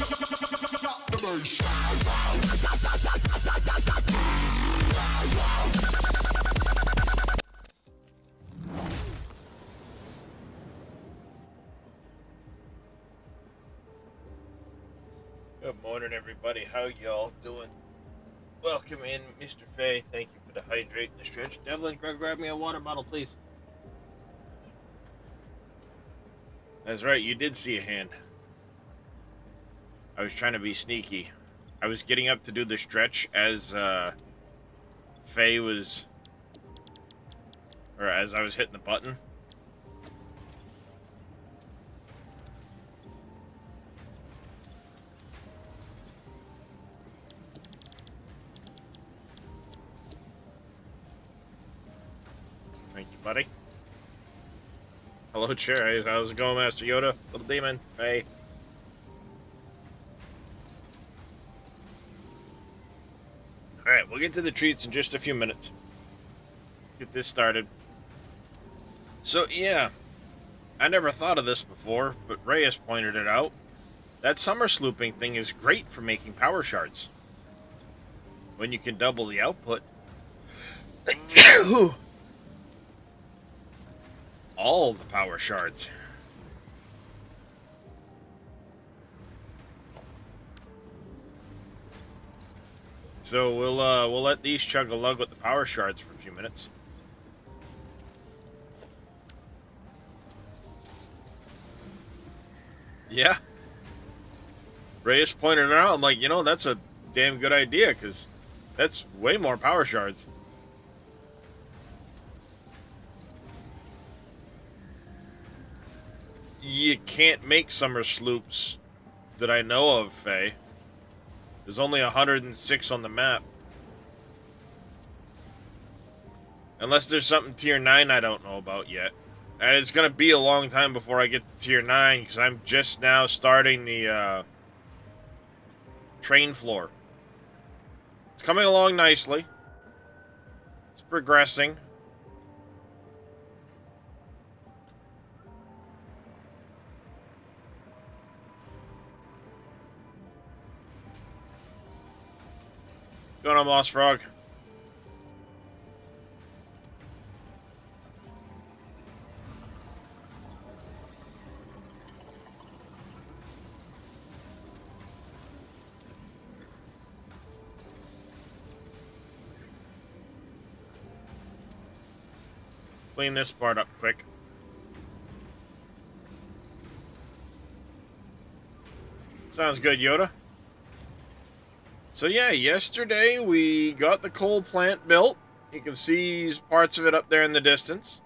Good morning, everybody. How y'all doing? Welcome in, Mr. Fay. Thank you for the hydrate and the stretch. Devlin, grab me a water bottle, please. That's right, you did see a hand. I was trying to be sneaky. I was getting up to do the stretch as Fay was, or as I was hitting the button. Thank you, buddy. Hello, Chair. How's it going, Master Yoda? Little demon. Hey. Alright, we'll get to the treats in just a few minutes. Get this started. So, yeah. I never thought of this before, but Reyes pointed it out. That summer slooping thing is great for making power shards. When you can double the output. All the power shards. So we'll let these chug a lug with the power shards for a few minutes. Yeah. Reyes pointed it out. I'm like, you know, that's a damn good idea, because that's way more power shards. You can't make summer sloops that I know of, Faye. There's only 106 on the map. Unless there's something tier 9 I don't know about yet. And it's going to be a long time before I get to tier 9, because I'm just now starting the train floor. It's coming along nicely. It's progressing. What's going on, Moss Frog? Clean this part up quick. Sounds good, Yoda. So yeah, yesterday we got the coal plant built. You can see parts of it up there in the distance.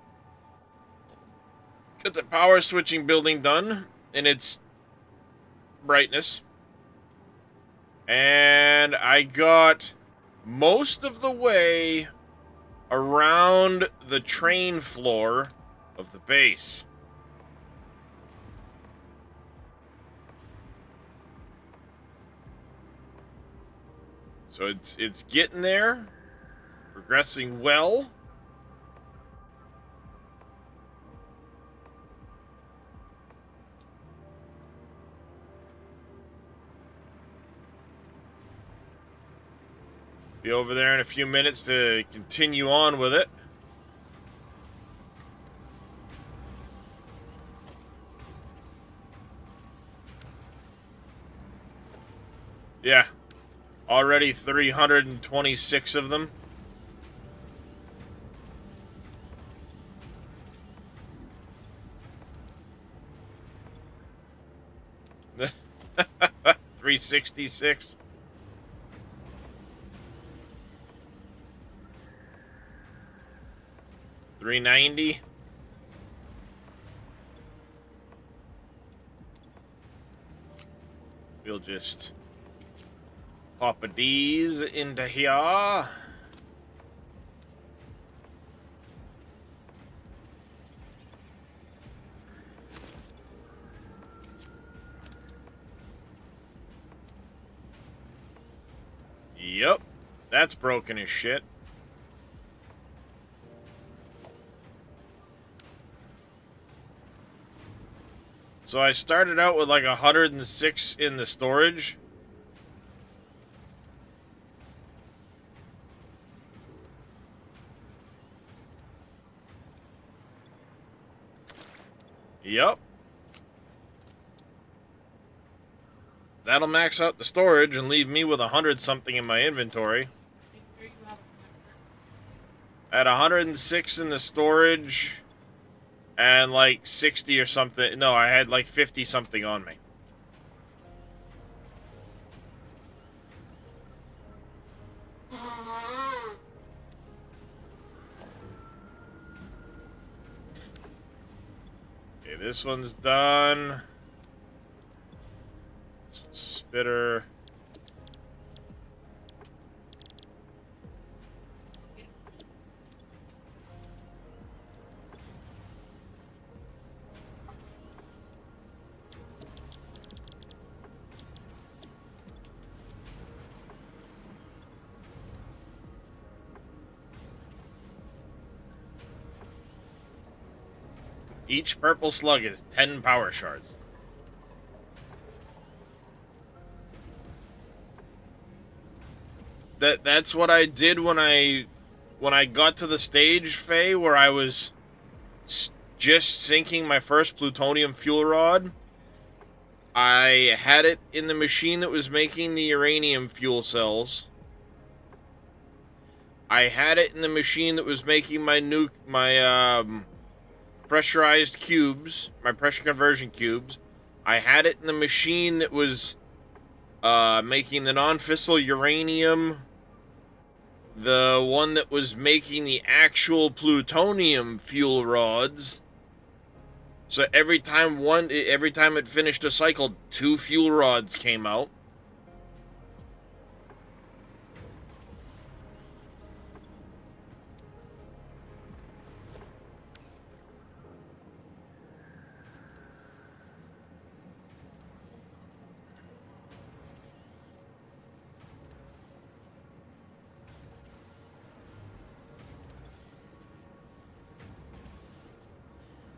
Got the power switching building done in its brightness. And I got most of the way around the train floor of the base. So it's getting there, progressing well. Be over there in a few minutes to continue on with it. Yeah. Already 326 of them. $366. $390. We'll just pop a D's into here. Yep, that's broken as shit. So I started out with like 106 in the storage. Yep. That'll max out the storage and leave me with 100 something in my inventory. At 106 in the storage and like 60 or something. No, I had like 50 something on me. Okay, this one's done. Spitter. Each purple slug is 10 power shards. That's what I did when I got to the stage, Faye, where I was just sinking my first plutonium fuel rod. I had it in the machine that was making the uranium fuel cells. I had it in the machine that was making my pressurized cubes, my pressure conversion cubes. I had it in the machine that was making the non-fissile uranium, the one that was making the actual plutonium fuel rods. So every time it finished a cycle, 2 fuel rods came out.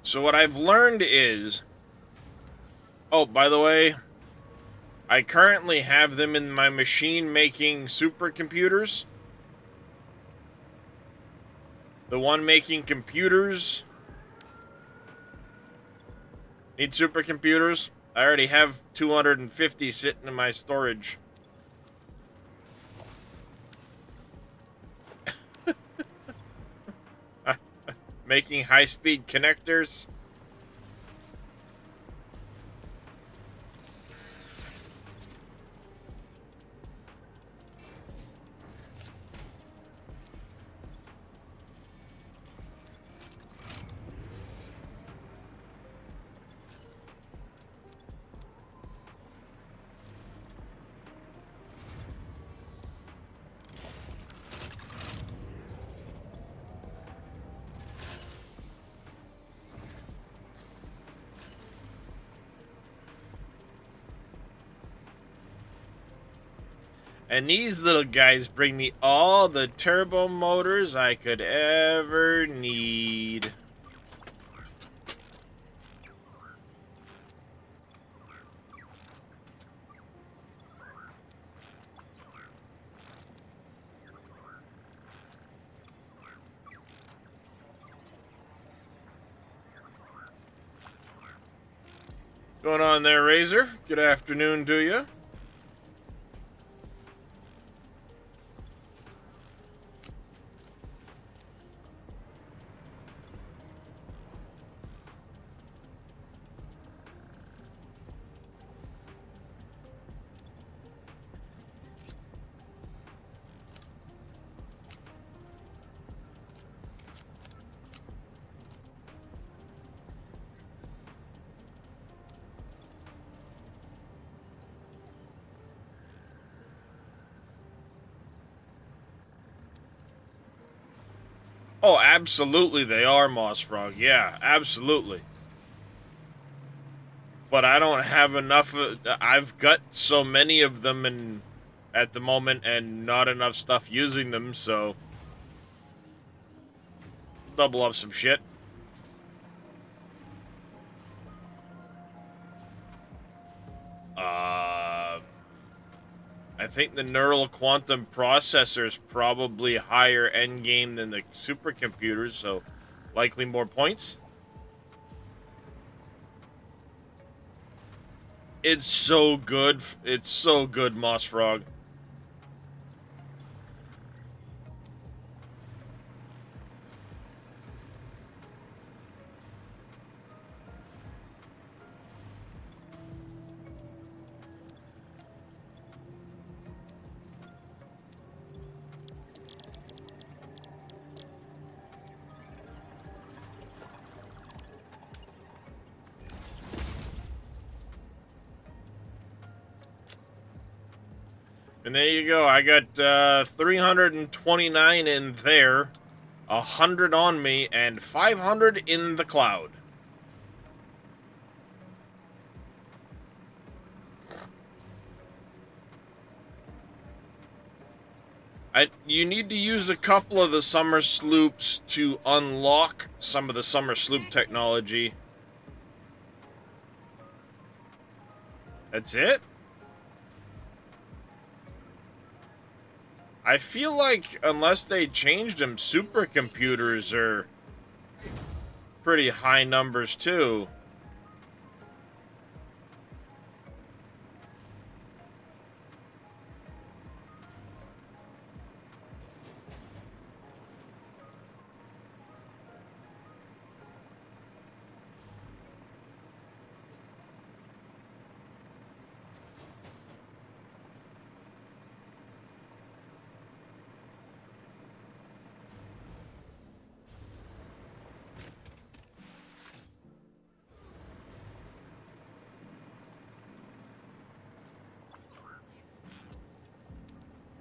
So what I've learned is, oh, by the way, I currently have them in my machine making supercomputers. The one making computers need supercomputers. I already have 250 sitting in my storage. Making high-speed connectors. And these little guys bring me all the turbo motors I could ever need. Going on there, Razor? Good afternoon to you. Oh, absolutely they are, Moss Frog. Yeah, absolutely. But I don't have enough. I've got so many of them and at the moment and not enough stuff using them, so double up some shit. I think the neural quantum processor is probably higher endgame than the supercomputers, so likely more points. It's so good. It's so good, Moss Frog. And there you go. I got 329 in there, 100 on me, and 500 in the cloud. You need to use a couple of the summer sloops to unlock some of the summer sloop technology. That's it? I feel like unless they changed them, supercomputers are pretty high numbers too.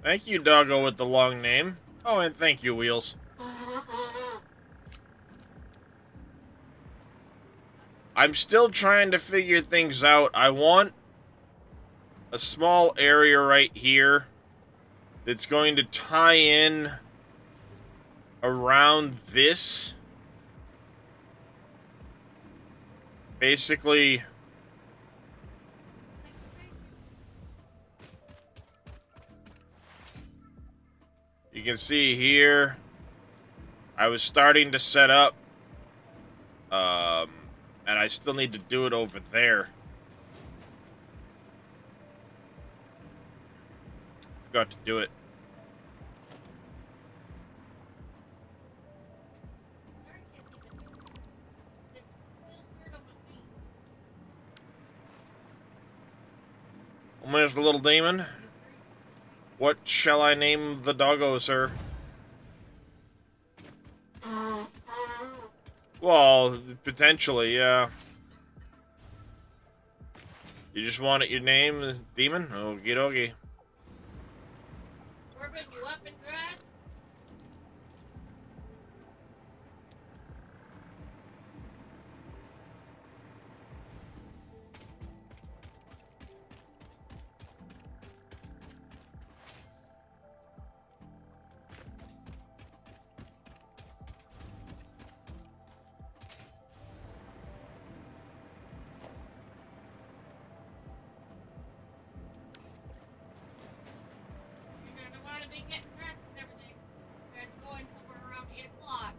Thank you, Doggo, with the long name. Oh, and thank you, Wheels. I'm still trying to figure things out. I want a small area right here that's going to tie in around this. Basically, you can see here, I was starting to set up, and I still need to do it over there. Forgot to do it. Oh, there's the little demon. What shall I name the doggo, sir? Well, potentially, yeah. You just want it your name, Demon? Okie dokie. Corbin, you up and dressed? You're gonna want to be getting dressed and everything. You guys are going somewhere around 8 o'clock.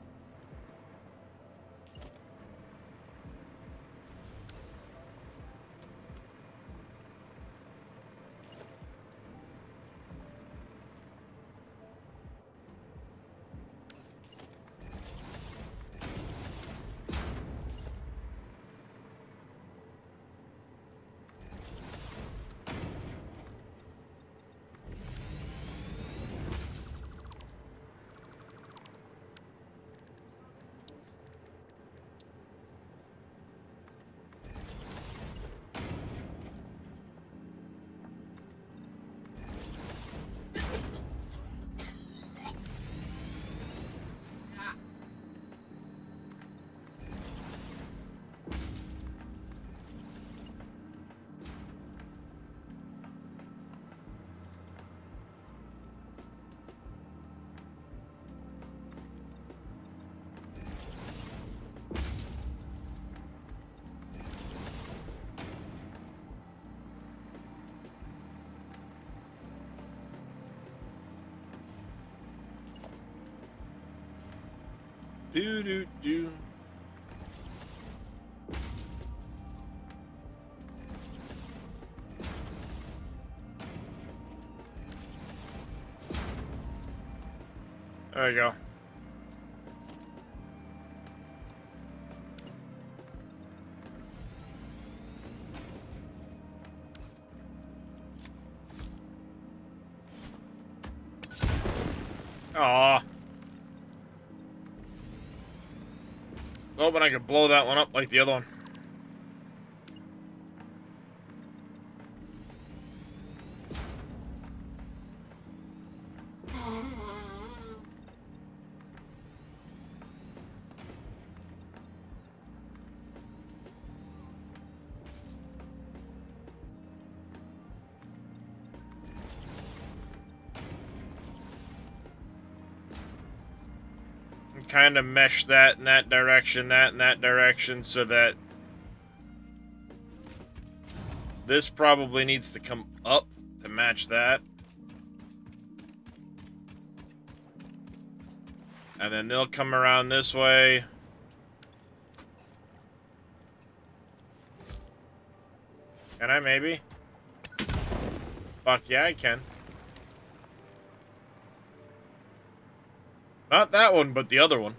Do do do. There we go. Aw. Oh, but I could blow that one up like the other one. Kind of mesh that in that direction, that in that direction, so that this probably needs to come up to match that. And then they'll come around this way. Can I maybe? Fuck yeah, I can. Not that one, but the other one.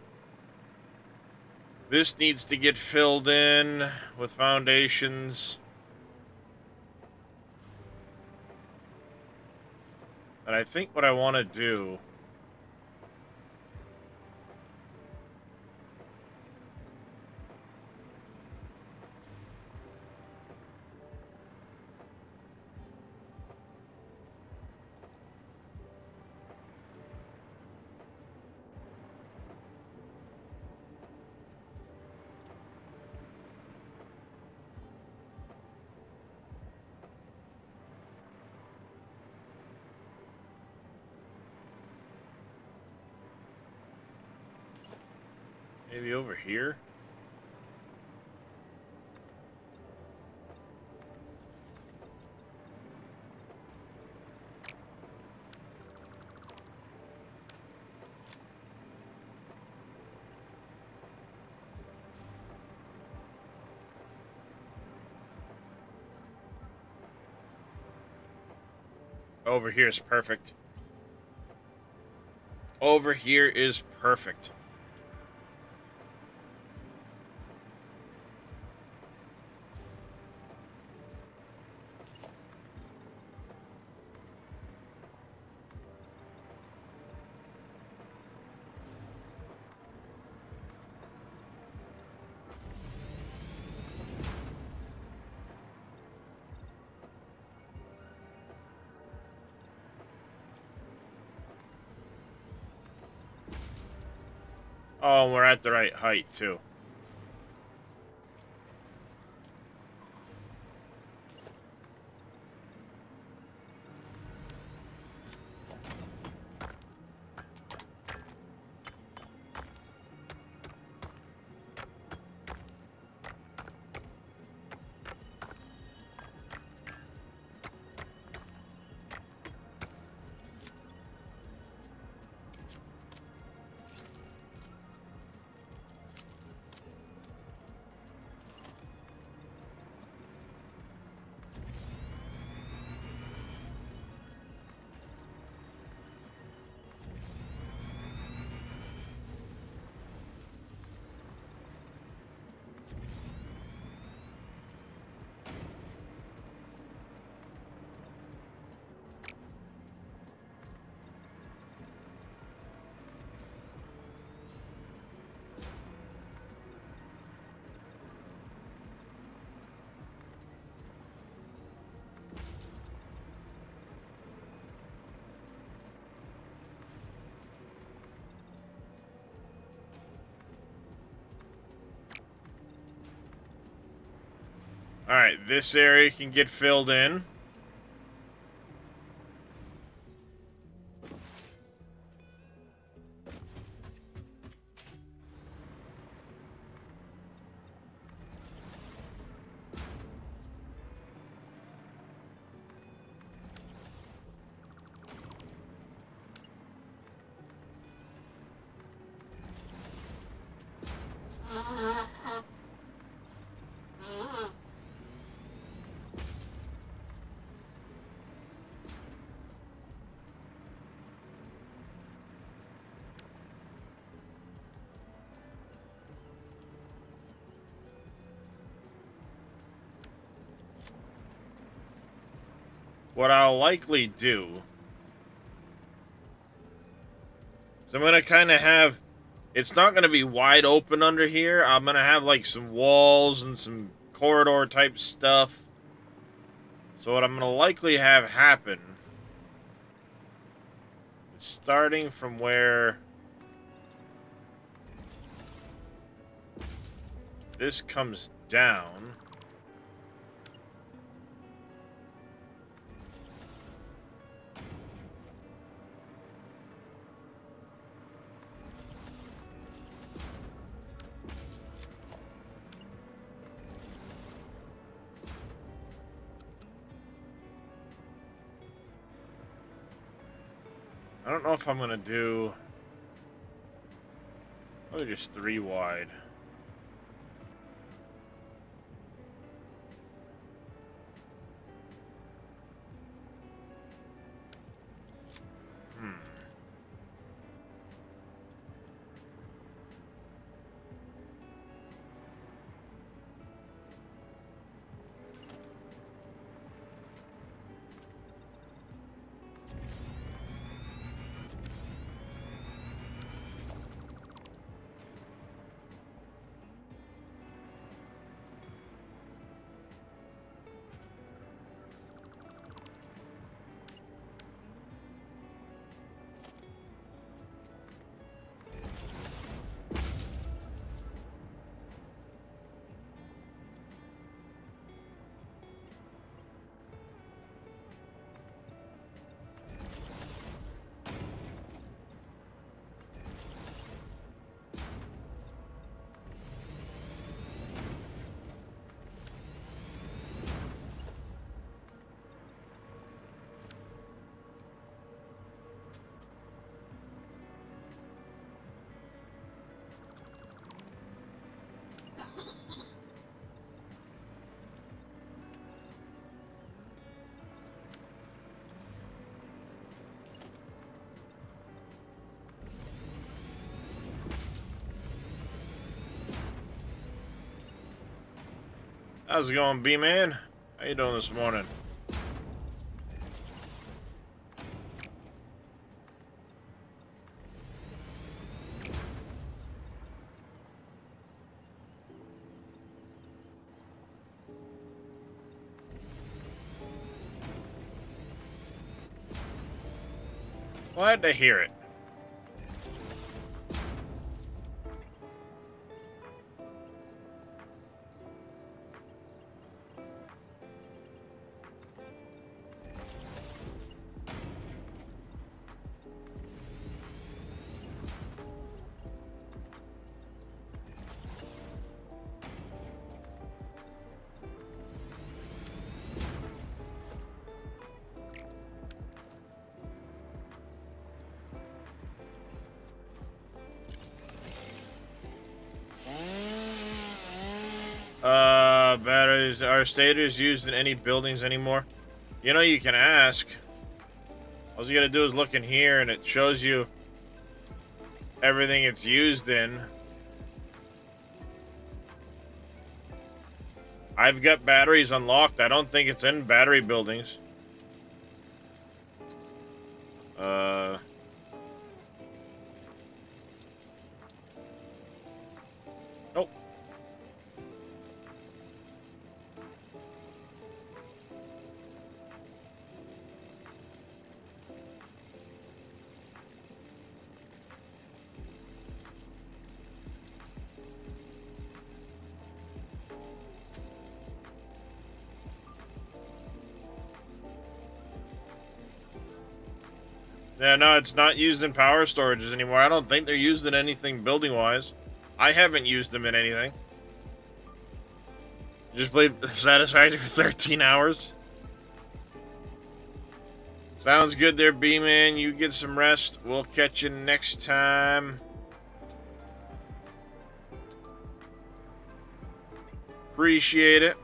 This needs to get filled in with foundations. And I think what I want to do... Maybe over here? Over here is perfect. Over here is perfect. Oh, we're at the right height, too. Alright, this area can get filled in. What I'll likely do is I'm going to kind of have... It's not going to be wide open under here. I'm going to have, like, some walls and some corridor type stuff. So what I'm going to likely have happen is starting from where this comes down. I don't know if I'm going to do... Probably just 3 wide. How's it going, B-Man? How you doing this morning? Glad to hear it. Batteries are stators used in any buildings anymore? You know, you can ask. All you gotta do is look in here and it shows you everything it's used in. I've got batteries unlocked. I don't think it's in battery buildings. Nope. Yeah, no, it's not used in power storages anymore. I don't think they're used in anything building-wise. I haven't used them in anything. Just played Satisfactory for 13 hours. Sounds good there, B-Man. You get some rest. We'll catch you next time. Appreciate it.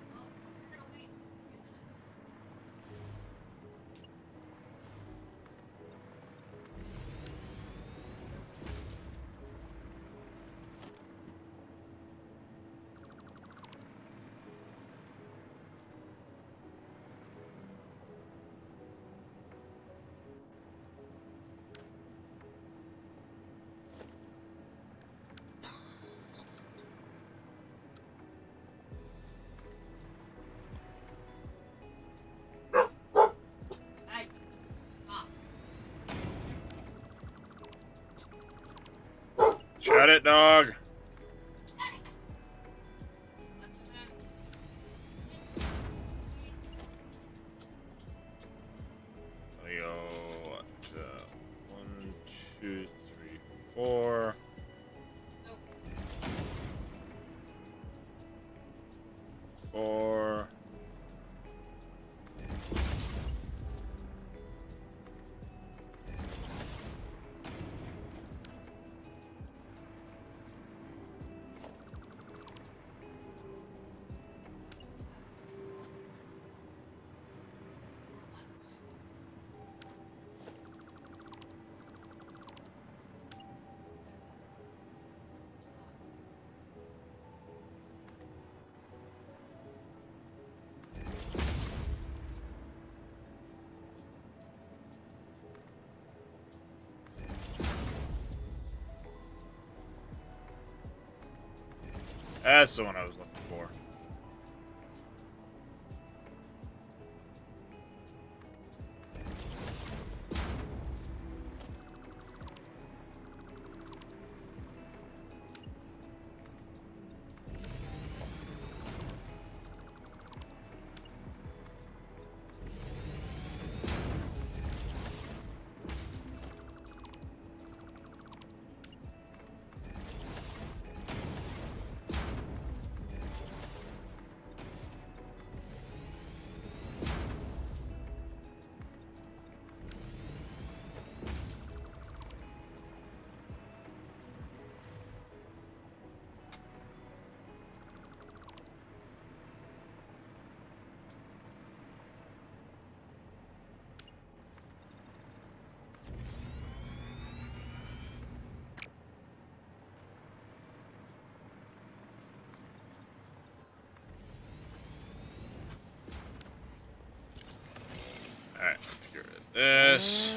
We're gonna wait a few minutes. Hey, Mom. Shut it, dog. What's the matter? Yo, what? 1, 2, 3, 4. Nope. 4. That's the one I was looking for. Alright, let's get rid of this.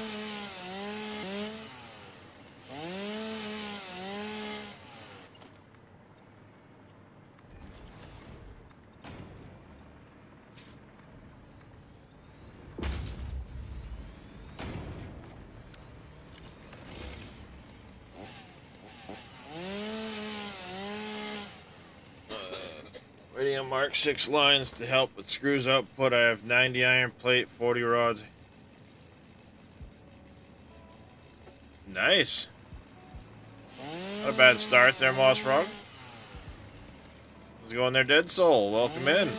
Waiting on Mark 6 lines to help with screws output. I have 90 iron plate, 40 rods. Nice. Not a bad start there, Moss Frog. Let's go in there, Dead Soul. Welcome in.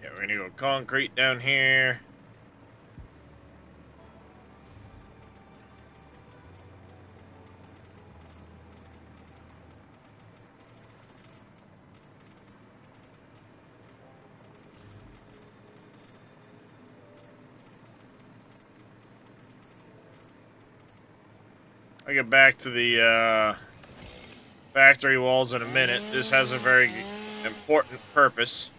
Yeah, we're gonna go concrete down here. I'll get back to the factory walls in a minute. This has a very important purpose.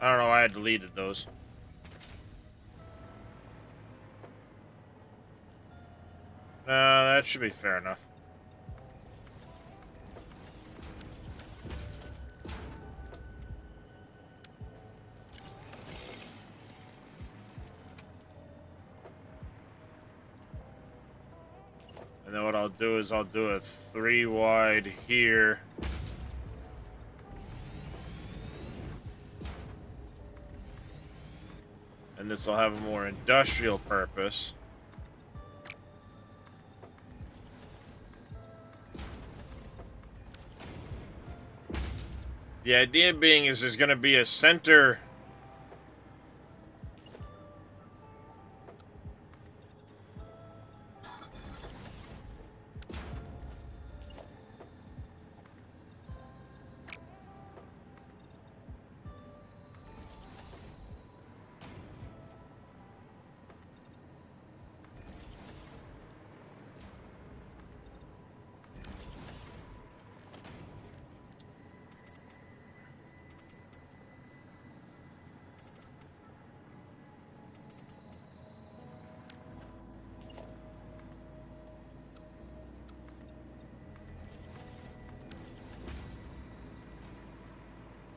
I don't know why I deleted those. That should be fair enough. Now what I'll do is I'll do a 3 wide here. And this will have a more industrial purpose. The idea being is there's going to be a center.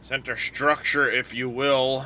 Center structure, if you will.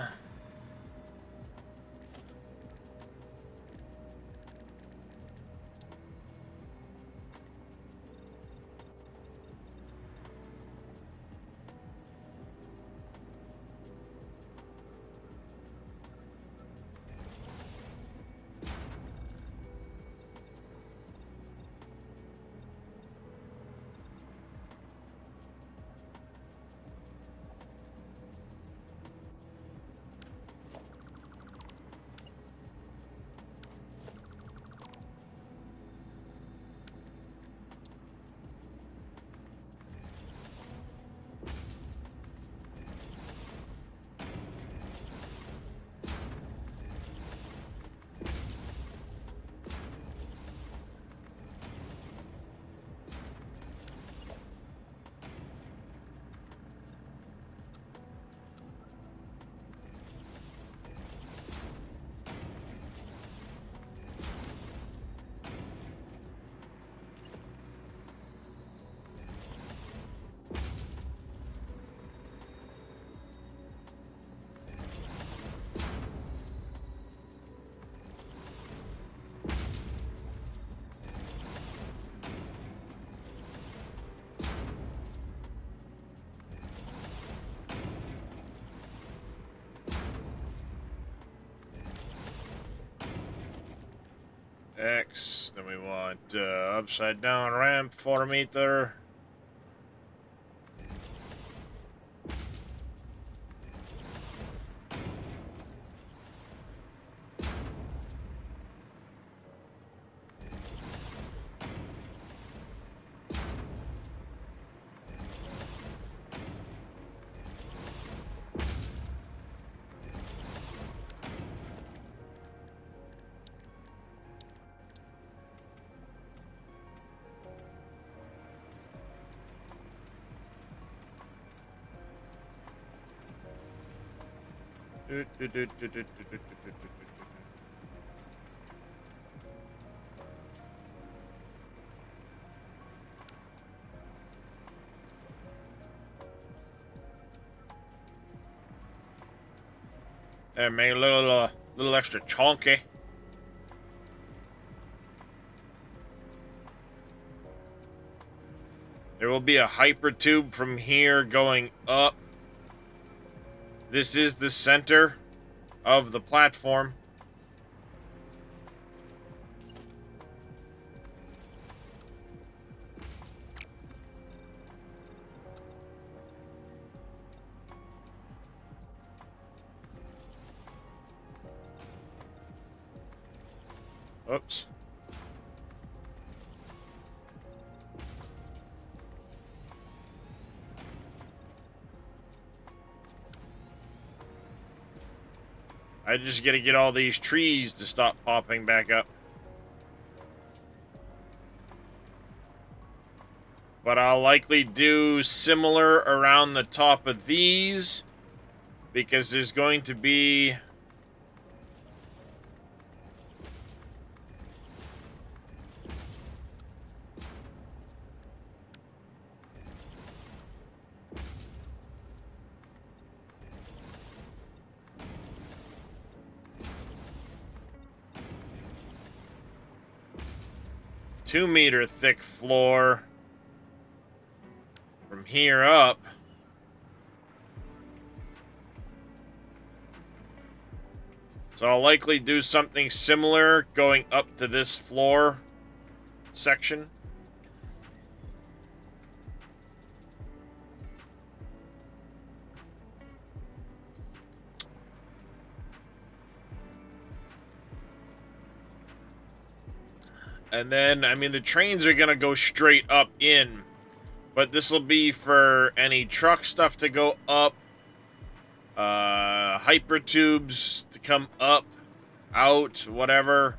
X, then we want upside down ramp 4 meter. And make a little extra chunky. There will be a hyper tube from here going up. This is the center of the platform. Oops. I just gotta get all these trees to stop popping back up. But I'll likely do similar around the top of these, because there's going to be... 2-meter thick floor from here up. So I'll likely do something similar going up to this floor section. And then, I mean, the trains are going to go straight up in, but this will be for any truck stuff to go up, hyper tubes to come up, out, whatever.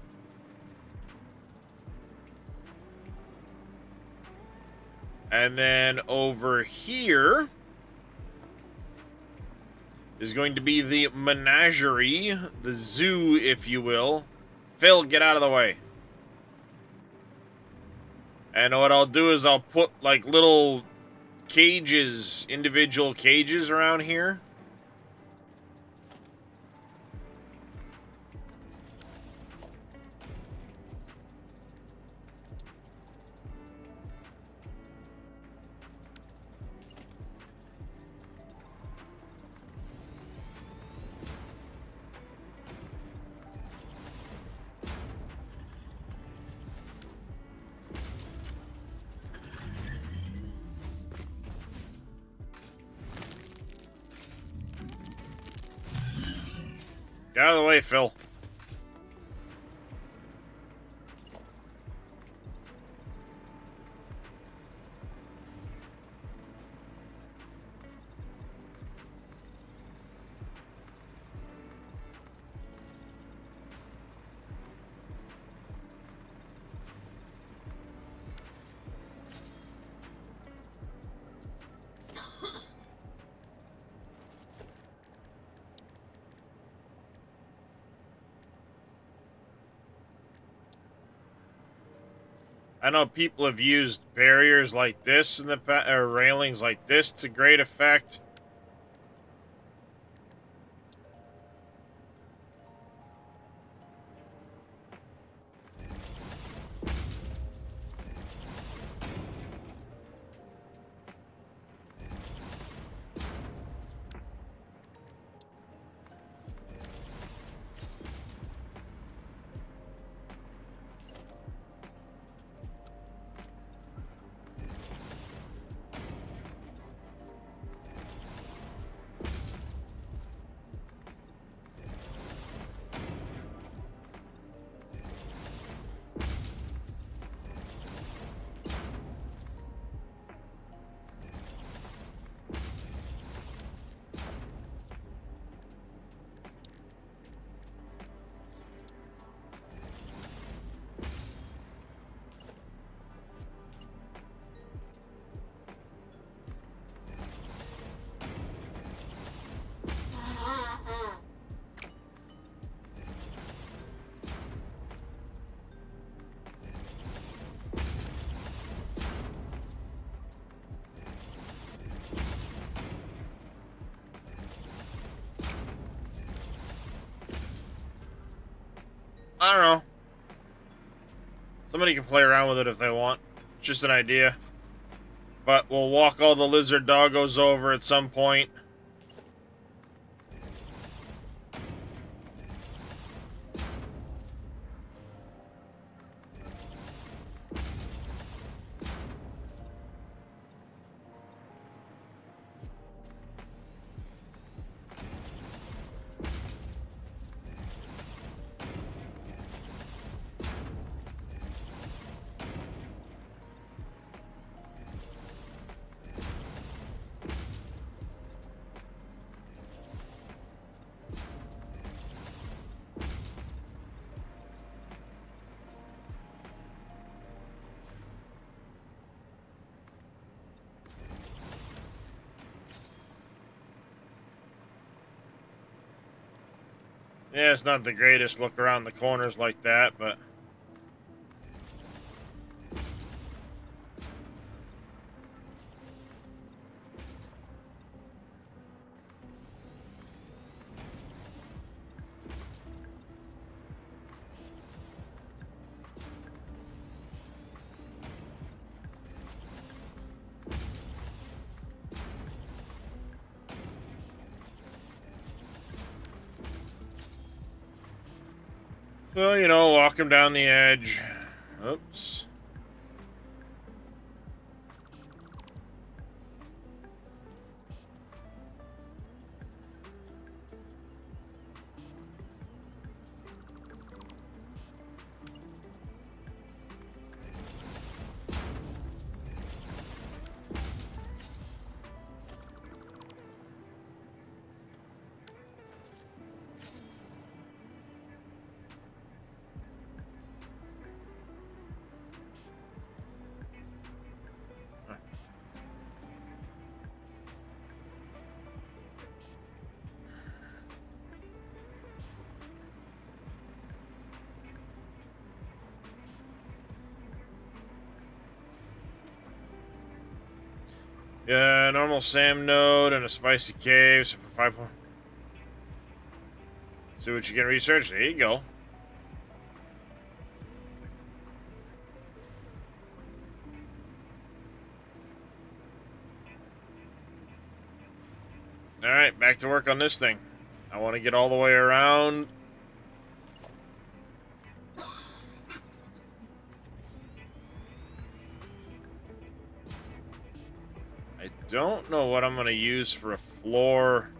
And then over here is going to be the menagerie, the zoo, if you will. Phil, get out of the way. And what I'll do is I'll put like little cages, individual cages around here. Get out of the way, Phil. I know people have used barriers like this in the or railings like this to great effect. I don't know. Somebody can play around with it if they want. It's just an idea. But we'll walk all the lizard doggos over at some point. Yeah, it's not the greatest look around the corners like that, but... Well, you know, walk him down the edge. Oops. Yeah, normal SAM node and a spicy cave. So for 5 points. See what you can research. There you go. Alright, back to work on this thing. I want to get all the way around. I don't know what I'm going to use for a floor.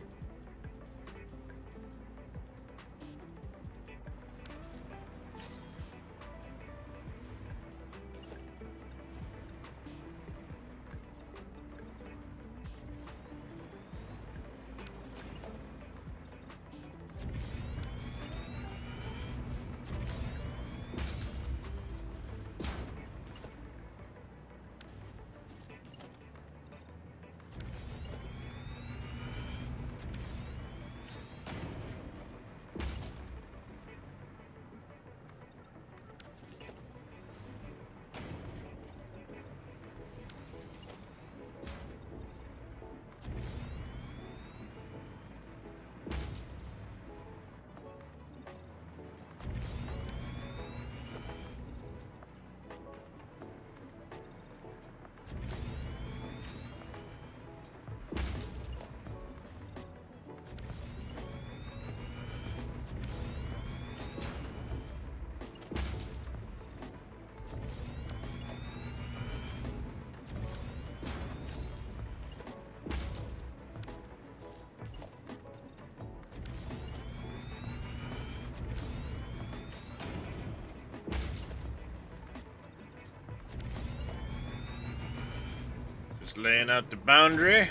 Just laying out the boundary.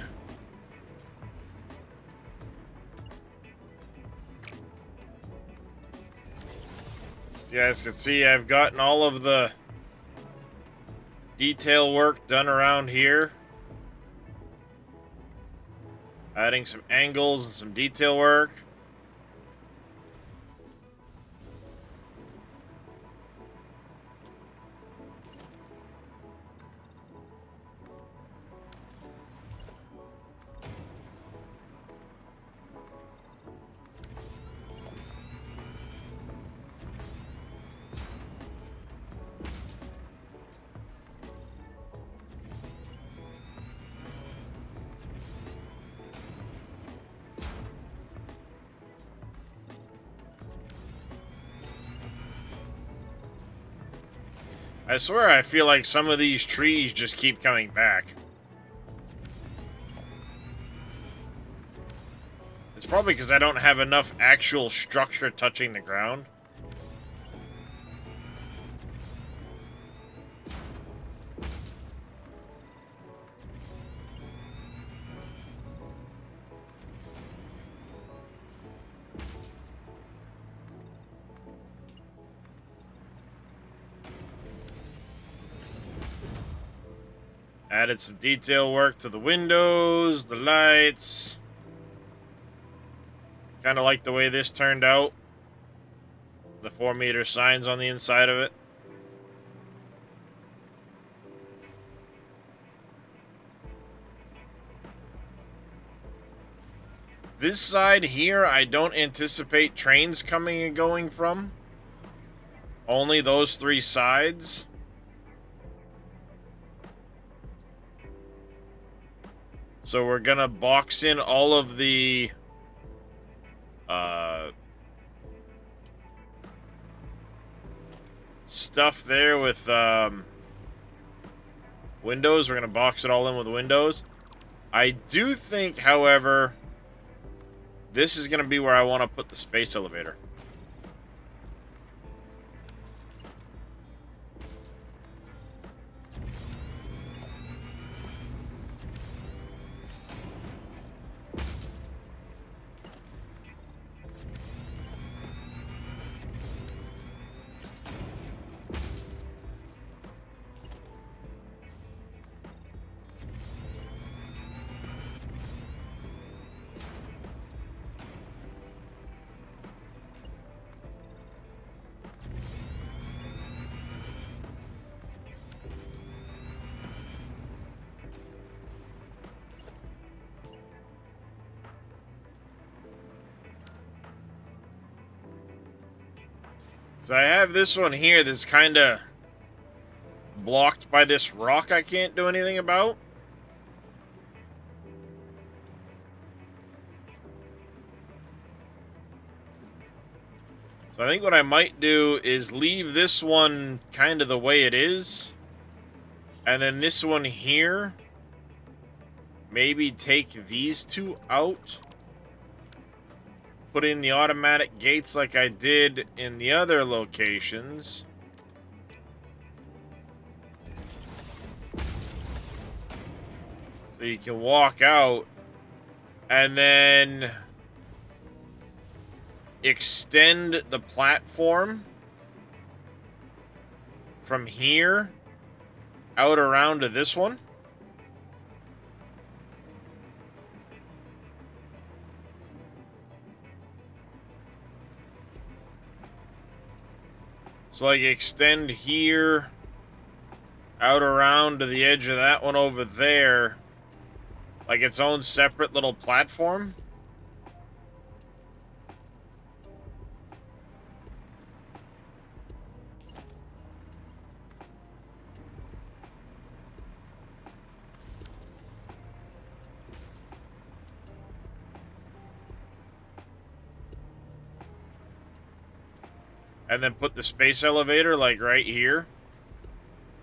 You guys can see I've gotten all of the detail work done around here. Adding some angles and some detail work. I swear I feel like some of these trees just keep coming back. It's probably because I don't have enough actual structure touching the ground. Added some detail work to the windows, the lights. Kind of like the way this turned out. The 4-meter signs on the inside of it. This side here, I don't anticipate trains coming and going from. Only those 3 sides. So we're gonna box in all of the stuff there with windows. We're going to box it all in with windows. I do think, however, this is going to be where I want to put the space elevator. So I have this one here that's kind of blocked by this rock I can't do anything about. So I think what I might do is leave this one kind of the way it is. And then this one here, maybe take these two out. Put in the automatic gates like I did in the other locations. So you can walk out and then extend the platform from here out around to this one. So like extend here out around to the edge of that one over there, like its own separate little platform. And then put the space elevator, like, right here.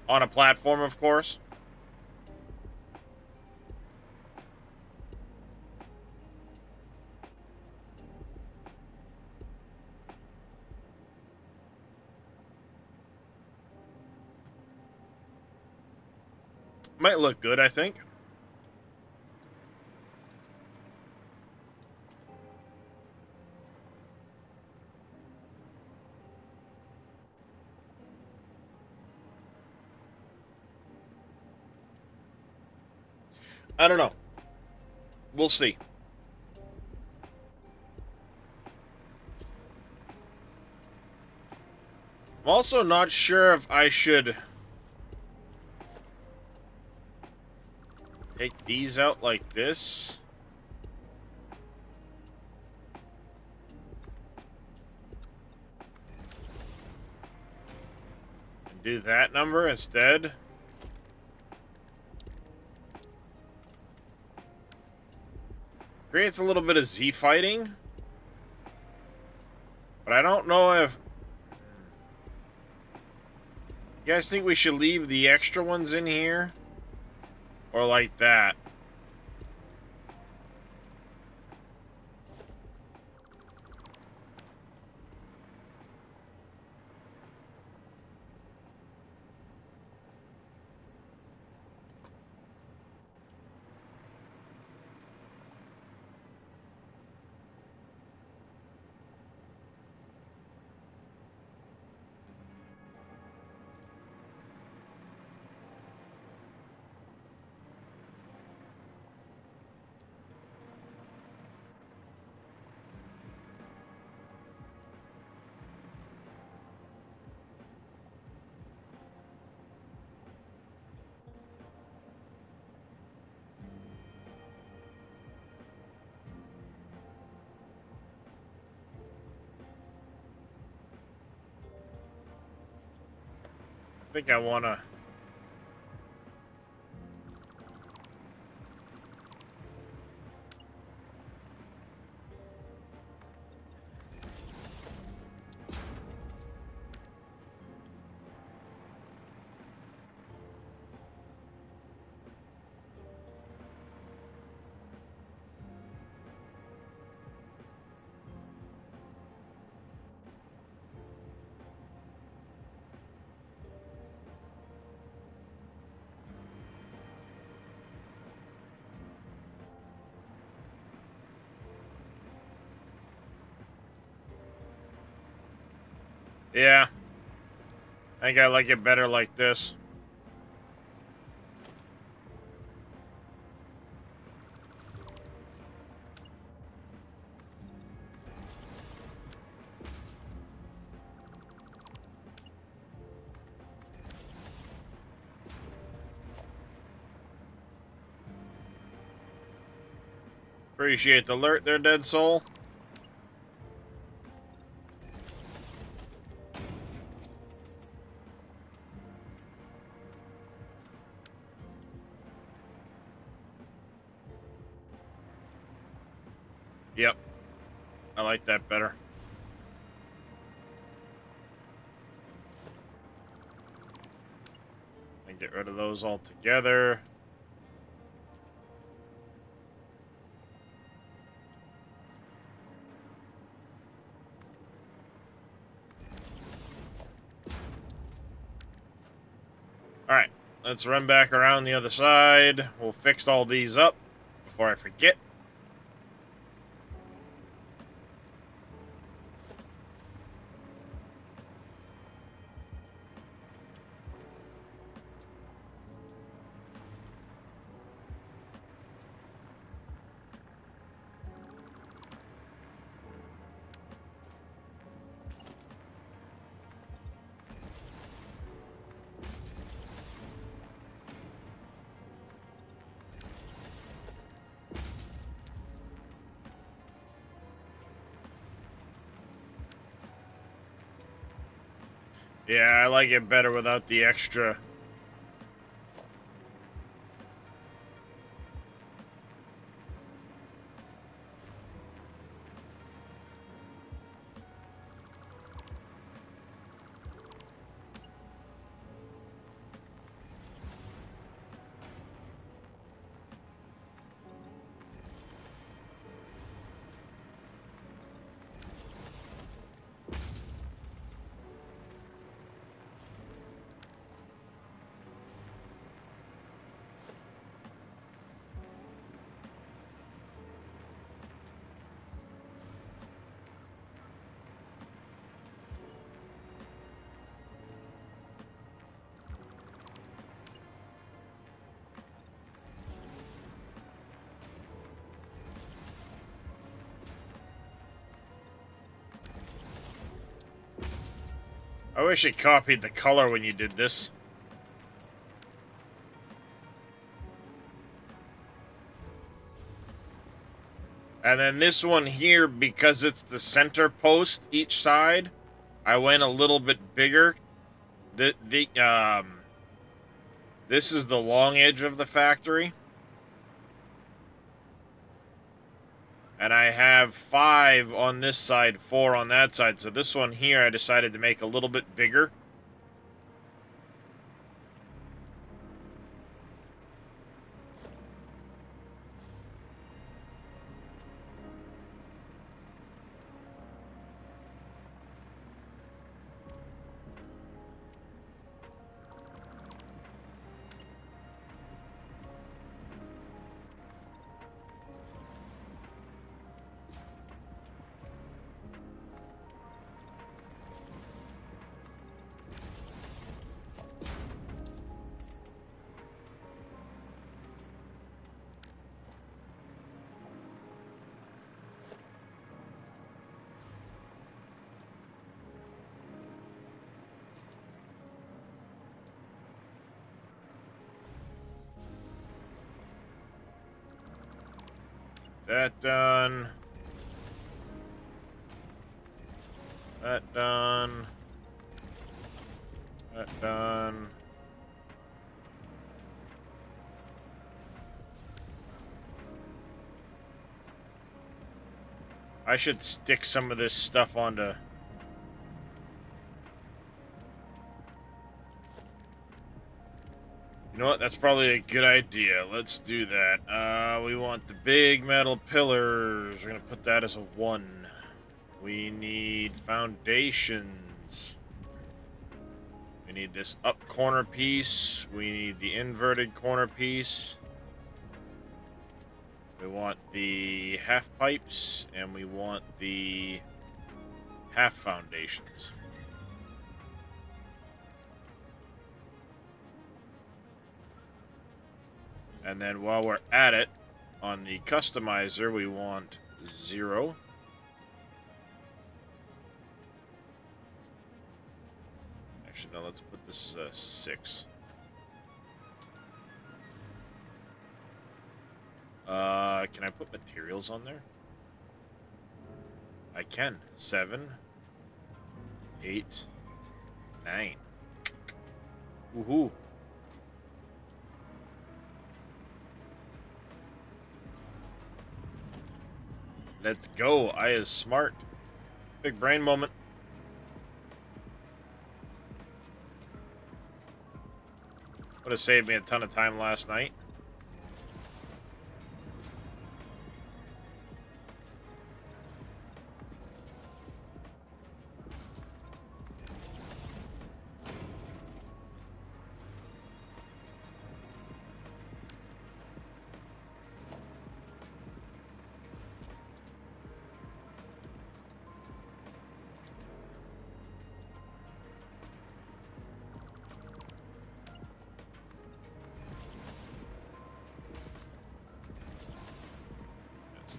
On a platform, of course. Might look good, I think. I don't know. We'll see. I'm also not sure if I should take these out like this. And do that number instead. Creates a little bit of Z fighting. But I don't know if... You guys think we should leave the extra ones in here? Or like that? I think I want to... Yeah. I think I like it better like this. Appreciate the alert there, Dead Soul. Yep. I like that better. And get rid of those altogether. Alright, let's run back around the other side. We'll fix all these up before I forget. Yeah, I like it better without the extra. I wish it copied the color when you did this. And then this one here, because it's the center post each side, I went a little bit bigger. This is the long edge of the factory. And I have 5 on this side, 4 on that side. So this one here I decided to make a little bit bigger. That done. That done. That done. I should stick some of this stuff onto... You know what? That's probably a good idea. Let's do that. We want the big metal pillars. We're going to put that as a 1. We need foundations. We need this up corner piece. We need the inverted corner piece. We want the half pipes, and we want the half foundations. And then while we're at it, on the customizer, we want 0. Actually, no, let's put this 6. Can I put materials on there? I can. 7, 8, 9. Woohoo. Let's go. I is smart. Big brain moment. Would have saved me a ton of time last night.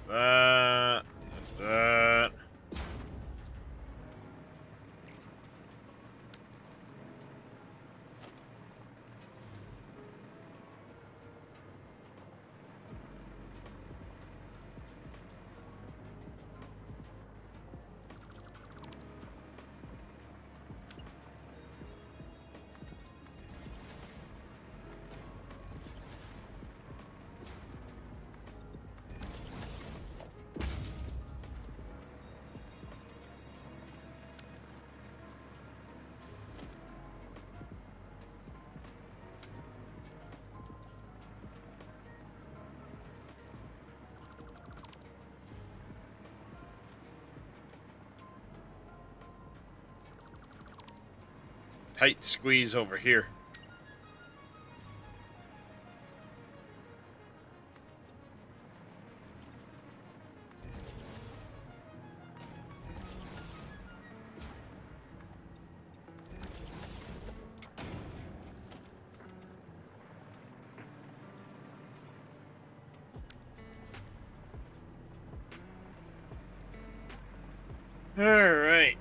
That. That. Tight squeeze over here. All right.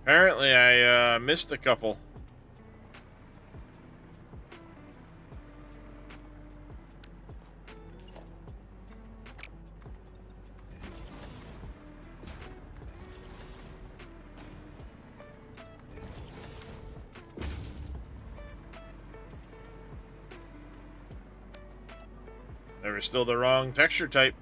Apparently, I missed a couple. They were still the wrong texture type.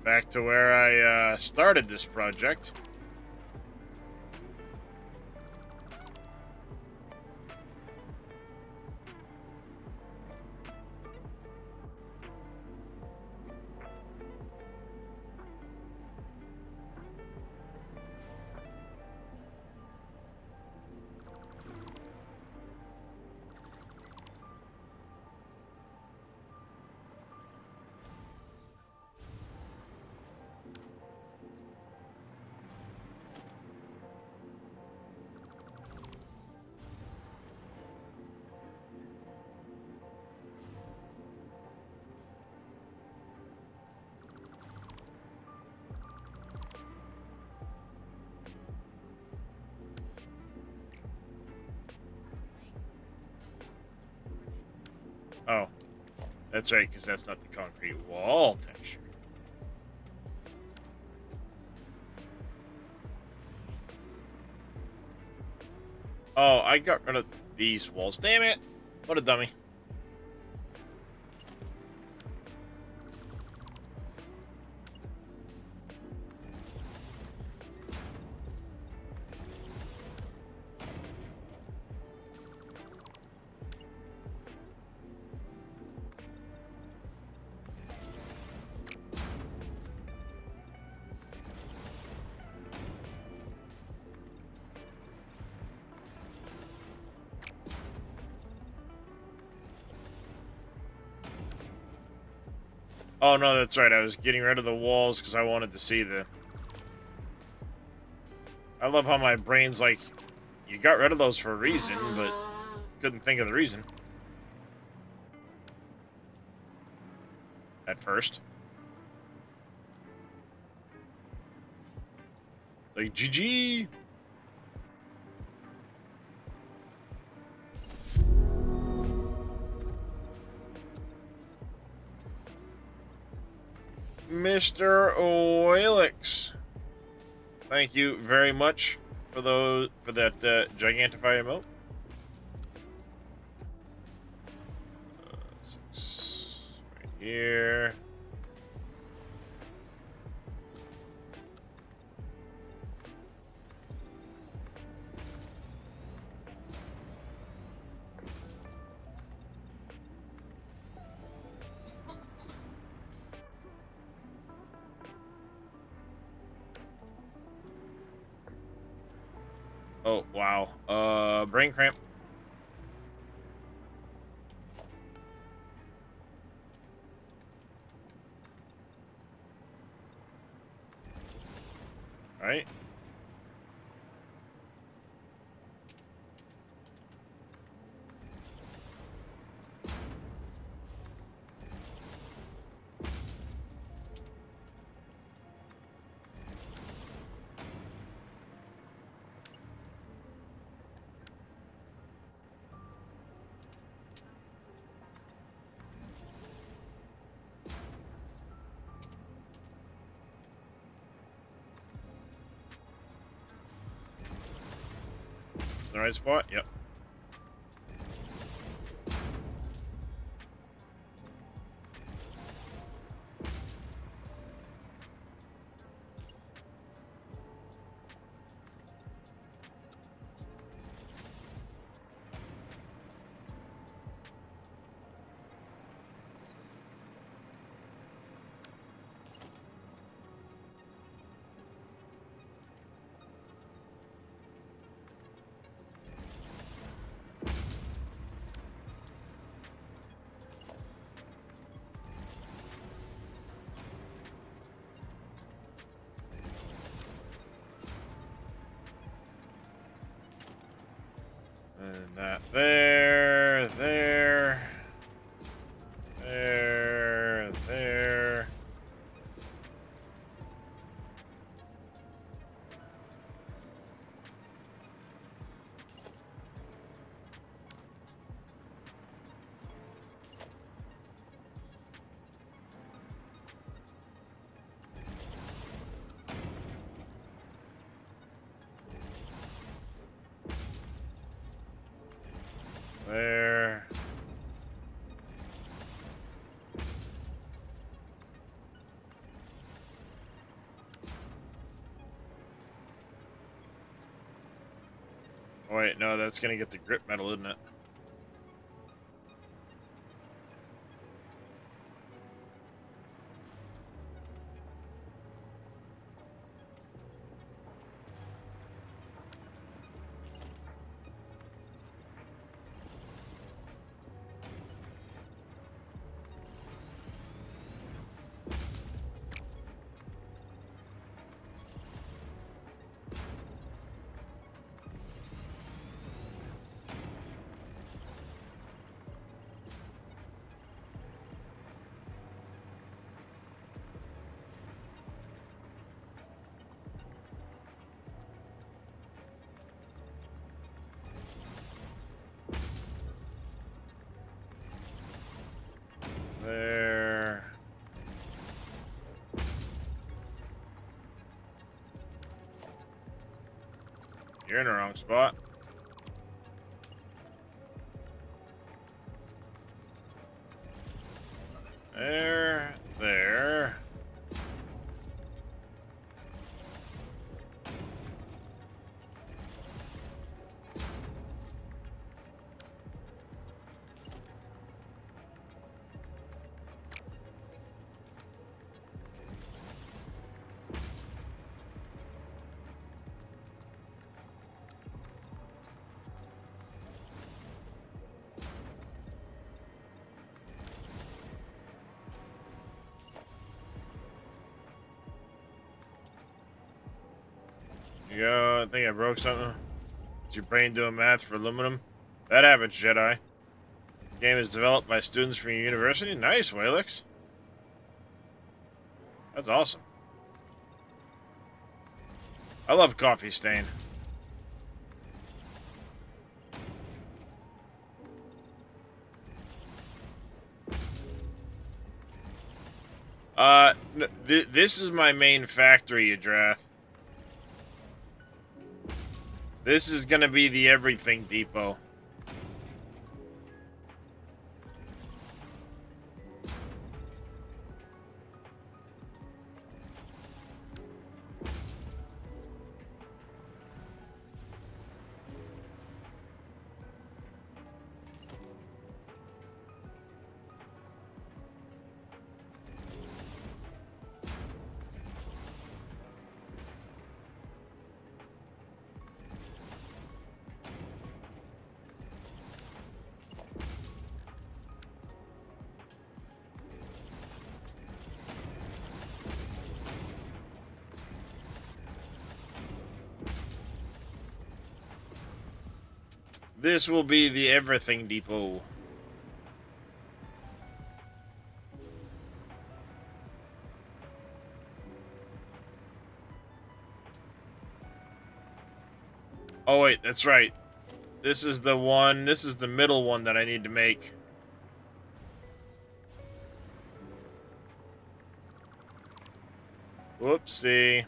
Back to where I started this project. Oh, that's right, because that's not the concrete wall texture. Oh, I got rid of these walls. Damn it! What a dummy. Oh no, that's right. I was getting rid of the walls because I wanted to see the... I love how my brain's like, you got rid of those for a reason, but couldn't think of the reason. At first. Like, GG! Mr. Oilix. Thank you very much for that Gigantify emote. 6 right here. Oh, wow. Brain cramp. All right. The right spot? Yep. And that there, there, there. There. Oh, wait, no, that's gonna get the grip metal, isn't it? You're in the wrong spot. There. You go. I think I broke something. Is your brain doing math for aluminum? That happens, Jedi. The game is developed by students from your university. Nice, Walix. That's awesome. I love Coffee Stain. This is my main factory, Adrath. This is gonna be the everything depot. This will be the everything depot. Oh wait, that's right. This is the one, this is the middle one that I need to make. Whoopsie.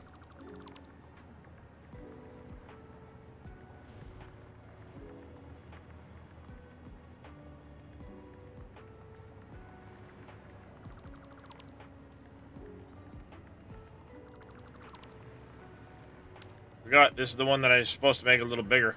Forgot, this is the one that I was supposed to make a little bigger.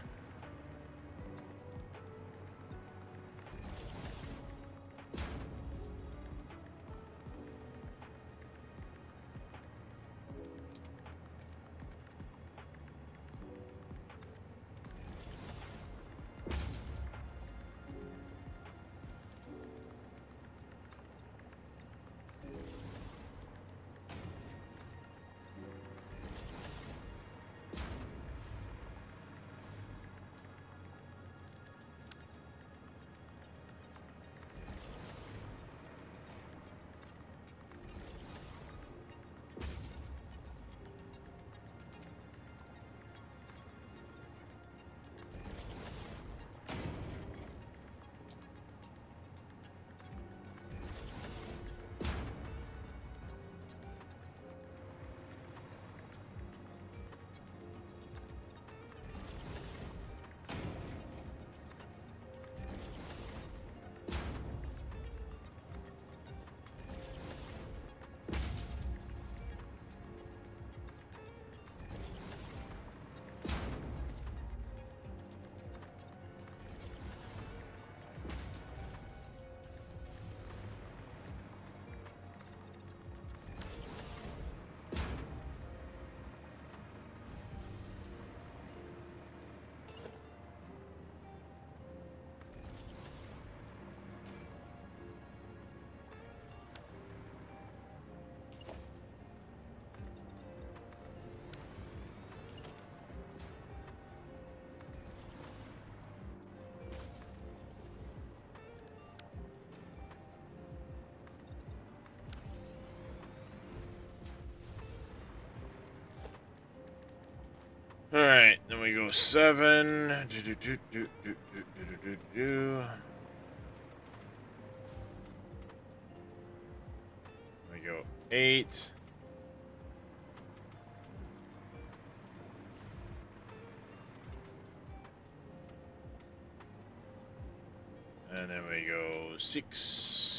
Alright, then we go 7. We go 8. 6.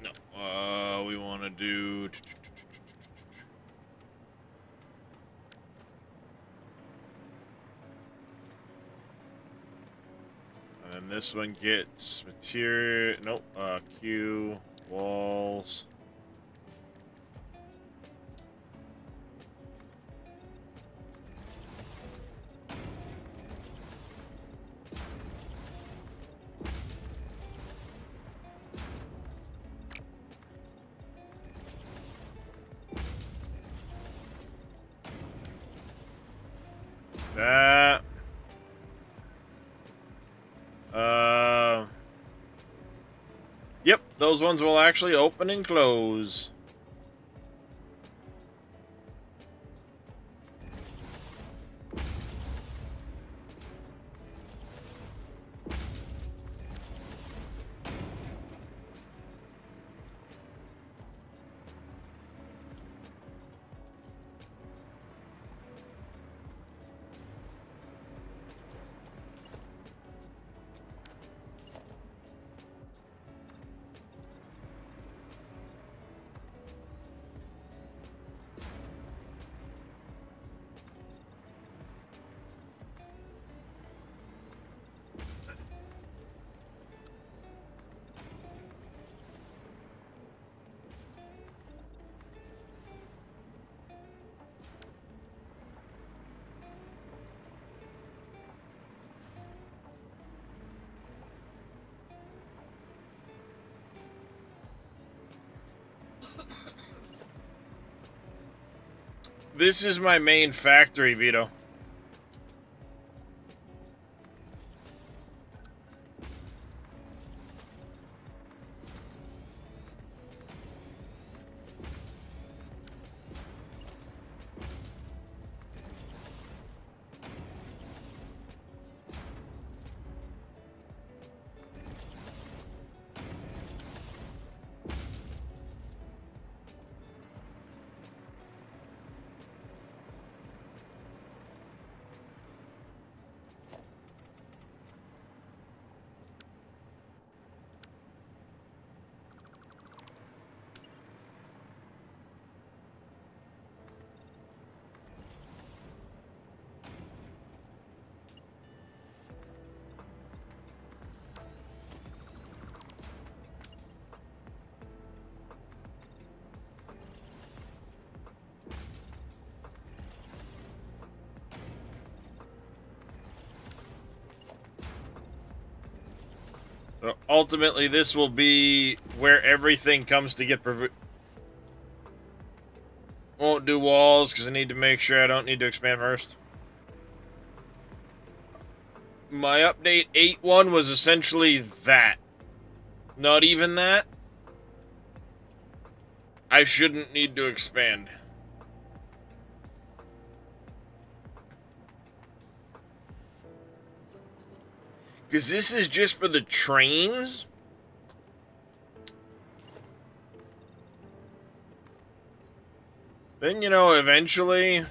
No, we want to do. And then this one gets material. Nope. Q walls. That. Yep, those ones will actually open and close. This is my main factory, Vito. So ultimately, this will be where everything comes to get. Won't do walls because I need to make sure I don't need to expand first. My update 8.1 was essentially that. Not even that. I shouldn't need to expand. Because this is just for the trains. Then, you know, eventually...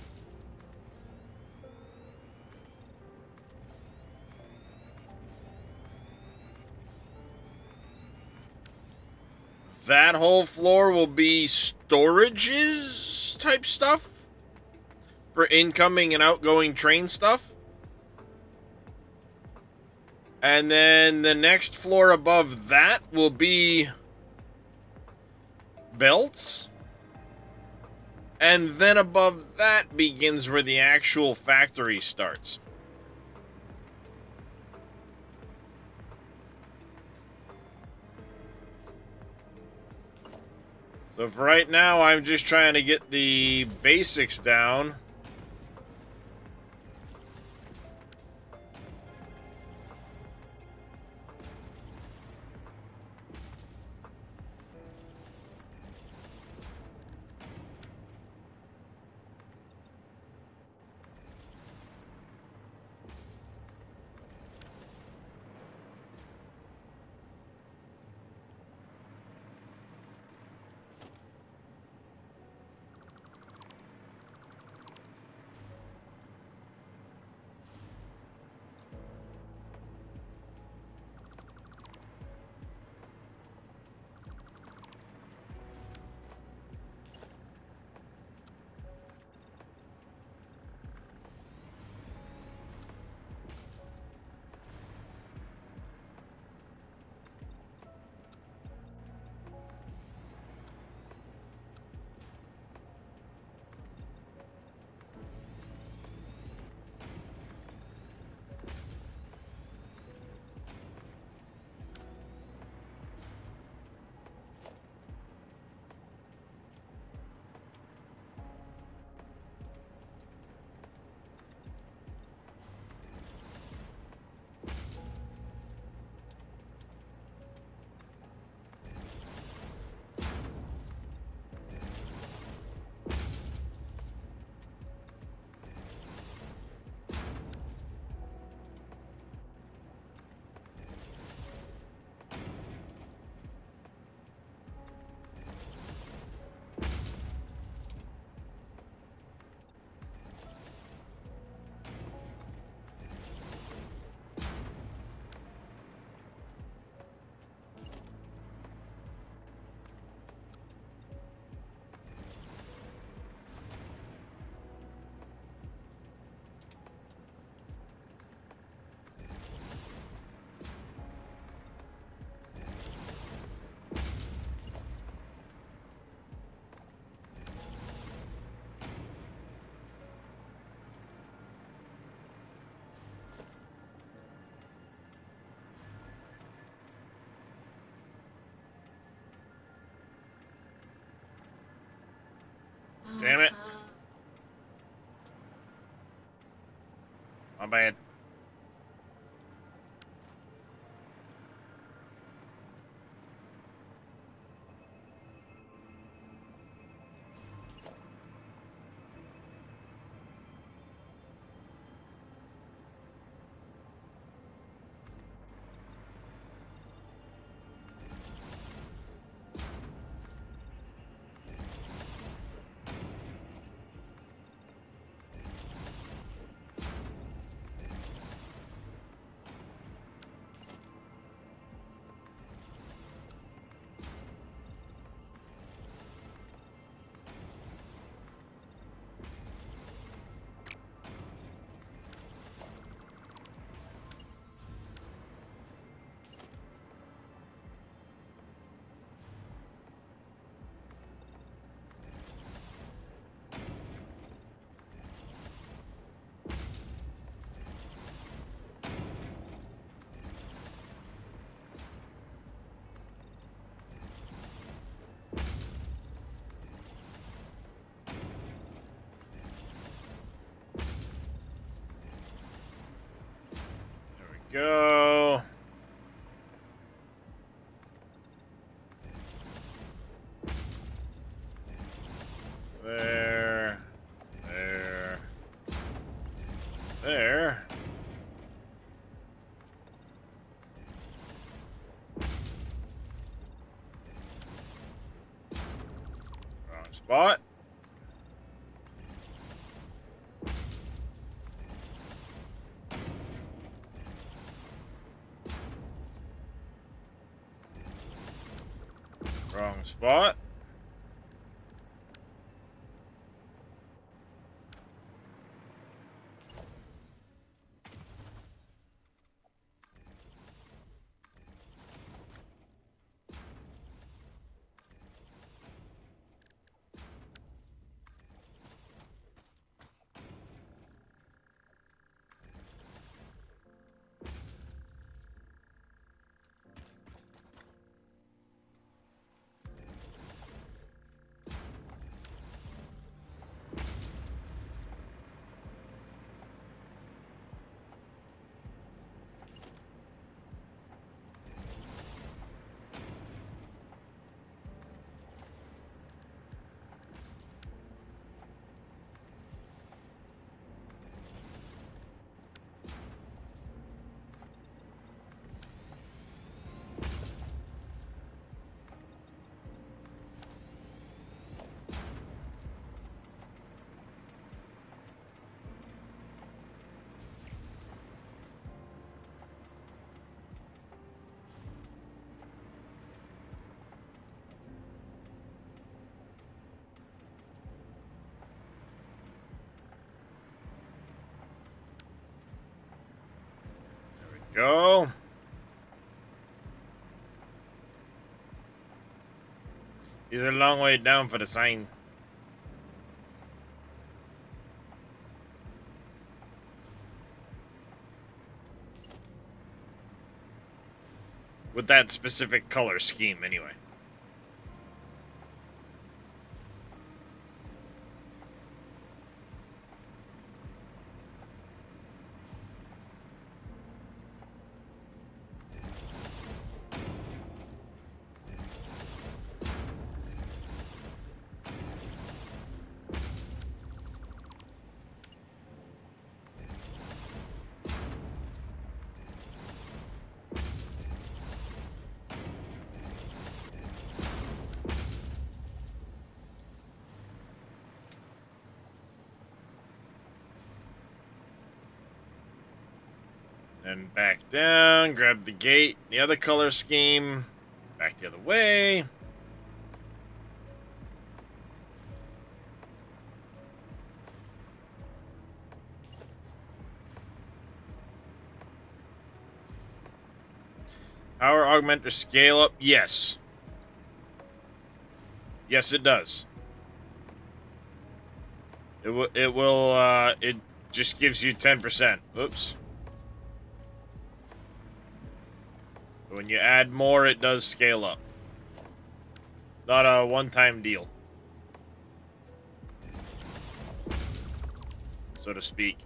that whole floor will be storages type stuff. For incoming and outgoing train stuff. And then the next floor above that will be belts. And then above that begins where the actual factory starts. So for right now, I'm just trying to get the basics down. My bad. Go. There. There. There. Wrong spot. Wrong spot. Go. He's a long way down for the sign. With that specific color scheme, anyway. Then back down, grab the gate, the other color scheme, back the other way. Power augmenter scale up? Yes. Yes, it does. It just gives you 10%. Oops. When you add more, it does scale up. Not a one-time deal, so to speak.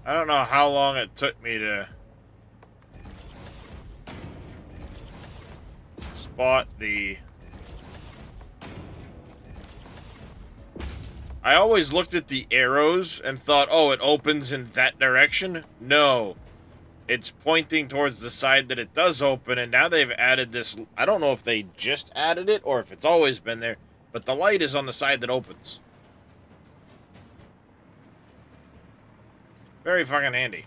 I don't know how long it took me to spot the... I always looked at the arrows and thought, oh, it opens in that direction. No. It's pointing towards the side that it does open, and now they've added this... I don't know if they just added it or if it's always been there, but the light is on the side that opens. Very fucking handy.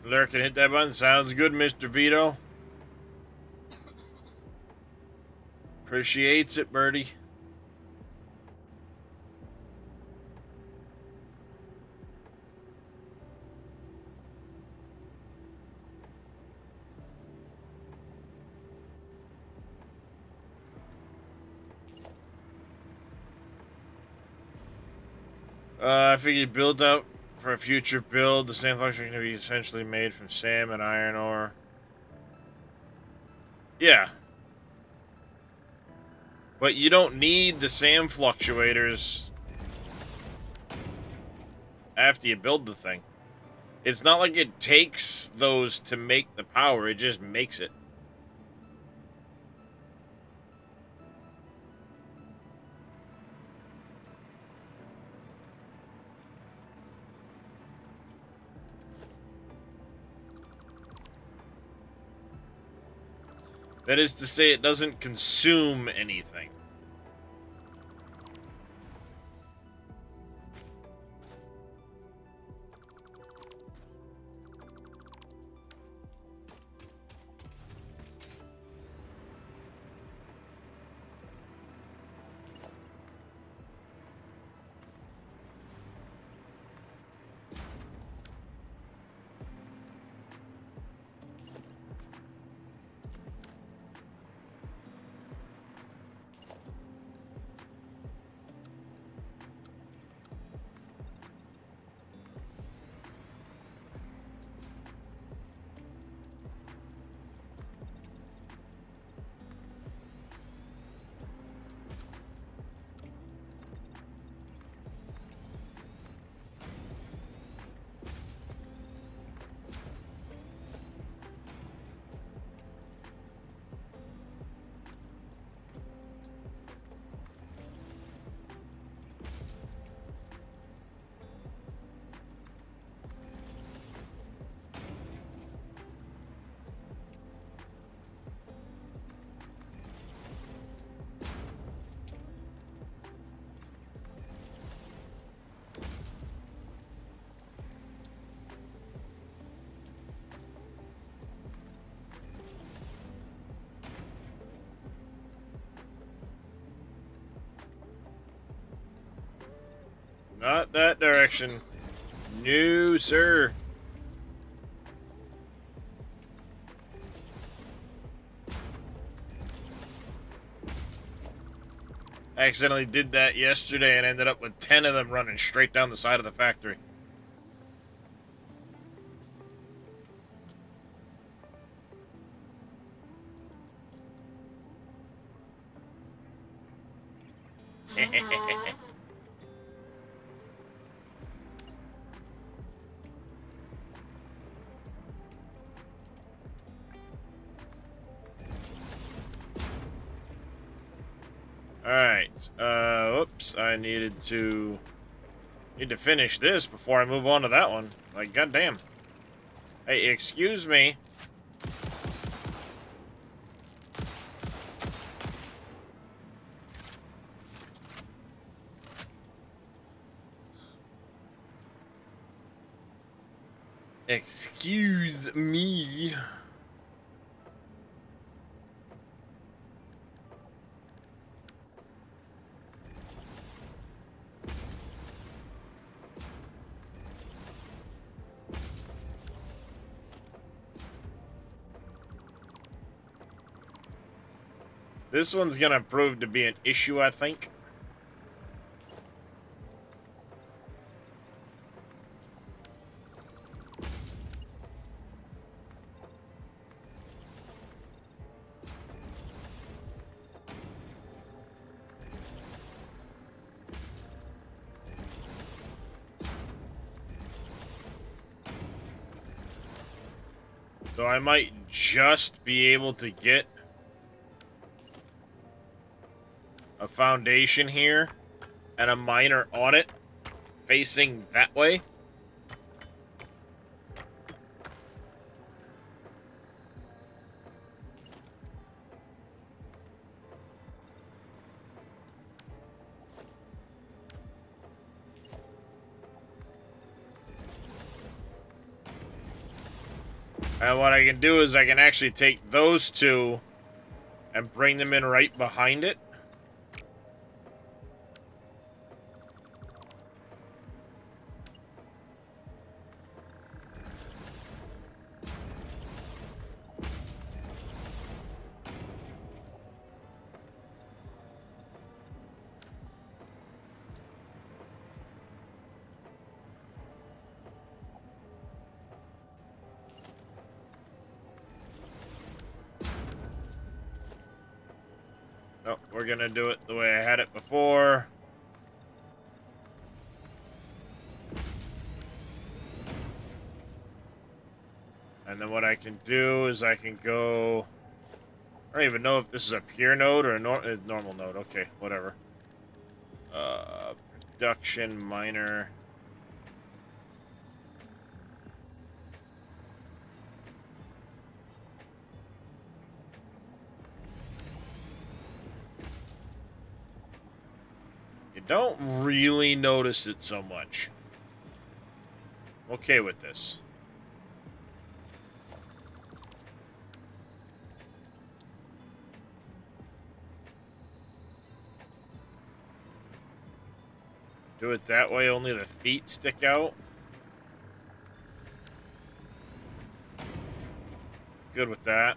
Lurk and hit that button. Sounds good, Mr. Vito. Appreciates it, Birdie. I figured build out for a future build. The same function can be essentially made from SAM and iron ore. Yeah. But you don't need the SAM fluctuators after you build the thing. It's not like it takes those to make the power, it just makes it. That is to say, it doesn't consume anything. Not that direction. No, sir. I accidentally did that yesterday and ended up with 10 of them running straight down the side of the factory. Alright, whoops, I need to finish this before I move on to that one. Like, goddamn. Hey, excuse me. Excuse me. This one's gonna prove to be an issue, I think. So I might just be able to get a foundation here and a miner on it facing that way. And what I can do is I can actually take those two and bring them in right behind it. Oh, we're gonna do it the way I had it before. And then what I can do is I can go... I don't even know if this is a pure node or a normal node. Okay, whatever. Production miner. You don't really notice it so much. I'm okay with this. Do it that way, only the feet stick out. Good with that.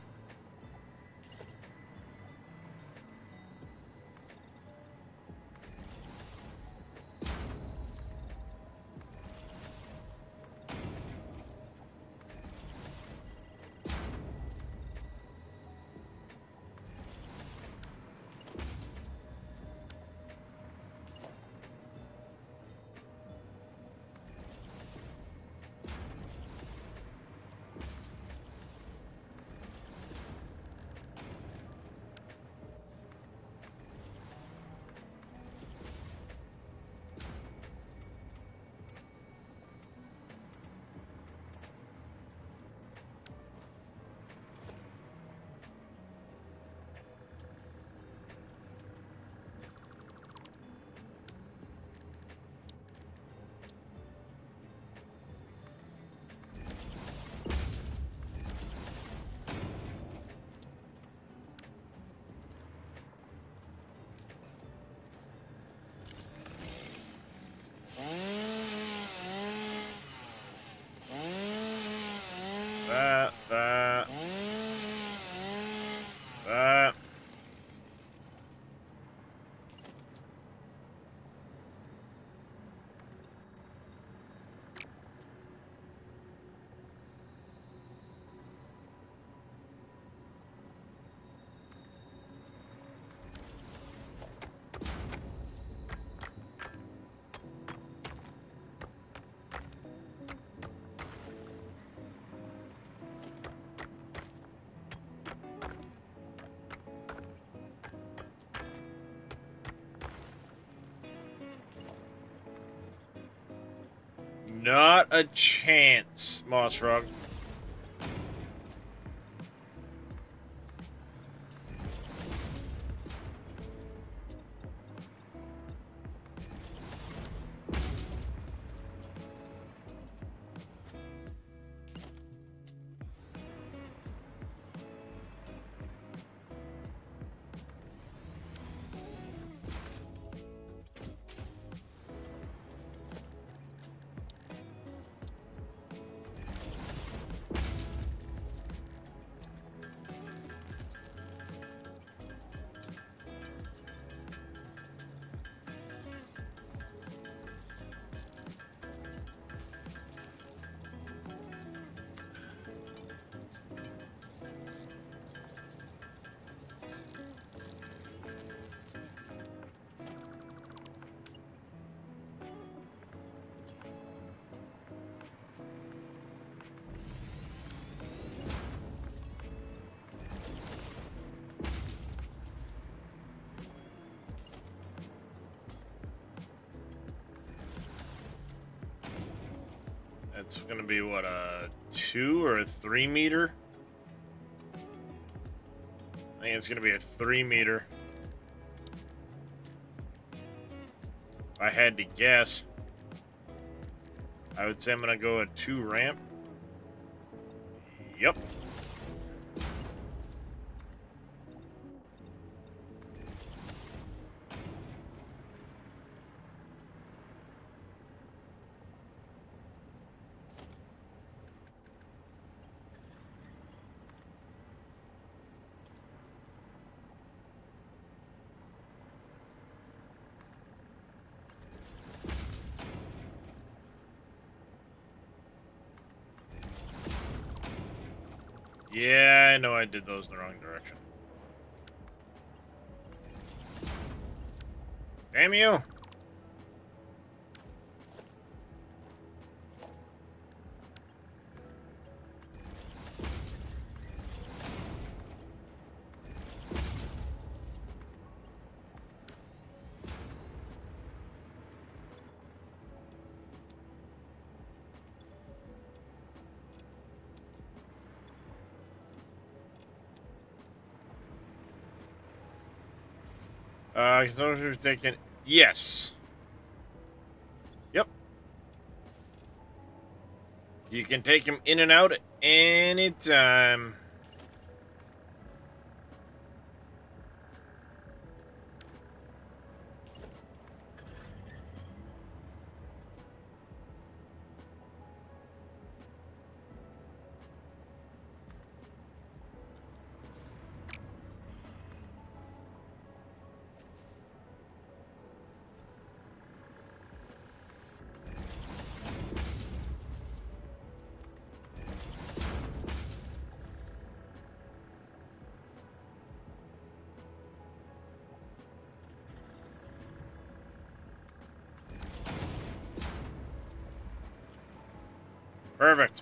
That. Not a chance, Mossrug. It's going to be, what, a 2 or a 3 meter? I think it's going to be a 3 meter. If I had to guess, I would say I'm going to go a 2 ramp. Yep. Yeah, I know I did those in the wrong direction. Damn you! Those are taken. Yes. Yep. You can take him in and out at any time. Perfect.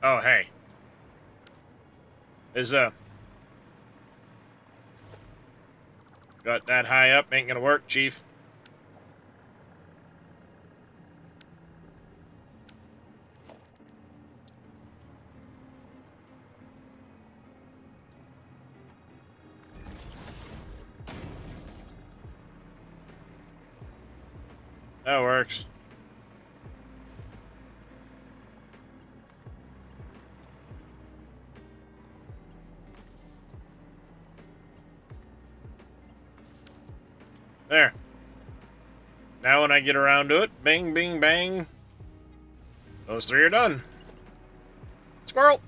Oh, hey. Is got that high up, ain't gonna work, Chief. That works. There. Now when I get around to it, bing, bing, bang. Those 3 are done. Squirrel!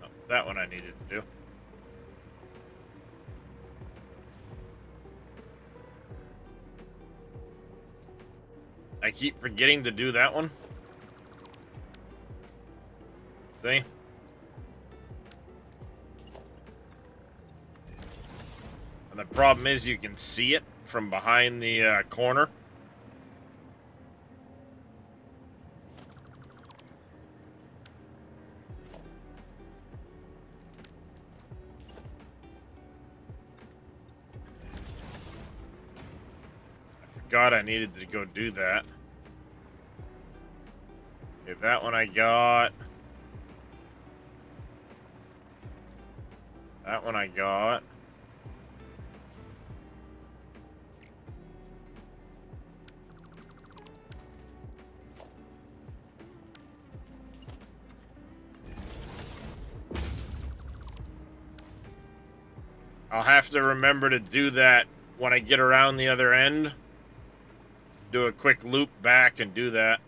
Oh, that one I needed to do. I keep forgetting to do that one. See? And the problem is you can see it from behind the corner. I forgot I needed to go do that. Okay, that one I got. That one I got. I'll have to remember to do that when I get around the other end. Do a quick loop back and do that.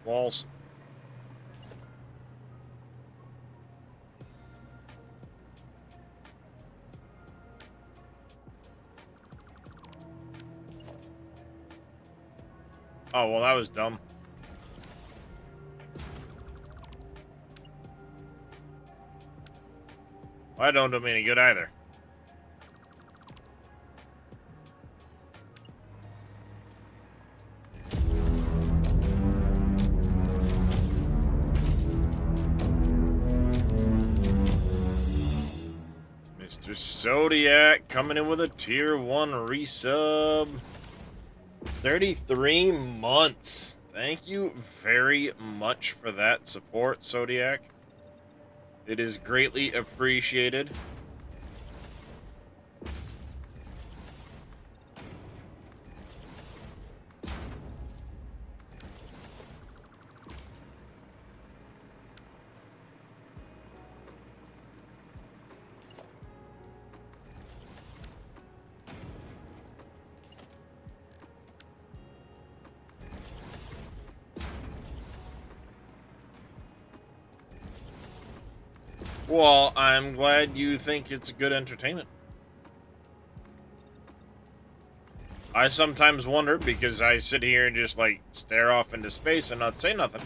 Walls. Oh, well, that was dumb. Well, that don't do me any good either. Mr. Zodiac coming in with a tier 1 resub. 33 months. Thank you very much for that support, Zodiac. It is greatly appreciated. Well, I'm glad you think it's good entertainment. I sometimes wonder because I sit here and just like stare off into space and not say nothing.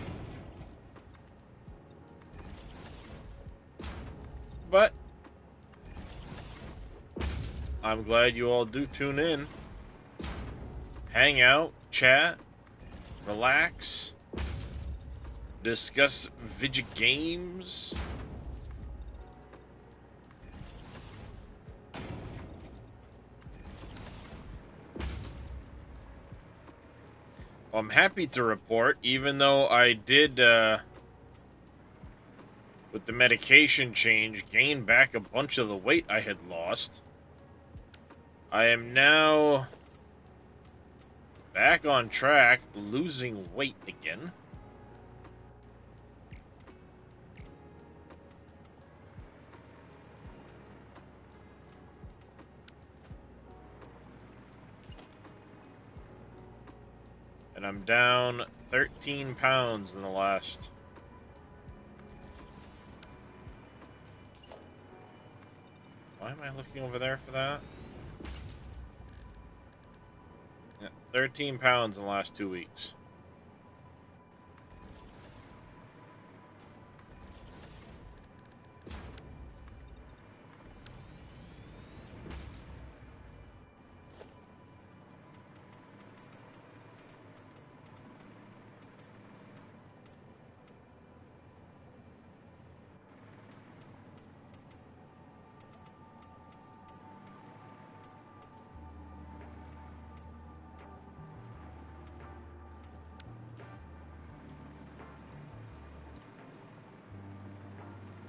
But I'm glad you all do tune in, hang out, chat, relax, discuss video games. I'm happy to report, even though I did, with the medication change, gain back a bunch of the weight I had lost. I am now back on track, losing weight again. And I'm down 13 pounds in the last... Why am I looking over there for that? Yeah, 13 pounds in the last 2 weeks.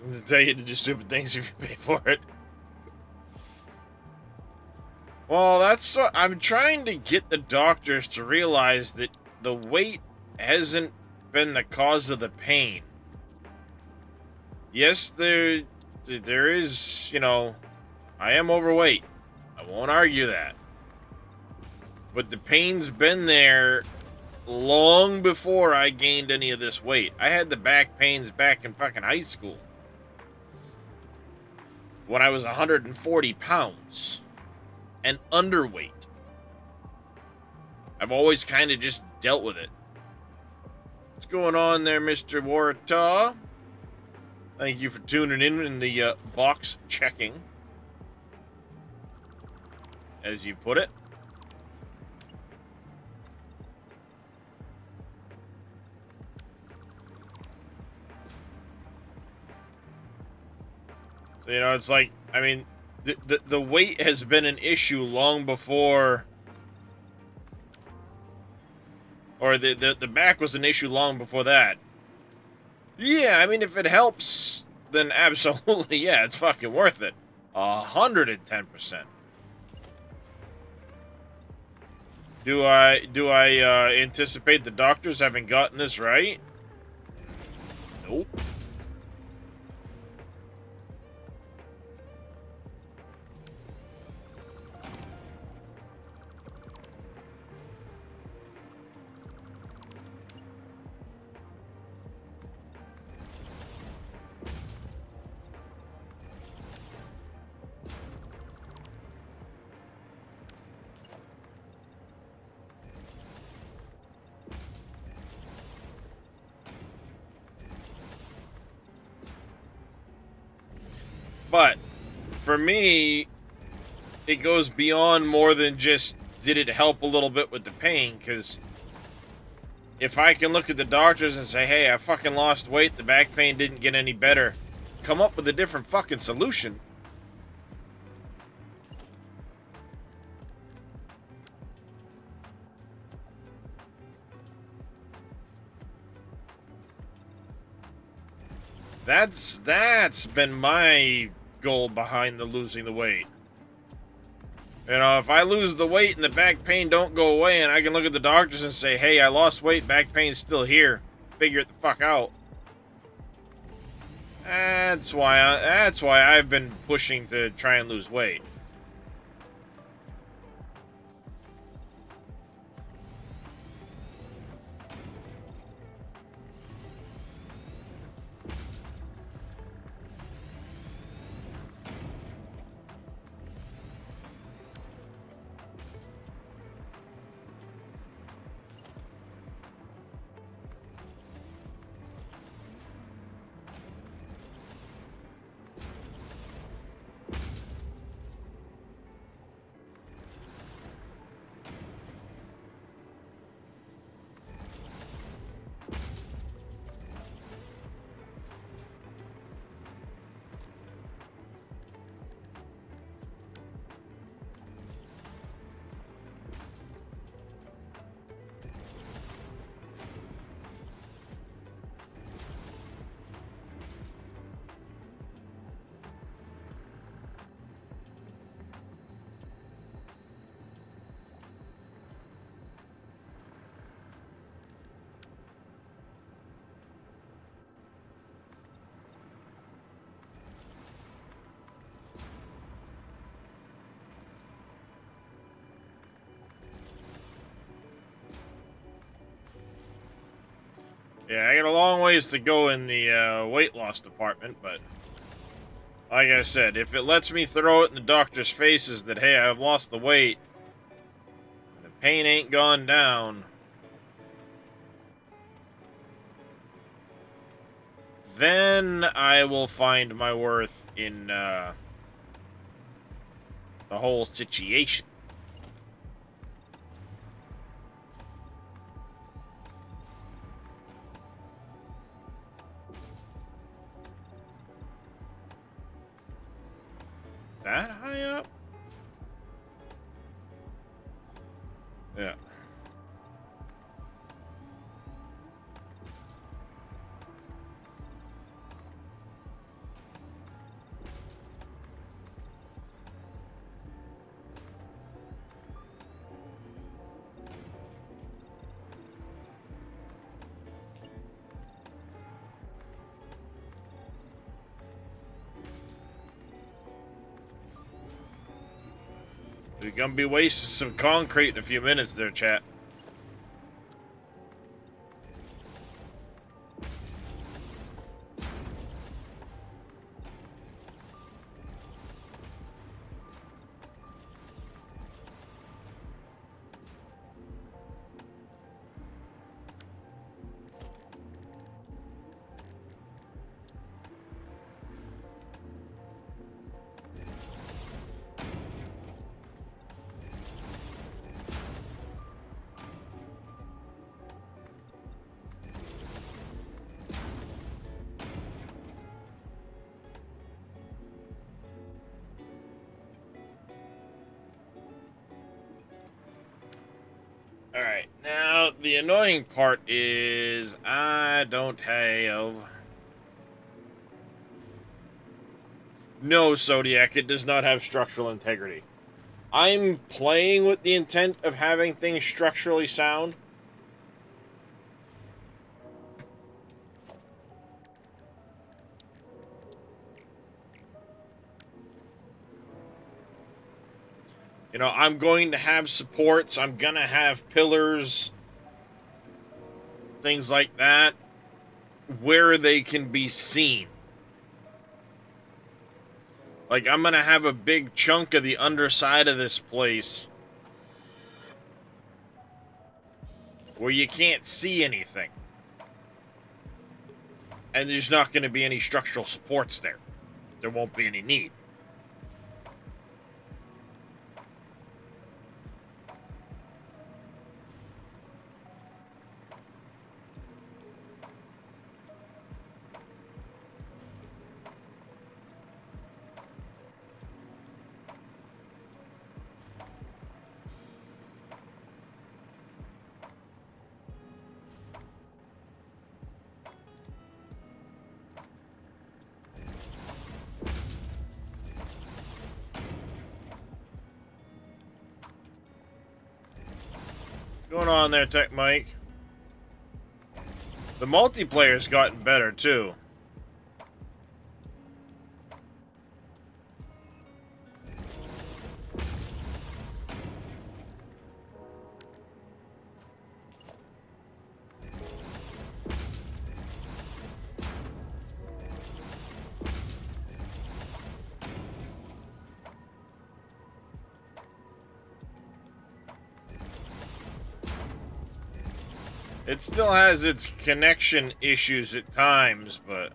I'm gonna tell you to do stupid things if you pay for it. Well, that's what I'm trying to get the doctors to realize that the weight hasn't been the cause of the pain. Yes, there is, you know, I am overweight. I won't argue that. But the pain's been there long before I gained any of this weight. I had the back pains back in fucking high school when I was 140 pounds and underweight. I've always kind of just dealt with it. What's going on there, Mr. Warata? Thank you for tuning in the box checking, as you put it. You know, it's like, I mean, the weight has been an issue long before, or the back was an issue long before that. Yeah, I mean, if it helps, then absolutely, yeah, it's fucking worth it. 110%. Do I anticipate the doctors having gotten this right? Nope. But for me, it goes beyond more than just did it help a little bit with the pain, because if I can look at the doctors and say, hey, I fucking lost weight, the back pain didn't get any better, come up with a different fucking solution. That's been my goal behind the losing the weight. You know, if I lose the weight and the back pain don't go away, and I can look at the doctors and say, hey, I lost weight, back pain's still here, figure it the fuck out. That's why I've been pushing to try and lose weight. Yeah, I got a long ways to go in the weight loss department, but like I said, if it lets me throw it in the doctor's faces that, hey, I've lost the weight, the pain ain't gone down, then I will find my worth in the whole situation. That high up? Yeah. We're gonna be wasting some concrete in a few minutes there, chat. Alright, now the annoying part is I don't have... No, Zodiac, it does not have structural integrity. I'm playing with the intent of having things structurally sound. You know, I'm going to have supports, I'm gonna have pillars, things like that, where they can be seen. Like, I'm gonna have a big chunk of the underside of this place where you can't see anything. And there's not gonna be any structural supports there. there won't be any need. What's going on there, Tech Mike? The multiplayer's gotten better, too. It still has its connection issues at times, but...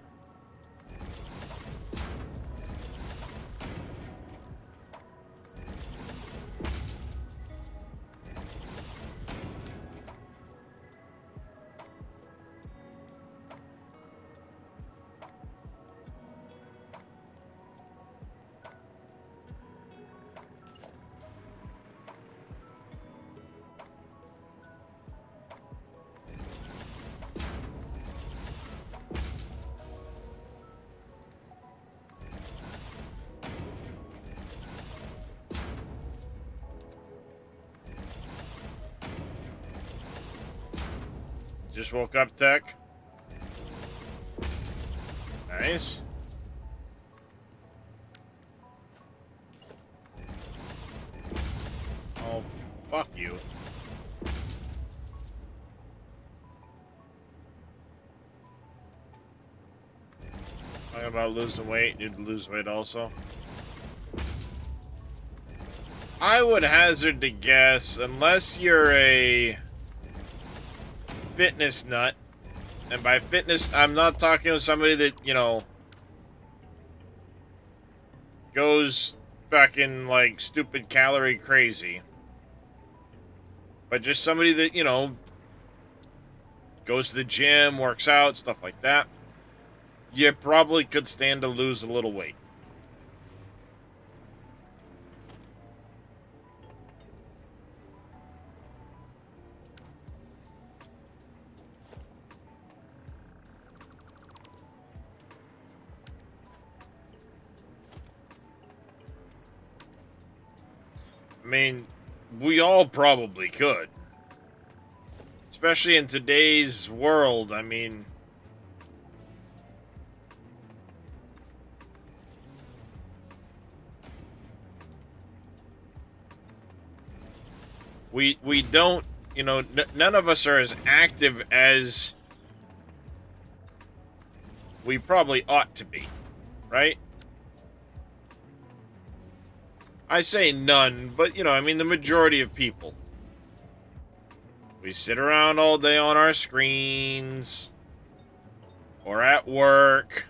Just woke up, Tech. Nice. Oh, fuck you. Talking about losing weight, need to lose weight also. I would hazard to guess, unless you're a fitness nut, and by fitness, I'm not talking to somebody that, you know, goes fucking, like, stupid calorie crazy, but just somebody that, you know, goes to the gym, works out, stuff like that. You probably could stand to lose a little weight. I mean, we all probably could. Especially in today's world, I mean... We don't, you know, none of us are as active as we probably ought to be, right? I say none, but, you know, I mean the majority of people. We sit around all day on our screens, or at work.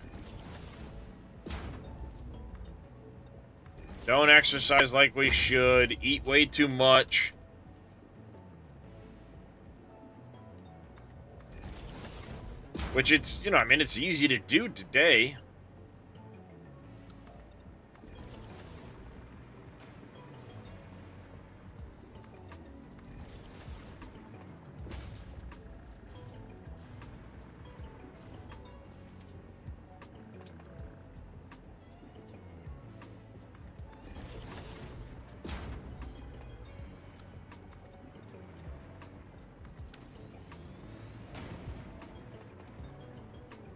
Don't exercise like we should, eat way too much. Which it's, you know, I mean, it's easy to do today.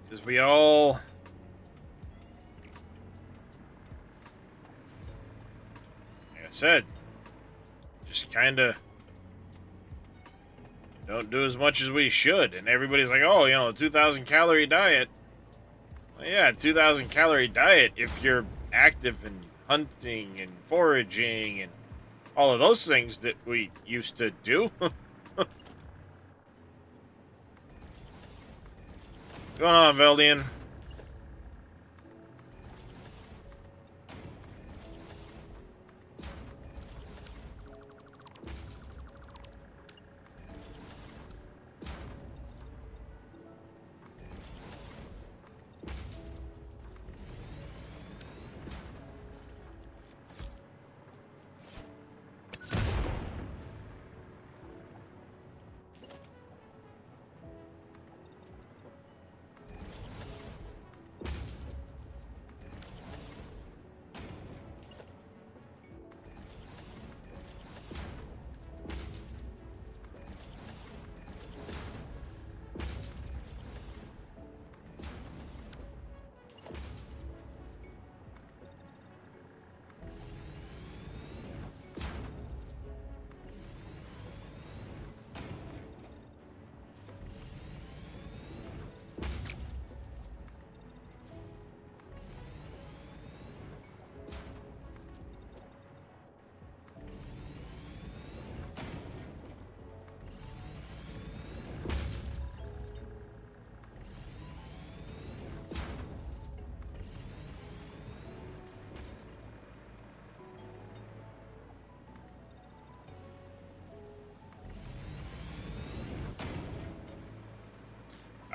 Because we all... Like I said, just kind of don't do as much as we should. And everybody's like, oh, you know, 2,000 calorie diet. Well, yeah, 2,000 calorie diet if you're active in hunting and foraging and all of those things that we used to do. What's going on, Veldian?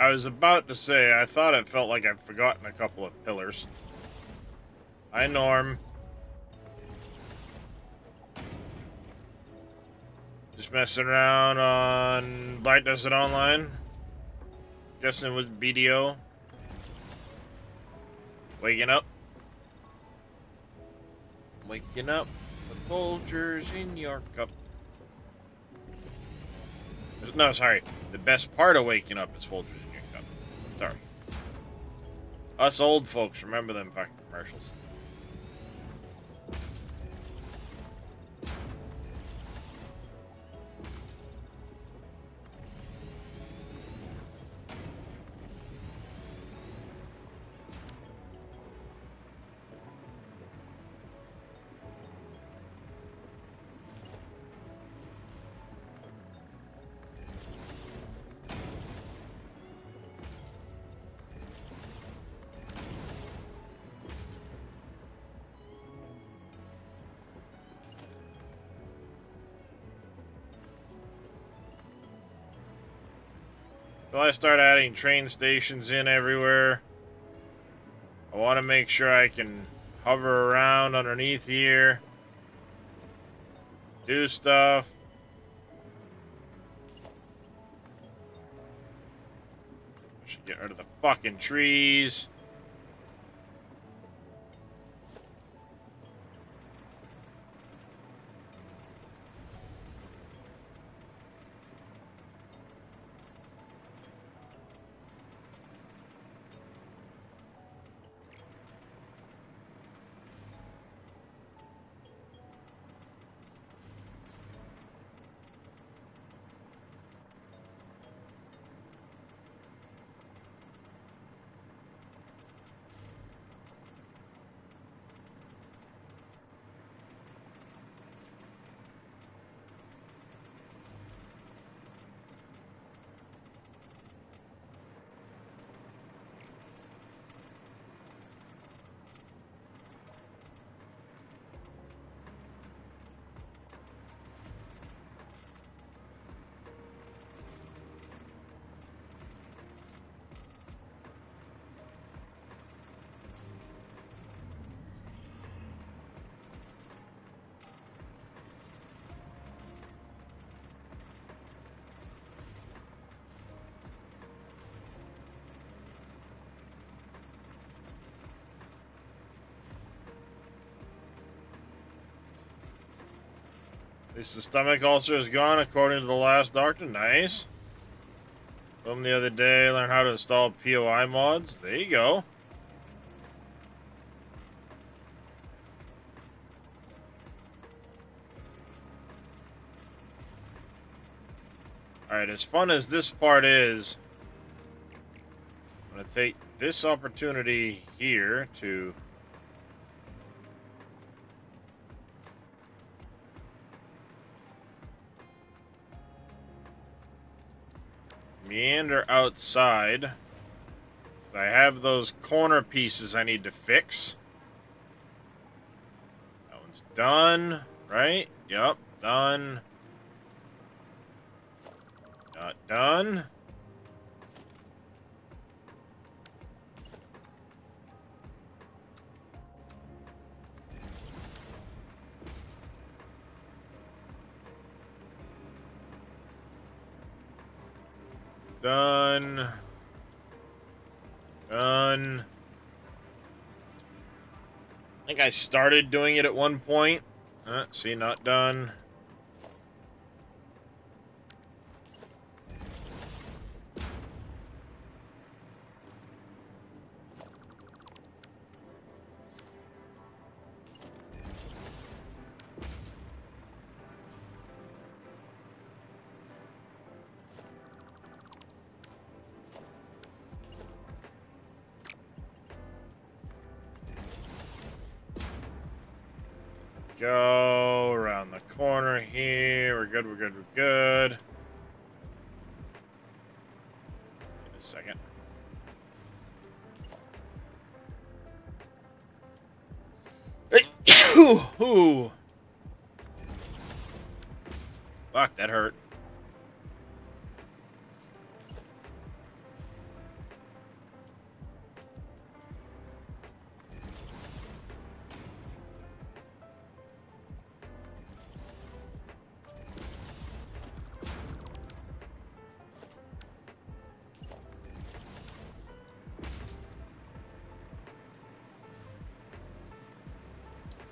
I was about to say, I thought it felt like I'd forgotten a couple of pillars. Hi, Norm. Just messing around on Black Desert Online. Guessing it was BDO. Waking up. Waking up. The Folgers in your cup. No, sorry. The best part of waking up is Folgers in your cup. Sorry. Us old folks remember them fucking commercials. So I start adding train stations in everywhere. I want to make sure I can hover around underneath here. Do stuff. Should get rid of the fucking trees. At least the stomach ulcer is gone according to the last doctor. Nice. From the other day, learn how to install POI mods. There you go. Alright, as fun as this part is, I'm going to take this opportunity here to meander outside. I have those corner pieces I need to fix. That one's done, right? Yep, done. Not done. Done. Done. I think I started doing it at one point. See, not done. Go around the corner here. We're good, we're good, we're good. Wait a second. Ooh. Fuck, that hurt.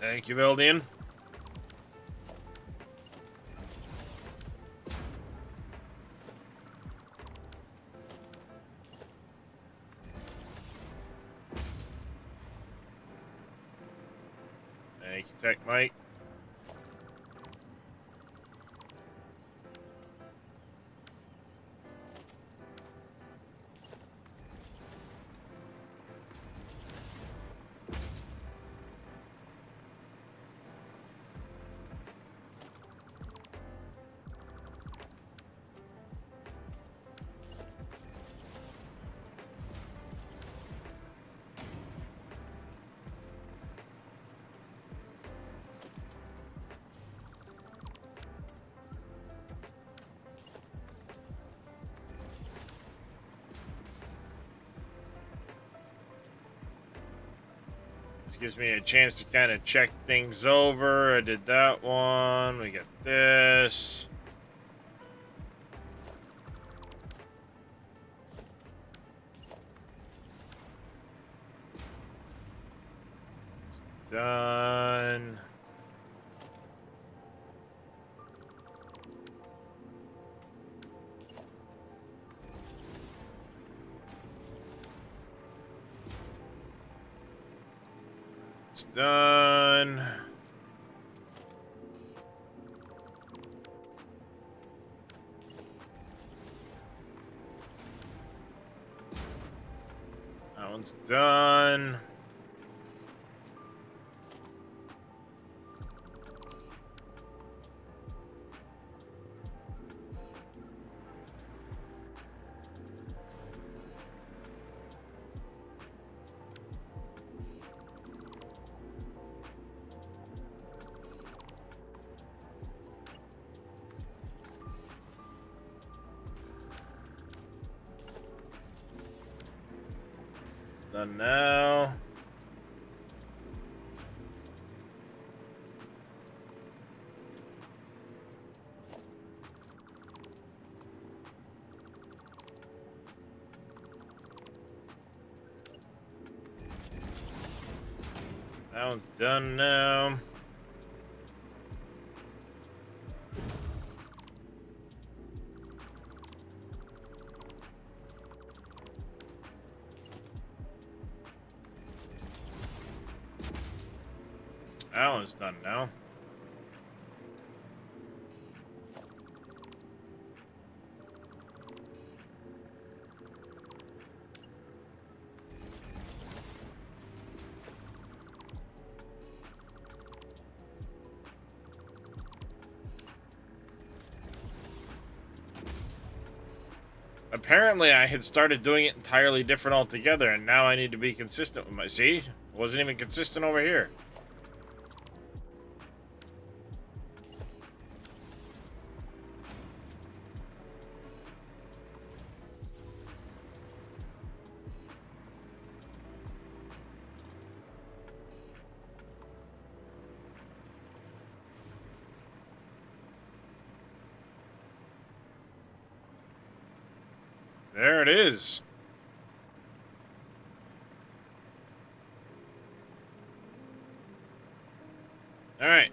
Thank you, Vildian. Thank you, Tech Mike. This gives me a chance to kind of check things over. I did that one. We got this. Done. It's done. That one's done. Done now. That one's done now. That one's done now. Apparently, I had started doing it entirely different altogether, and now I need to be consistent with my... See? Wasn't even consistent over here. There it is. All right.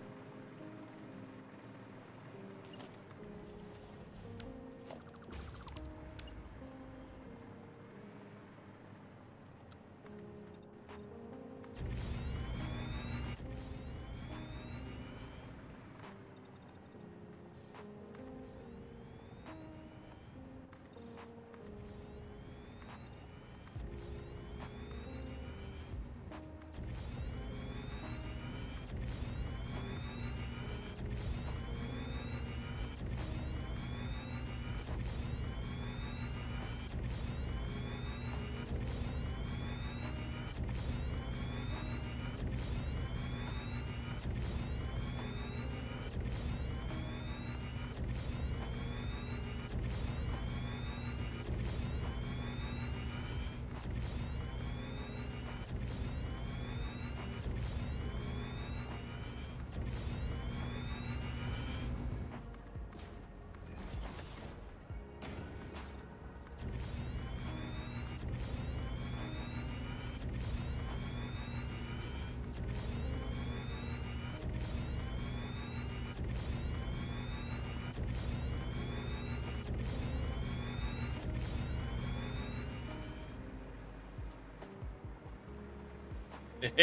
Good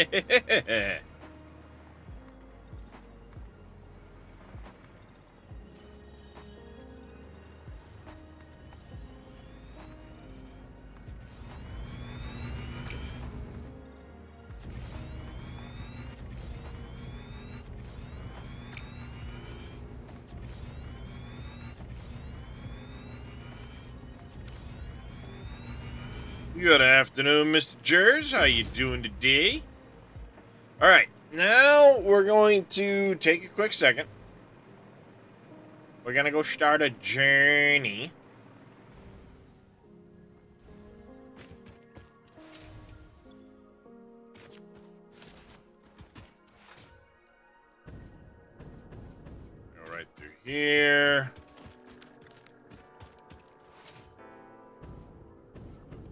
afternoon, Mr. Jers. How you doing today? All right, now we're going to take a quick second. We're gonna go start a journey. Go right through here.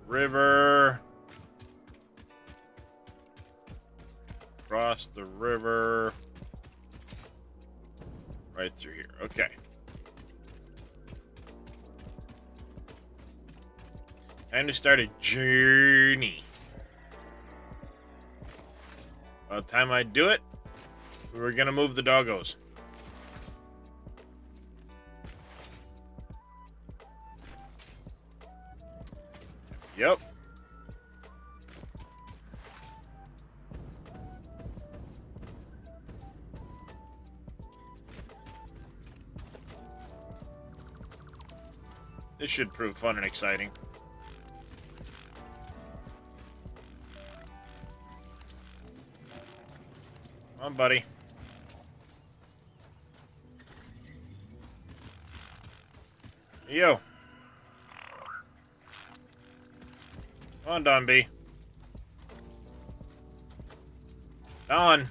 River. Cross the river. Right through here. Okay. Time to start a journey. By the time I do it, we're gonna move the doggos. Yep. This should prove fun and exciting. Come on, buddy. Yo. Come on, Don B. Don.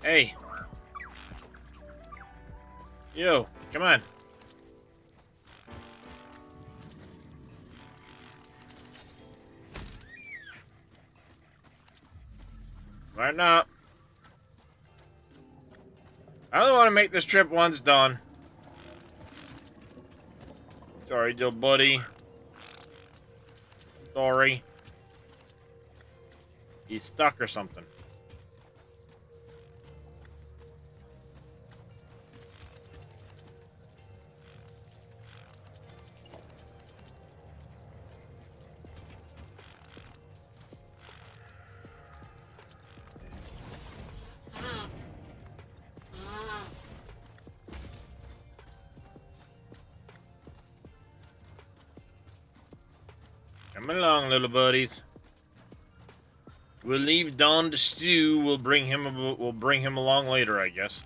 Hey. Yo, come on. Right now. I only want to make this trip once done. Sorry, little buddy. Sorry. He's stuck or something. Come along, little buddies. We'll leave Don to stew. We'll bring him along later, I guess.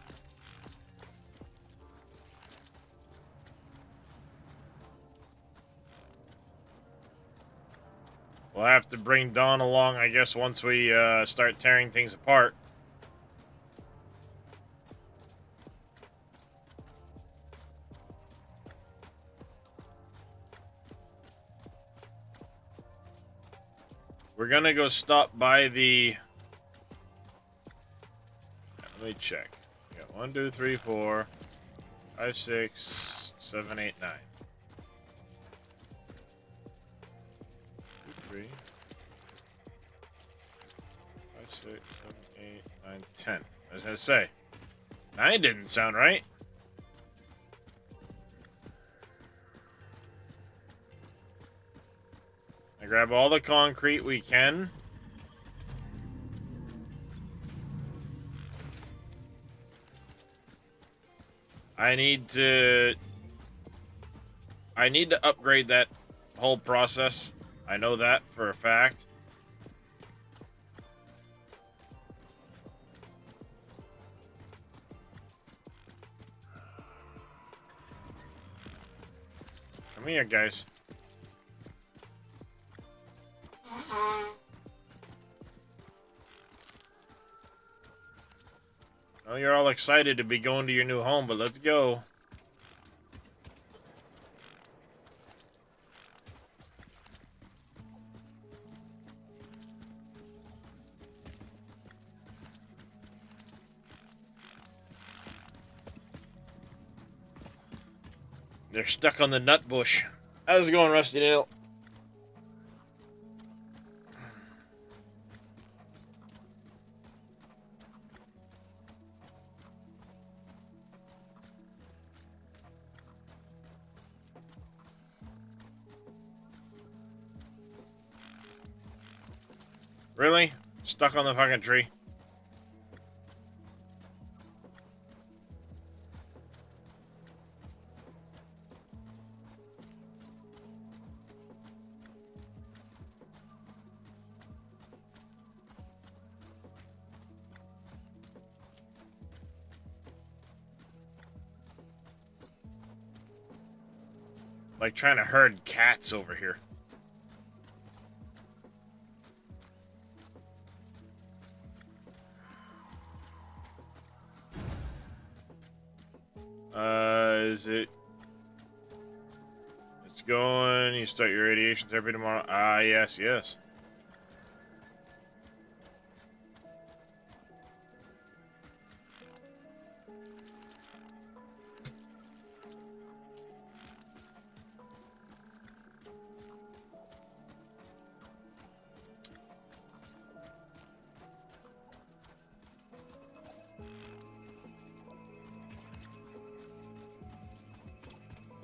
We'll have to bring Don along, I guess, once we start tearing things apart. We're gonna go stop by the... Let me check. We got 1, 2, 3, 4, 5, 6, 7, 8, 9. 2, 3, 5, 6, 7, 8, 9, 10. I was gonna say, 9 didn't sound right. I grab all the concrete we can. I need to upgrade that whole process. I know that for a fact. Come here, guys. Well, you're all excited to be going to your new home, but let's go. They're stuck on the nut bush. How's it going, Rusty Nail? Really? Stuck on the fucking tree? Like trying to herd cats over here. Is it? It's going. You start your radiation therapy tomorrow. Ah, yes, yes.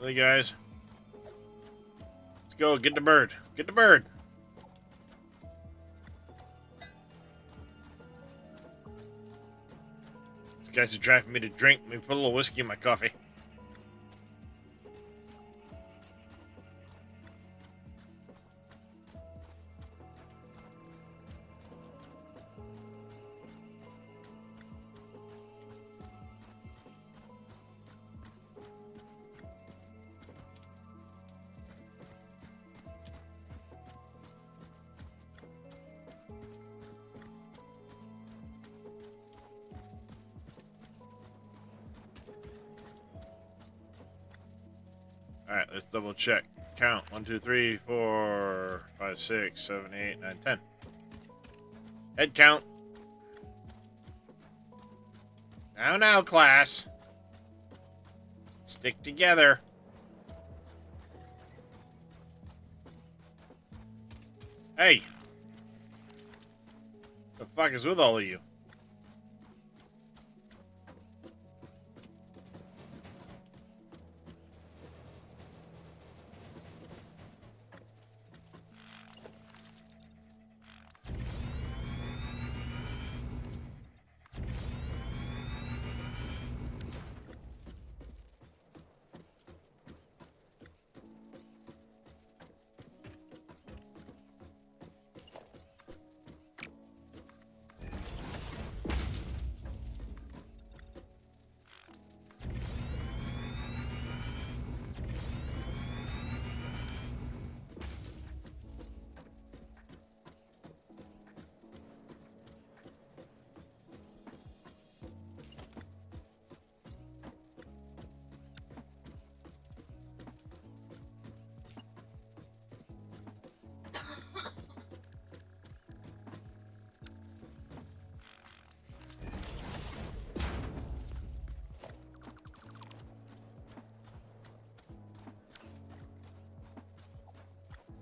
Really, guys? Let's go. Get the bird. Get the bird. These guys are driving me to drink. Let me put a little whiskey in my coffee. Alright, let's double check. Count. 1, 2, 3, 4, 5, 6, 7, 8, 9, 10. Head count. Now, class. Stick together. Hey! The fuck is with all of you?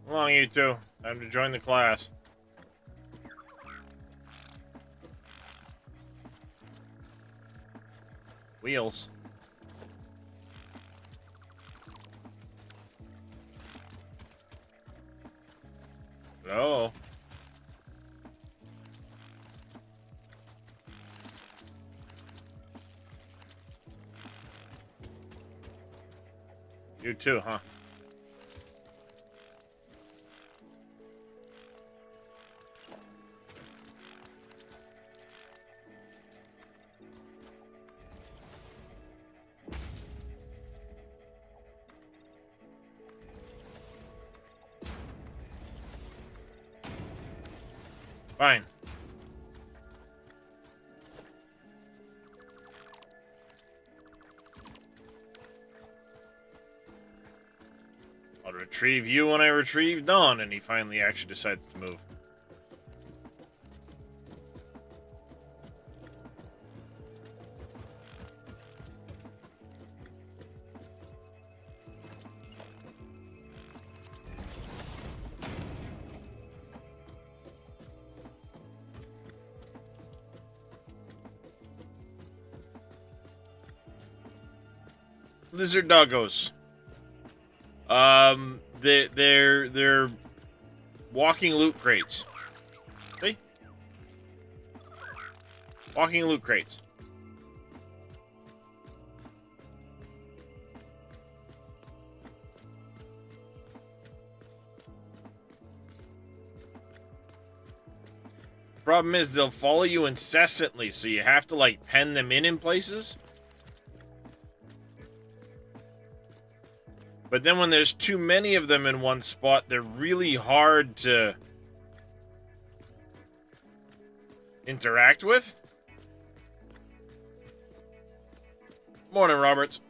Come along, you two. Time to join the class. Wheels. Hello. You too, huh? Fine. I'll retrieve you when I retrieve Dawn, and he finally actually decides to move. Lizard doggos. They're walking loot crates. See? Walking loot crates. Problem is, they'll follow you incessantly, so you have to, like, pen them in places. But then when there's too many of them in one spot, they're really hard to interact with. Morning, Roberts.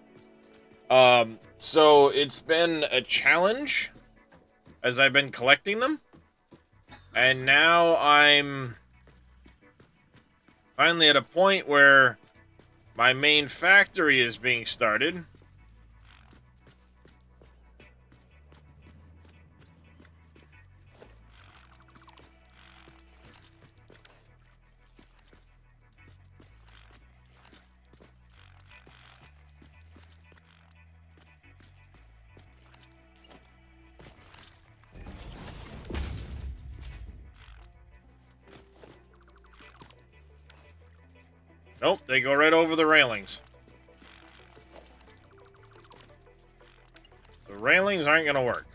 So it's been a challenge as I've been collecting them. And now I'm finally at a point where my main factory is being started. Nope, they go right over the railings. The railings aren't going to work.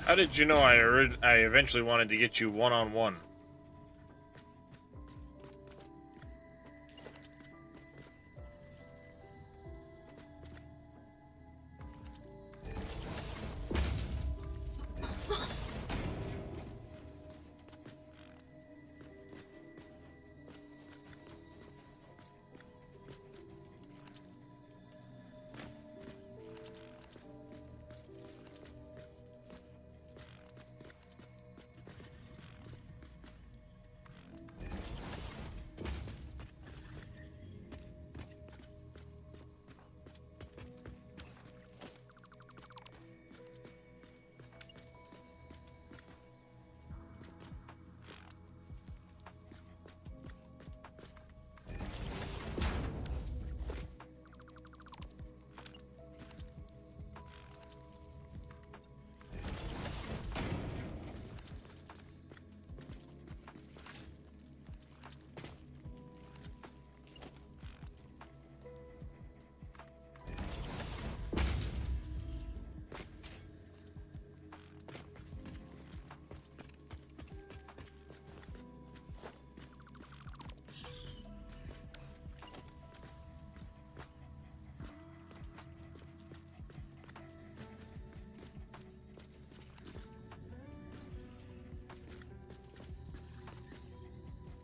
How did you know I eventually wanted to get you one-on-one?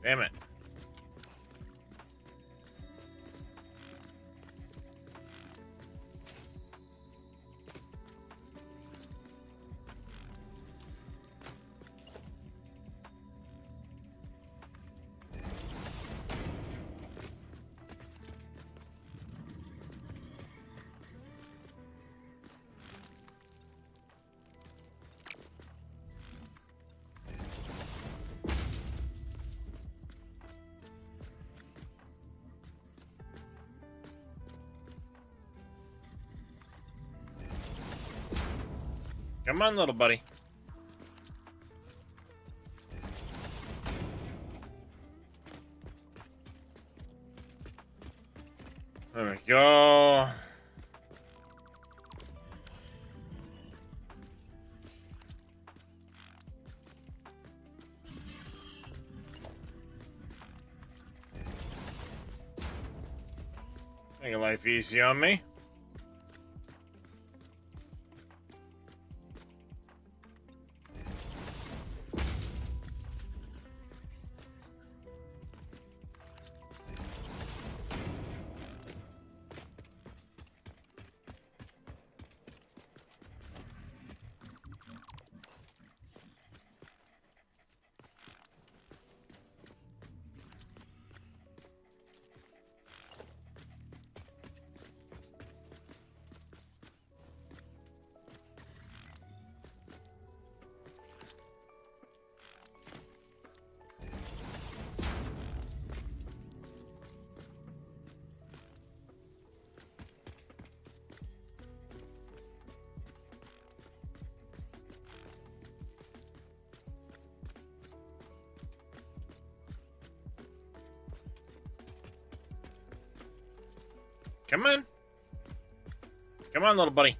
Damn it. Come on, little buddy. There we go. Make life easy on me. Come on. Come on, little buddy.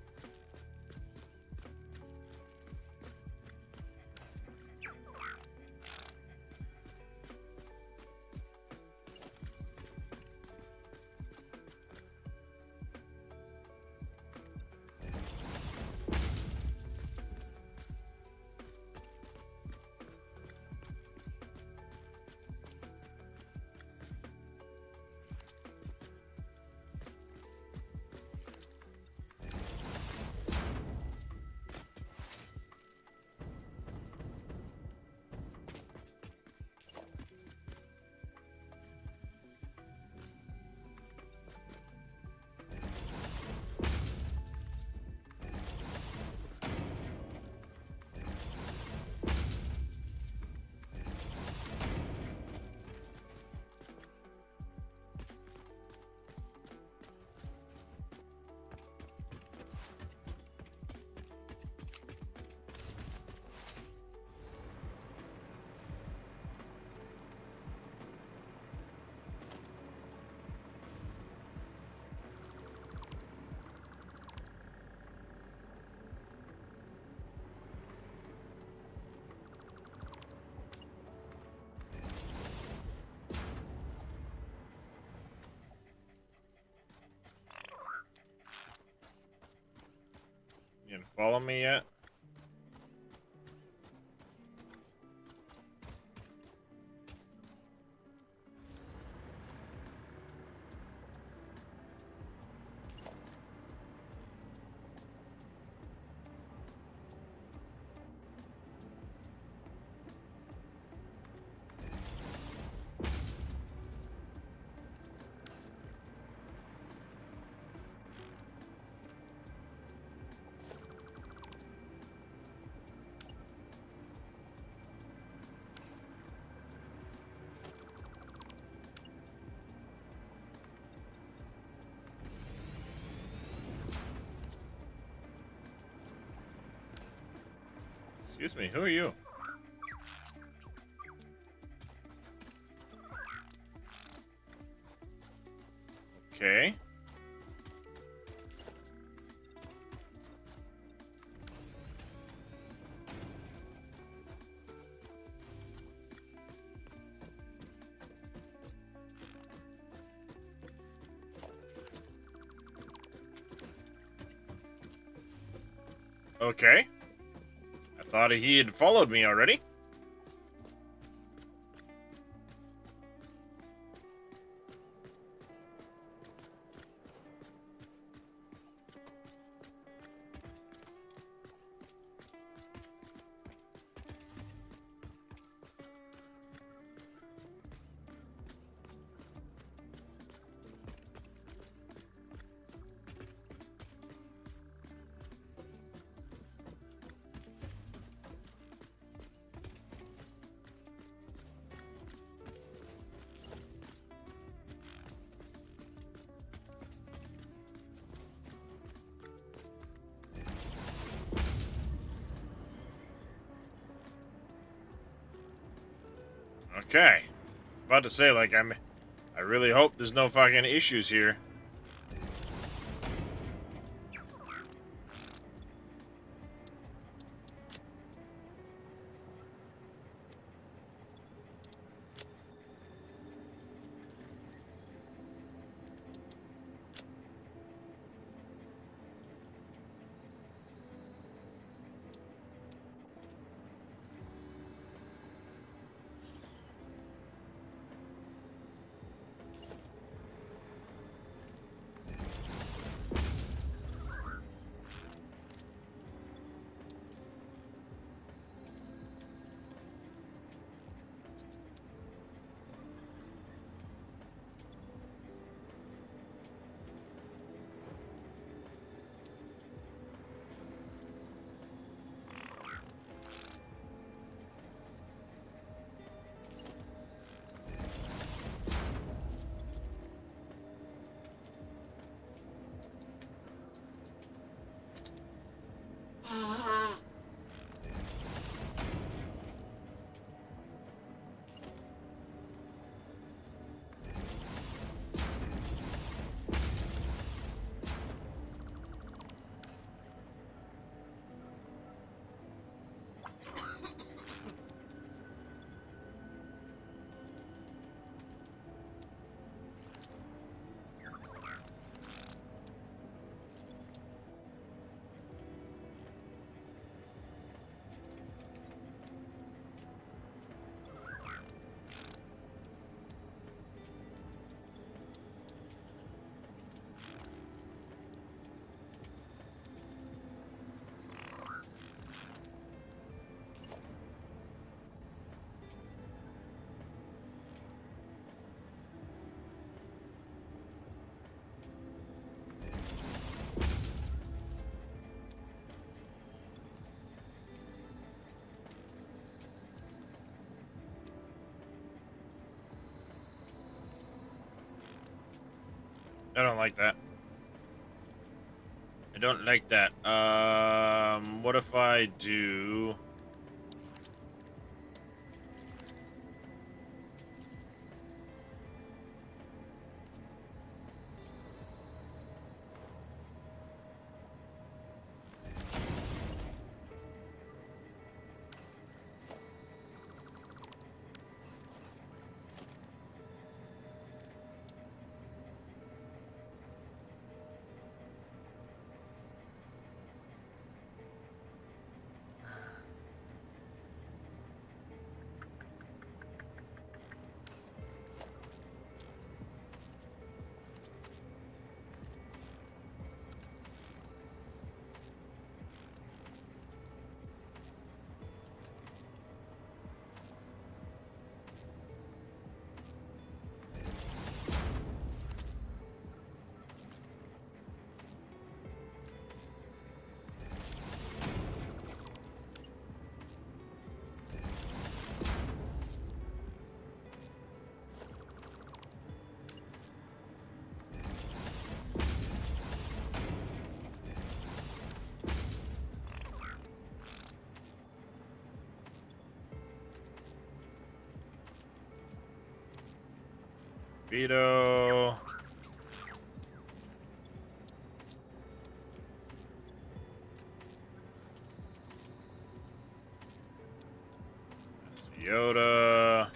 You gonna follow me yet? Excuse me, who are you? Okay. Okay. I thought he had followed me already. Okay. About to say, like, I really hope there's no fucking issues here. I don't like that. I don't like that. What if I do... Veto. Yoda.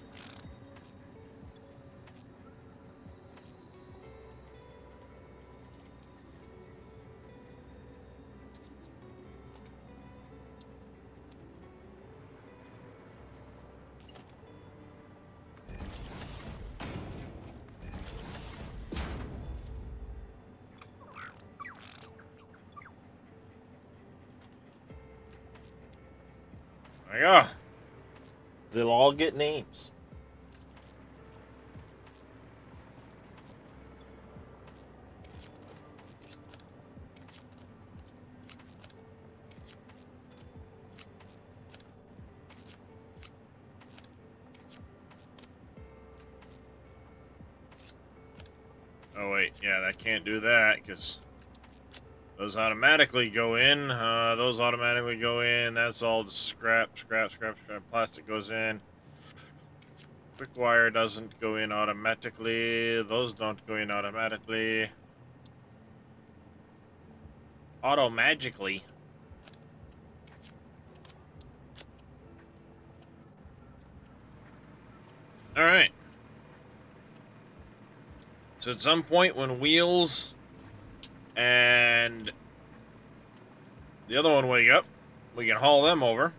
There you go. They'll all get names. Oh wait, yeah, that can't do that because those automatically go in. Those automatically go in. That's all just scrap. Plastic goes in. Quick wire doesn't go in automatically. Those don't go in automatically. Auto-magically. Alright. So at some point when Wheels and the other one wake up, we can haul them over.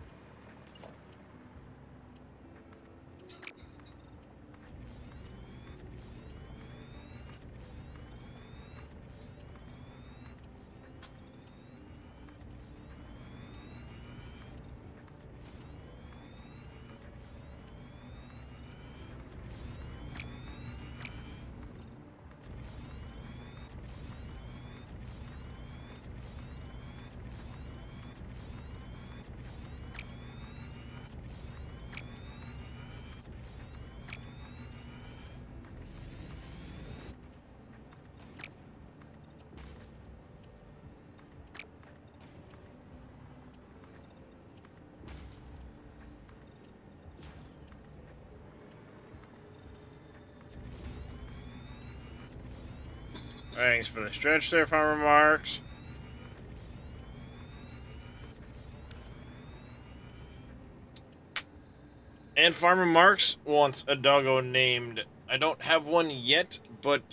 Thanks for the stretch there, Farmer Marks. And Farmer Marks wants a doggo named. I don't have one yet, but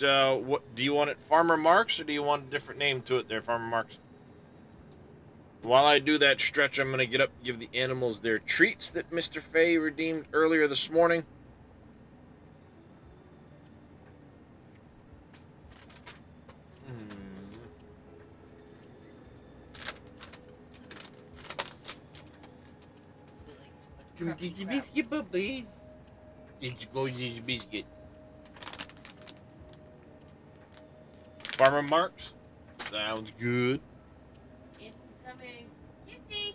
what do you want it, Farmer Marks, or do you want a different name to it there, Farmer Marks? While I do that stretch, I'm gonna get up and give the animals their treats that Mr. Fay redeemed earlier this morning. Come get your biscuit, puppies. Get your biscuit. Farmer Marks? Sounds good. Incoming. Kissy.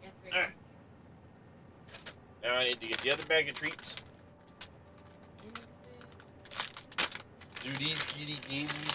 Yes, Rick. Alright. Now I need to get the other bag of treats. Do these kitty candies.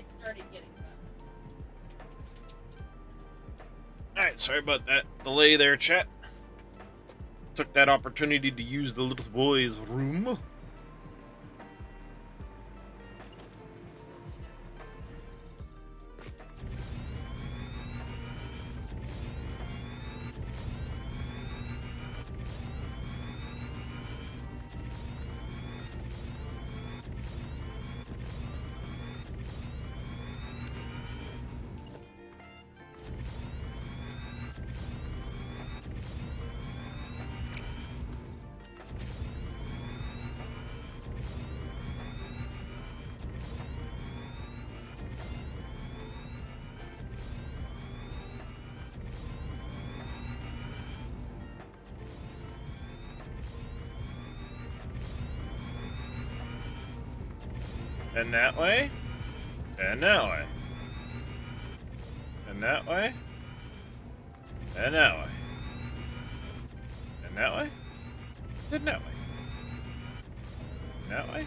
it started getting better. Alright, sorry about that delay there, chat. Took that opportunity to use the little boy's room. And that way. And that way. And that way. And that way. And that way. And that way. And that way.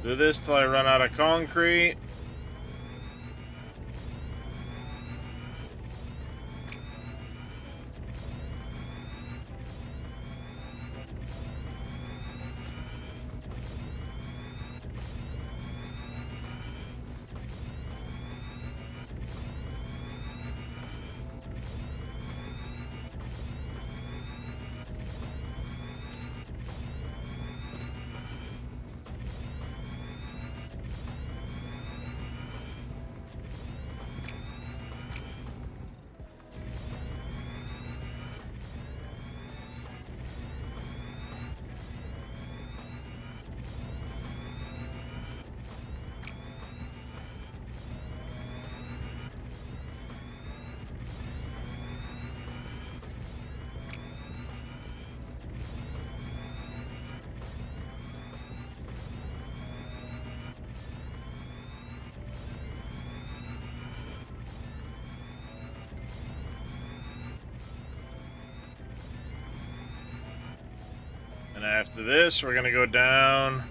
Do this till I run out of concrete. And after this, we're gonna go down.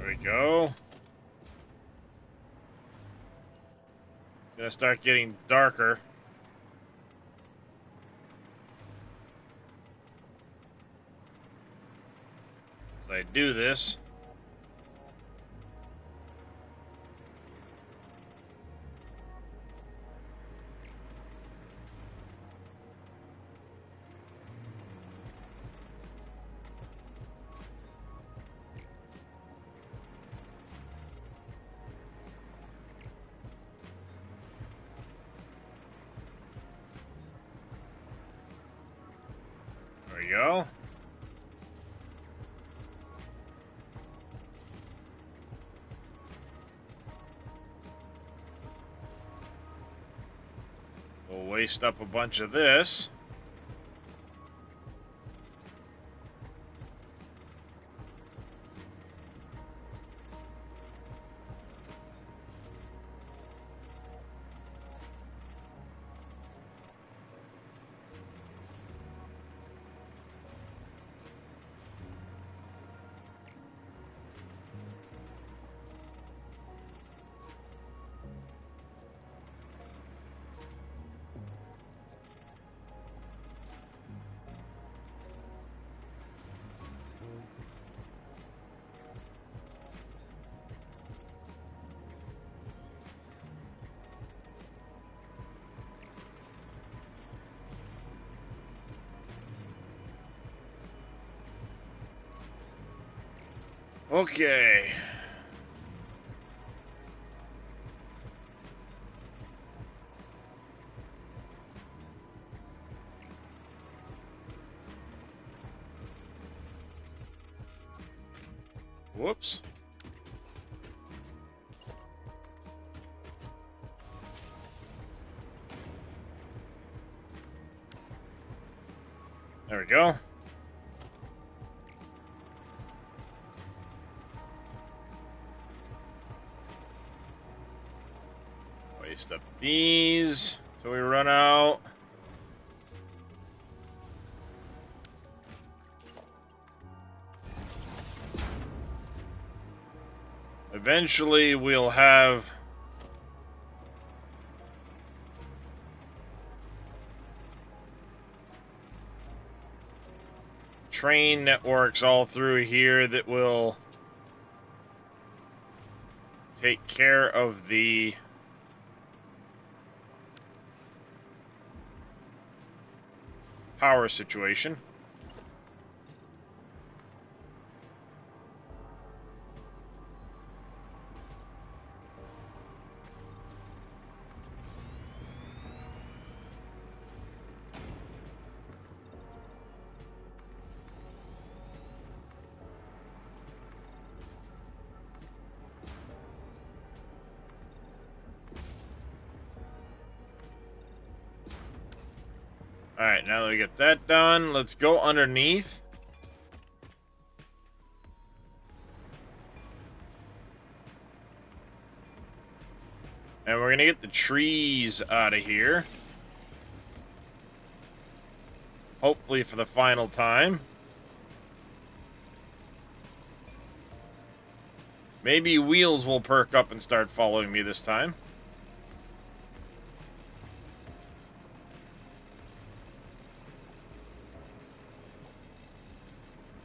There we go. Gonna start getting darker. As I do this. There we go. We'll waste up a bunch of this. Okay. Whoops. There we go. Waste up these till we run out. Eventually, we'll have train networks all through here that will take care of the power situation. Alright, now that we get that done, let's go underneath. And we're gonna get the trees out of here. Hopefully for the final time. Maybe Wheels will perk up and start following me this time.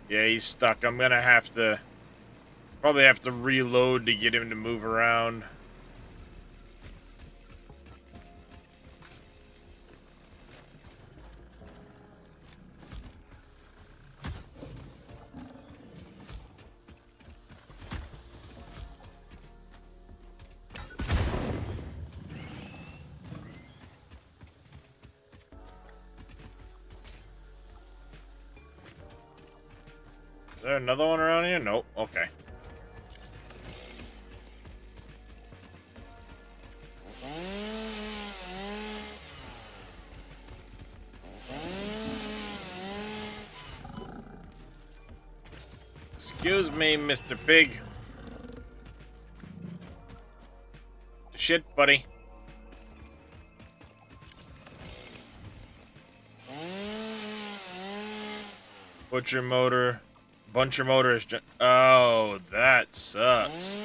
Yeah, he's stuck. I'm gonna have to... probably have to reload to get him to move around. Is there another one around here? Nope. Okay. Excuse me, Mr. Pig. Shit, buddy. Butcher motor. Buncher motor is... oh, that sucks.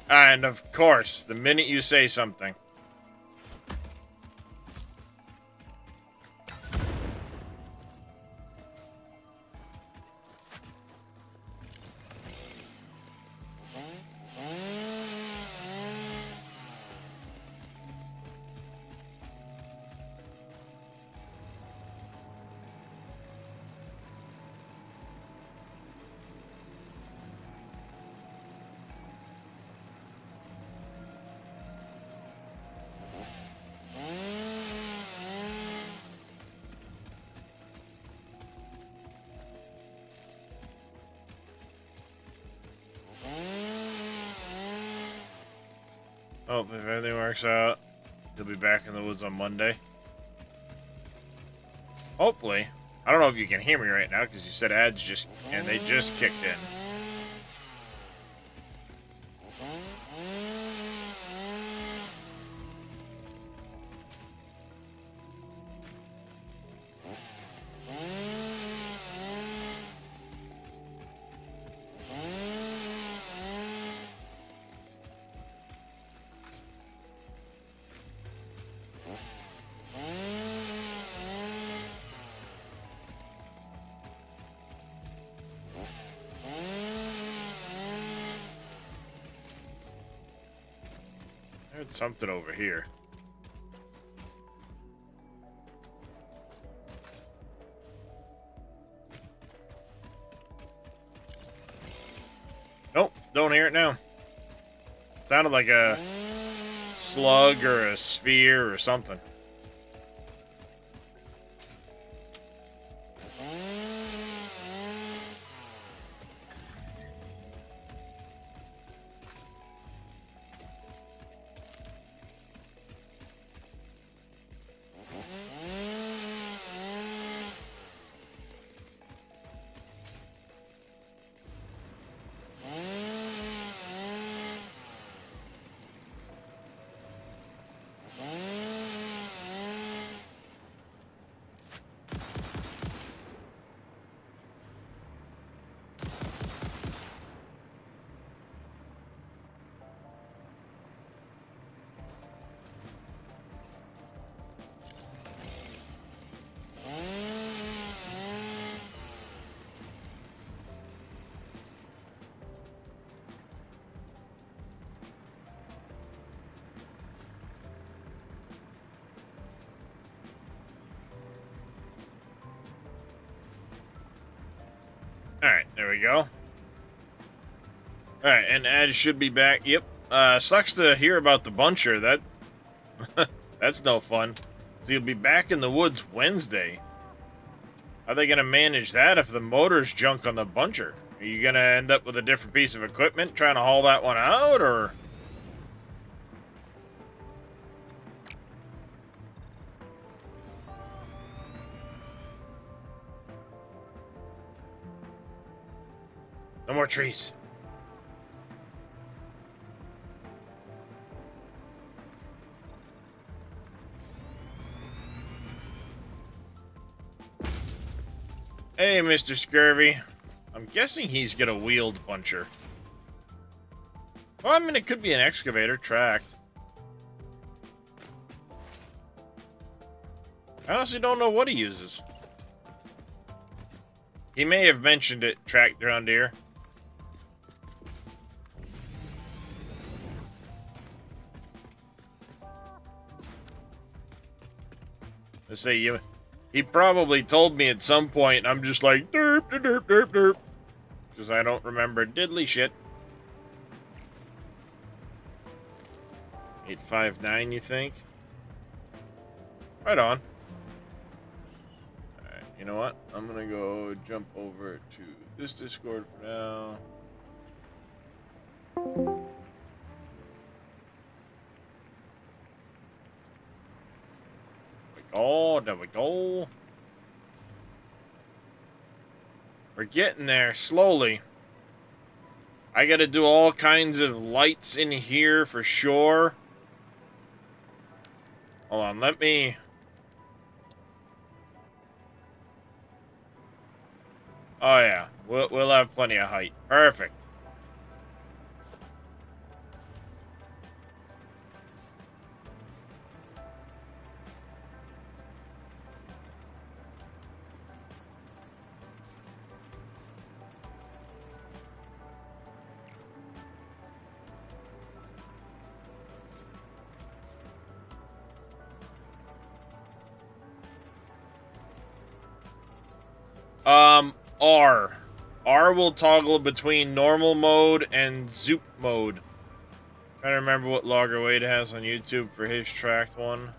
And of course, the minute you say something. Oh, if everything works out, he'll be back in the woods on Monday. Hopefully. I don't know if you can hear me right now because you said ads just... and they just kicked in. I heard something over here. don't hear it now. Sounded like a slug or a sphere or something. Alright, there we go. Alright, and Ed should be back. Yep. Sucks to hear about the buncher. That's no fun. So you'll be back in the woods Wednesday. How are they gonna manage that if the motor's junk on the buncher? Are you gonna end up with a different piece of equipment trying to haul that one out, or? No more trees. Hey, Mr. Scurvy. I'm guessing he's got a wheeled buncher. Well, I mean, it could be an excavator tracked. I honestly don't know what he uses. He may have mentioned it tracked around here. Let's say you. He probably told me at some point, and I'm just like, derp, derp, derp, derp. Because I don't remember diddly shit. 859, you think? Right on. Alright, you know what? I'm gonna go jump over to this Discord for now. There we go. We're getting there slowly. I gotta do all kinds of lights in here for sure. Hold on, let me... Oh yeah, we'll have plenty of height. Perfect. R. R will toggle between normal mode and Zoop mode. Trying to remember what Logger Wade has on YouTube for his tracked one.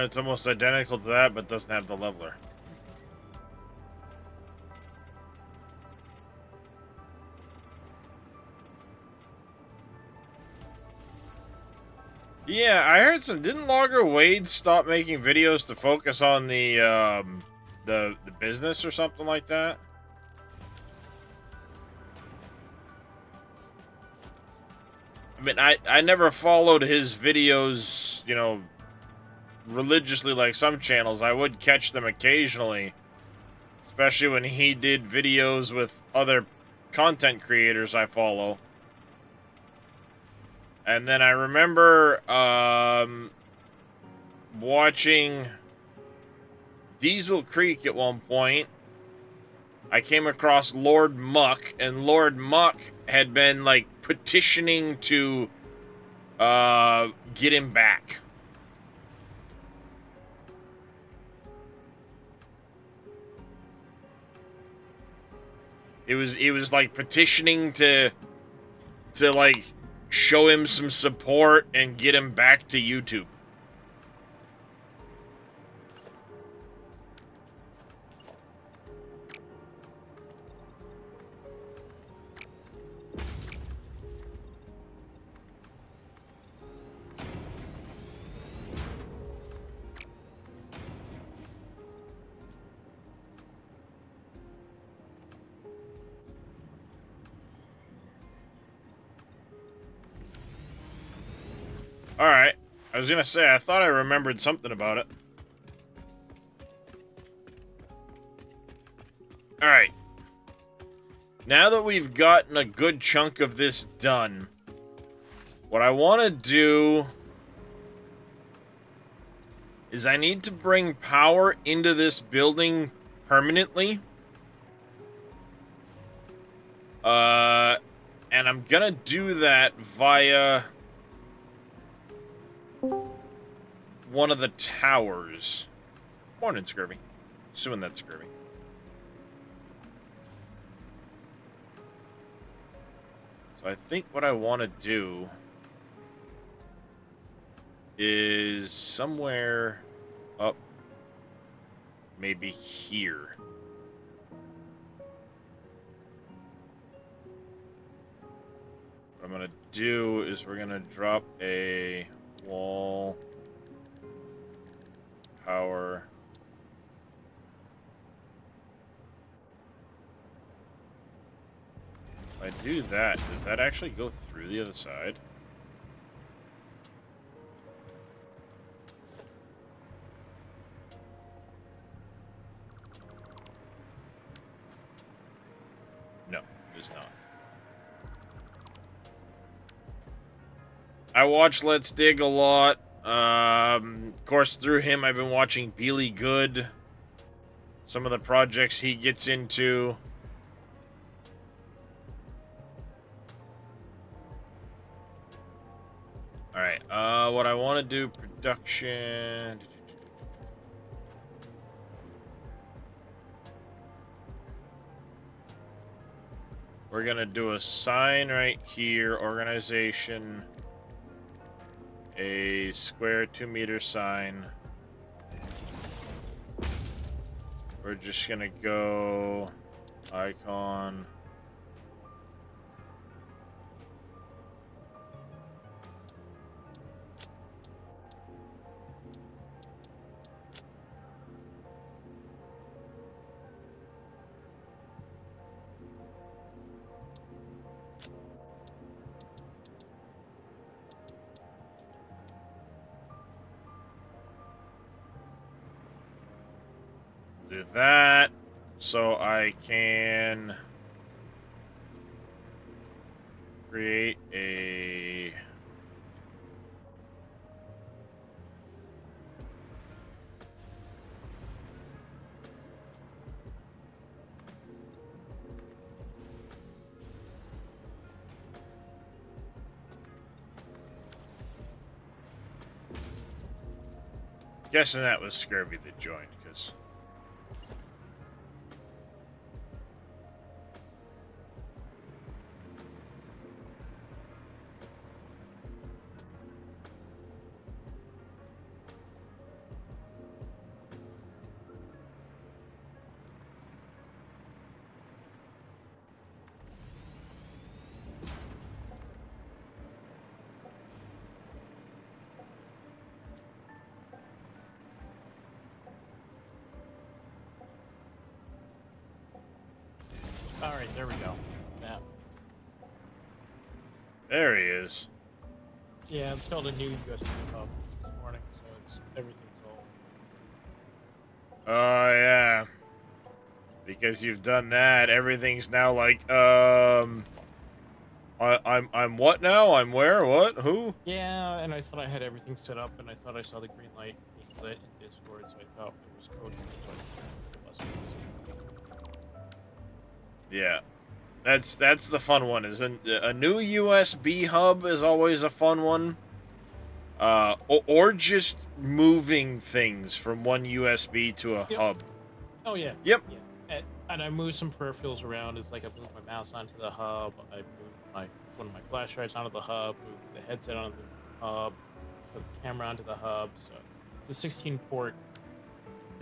It's almost identical to that, but doesn't have the leveler. Yeah, I heard some. Didn't Logger Wade stop making videos to focus on the business or something like that? I mean, I never followed his videos, you know, religiously like some channels. I would catch them occasionally, especially when he did videos with other content creators I follow. And then I remember watching Diesel Creek at one point. I came across Lord Muck, and Lord Muck had been like petitioning to get him back. It was like petitioning to like show him some support and get him back to YouTube. Alright. I was gonna say, I thought I remembered something about it. Alright. Now that we've gotten a good chunk of this done, what I want to do is I need to bring power into this building permanently. And I'm gonna do that via one of the towers. Morning, Scurvy. Assuming that's Scurvy. So I think what I want to do is somewhere up, maybe here. What I'm gonna do is we're gonna drop a wall power. If I do that, does that actually go through the other side? No, it does not. I watch Let's Dig a lot. Of course, through him, I've been watching Beely Good. Some of the projects he gets into. Alright, what I want to do, production. We're gonna do a sign right here, organization. A square 2-meter sign. We're just gonna go icon. Do that so I can create a guessing that was Scurvy that joined, because Alright, there we go. Yeah. There he is. Yeah, it's called a new USB hub this morning, so it's everything's all. Oh yeah. Because you've done that, everything's now like, I'm what now? I'm where? What? Who? Yeah, and I thought I had everything set up, and I thought I saw the green light being lit in Discord, so I thought it was coding, but it wasn't. Yeah. That's the fun one. Is a new USB hub is always a fun one. Or just moving things from one USB to a Yep. hub. Oh yeah. Yep. Yeah. And I moved some peripherals around. It's like I moved my mouse onto the hub. I moved one of my flash drives onto the hub. Moved the headset onto the hub. Put the camera onto the hub. So it's a 16 port,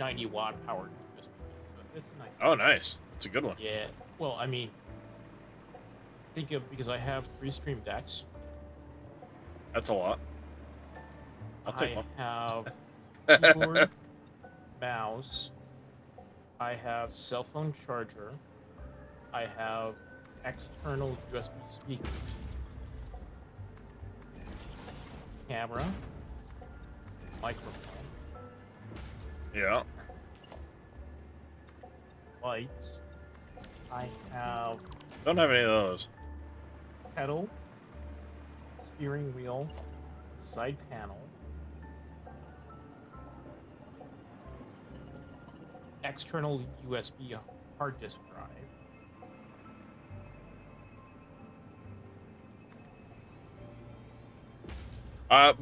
90 watt powered USB. So it's a nice. Oh, nice. That's a good one. Yeah. Well, I mean, think of because I have 3 Stream Decks. That's a lot. I'll take one. I have keyboard, mouse. I have cell phone charger. I have external USB speaker, camera, microphone, Yeah. lights. I have Don't have any of those. pedal, steering wheel, side panel, external USB hard disk drive.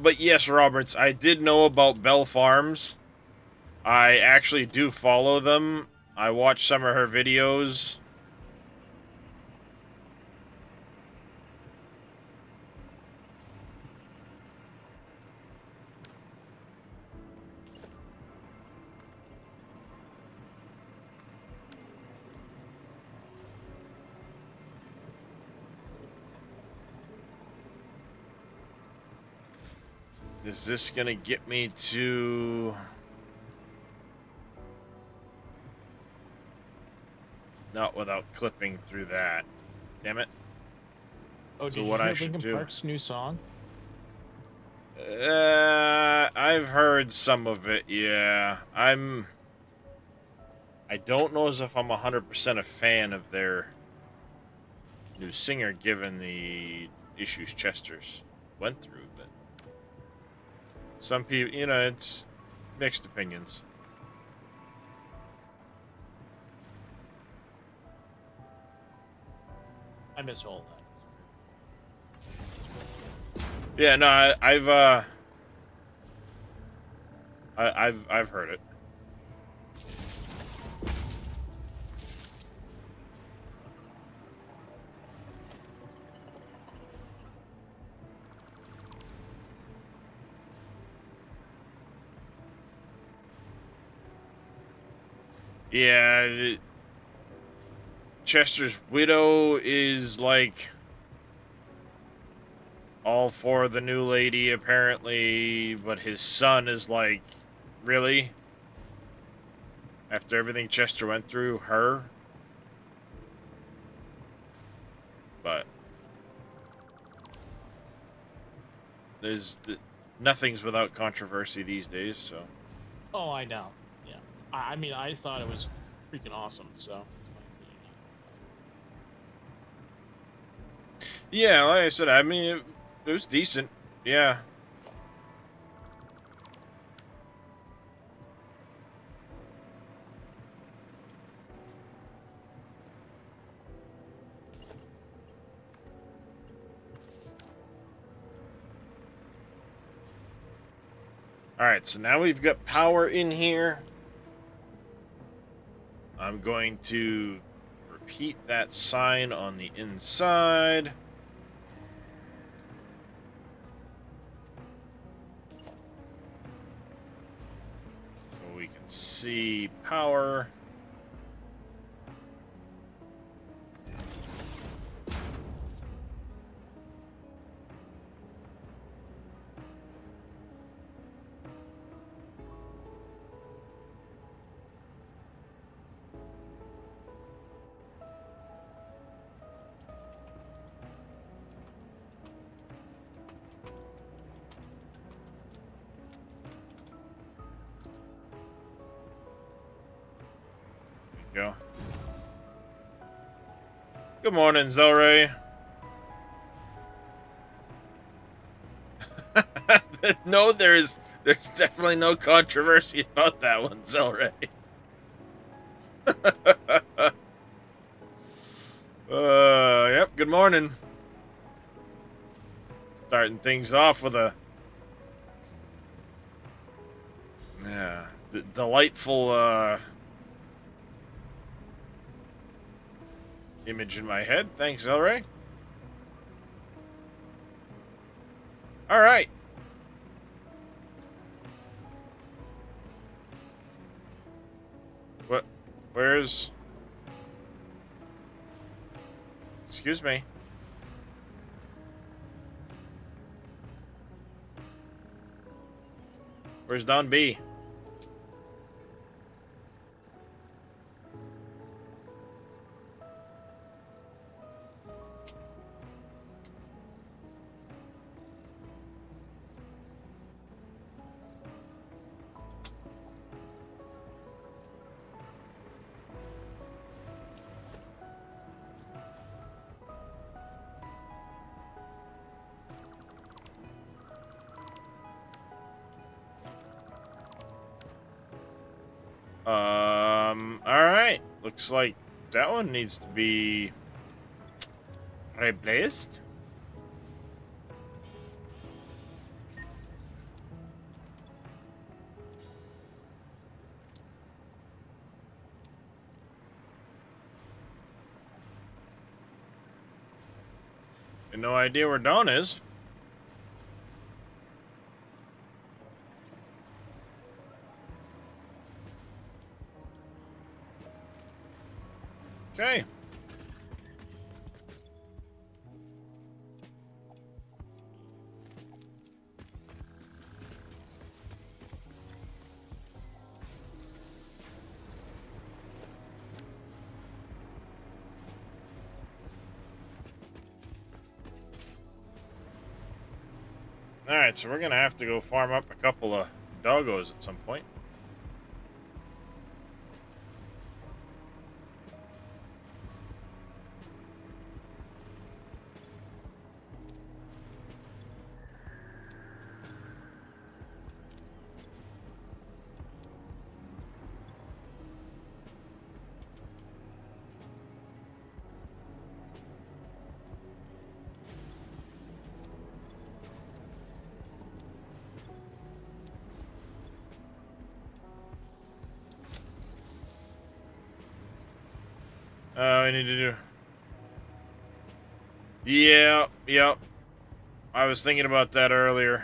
But yes, Roberts, I did know about Bell Farms. I actually do follow them. I watch some of her videos. Is this gonna get me to... Not without clipping through that. Damn it. Oh, So did what you I hear should Linkin do- Park's new song? I've heard some of it, yeah. I don't know as if I'm 100% a fan of their new singer, given the issues Chester's went through, but some people, it's mixed opinions. I miss all that. Yeah, no, I've heard it. Yeah, Chester's widow is like all for the new lady apparently, but his son is like, really? After everything Chester went through, her? But nothing's without controversy these days, so. Oh, I know. Yeah. I mean, I thought it was freaking awesome, so. It's my opinion. Yeah, like I said, I mean, it was decent. Yeah. Alright, so now we've got power in here. I'm going to repeat that sign on the inside. So we can see power. go. Good morning, Zelray. No, there's definitely no controversy about that one, Zelray. Yep, good morning. Starting things off with a delightful image in my head. Thanks, Elray. All right. What? Where's? Excuse me. Where's Don B? All right. Looks like that one needs to be replaced. And no idea where Dawn is. Okay. Alright, so we're gonna have to go farm up a couple of doggos at some point. We need to do... Yeah, yep. I was thinking about that earlier.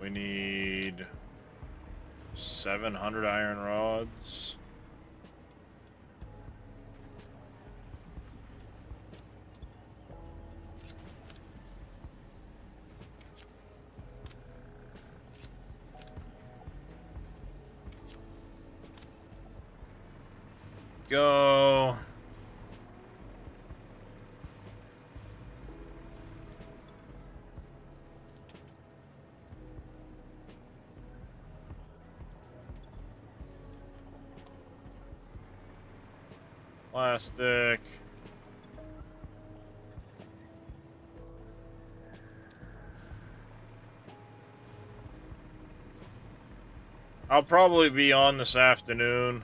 We need 700 iron rods. Go. Plastic. I'll probably be on this afternoon.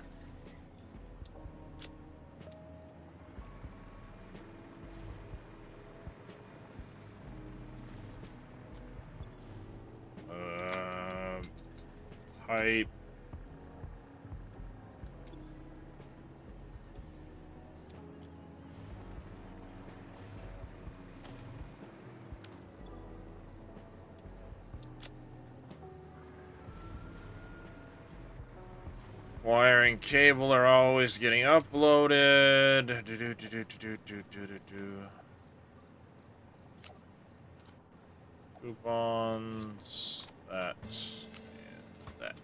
Pipe. Wiring cable are always getting uploaded. Coupons. That. And that.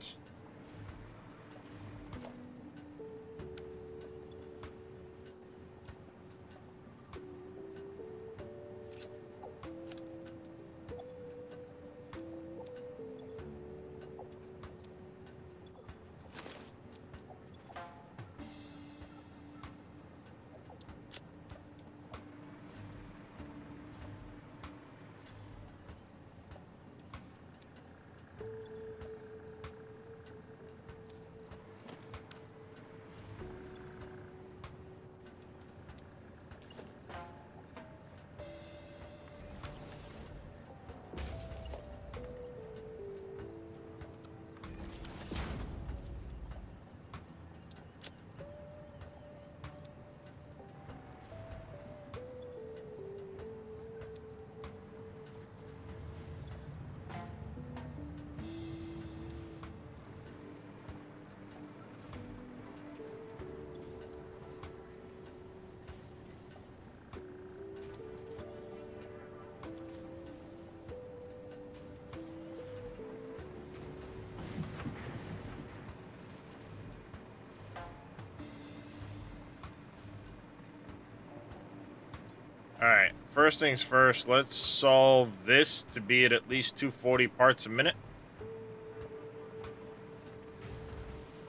Alright, first things first, let's solve this to be at least 240 parts a minute.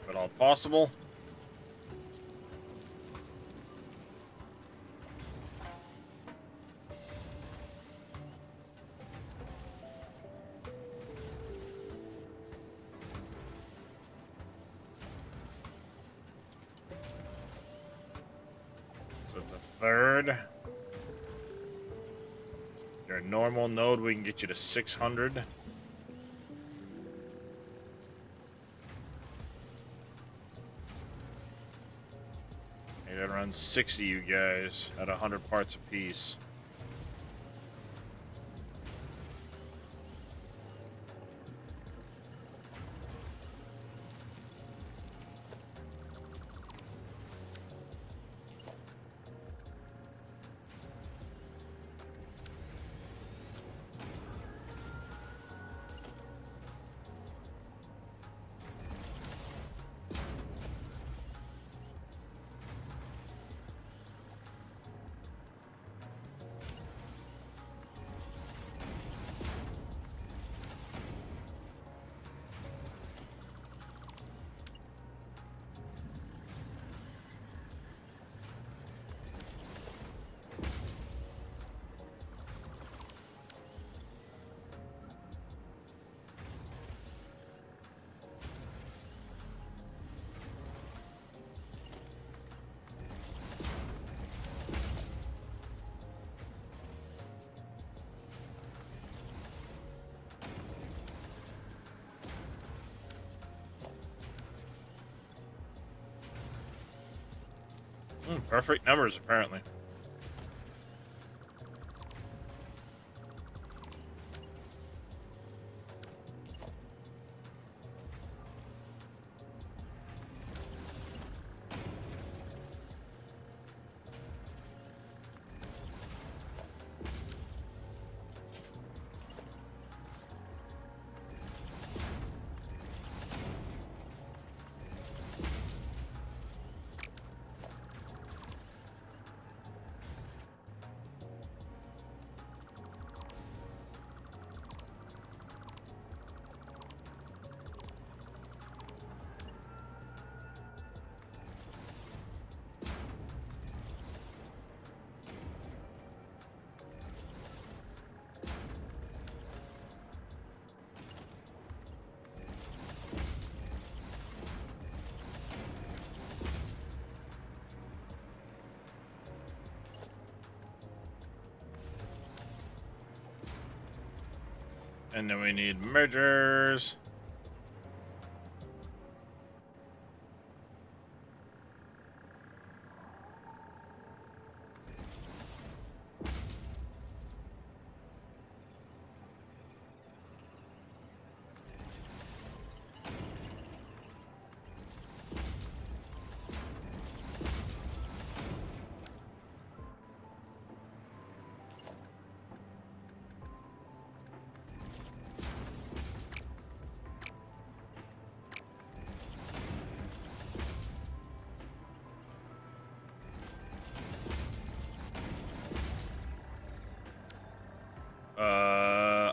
If at all possible. So it's a third. Your normal node, we can get you to 600. I gotta run 60 you guys at 100 parts apiece. Perfect numbers, apparently. And then we need mergers.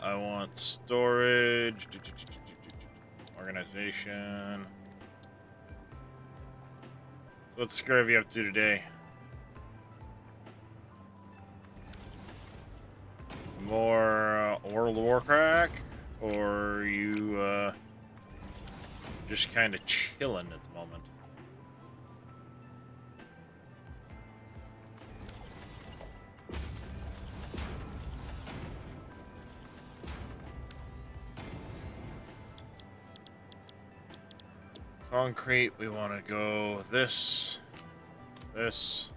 I want storage, organization. What's Scurvy up to today? More World of Warcraft, or are you just kind of chilling at the moment? Concrete, we want to go this. First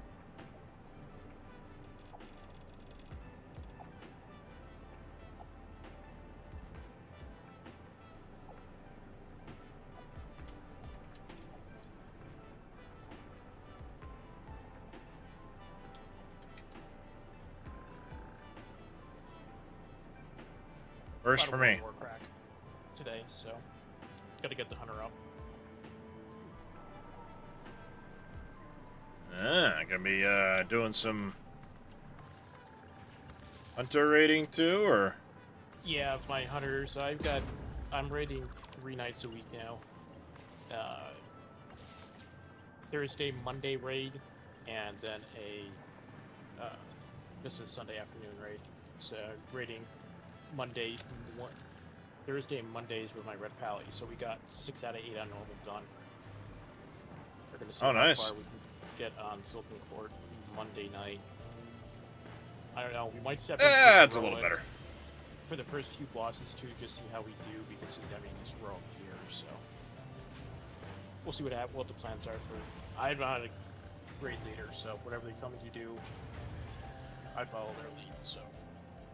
for me. War crack today, so gotta get the hunter up. Gonna be doing some Hunter rating too, or? Yeah, my hunters. I'm raiding 3 nights a week now. Thursday, Monday raid, and then this is Sunday afternoon raid. So raiding Monday, Thursday and Mondays with my red pally. So we got 6 out of 8 on normal done. We're gonna see Oh, how nice. far we can get on Silken Court Monday night. I don't know. We might step into It's a little heroic better. for the first few bosses too, just see how we do, because I mean we're all here, so we'll see what the plans are for. I'm not a great leader, so whatever they tell me to do, I follow their lead. So,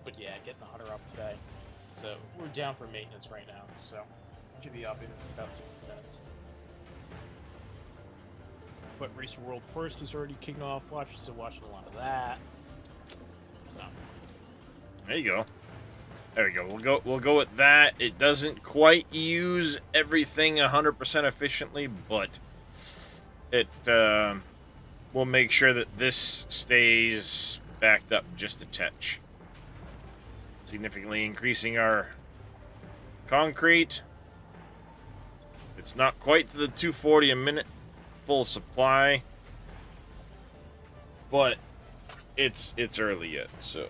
but yeah, getting the hunter up today. So we're down for maintenance right now, so should be up in about 60 minutes. But Racer World First is already kicking off. Watching a lot of that. So There you go. There we go. We'll go with that. It doesn't quite use everything 100% efficiently, but it will make sure that this stays backed up just a touch. Significantly increasing our concrete. It's not quite to the 240 a minute full supply, but it's early yet, so.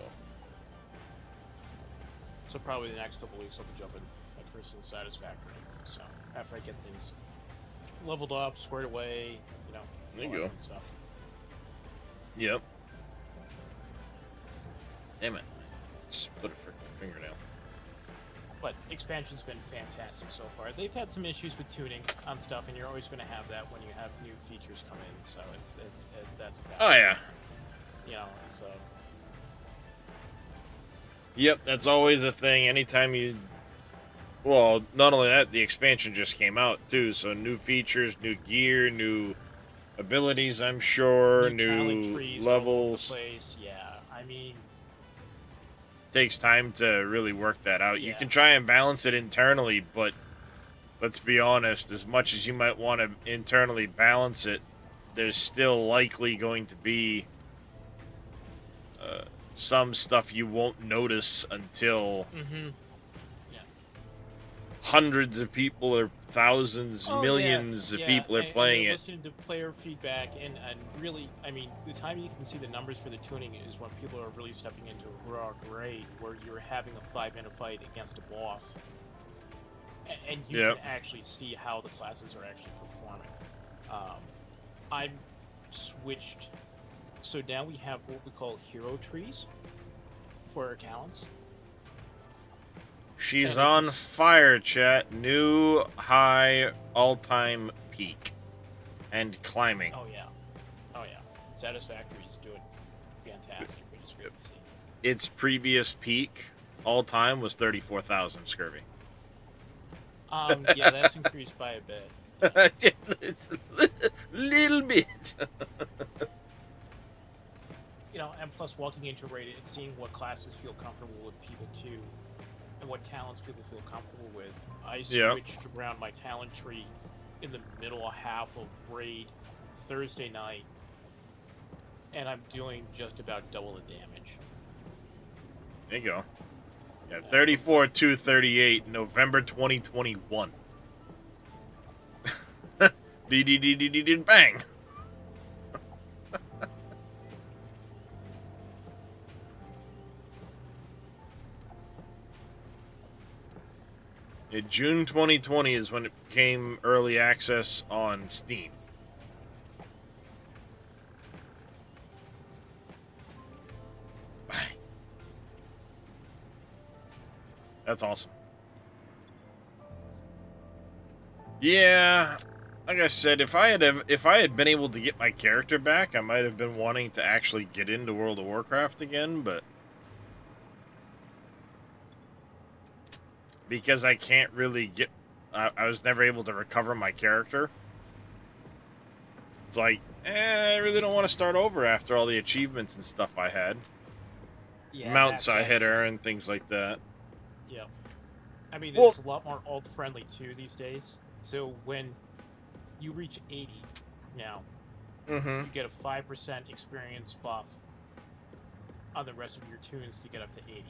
So probably the next couple weeks I'll be jumping at first in Satisfactory. So after I get things leveled up, squared away, you know, There you all that go. fun stuff. Yep. Damn it. Split a freaking fingernail. But expansion's been fantastic so far. They've had some issues with tuning on stuff, and you're always going to have that when you have new features come in. So that's a fact. Oh, yeah. You know, so Yep, that's always a thing. Anytime you... Well, not only that, the expansion just came out, too. So new features, new gear, new abilities, I'm sure, talent new trees all over the levels. place. Yeah, I mean, Takes time to really work that out. You Yeah. can try and balance it internally, but let's be honest, as much as you might want to internally balance it, there's still likely going to be some stuff you won't notice until hundreds of people or thousands, millions of people are playing it. Listening to player feedback, and really, I mean, the time you can see the numbers for the tuning is when people are really stepping into a heroic raid where you're having a 5-minute fight against a boss, and you Yep. can actually see how the classes are actually performing. I've switched, so now we have what we call hero trees for our talents. She's And it's on a s- fire, chat. New high all-time peak. And climbing. Oh yeah, Satisfactory is doing fantastic, which is great to see. Its previous peak all-time was 34,000 scurvy. Yeah, that's increased by a bit. It's a little bit. You know, and plus walking into raid, it's seeing what classes feel comfortable with people too, and what talents people feel comfortable with. I Yep. switched around my talent tree in the middle half of raid Thursday night, and I'm doing just about double the damage. There you go. Yeah, 34,238, November 2021. Bang. Yeah, June 2020 is when it became early access on Steam. Bang. That's awesome. Yeah, like I said, if I had been able to get my character back, I might have been wanting to actually get into World of Warcraft again, but because I can't really get, I was never able to recover my character. It's like, I really don't want to start over after all the achievements and stuff I had, Yeah, mounts I that's- had earned, things like that. Yeah. I mean, Well- it's a lot more alt-friendly too these days. So when you reach 80 now, Mm-hmm. you get a 5% experience buff on the rest of your tunes to get up to 80.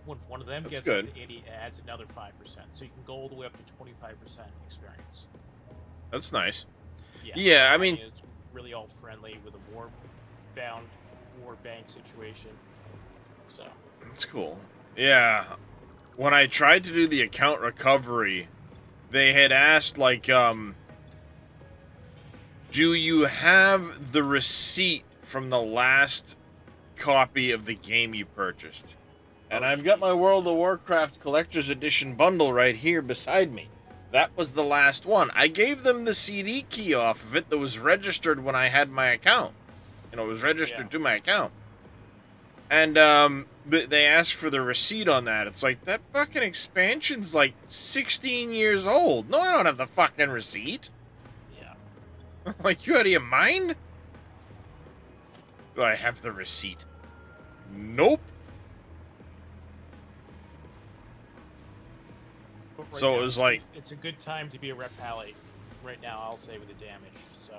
When one of them That's gets good. up to 80, it adds another 5%. So you can go all the way up to 25% experience. That's nice. Yeah, Yeah, I mining mean, it's really all friendly with a war bank situation. So it's cool. Yeah. When I tried to do the account recovery, they had asked, like, do you have the receipt from the last copy of the game you purchased? And Oh, I've got my jeez. World of Warcraft Collector's Edition bundle right here beside me. That was the last one. I gave them the CD key off of it that was registered when I had my account. You know, it was registered to my account. And they asked for the receipt on that. It's like, that fucking expansion's like 16 years old. No, I don't have the fucking receipt. Yeah. Like, you out of your mind? Do I have the receipt? Nope. But right So now, it was like, it's a good time to be a rep pally. Right now, I'll say with the damage. So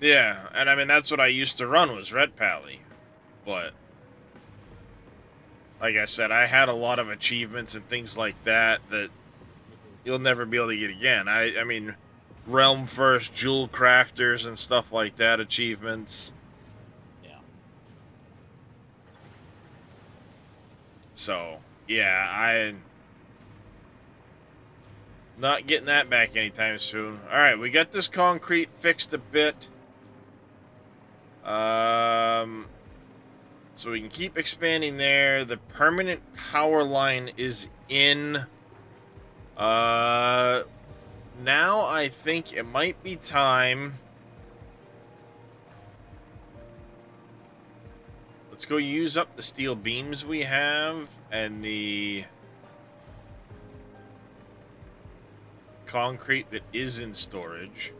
yeah, and I mean, that's what I used to run, was Red Pally. But, like I said, I had a lot of achievements and things like that you'll never be able to get again. I mean, Realm First, Jewel Crafters and stuff like that, achievements. yeah. So, yeah, I'm not getting that back anytime soon. Alright, we got this concrete fixed a bit. So we can keep expanding there. The permanent power line is in. Now I think it might be time. Let's go use up the steel beams we have and the concrete that is in storage.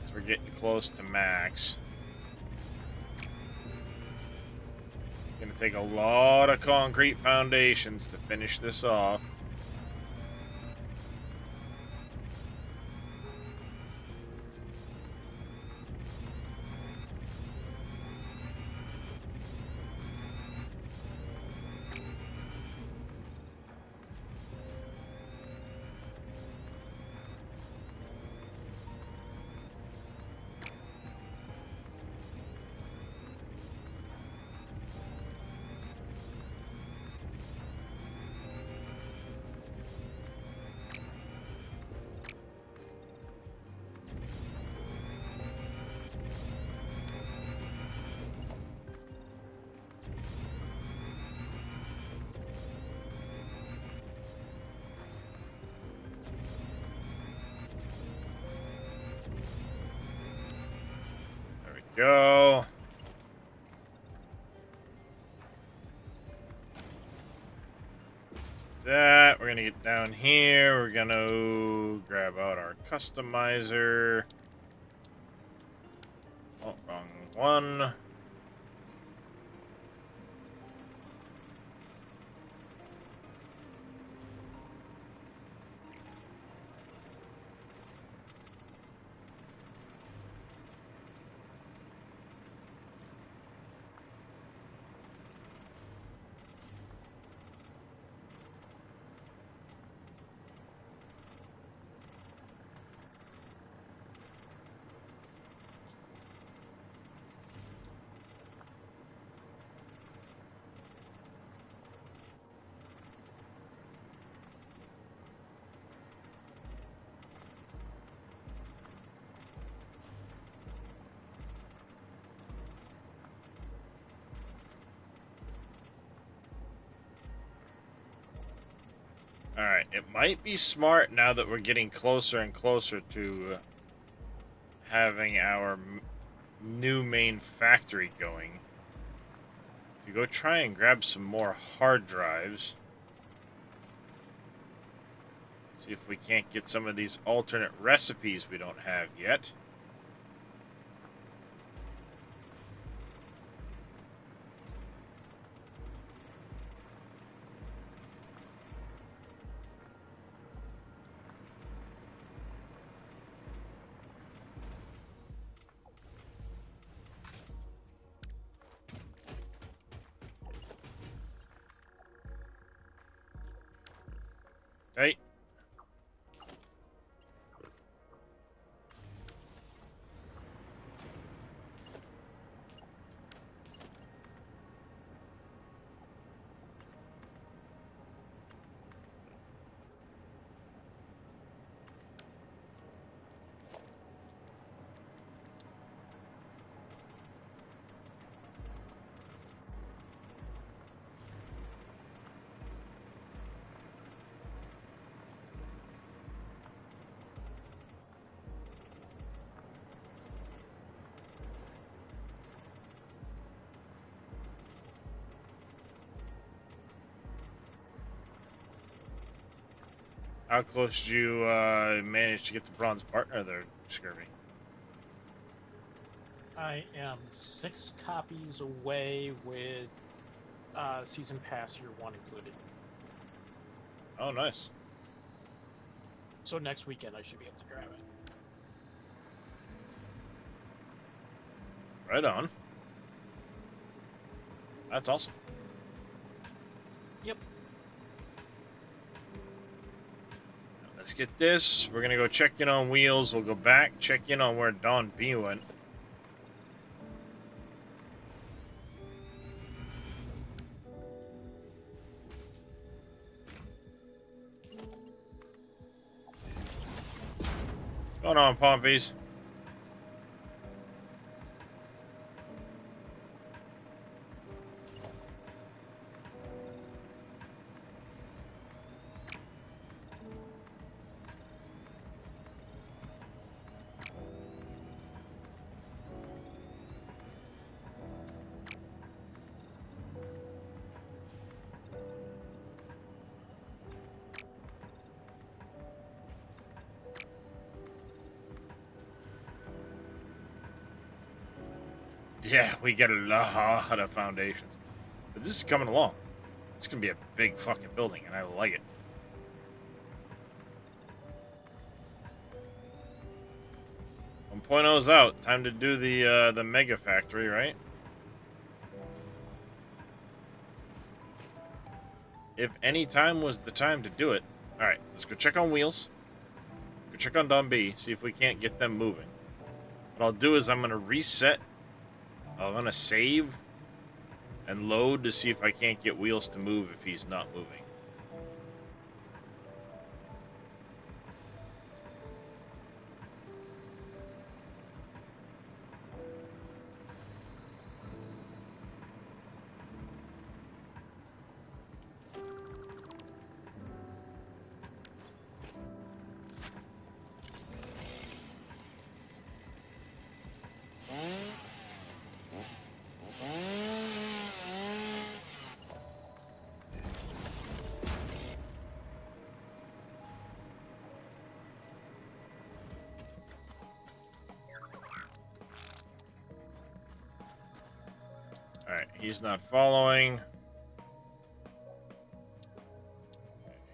So we're getting close to max. Gonna take a lot of concrete foundations to finish this off. There we go. That, we're gonna get down here. We're gonna grab out our customizer. Oh, wrong one. Alright, it might be smart now that we're getting closer and closer to having our new main factory going, to go try and grab some more hard drives. See if we can't get some of these alternate recipes we don't have yet. How close did you manage to get the bronze partner there, Scurvy? I am 6 copies away with season pass year 1 included. Oh, nice. So next weekend I should be able to grab it. Right on. That's awesome. Yep. Let's get this. We're gonna go check in on Wheels. We'll go back, check in on where Don B went. What's going on, Pompies? Yeah, we get a lot of foundations. But this is coming along. It's going to be a big fucking building, and I like it. One point oh's out. Time to do the mega factory, right? If any time was the time to do it. Alright, let's go check on Wheels. Go check on Don B, see if we can't get them moving. What I'll do is I'm going to reset. I'm going to save and load to see if I can't get Wheels to move if he's not moving. Alright, he's not following.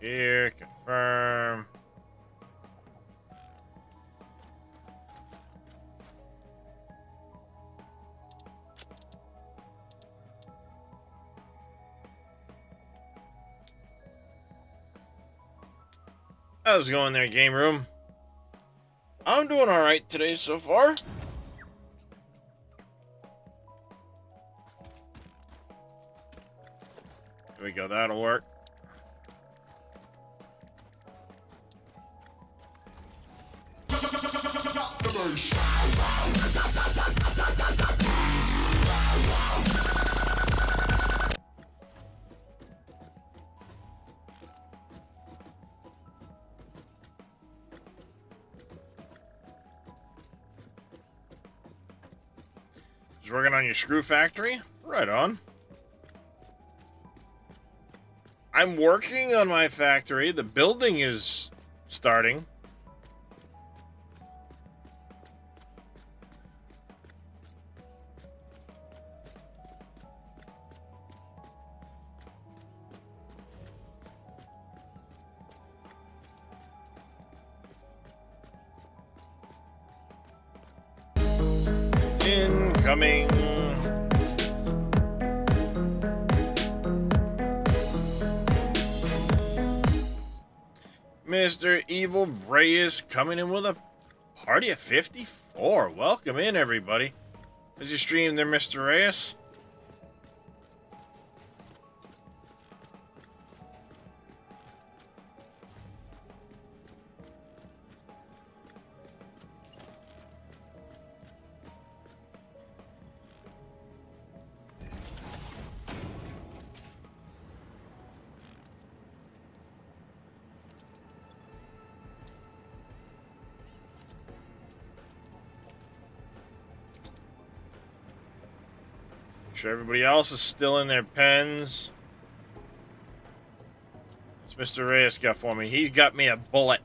Here, confirm. How's it going there, game room? I'm doing alright today so far. There we go, that'll work. Just working on your screw factory? Right on. I'm working on my factory. The building is starting. Incoming. Mr. Evil Reyes coming in with a party of 54. Welcome in, everybody. How's your stream there, Mr. Reyes? Sure everybody else is still in their pens. It's Mr. Reyes got for me? He got me a bullet.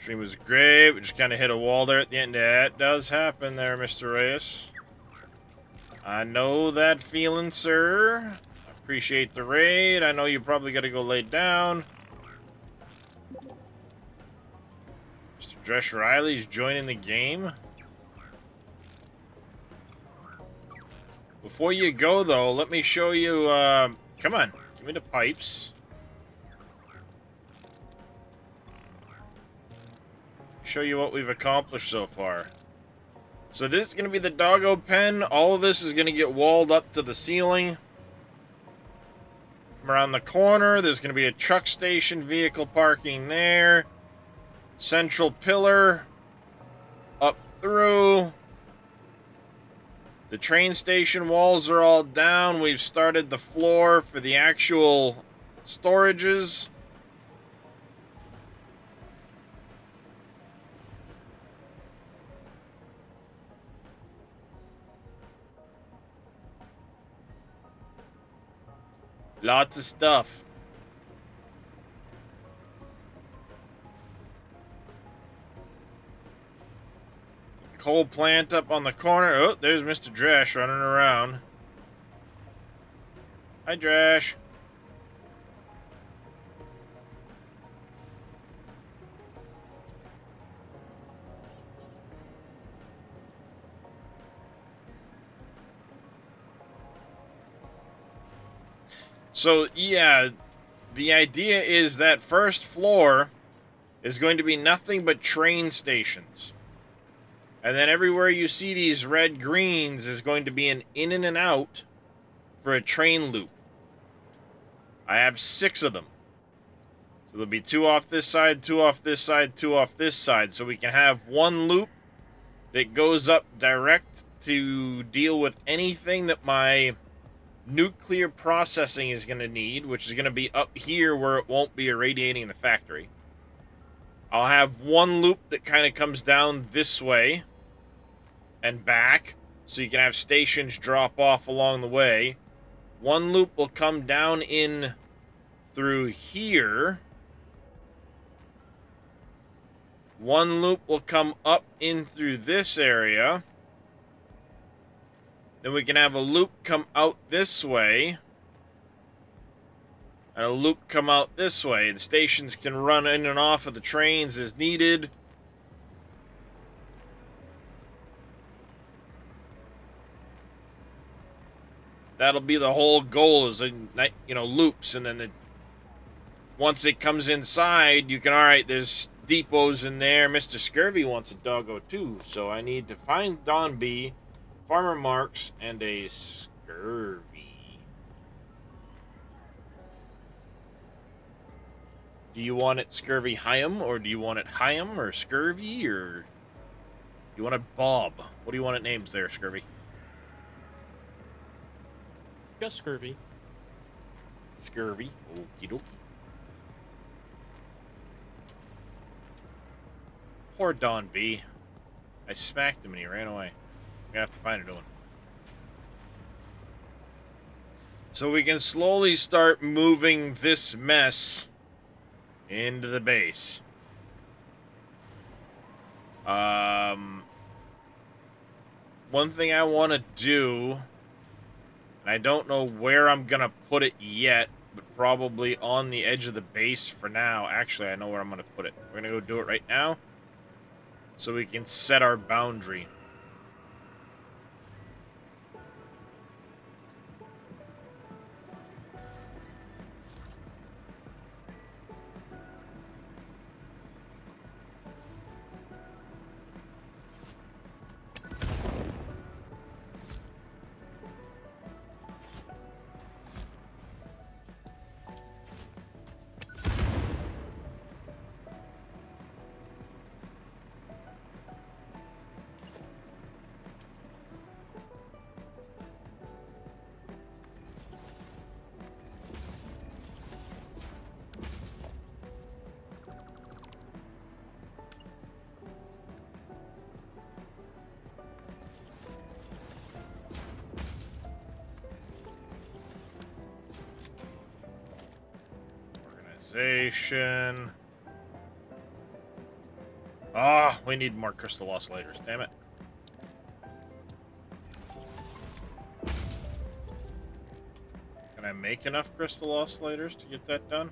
Stream was great. We just kind of hit a wall there at the end. That does happen there, Mr. Reyes. I know that feeling, sir. I appreciate the raid. I know you probably got to go lay down. Mr. Dresh Riley's joining the game. Before you go, though, let me show you... come on. Give me the pipes. Show you what we've accomplished so far. So this is going to be the doggo pen. All of this is going to get walled up to the ceiling. From around the corner, there's going to be a truck station, vehicle parking there. Central pillar. Up through. The train station walls are all down. We've started the floor for the actual storages. Lots of stuff. Coal plant up on the corner. Oh, there's Mr. Dresh running around. Hi, Dresh. So, yeah, the idea is that first floor is going to be nothing but train stations. And then everywhere you see these red greens is going to be an in and out for a train loop. I have 6 of them. So there'll be 2 off this side, 2 off this side, 2 off this side. So we can have one loop that goes up direct to deal with anything that my nuclear processing is going to need, which is going to be up here where it won't be irradiating the factory. I'll have one loop that kind of comes down this way and back, so you can have stations drop off along the way. One loop will come down in through here. One loop will come up in through this area. Then we can have a loop come out this way. And a loop come out this way. The stations can run in and off of the trains as needed. That'll be the whole goal, is loops, and then once it comes inside, you can, alright, there's depots in there. Mr. Scurvy wants a doggo too, so I need to find Don B, Farmer Marks, and a Scurvy. Do you want it Scurvy Hyam, or do you want it Hyam, or Scurvy, or do you want it Bob? What do you want it names there, Scurvy? Just Scurvy. Scurvy. Okie dokie. Poor Don B. I smacked him and he ran away. I'm gonna have to find a new one. So we can slowly start moving this mess into the base. One thing I want to do, and I don't know where I'm going to put it yet, but probably on the edge of the base for now. Actually, I know where I'm going to put it. We're going to go do it right now so we can set our boundary. Organization. Ah, we need more crystal oscillators, damn it. Can I make enough crystal oscillators to get that done?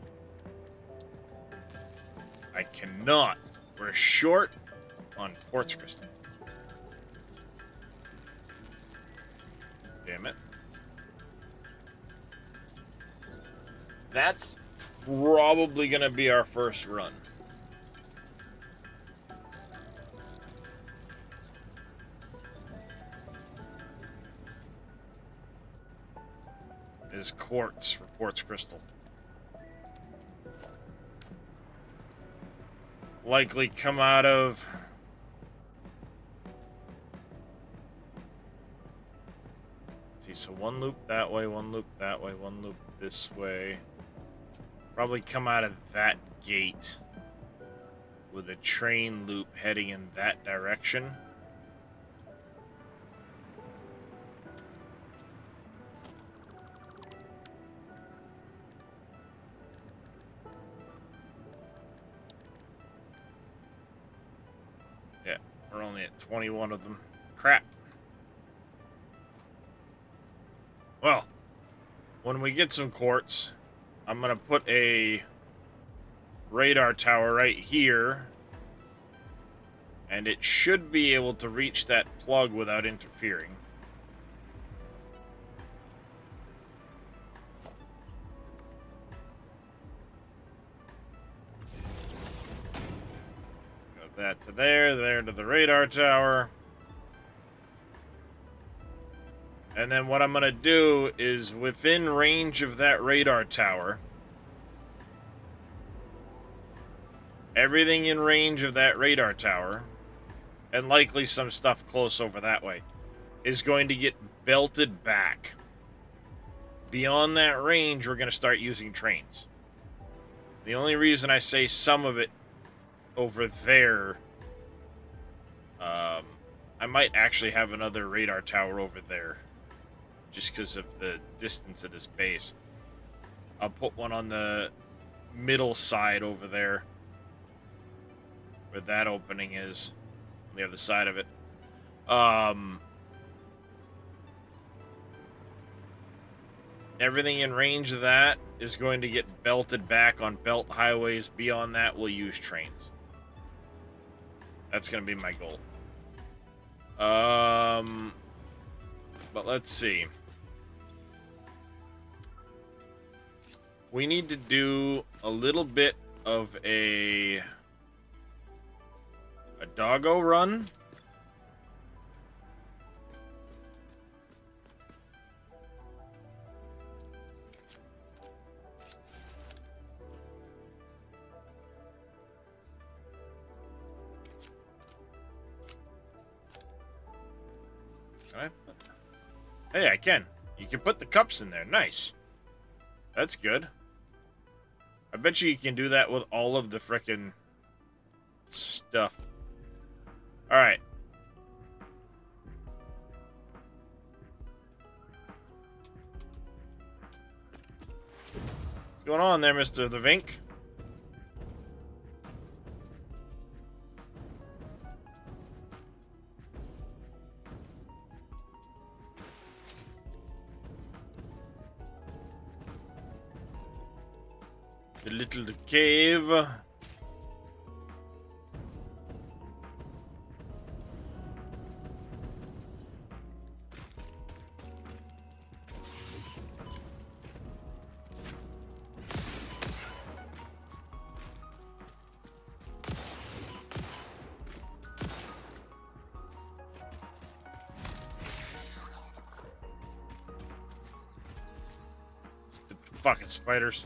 I cannot. We're short on quartz crystal. Damn it. That's probably going to be our first run. Is quartz for quartz crystal. Likely come out of... Let's see, so one loop that way, one loop that way, one loop this way. Probably come out of that gate with a train loop heading in that direction. Yeah, we're only at 21 of them. Crap. Well, when we get some quartz, I'm going to put a radar tower right here, and it should be able to reach that plug without interfering. Got that to there, there to the radar tower. And then what I'm going to do is within range of that radar tower, everything in range of that radar tower, and likely some stuff close over that way, is going to get belted back. Beyond that range, we're going to start using trains. The only reason I say some of it over there, I might actually have another radar tower over there, just because of the distance of this base. I'll put one on the middle side over there, where that opening is, on the other side of it. Everything in range of that is going to get belted back on belt highways. Beyond that, we'll use trains. That's going to be my goal. But let's see. We need to do a little bit of a doggo run. Hey, I can. You can put the cups in there. Nice. That's good. I bet you can do that with all of the frickin' stuff. Alright. What's going on there, Mr. The Vink? The little cave. The fucking spiders.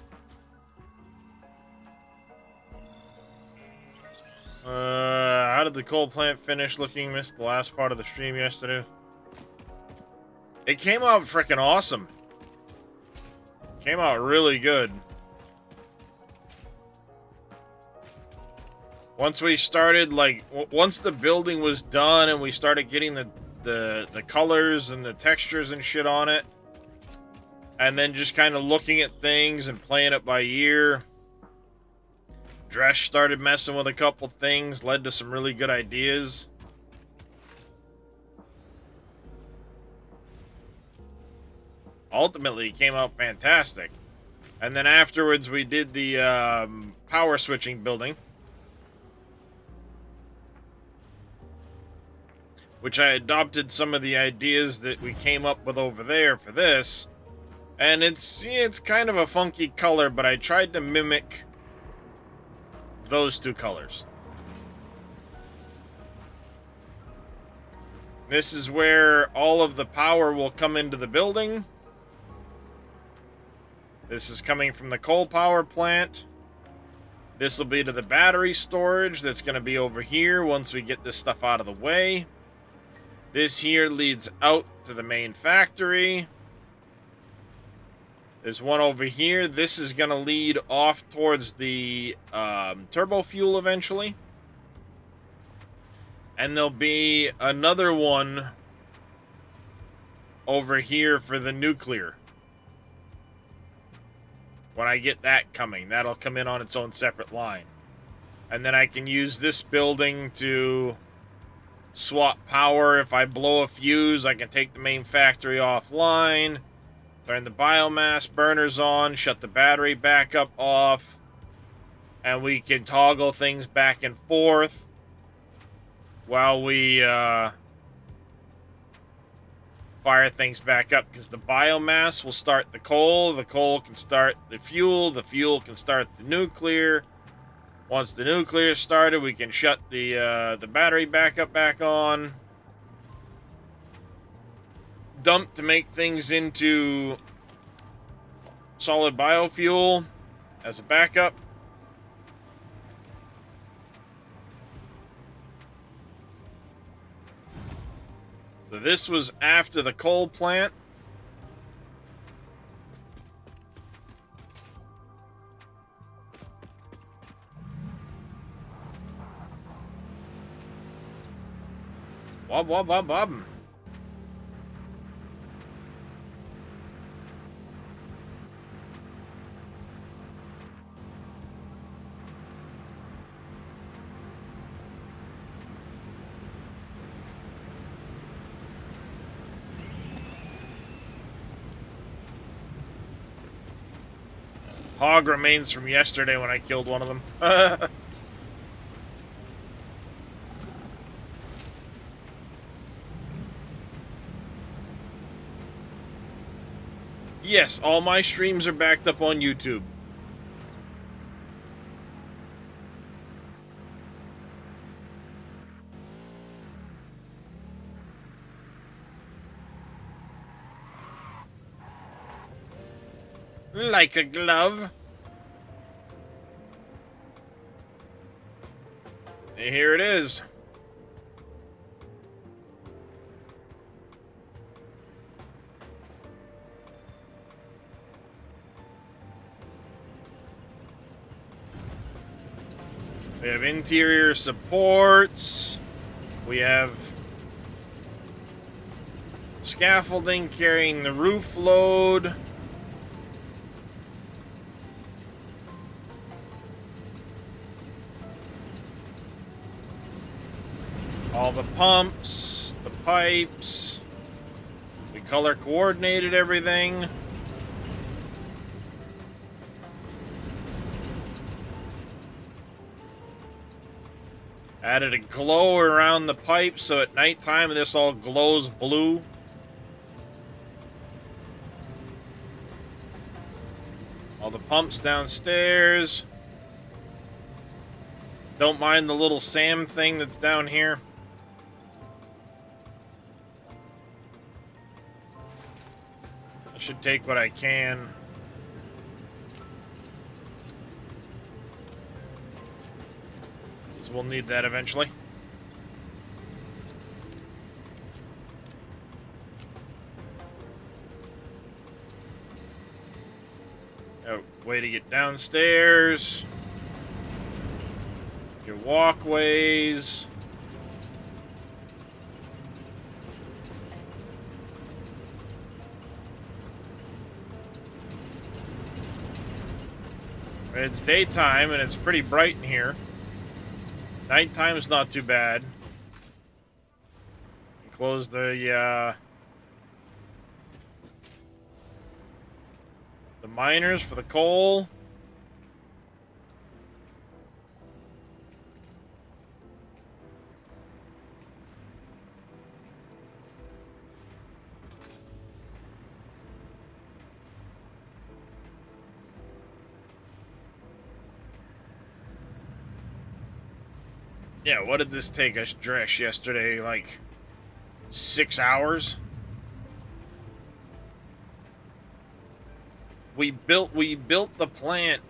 How did the coal plant finish looking? Missed the last part of the stream yesterday. It came out freaking awesome. Came out really good. Once we started, like, once the building was done and we started getting the colors and the textures and shit on it, and then just kind of looking at things and playing it by ear, Dresh started messing with a couple things, led to some really good ideas. Ultimately, it came out fantastic. And then afterwards, we did the power switching building, which I adopted some of the ideas that we came up with over there for this. And it's kind of a funky color, but I tried to mimic those two colors. This is where all of the power will come into the building. This is coming from the coal power plant. This will be to the battery storage that's going to be over here once we get this stuff out of the way. This here leads out to the main factory. There's one over here. This is going to lead off towards the turbo fuel eventually. And there'll be another one over here for the nuclear. When I get that coming, that'll come in on its own separate line. And then I can use this building to swap power. If I blow a fuse, I can take the main factory offline, turn the biomass burners on, shut the battery backup off, and we can toggle things back and forth while we fire things back up, because the biomass will start the coal can start the fuel can start the nuclear. Once the nuclear started, we can shut the battery backup back on. Dump to make things into solid biofuel as a backup. So this was after the coal plant. Wob, wob, wob, wob. Hog remains from yesterday when I killed one of them. Yes, all my streams are backed up on YouTube. Like a glove. And here it is. We have interior supports. We have scaffolding carrying the roof load. All the pumps, the pipes. We color coordinated everything. Added a glow around the pipe so at nighttime this all glows blue. All the pumps downstairs. Don't mind the little SAM thing that's down here. I should take what I can. We'll need that eventually. Oh, way to get downstairs. Your walkways. It's daytime and it's pretty bright in here. Nighttime's not too bad. Close the miners for the coal. Yeah, what did this take us, Dresh, yesterday? Like 6 hours? We built the plant,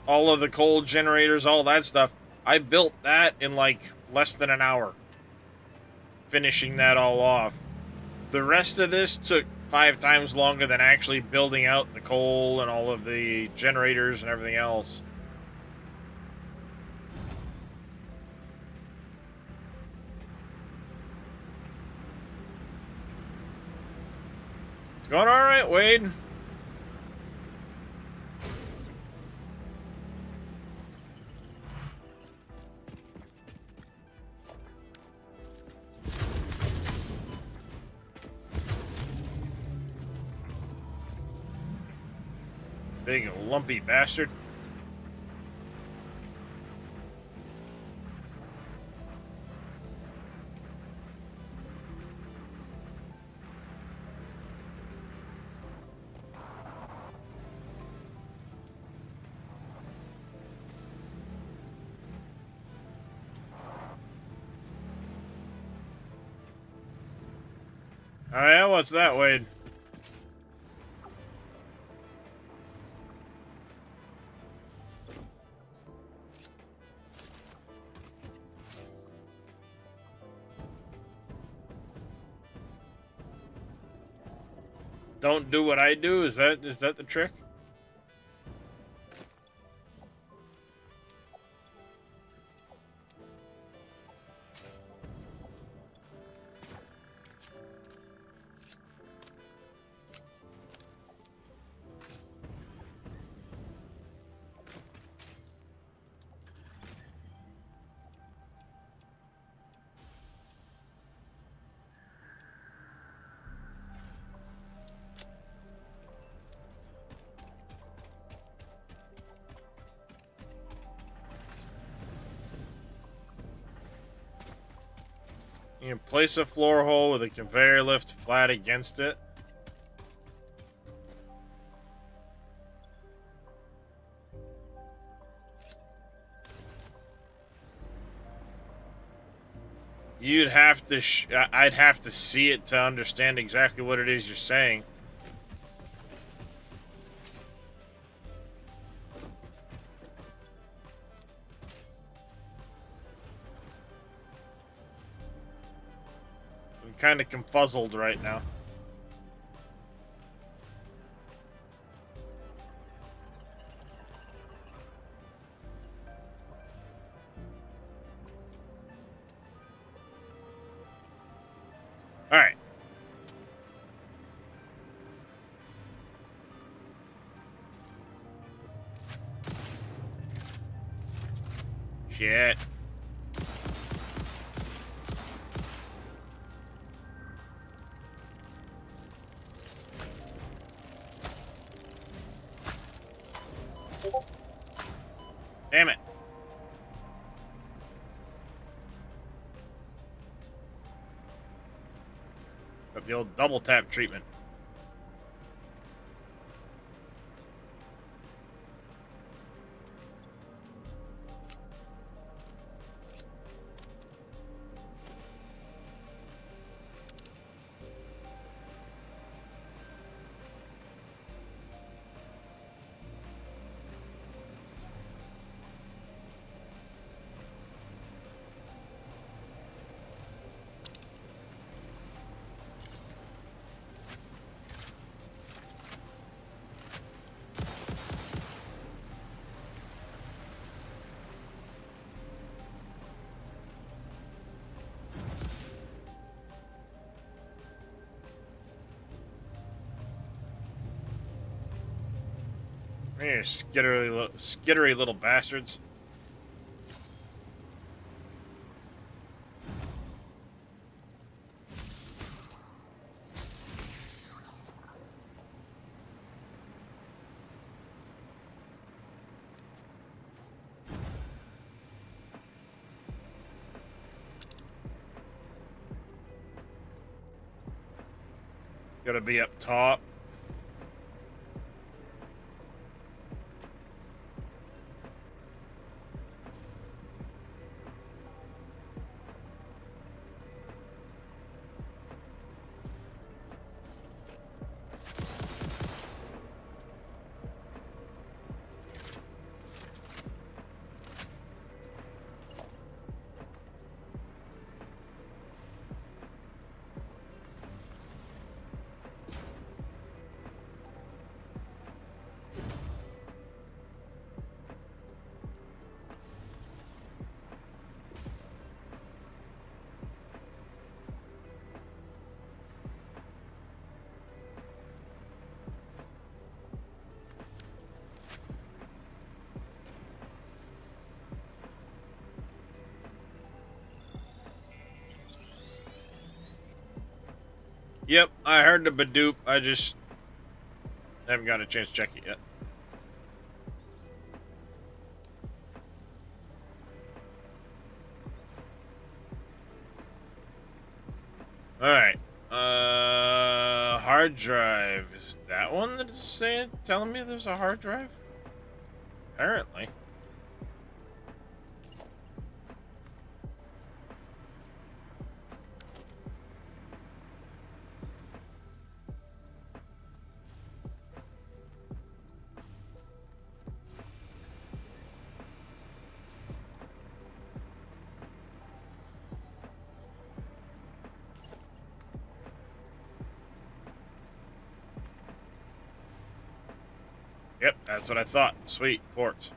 all of the coal generators, all that stuff. I built that in like less than an hour, finishing that all off. The rest of this took 5 times longer than actually building out the coal and all of the generators and everything else. It's going all right, Wade. Big lumpy bastard. Oh yeah, what's that, Wade? Don't do what I do? Is that the trick? You can place a floor hole with a conveyor lift flat against it. You'd have to, I'd have to see it to understand exactly what it is you're saying. I'm kind of confuzzled right now. All right. Shit. Damn it. Got the old double tap treatment. Here, skittery little bastards. Gotta be up top. Yep, I heard the Badoop. I just haven't got a chance to check it yet. Alright. Hard drive. Is that one that is telling me there's a hard drive? Apparently. Yep, that's what I thought. Sweet, quartz.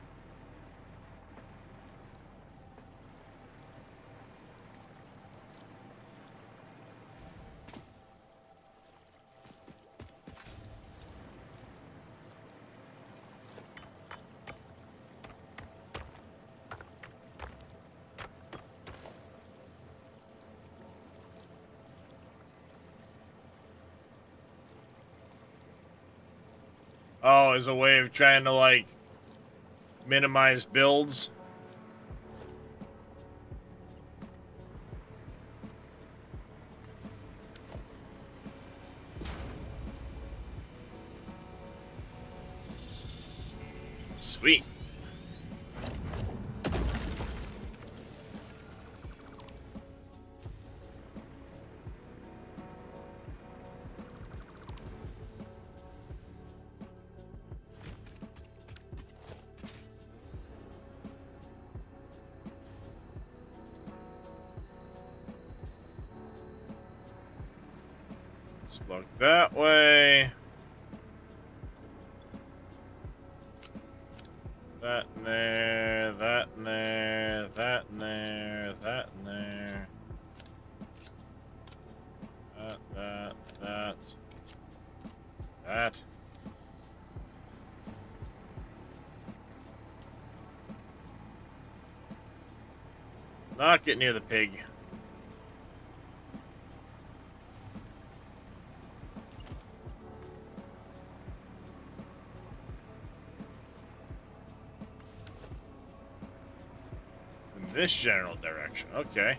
Oh, as a way of trying to, like, minimize builds. Sweet. Just look that way. That in there, that in there, that in there, that in there. That. Not get near the pig. In this general direction, okay.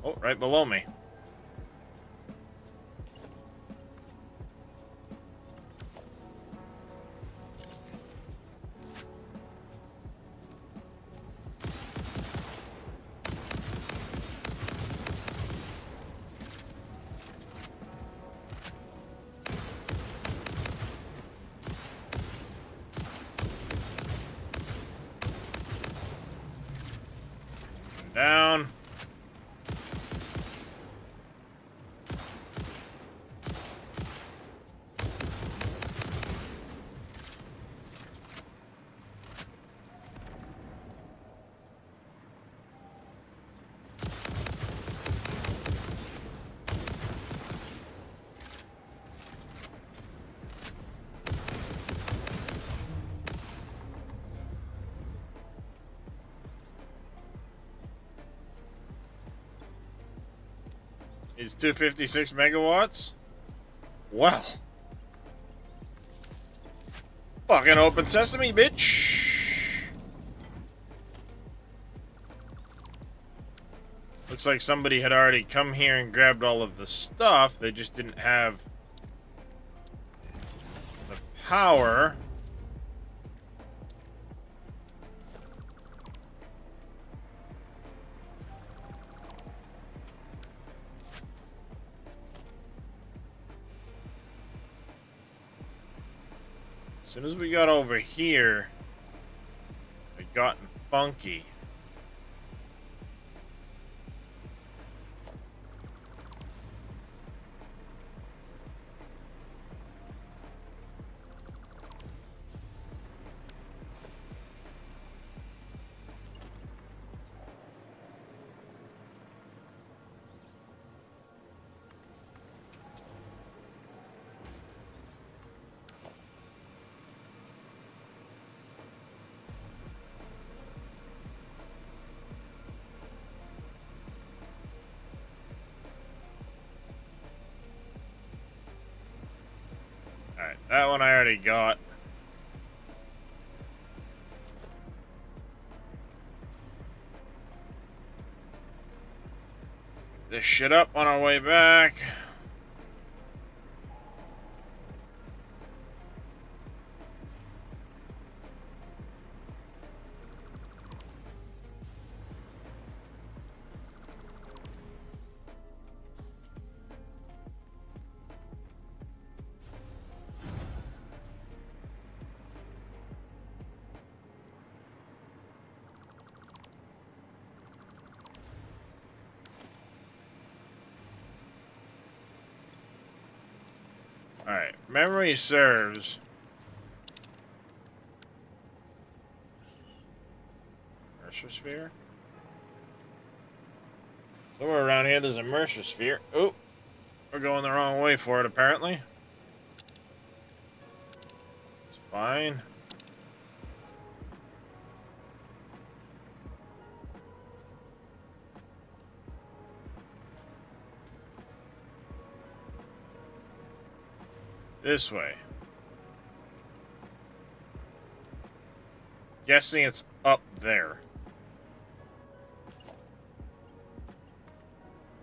Oh, right below me. Down. It's 256 megawatts? Well. Fucking open sesame, bitch! Looks like somebody had already come here and grabbed all of the stuff. They just didn't have the power. As soon as we got over here, it got funky. Alright, that one I already got. This shit up on our way back. Alright, memory serves. Mercer sphere? Somewhere around here there's a Mercer sphere. Oh, we're going the wrong way for it apparently. It's fine. This way. Guessing it's up there.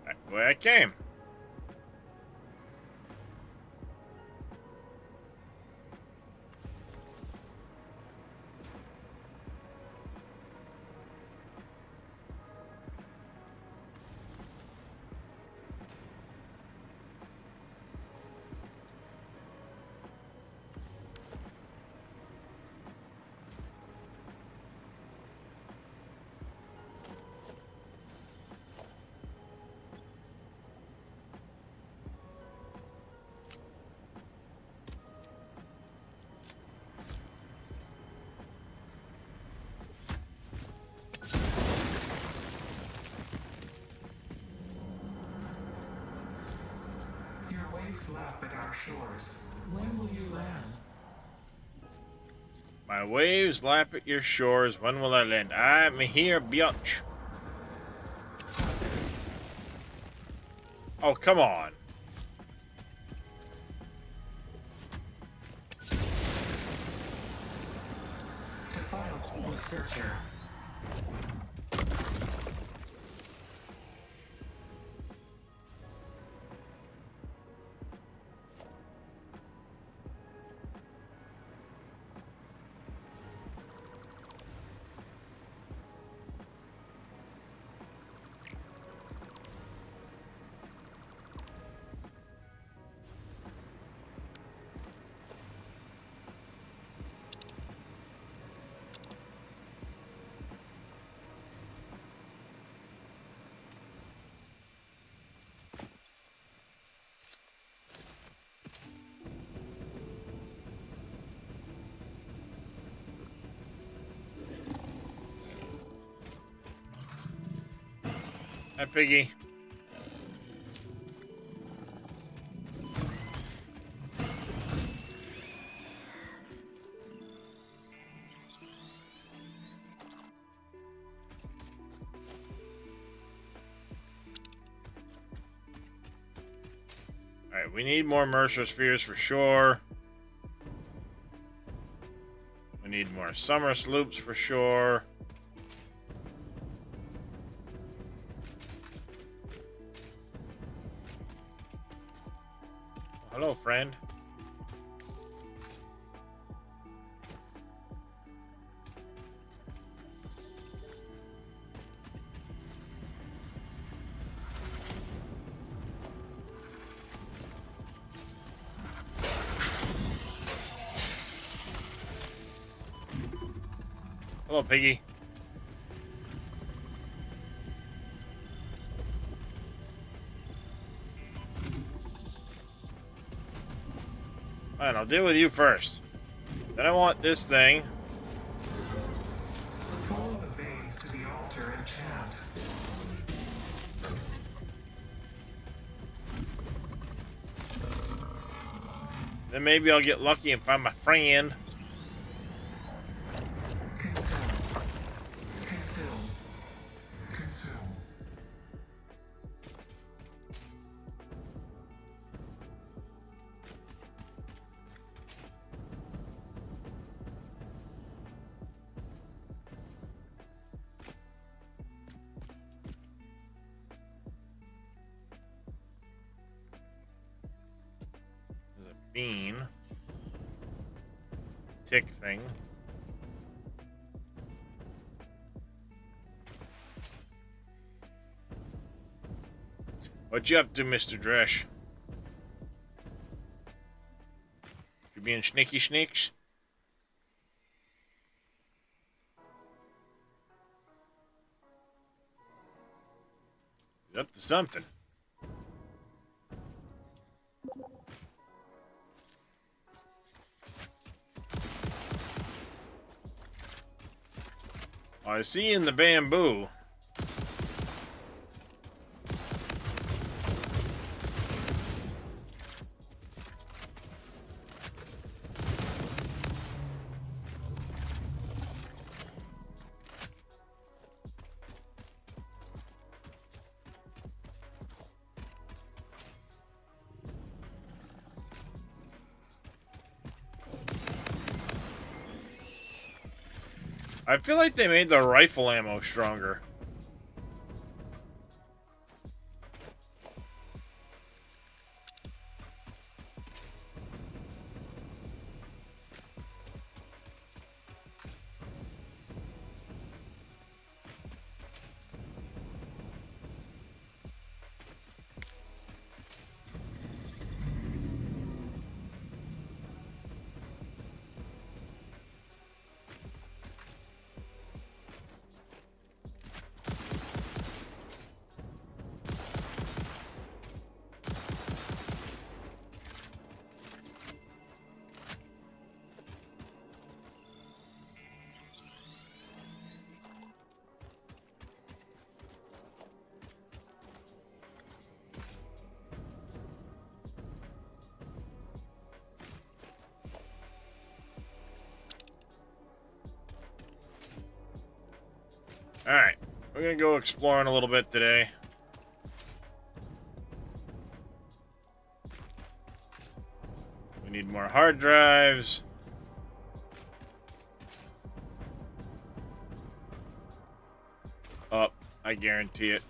Back the way I came. Lap at our shores. When will you land? My waves lap at your shores. When will I land? I'm here, biatch. Oh, come on. Defile the scripture. Hi, Piggy. Alright, we need more Mercer Spheres for sure. We need more Summer Sloops for sure. Hello, friend. Hello, Piggy. Fine, I'll deal with you first. Then I want this thing. Follow the veins to the altar and chant. Then maybe I'll get lucky and find my friend. Consume. Consume. Consume. There's a bean. Tick thing. What you up to, Mr. Dresh? You being sneaky sneaks? He's up to something. I see you in the bamboo. I feel like they made the rifle ammo stronger. Alright, we're gonna go exploring a little bit today. We need more hard drives. Up, I guarantee it.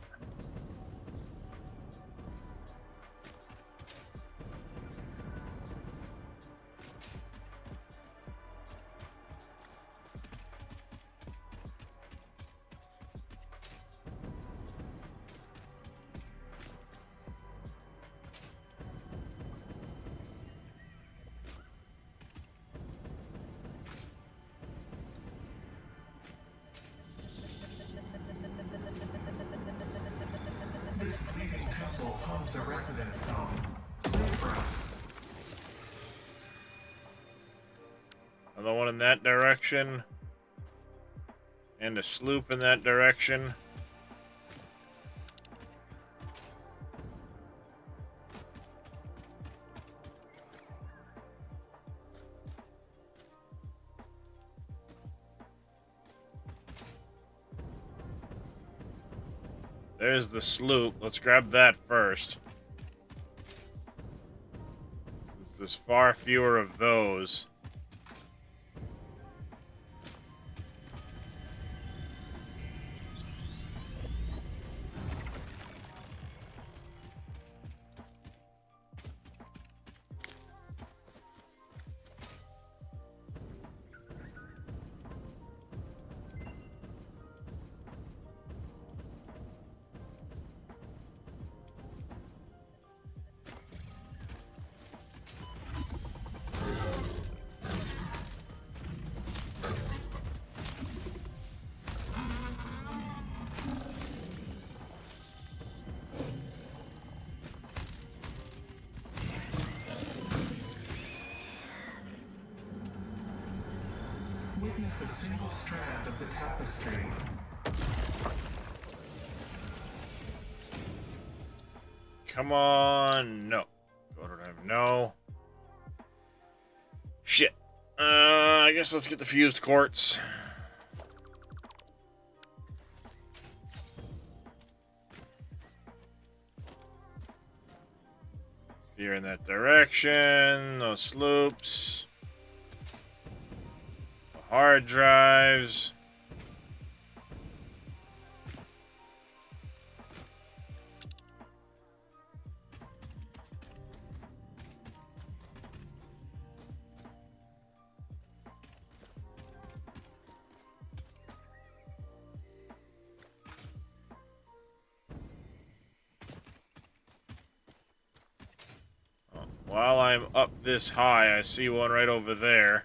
This fleeting temple hums a resident song. Play for us. Another one in that direction. And a sloop in that direction. There's the sloop. Let's grab that first. there's far fewer of those. Witness a single strand of the tapestry. Come on, no. Go to them, no. Shit. I guess let's get the fused quartz. Veer in that direction. No sloops. No hard drives. While I'm up this high, I see one right over there.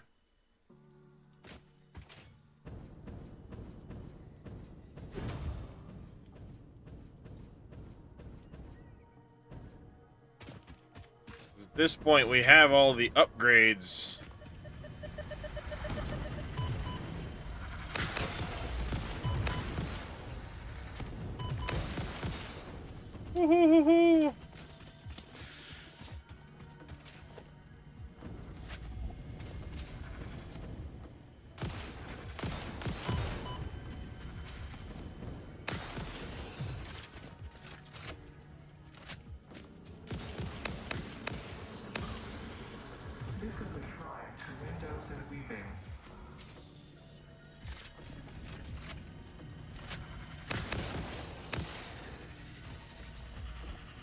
At this point, we have all the upgrades. Woo-hoo-hoo-hoo. This is a shrine to windows and weaving.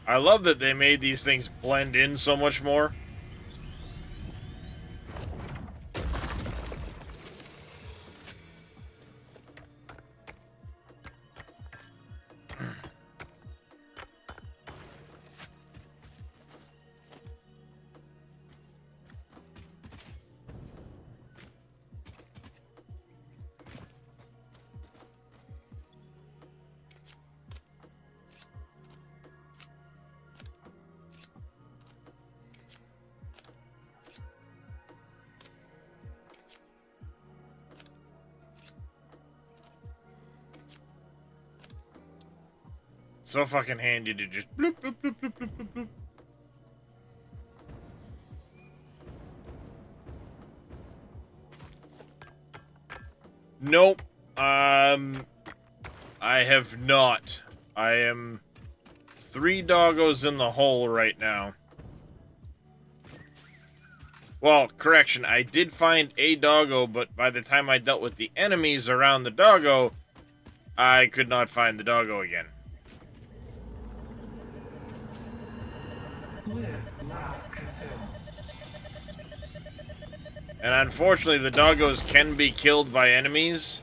I love that they made these things blend in so much more. So fucking handy to just bloop, bloop, bloop, bloop, bloop, bloop, bloop. Nope. I have not. I am 3 doggos in the hole right now. Well, correction, I did find a doggo, but by the time I dealt with the enemies around the doggo, I could not find the doggo again. Live, laugh, consume. And unfortunately, the doggos can be killed by enemies.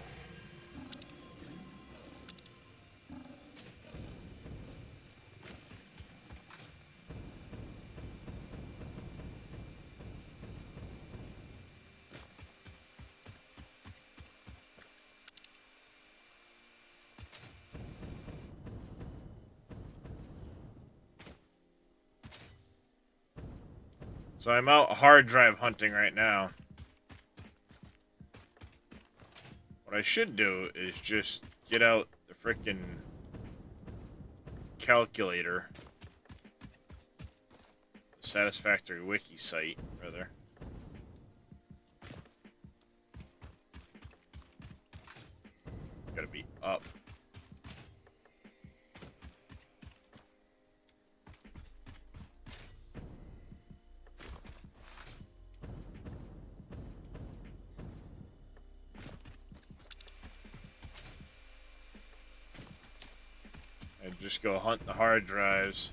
So I'm out hard drive hunting right now. What I should do is just get out the frickin' calculator. Satisfactory wiki site, rather. Gotta be up. just go hunt the hard drives.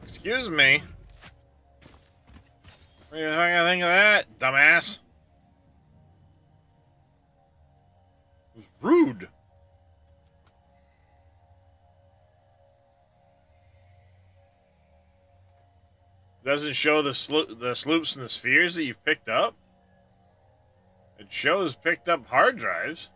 Excuse me. What do you think of that, dumbass? It was rude. Doesn't show the sloops and the spheres that you've picked up. It shows picked up hard drives.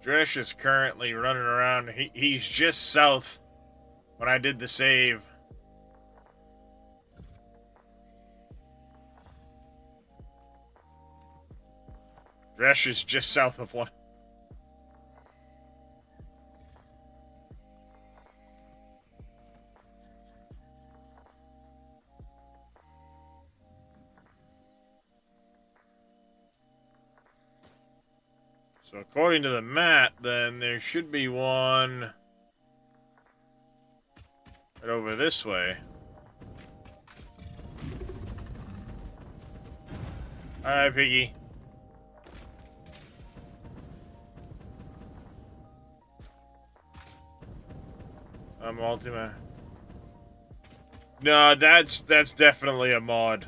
Dresh is currently running around. He's just south when I did the save. Dresh is just south of one. So according to the map, then there should be one right over this way. Hi, Piggy. I'm Ultima. No, that's definitely a mod.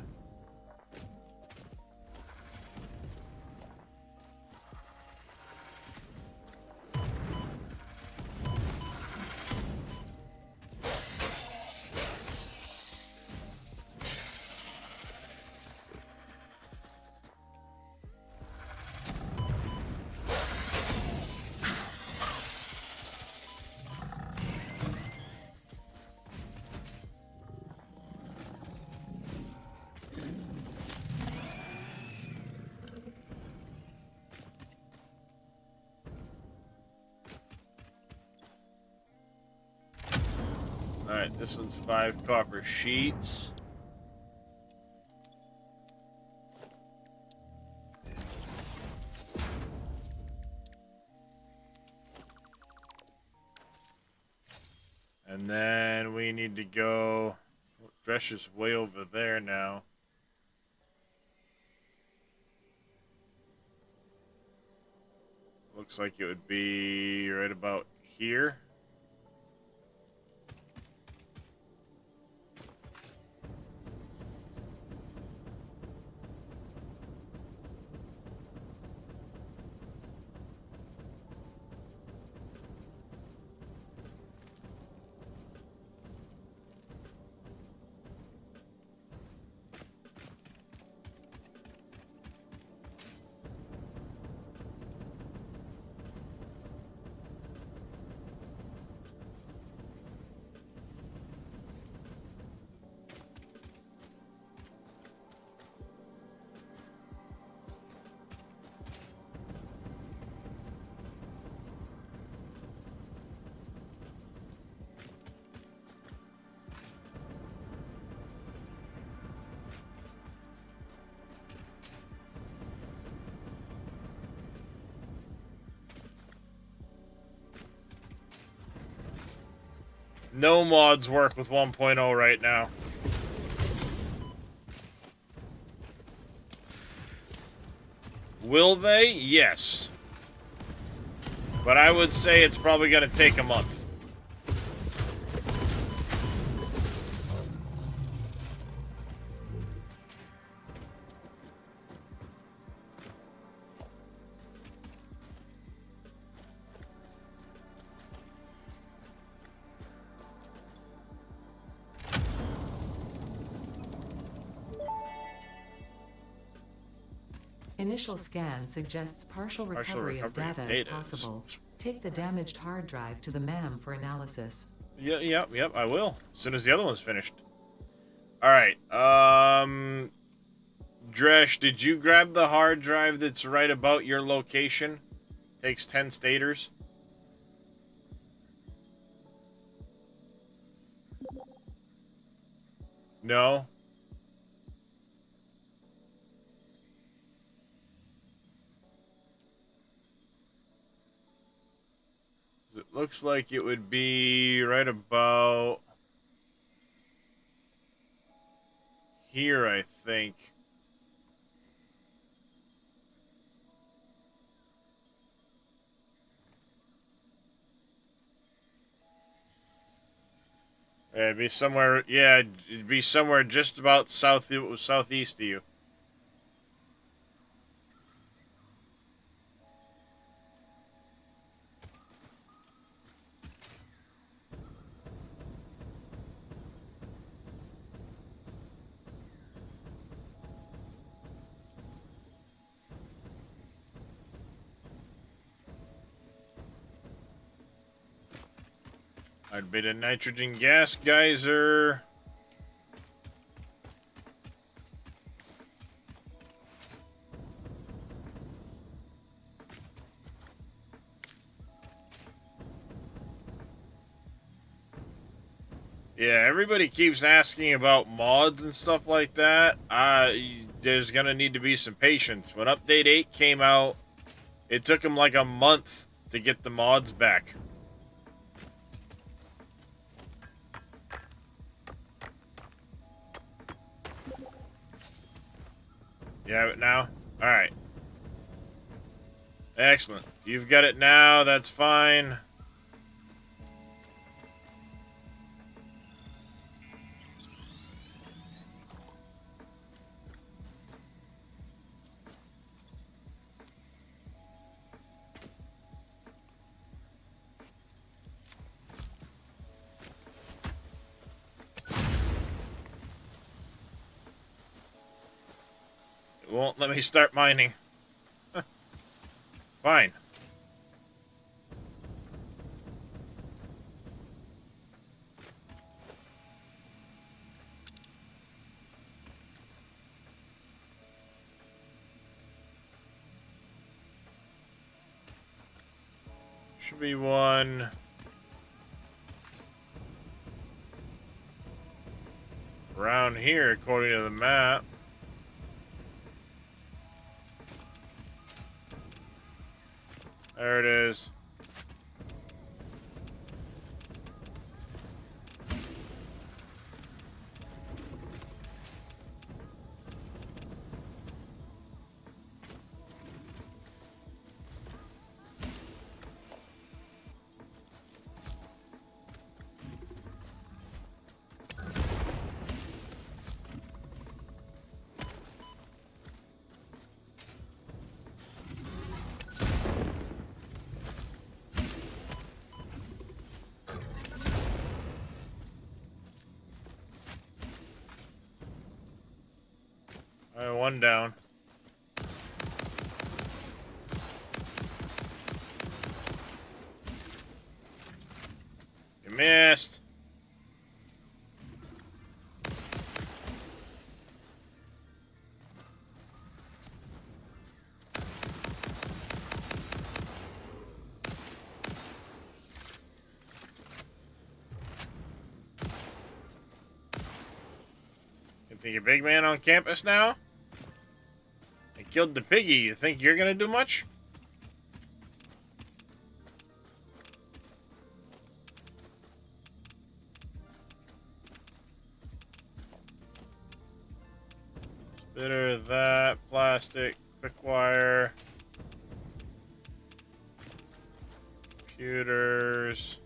Alright, this one's 5 copper sheets. And then we need to go... Dresh is way over there now. Looks like it would be right about here. No mods work with 1.0 right now. Will they? Yes. But I would say it's probably going to take a month. Initial scan suggests partial recovery of data is possible. Take the damaged hard drive to the MAM for analysis. Yep, I will. As soon as the other one's finished. Alright, Dresh, did you grab the hard drive that's right about your location? Takes 10 staters. No? It looks like it would be right about here, I think. It'd be somewhere, yeah, it'd be somewhere just about southeast of you. I'd be the nitrogen gas geyser. Yeah, everybody keeps asking about mods and stuff like that. There's gonna need to be some patience. When Update 8 came out, it took them like a month to get the mods back. You have it now? Alright. Excellent. You've got it now, that's fine. It won't let me start mining. Fine. Should be one around here, according to the map. There it is. All right, one down. You missed. You think you're big man on campus now? I killed the piggy. You think you're gonna do much? Spitter, that, plastic, quick wire. Computers.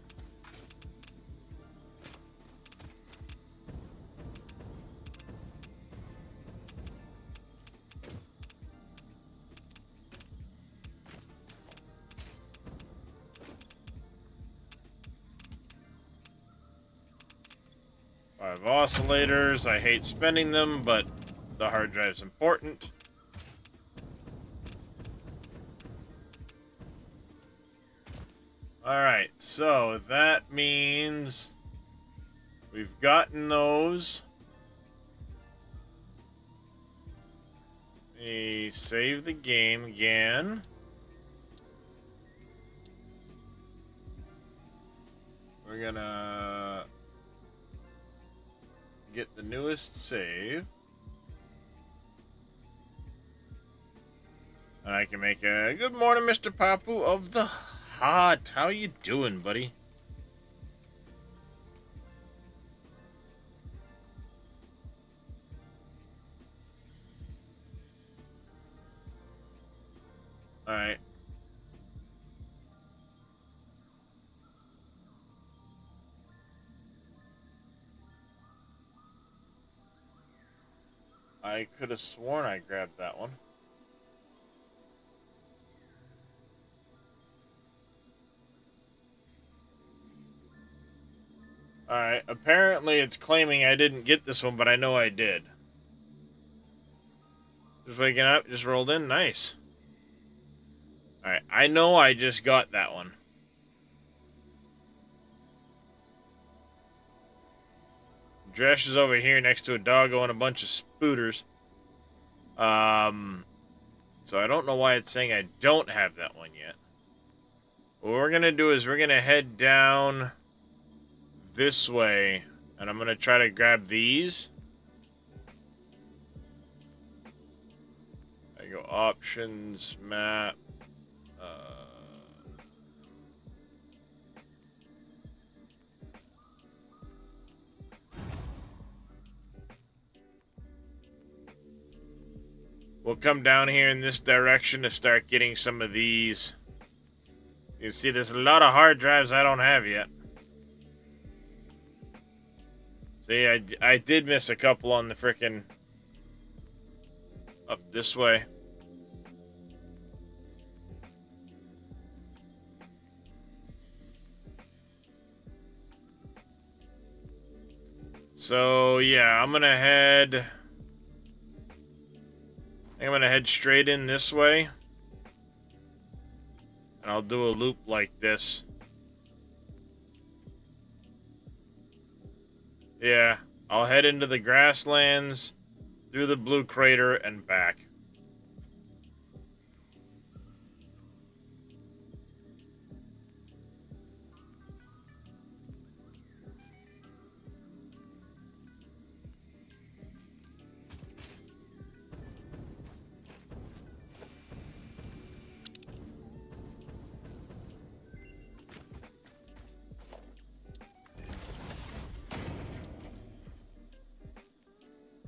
Five oscillators. I hate spending them, but the hard drive's important. Alright, so that means we've gotten those. We save the game again. We're gonna get the newest save. And I can make a good morning, Mr. Papu of the Hot. How you doing, buddy? All right. I could have sworn I grabbed that one. Alright, apparently it's claiming I didn't get this one, but I know I did. Just waking up, just rolled in, nice. Alright, I know I just got that one. Dresh is over here next to a doggo and a bunch of spooters. So I don't know why it's saying I don't have that one yet. What we're gonna do is we're gonna head down this way, and I'm gonna try to grab these. I go options, map. We'll come down here in this direction to start getting some of these. You see, there's a lot of hard drives I don't have yet. See, I did miss a couple on the frickin' up this way. So, yeah, I'm gonna head straight in this way. And I'll do a loop like this. Yeah, I'll head into the grasslands, through the blue crater, and back.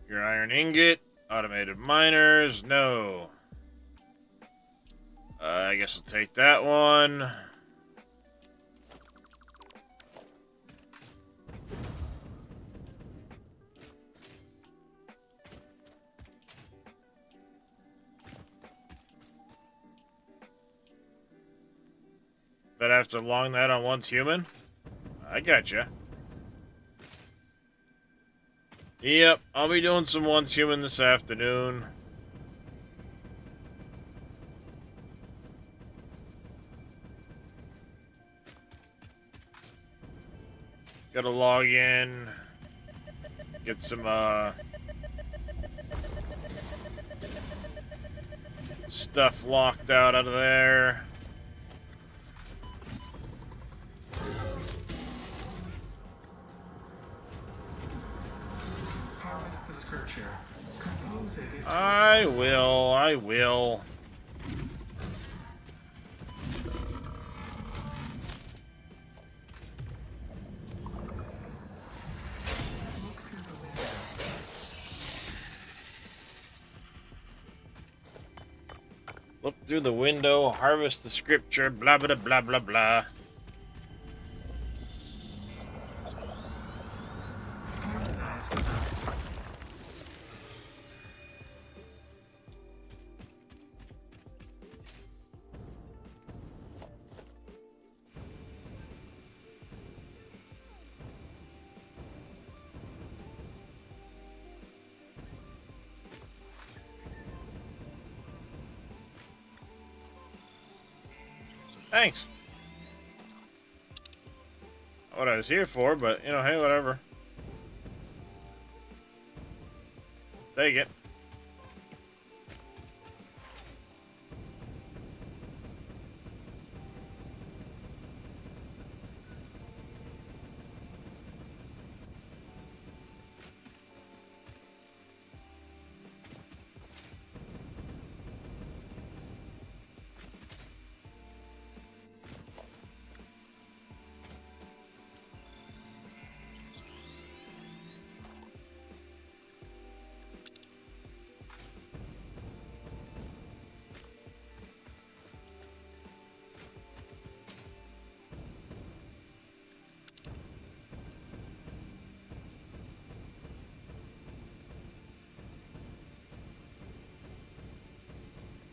Your iron ingot, automated miners, no. I guess I'll take that one. But after long that on once human? I gotcha. Yep, I'll be doing some once human this afternoon. Gotta log in, get some stuff locked out of there. Harvest the scripture. Compose it into I will. Look through the window, harvest the scripture, blah blah blah blah blah. Organize with us. Thanks. Not what I was here for, but you know, hey, whatever. Take it.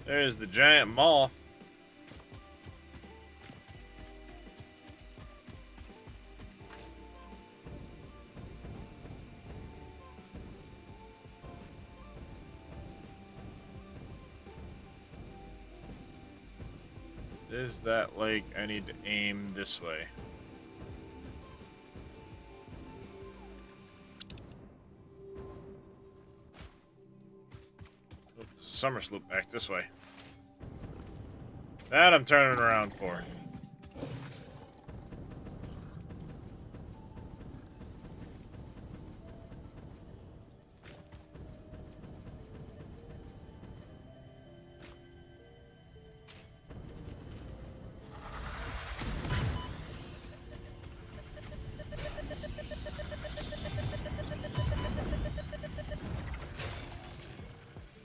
There's the giant moth. Is that lake? I need to aim this way. Summer sloop back this way. That I'm turning around for.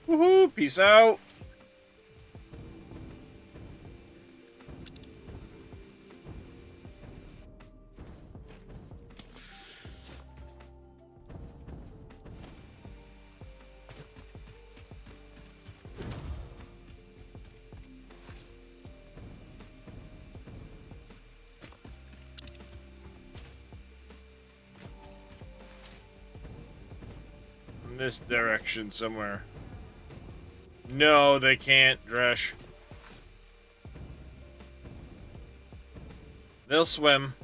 Woohoo! Peace out! In this direction somewhere. No, they can't, Dresh. They'll swim.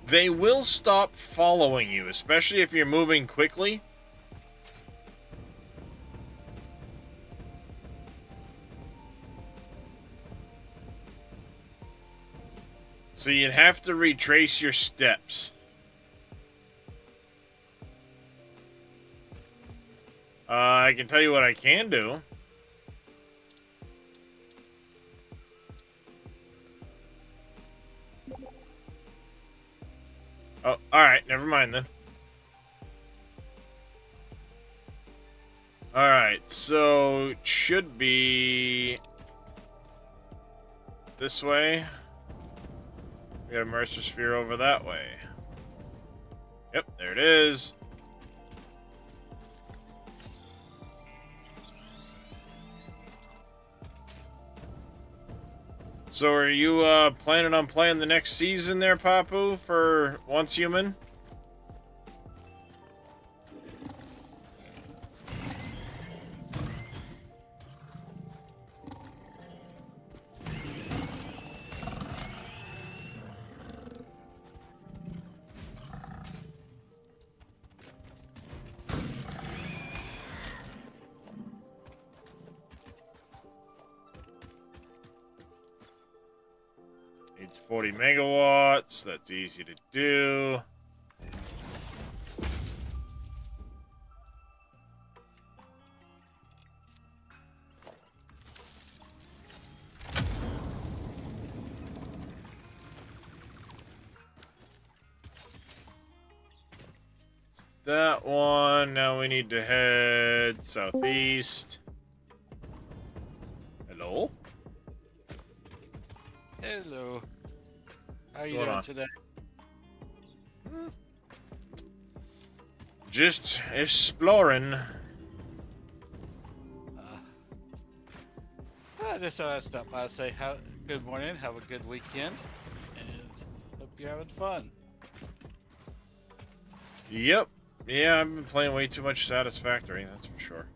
They will stop following you, especially if you're moving quickly. So you'd have to retrace your steps. I can tell you what I can do. Oh, alright, never mind then. Alright, so it should be this way. We got a Mercer Sphere over that way. Yep, there it is. So are you planning on playing the next season there, Papu, for Once Human? It's 40 megawatts. That's easy to do. that one. Now we need to head southeast. Hello? Hello. How you Going doing on? today? Just exploring. I just thought I'd stop by and say good morning, have a good weekend, and hope you're having fun. Yep. Yeah, I've been playing way too much Satisfactory, that's for sure.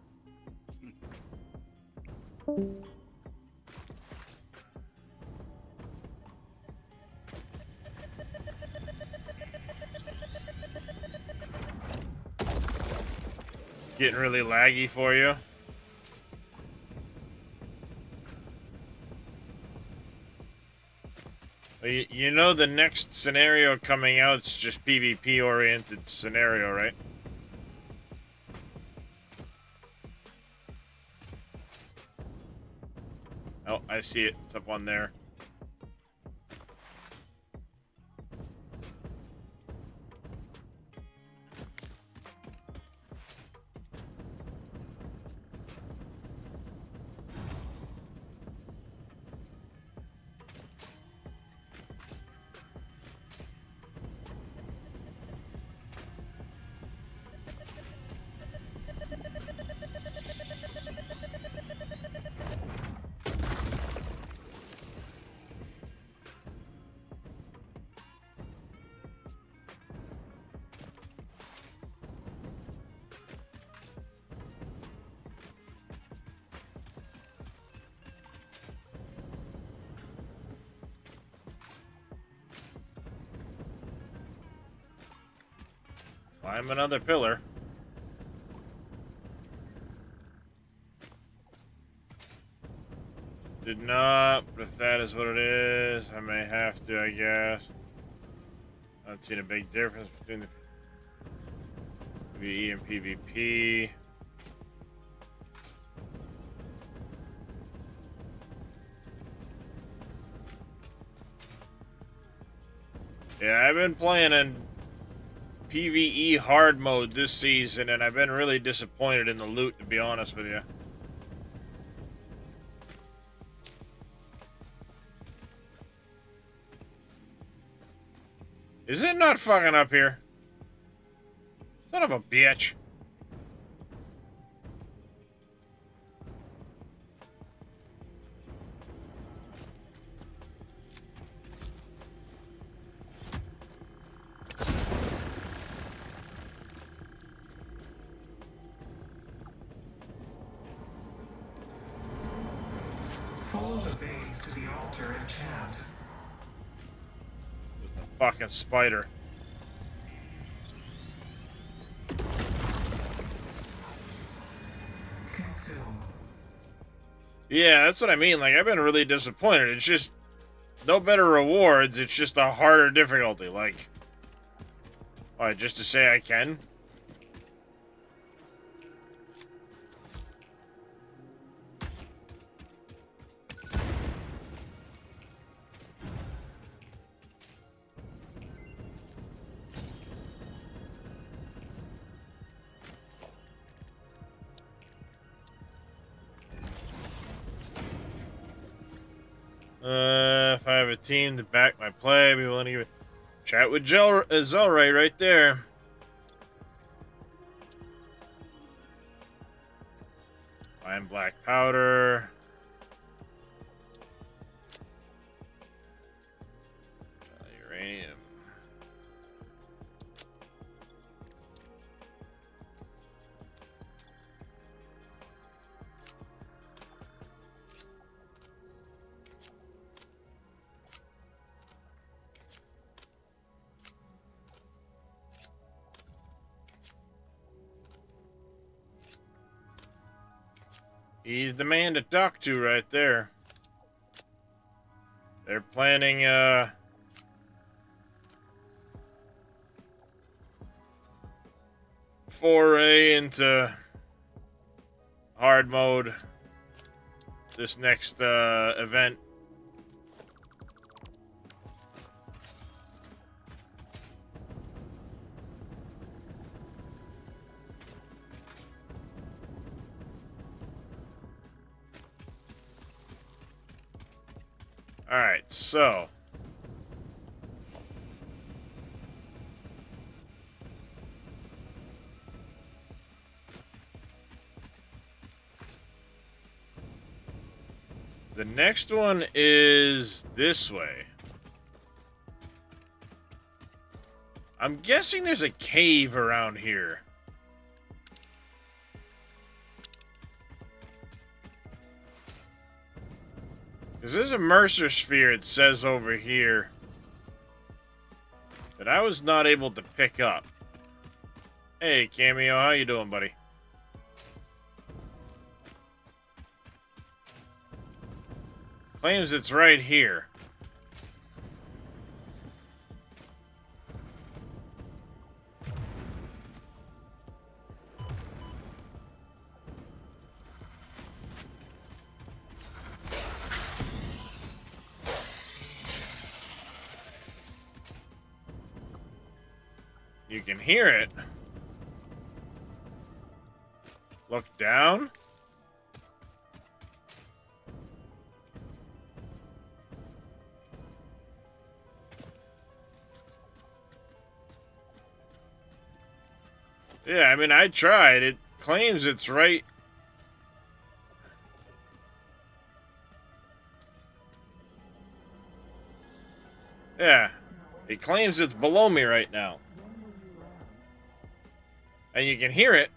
Getting really laggy for you. Well, you know the next scenario coming out is just PvP oriented scenario, right? Oh, I see it. It's up on there. Climb another pillar. Did not, but if that is what it is, I may have to, I guess. Not seeing a big difference between the PvE and PvP. Yeah, I've been playing in PvE hard mode this season, and I've been really disappointed in the loot, to be honest with you. Is it not fucking up here? Son of a bitch. Follow the veins to the altar and chant. There's a fucking spider. Consume. Yeah, that's what I mean. Like, I've been really disappointed. It's just no better rewards. It's just a harder difficulty. Like, what, just to say I can? If I have a team to back my play, I'd be willing to give it. Chat with Zelray right there. Find black powder. Uranium. He's the man to talk to right there. They're planning, foray into hard mode this next, event. Alright, so. The next one is this way. I'm guessing there's a cave around here. Because there's a Mercer sphere, it says over here, that I was not able to pick up. Hey, Cameo, how you doing, buddy? Claims it's right here. You can hear it. Look down. Yeah, I mean, I tried. It claims it's right. Yeah, it claims it's below me right now. And you can hear it.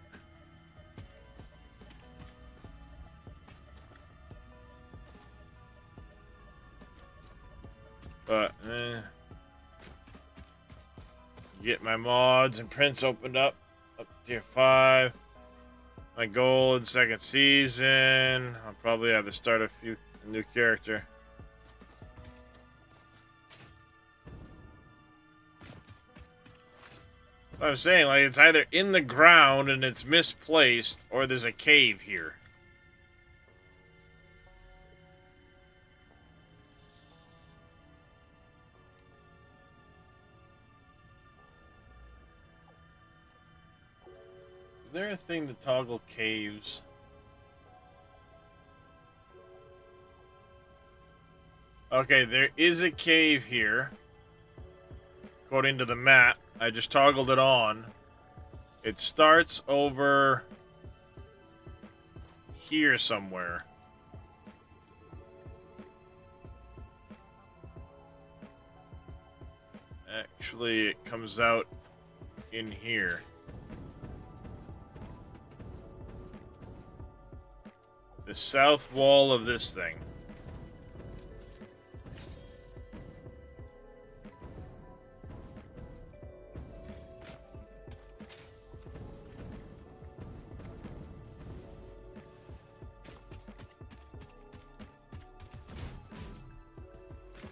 But, get my mods and prints opened up to tier 5. My goal in second season. I'll probably have to start a new character. I'm saying, like, it's either in the ground and it's misplaced, or there's a cave here. Is there a thing to toggle caves? Okay, there is a cave here. According to the map. I just toggled it on. It starts over here somewhere. Actually, it comes out in here. The south wall of this thing.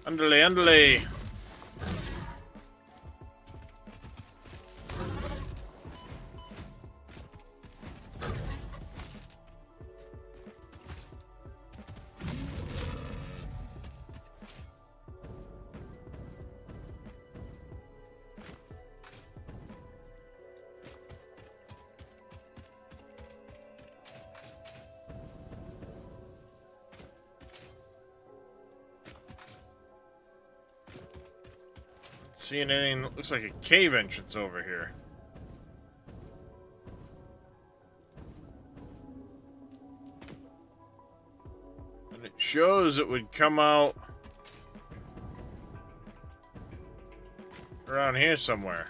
Andale, andale. Seeing anything that looks like a cave entrance over here. And it shows it would come out around here somewhere.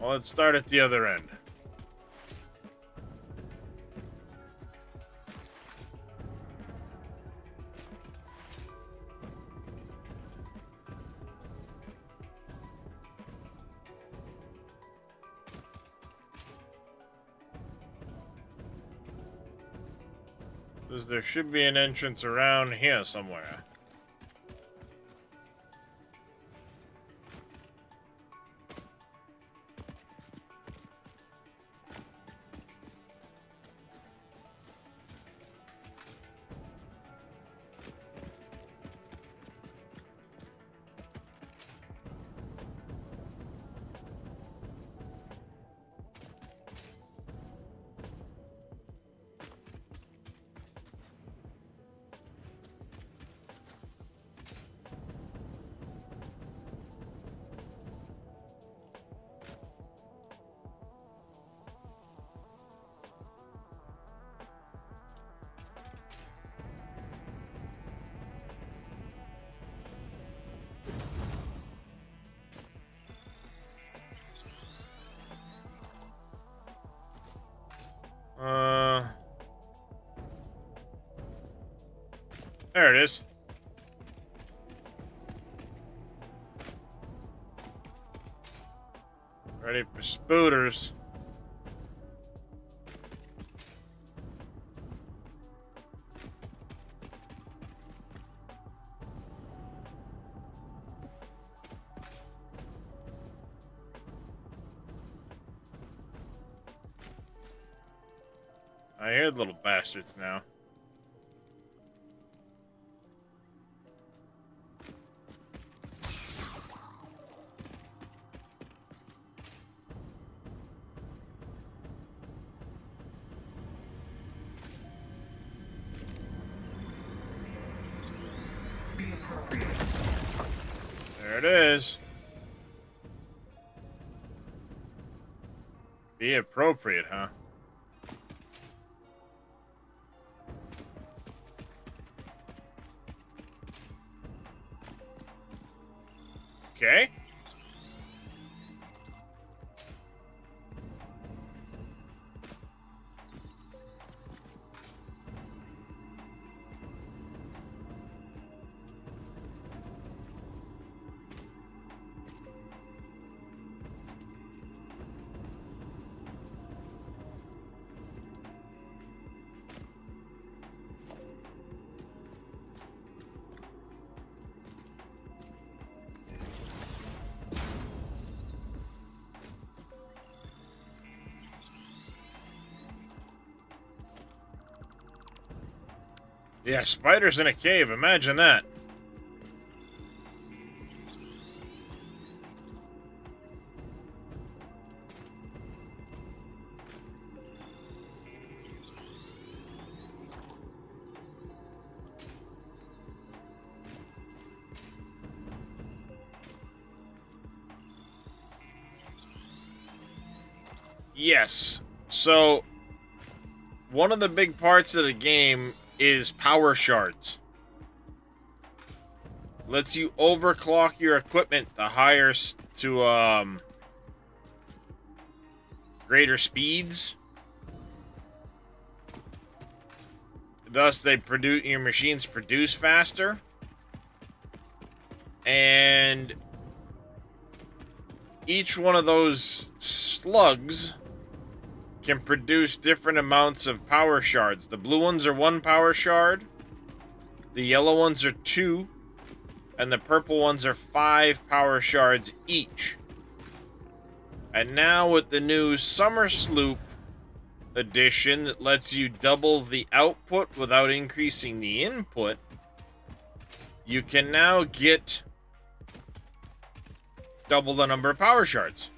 Well, let's start at the other end. Because there should be an entrance around here somewhere. There it is. Ready for spooters. I hear the little bastards now. Be appropriate. There it is. Be appropriate, huh? Okay. Yeah, spiders in a cave. Imagine that. Yes. So, one of the big parts of the game is power shards. Lets you overclock your equipment to greater speeds. Thus, your machines produce faster. And each one of those slugs can produce different amounts of power shards. The blue ones are 1 power shard, the yellow ones are 2, and the purple ones are 5 power shards each. And now with the new Summer Sloop edition that lets you double the output without increasing the input, you can now get double the number of power shards.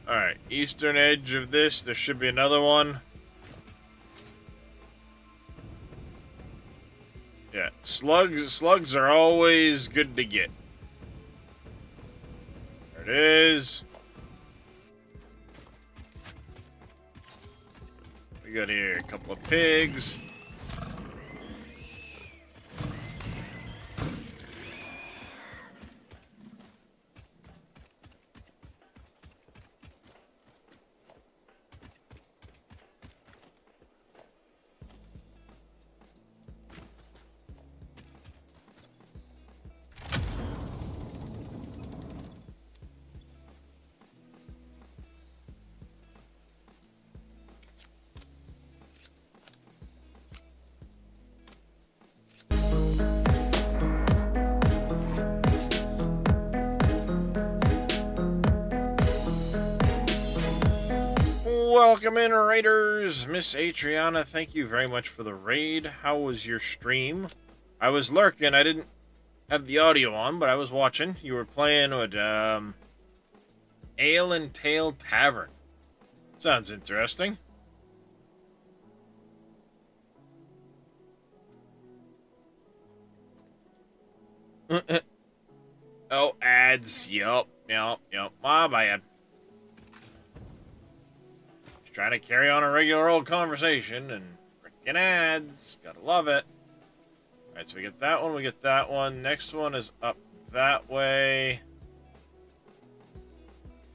Alright, eastern edge of this, there should be another one. Yeah, slugs are always good to get. There it is. We got here a couple of pigs. Welcome in, Raiders! Miss Adriana, thank you very much for the raid. How was your stream? I was lurking. I didn't have the audio on, but I was watching. You were playing with Ale and Tail Tavern. Sounds interesting. Oh, ads. Yup. My bad. Just trying to carry on a regular old conversation and freaking ads. Gotta love it. Alright, so we get that one, we get that one. Next one is up that way.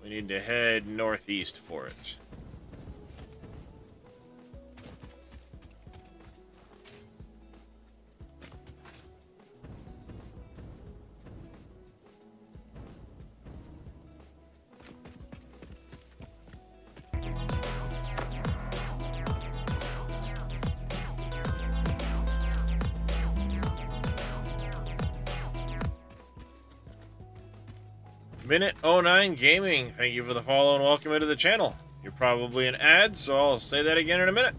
We need to head northeast for it. Minute 09 Gaming, thank you for the follow and welcome into the channel. You're probably an ad, so I'll say that again in a minute.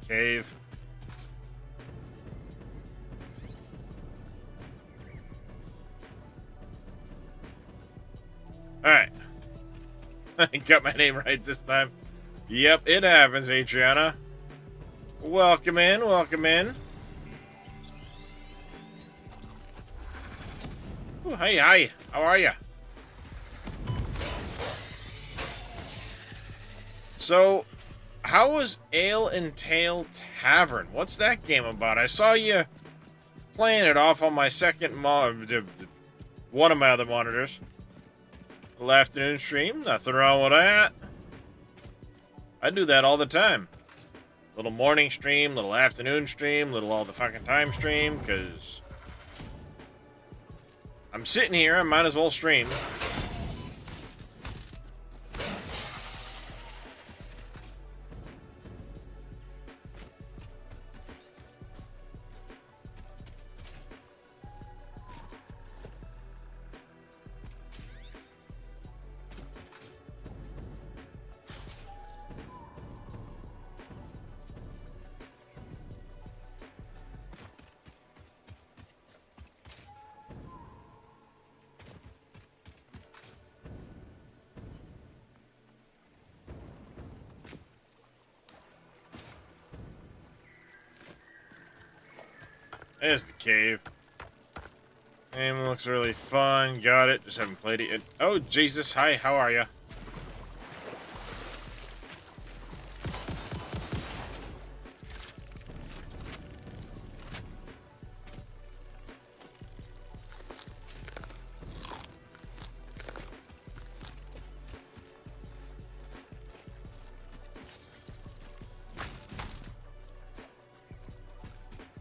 Cave. Alright. I got my name right this time. Yep, it happens, Adriana. Welcome in, welcome in. Ooh, hi. How are you? So, how was Ale and Tail Tavern? What's that game about? I saw you playing it off on my one of my other monitors. Little afternoon stream, nothing wrong with that. I do that all the time. Little morning stream, little afternoon stream, little all the fucking time stream, because I'm sitting here, I might as well stream. There's the cave. Game looks really fun. Got it. Just haven't played it yet. Oh, Jesus. Hi, how are ya?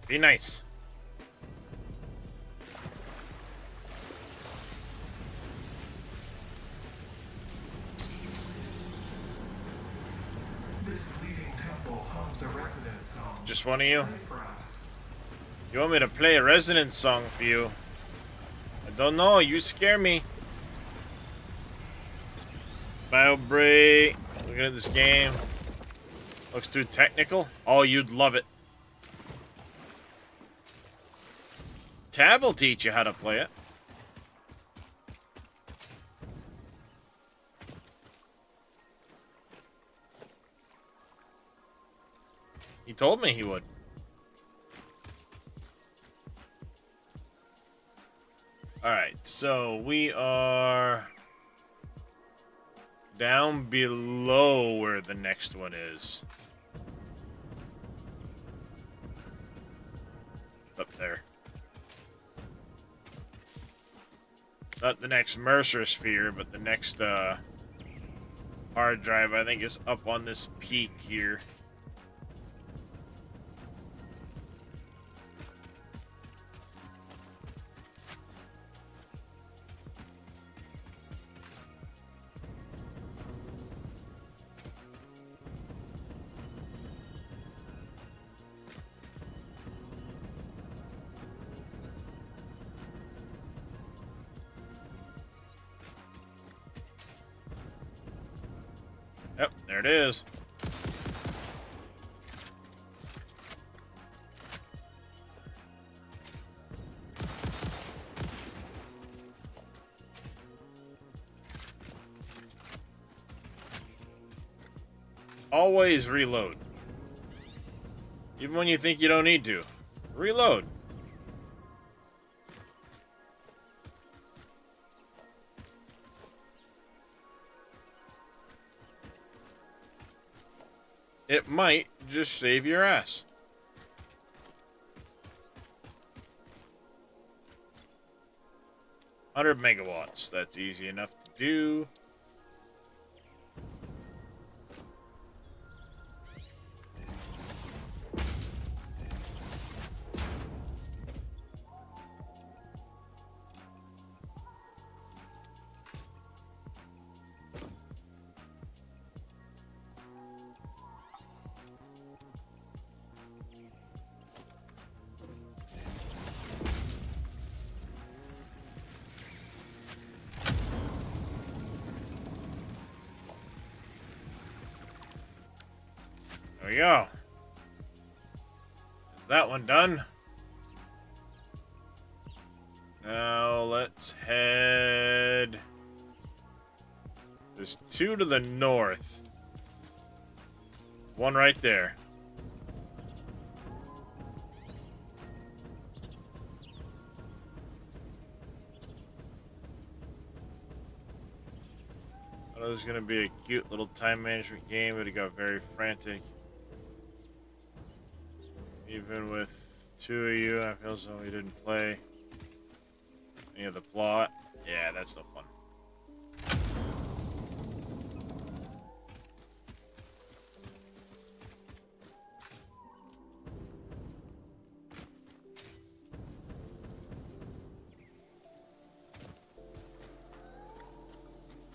Be nice. This fleeting temple hums a resonance song. Just one of you? Play for us. You want me to play a resonance song for you? I don't know. You scare me. Biobray. Looking at this game. Looks too technical. Oh, you'd love it. Tab will teach you how to play it. He told me he would. Alright, so we are down below where the next one is. Up there. Not the next Mercer sphere, but the next hard drive, I think, is up on this peak here. Yep, there it is. Always reload. Even when you think you don't need to. Reload. It might just save your ass. $100 megawatts. That's easy enough to do. There we go. Is that one done? Now let's head... There's two to the north. One right there. I thought it was going to be a cute little time management game, but it got very frantic. Even with two of you, I feel as though we didn't play any of the plot. Yeah, that's no fun.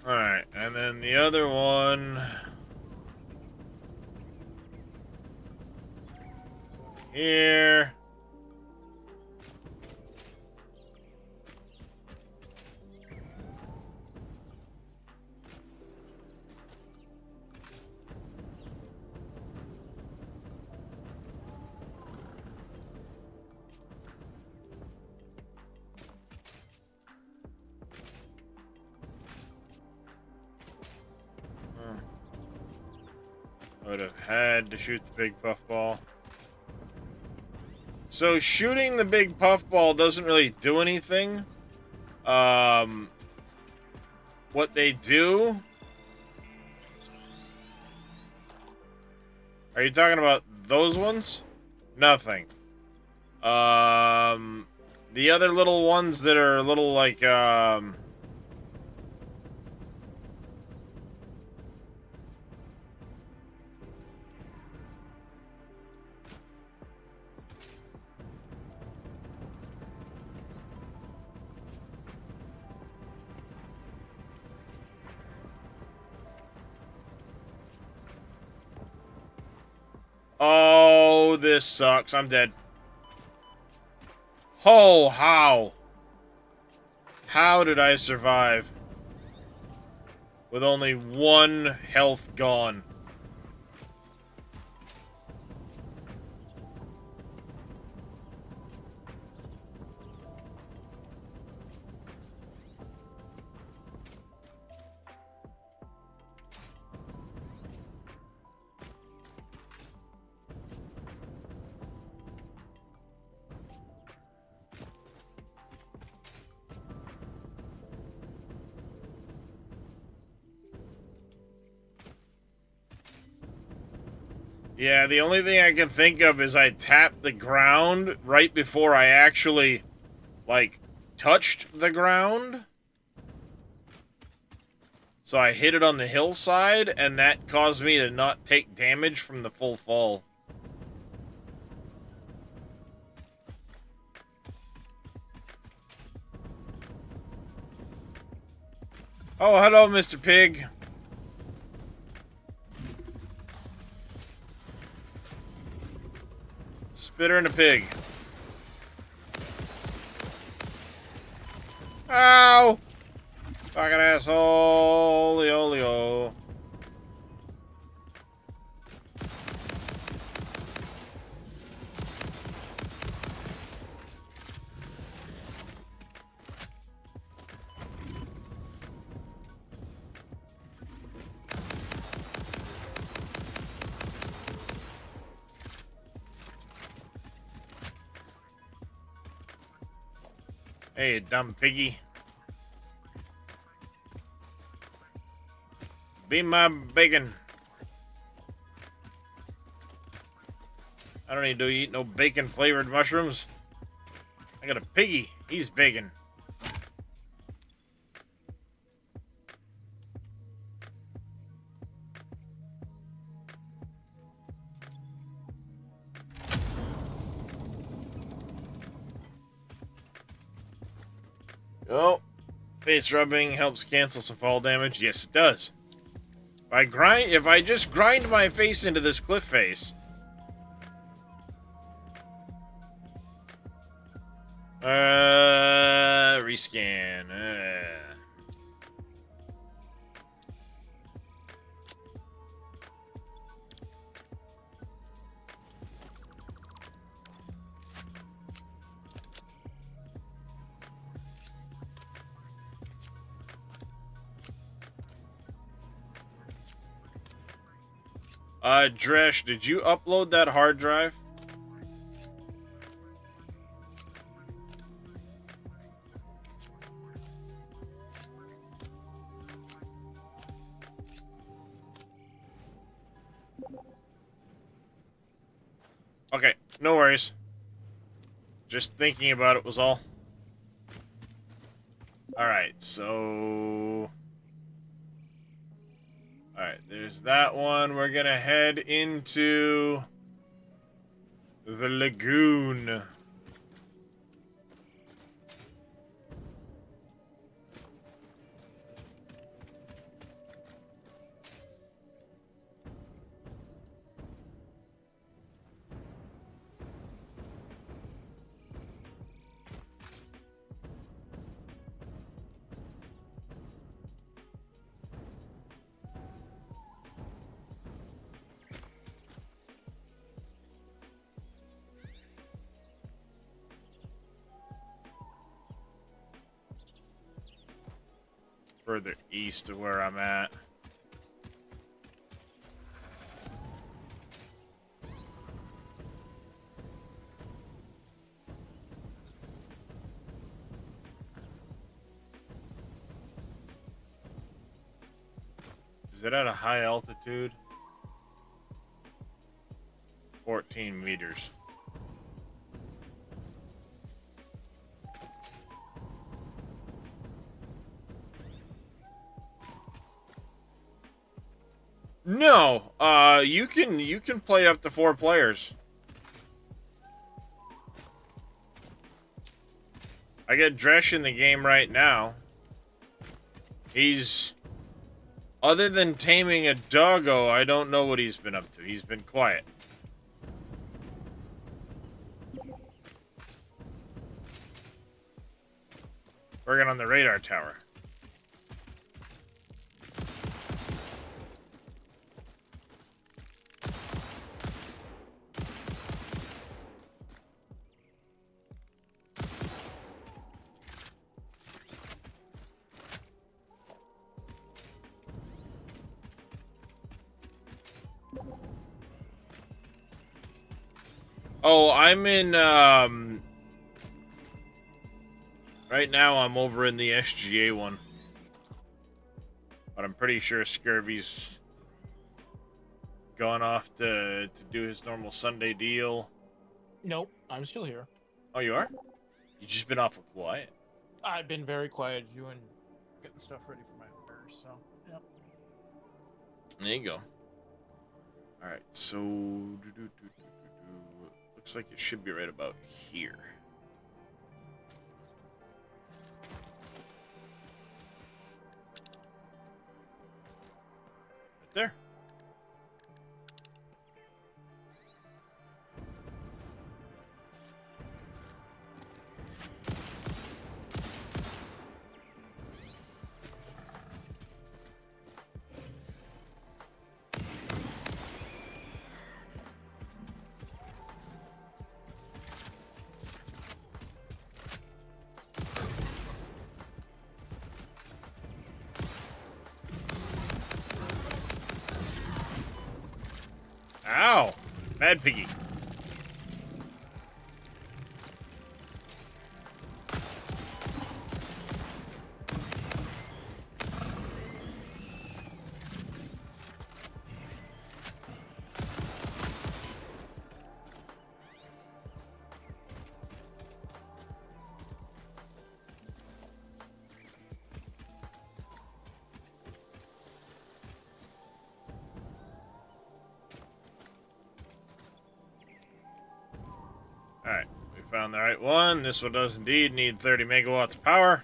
Alright, and then the other one... Here. I would have had to shoot the big puffball. So shooting the big puffball doesn't really do anything. What they do... Are you talking about those ones? Nothing. The other little ones that are a little like, Oh, this sucks. I'm dead. Oh, how? How did I survive? With only one health gone. Yeah, the only thing I can think of is I tapped the ground right before I actually, like, touched the ground. So I hit it on the hillside, and that caused me to not take damage from the full fall. Oh, hello, Mr. Pig. Spitter and a pig. Ow! Fucking asshole. Leo. Hey, dumb piggy. Be my bacon. I don't need to eat no bacon flavored mushrooms. I got a piggy. He's bacon. Oh, face rubbing helps cancel some fall damage. Yes, it does. If I just grind my face into this cliff face. Rescan. Dresh, did you upload that hard drive? Okay, no worries. Just thinking about it was all. Alright, so... Alright, there's that one. We're gonna head into the lagoon. Further east of where I'm at. Is it at a high altitude? 14 meters. No, you can play up to 4 players. I got Dresh in the game right now. He's, other than taming a doggo, I don't know what he's been up to. He's been quiet. Working on the radar tower. Oh, I'm in, right now I'm over in the SGA one. But I'm pretty sure Scurvy's gone off to do his normal Sunday deal. Nope, I'm still here. Oh, you are? You've just been awful quiet. I've been very quiet doing, getting stuff ready for my orders, so, yep. There you go. Alright, so... Looks like it should be right about here. Right there. Ow! Bad piggy. found the right one. This one does indeed need 30 megawatts of power.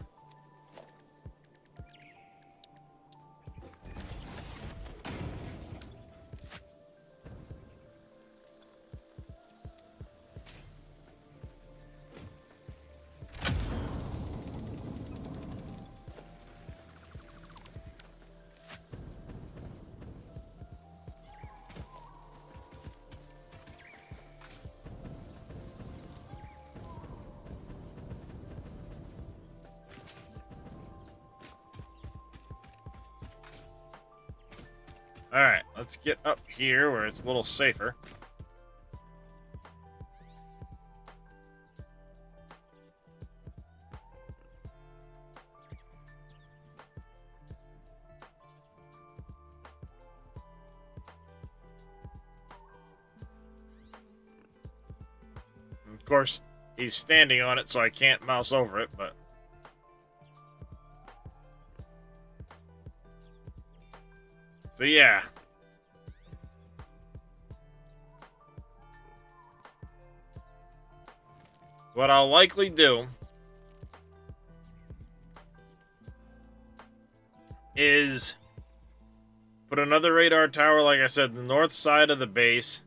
Alright, let's get up here where it's a little safer. And of course, he's standing on it, so I can't mouse over it, but... So yeah. What I'll likely do is put another radar tower, like I said, the north side of the base.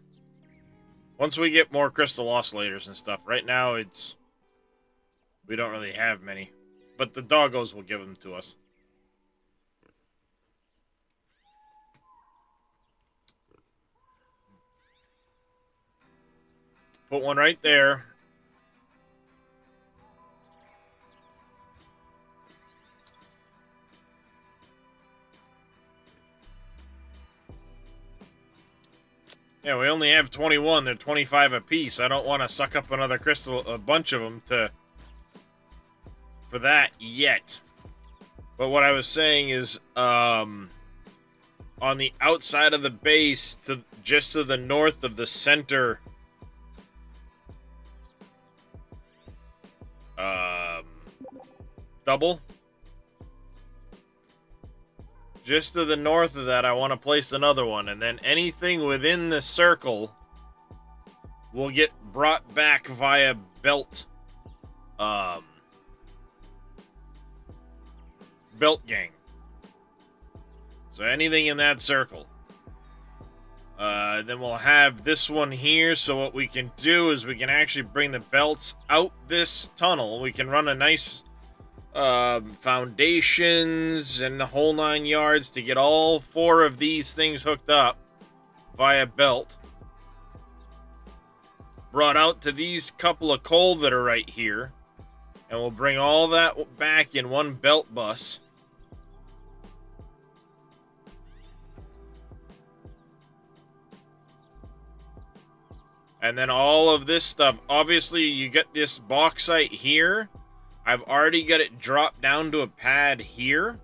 Once we get more crystal oscillators and stuff. Right now, we don't really have many. But the doggos will give them to us. Put one right there. Yeah, we only have 21. They're 25 apiece. I don't want to suck up another crystal, a bunch of them for that yet. But what I was saying is, on the outside of the base, just to the north of the center, double. Just to the north of that, I want to place another one, and then anything within the circle will get brought back via belt, belt gang. So anything in that circle. Then we'll have this one here, so what we can do is we can actually bring the belts out this tunnel. We can run a nice foundations and the whole 9 yards to get all 4 of these things hooked up via belt. Brought out to these couple of coal that are right here. And we'll bring all that back in one belt bus. And then all of this stuff. Obviously, you get this bauxite here. I've already got it dropped down to a pad here.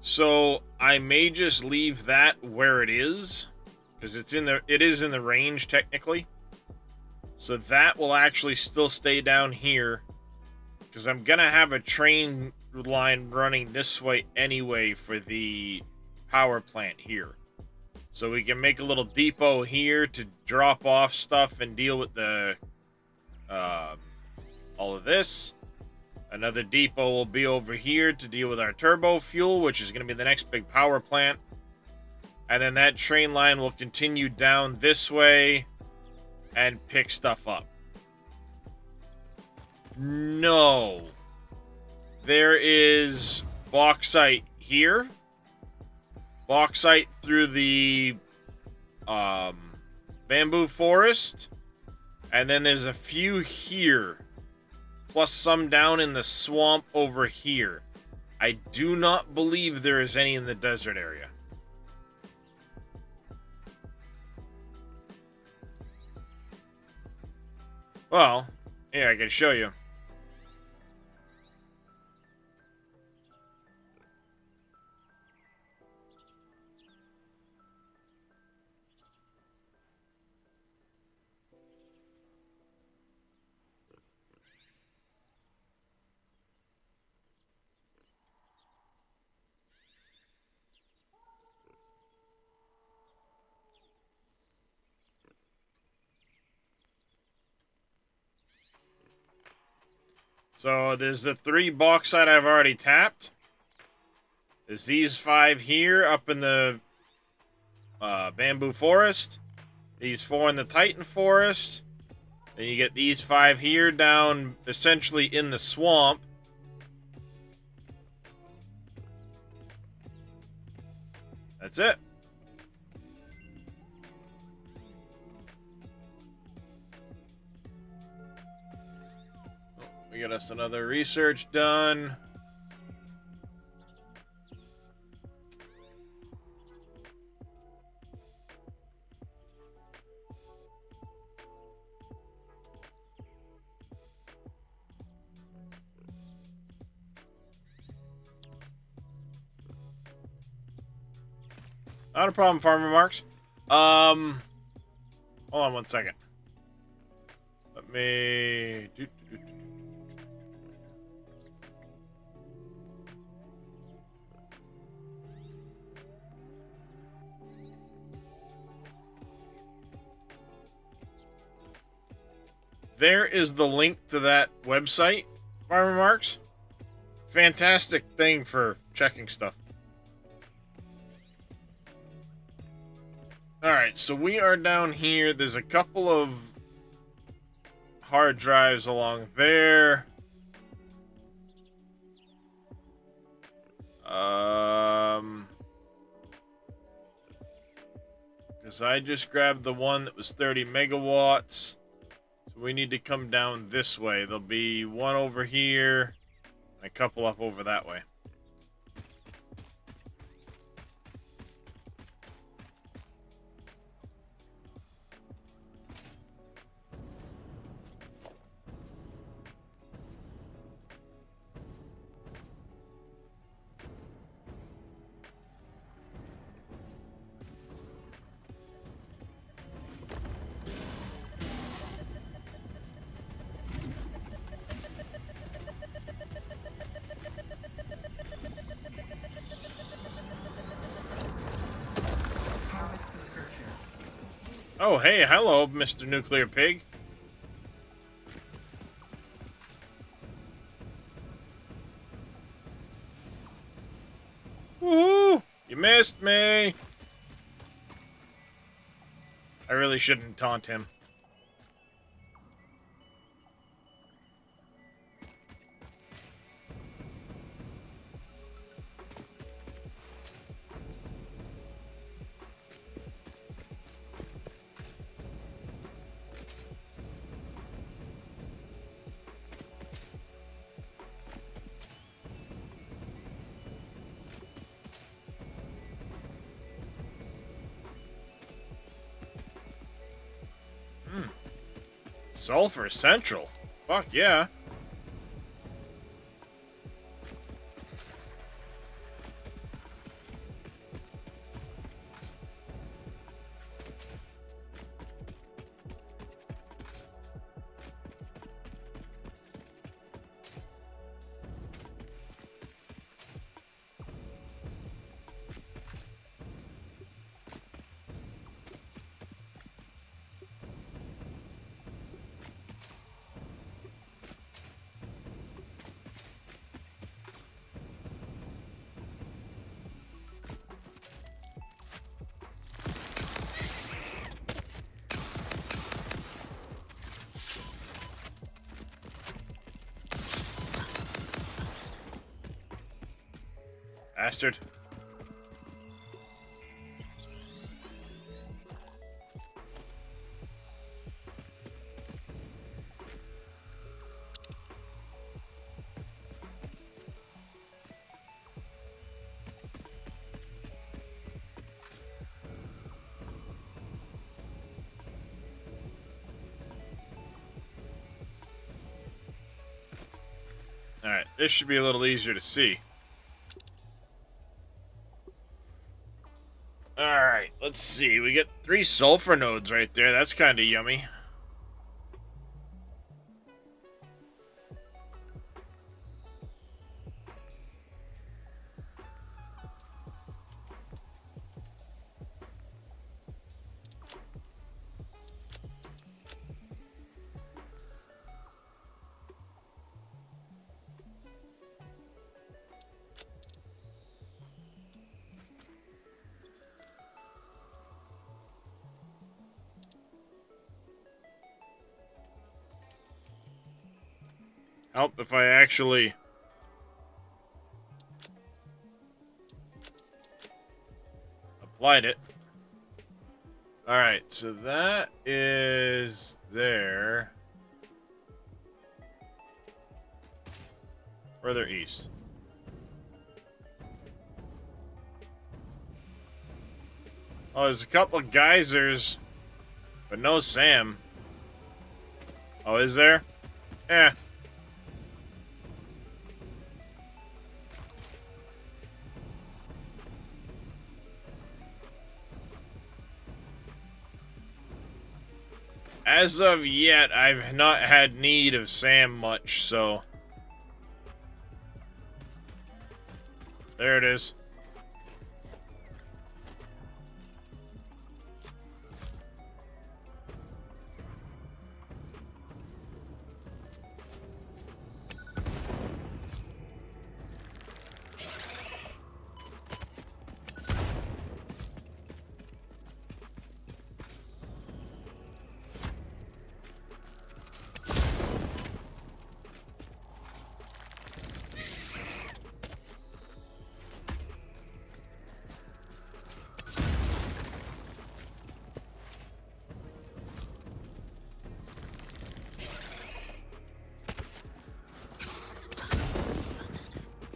So I may just leave that where it is. Because it is in the range technically. So that will actually still stay down here. Because I'm going to have a train line running this way anyway for the power plant here. So we can make a little depot here to drop off stuff and deal with the all of this. Another depot will be over here to deal with our turbo fuel, which is going to be the next big power plant. And then that train line will continue down this way and pick stuff up. No. There is bauxite here. Bauxite through the bamboo forest. And then there's a few here. Plus some down in the swamp over here. I do not believe there is any in the desert area. Well, here, I can show you. So there's the 3 bauxite I've already tapped. There's these 5 here up in the bamboo forest. These 4 in the Titan forest. Then you get these 5 here down essentially in the swamp. That's it. We got us another research done. Not a problem, Farmer Marks. Hold on one second. Let me... There is the link to that website, Farmer Marks. Fantastic thing for checking stuff. Alright, so we are down here. There's a couple of hard drives along there. Because I just grabbed the one that was 30 megawatts. So we need to come down this way. There'll be one over here, and a couple up over that way. Oh, hey, hello, Mr. Nuclear Pig. Woohoo! You missed me! I really shouldn't taunt him. Sulfur Central. Fuck yeah. Bastard. Alright, this should be a little easier to see. Alright, let's see. We get 3 sulfur nodes right there. That's kind of yummy. help if I actually applied it. Alright, so that is there. Further east. Oh, there's a couple of geysers, but no Sam. Oh, is there? Eh. As of yet, I've not had need of Sam much, so... There it is.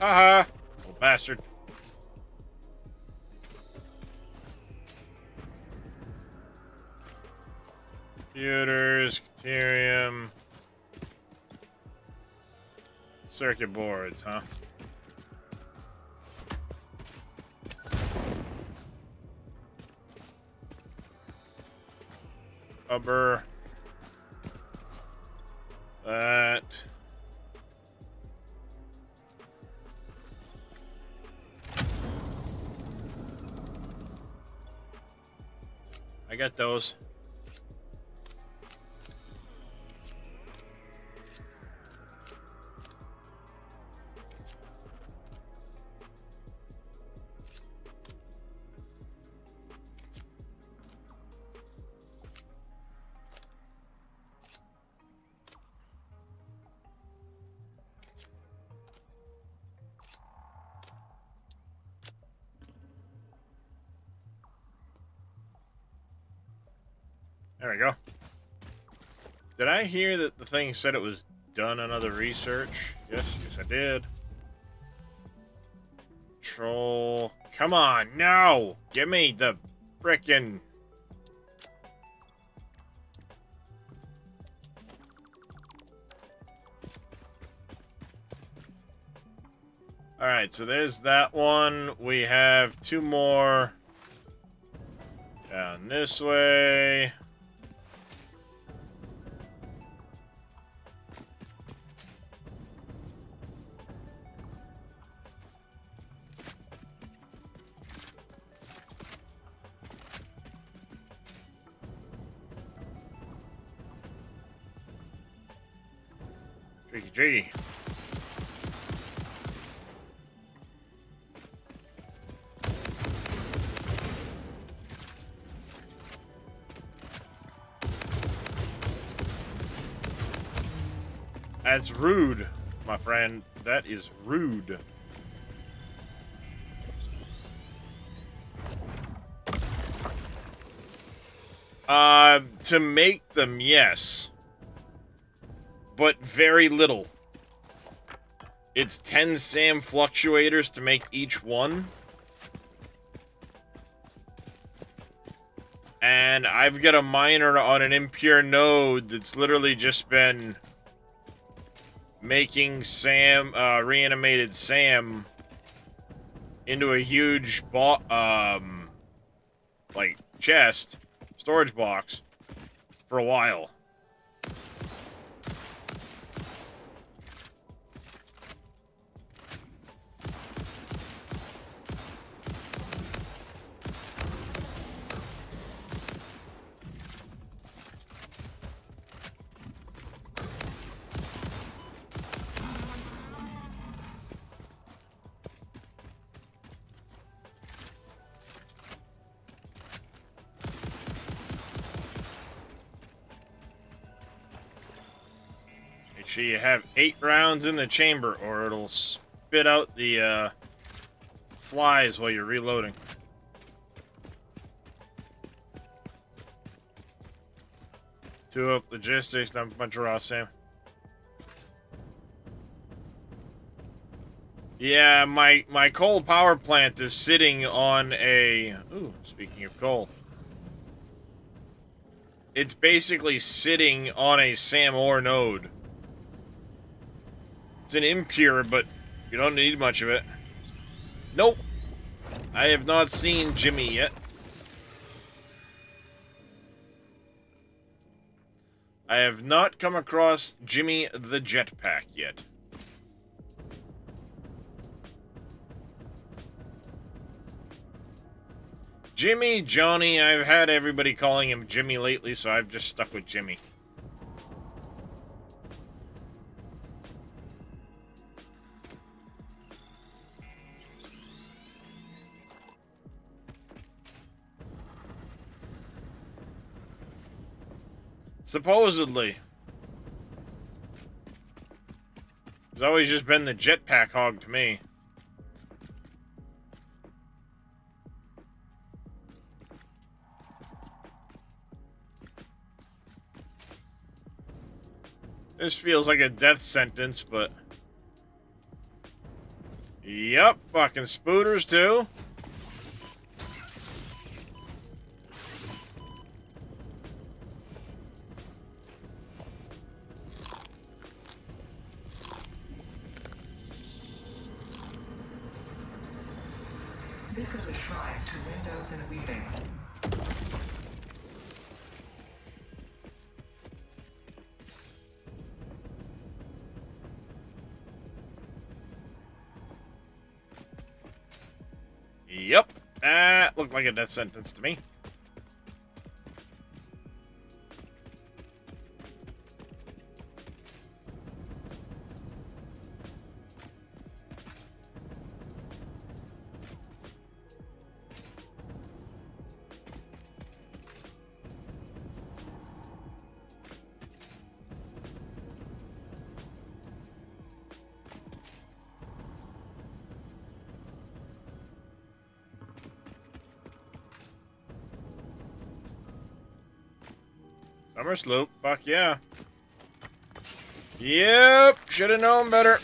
Haha! Little bastard. Computers, Caterium. Circuit boards, huh? Rubber. That. I got those. There we go. Did I hear that the thing said it was done on other research? Yes, I did. Control. Come on, no! Give me the frickin'... Alright, so there's that one. We have two more down this way. Tricky, tricky. That's rude, my friend. That is rude. To make them, yes. But very little. It's 10 SAM fluctuators to make each one. And I've got a miner on an impure node that's literally just been making SAM, reanimated SAM into a huge like chest, storage box for a while. sure you have 8 rounds in the chamber, or it'll spit out the flies while you're reloading. Two up logistics, dump a bunch of raw Sam. Yeah, my coal power plant is sitting on a... Ooh, speaking of coal. It's basically sitting on a SAM ore node. It's an impure, but you don't need much of it. Nope. I have not seen Jimmy yet. I have not come across Jimmy the Jetpack yet. Jimmy, Johnny, I've had everybody calling him Jimmy lately, so I've just stuck with Jimmy. Supposedly. He's always just been the jetpack hog to me. This feels like a death sentence, but... Yep, fucking spooters too. This is a shrine to windows and weaving. Yep, that looked like a death sentence to me. Summer slope, fuck yeah. Yep, should have known better.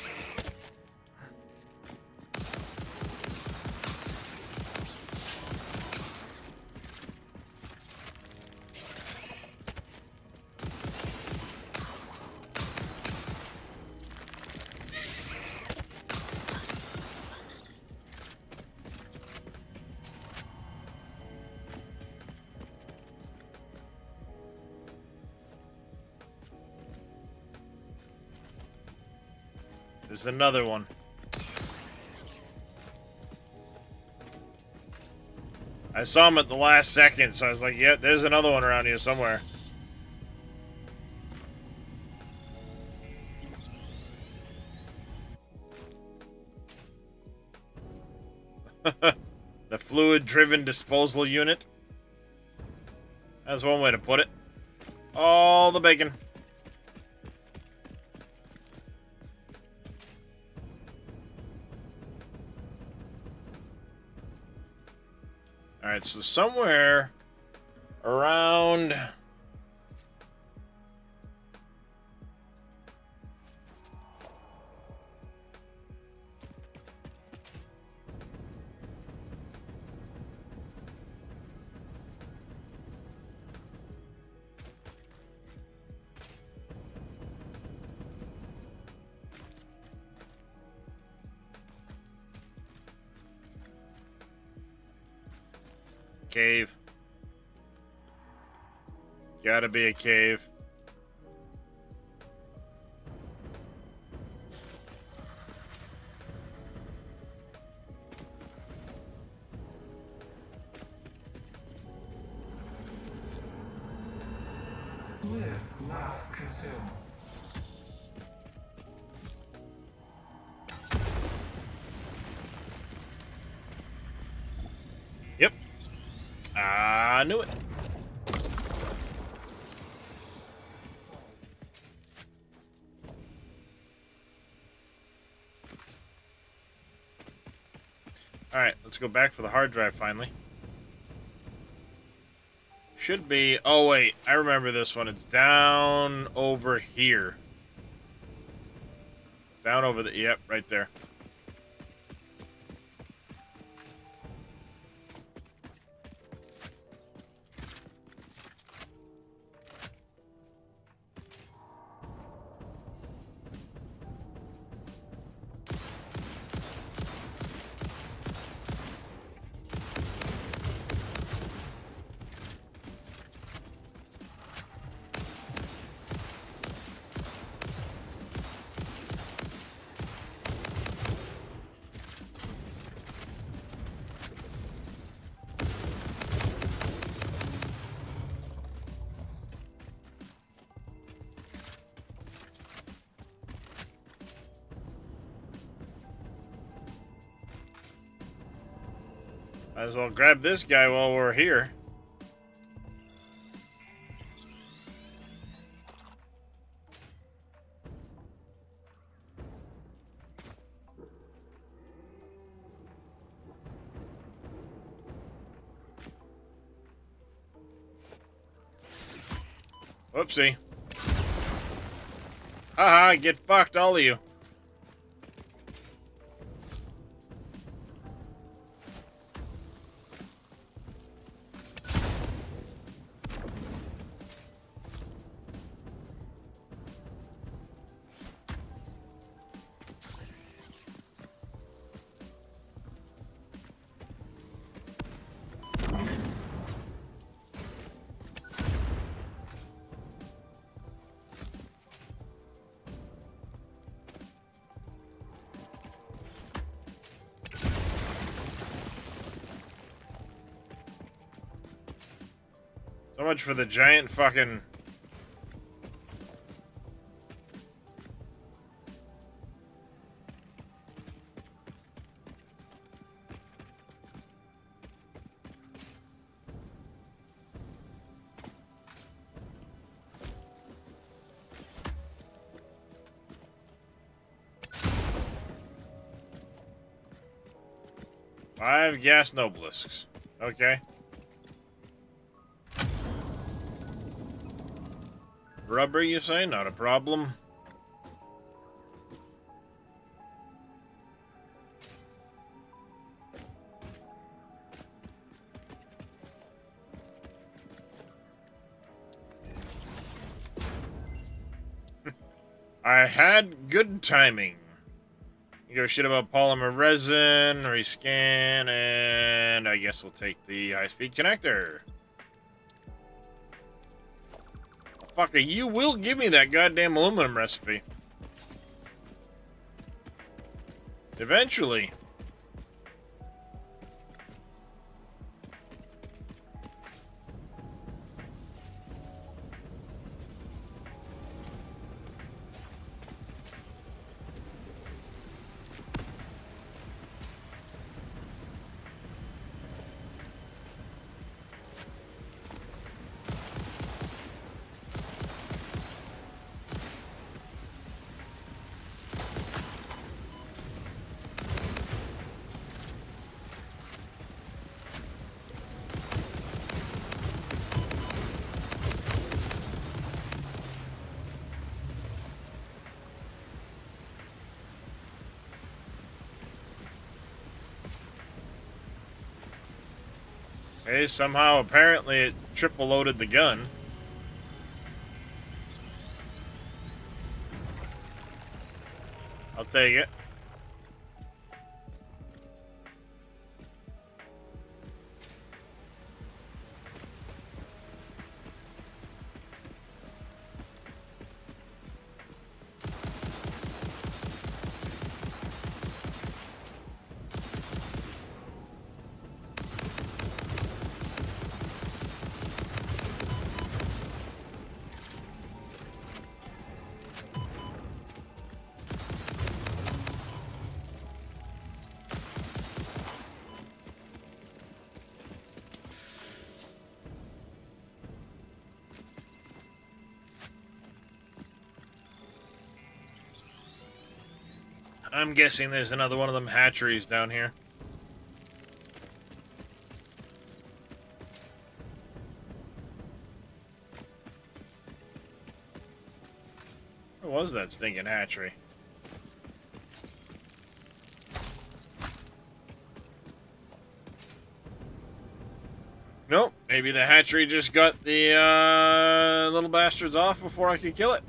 There's another one. I saw him at the last second, so I was like, yeah, there's another one around here somewhere. The fluid-driven disposal unit. That's one way to put it. All the bacon. Alright, so somewhere around... Cave. Gotta be a cave. Live, laugh, consume. Yep. I knew it. Alright, let's go back for the hard drive finally. Should be... Oh, wait. I remember this one. It's down over here. Down over the... Yep, right there. Might as well grab this guy while we're here. Whoopsie. Haha, get fucked, all of you. So much for the giant fucking... Five gas nobelisks. Okay. Rubber, you say? Not a problem. I had good timing. You go shit about polymer resin, rescan, and I guess we'll take the high-speed connector. Fucker, you will give me that goddamn aluminum recipe. Eventually. Okay, somehow apparently it triple loaded the gun. I'll take it. I'm guessing there's another one of them hatcheries down here. close that stinking hatchery. Nope, maybe the hatchery just got the little bastards off before I could kill it.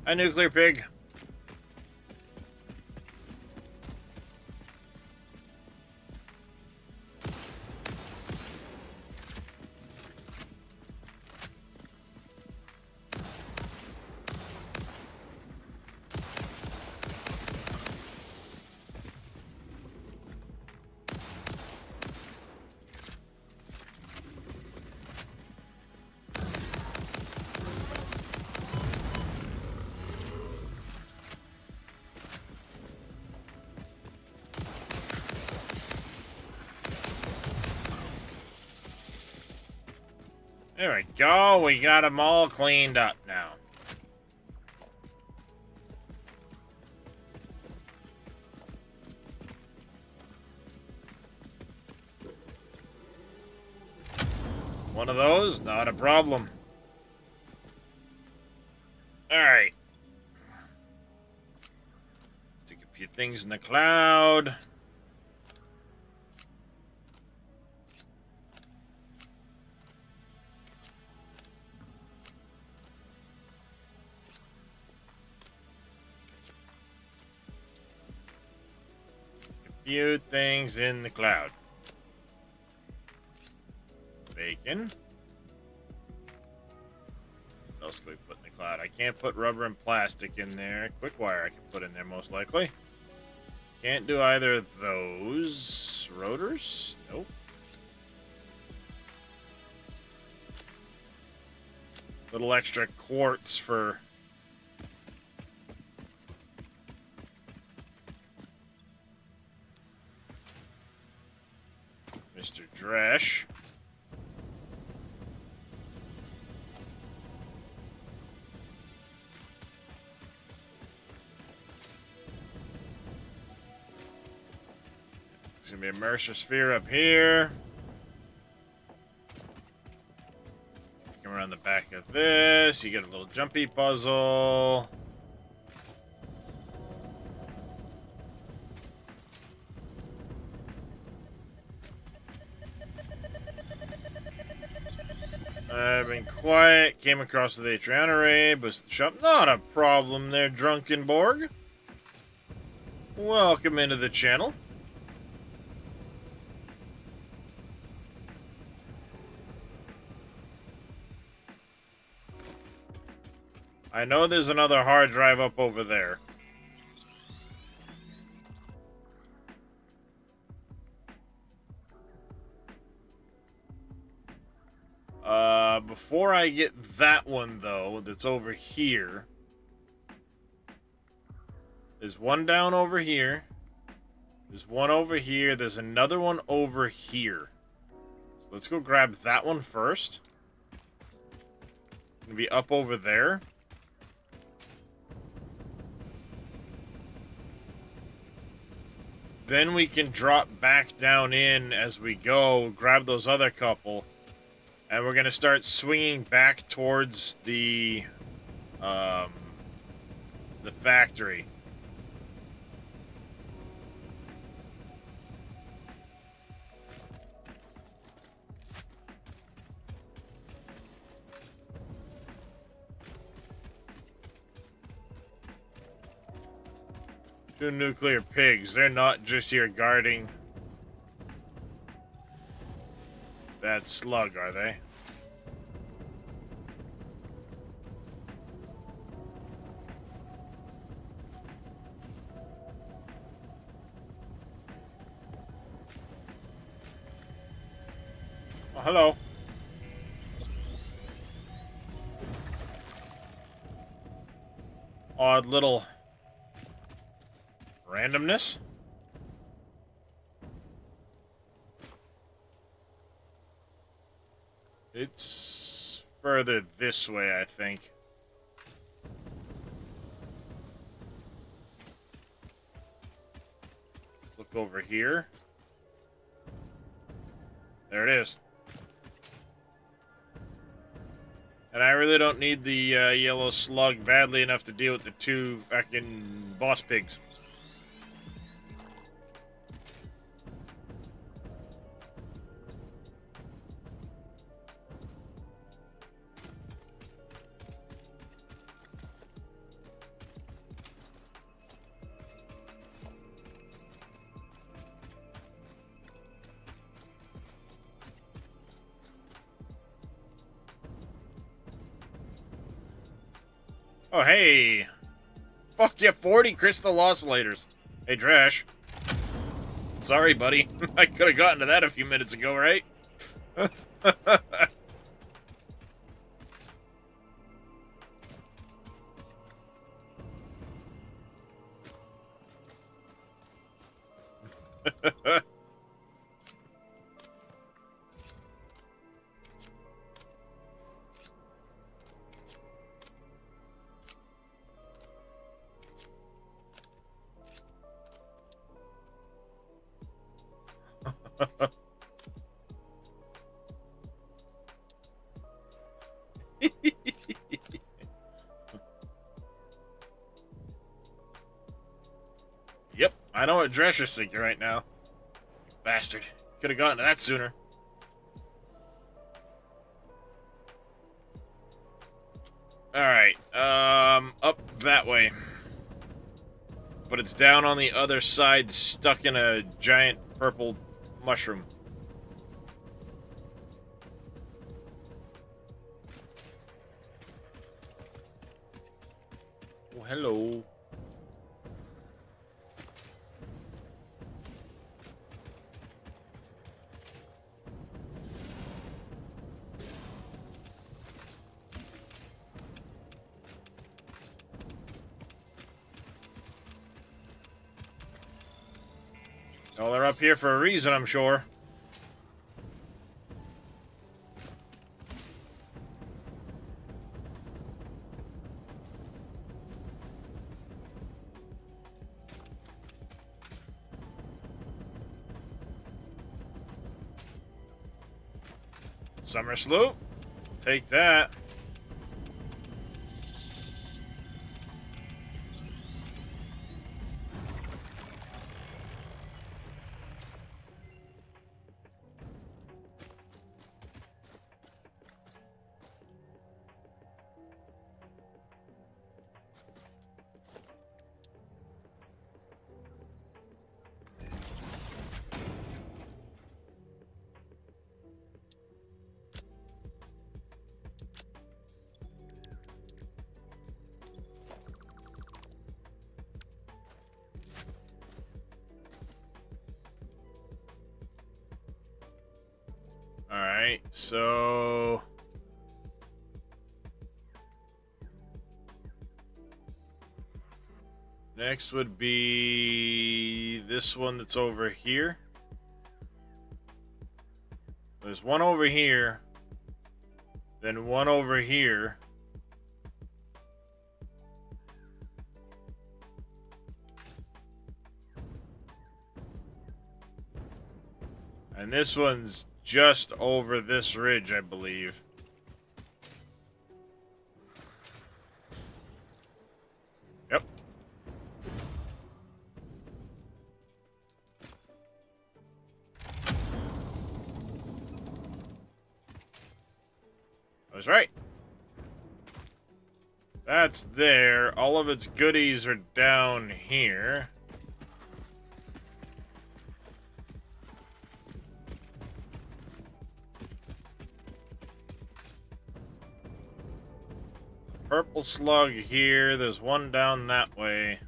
A nuclear pig. There we go. We got them all cleaned up now. One of those, not a problem. Alright. Took a few things in the cloud. Few things in the cloud. Bacon. What else can we put in the cloud? I can't put rubber and plastic in there. Quick wire I can put in there most likely. Can't do either of those. Rotors? Nope. Little extra quartz for Mr. Dresch. There's gonna be a Mercer sphere up here. Come around the back of this. You get a little jumpy puzzle. I've been quiet, came across the Atriana Ray, but the shop. Not a problem there, Drunkenborg. Welcome into the channel. I know there's another hard drive up over there. Before I get that one, though, that's over here, there's one down over here, there's one over here, there's another one over here. So let's go grab that one first. It's gonna be up over there. Then we can drop back down in as we go, grab those other couple. And we're going to start swinging back towards the factory. Two nuclear pigs. They're not just here guarding that slug, are they? Oh, hello. Odd little randomness. It's further this way, I think. Look over here. There it is. And I really don't need the yellow slug badly enough to deal with the two fucking boss pigs. Oh, hey! Fuck yeah, 40 crystal oscillators. Hey, Drash. Sorry, buddy. I could have gotten to that a few minutes ago, right? Yep, I know what Drash is thinking right now. Bastard. Could have gotten to that sooner. Alright, up that way. But it's down on the other side, stuck in a giant purple mushroom. Oh, hello. Well, they're up here for a reason, I'm sure. Summer Sloop. Take that. Alright, so... next would be this one that's over here. There's one over here, then one over here. And this one's just over this ridge, I believe. Yep. I was right. That's there. All of its goodies are down here. Purple slug here. There's one down that way.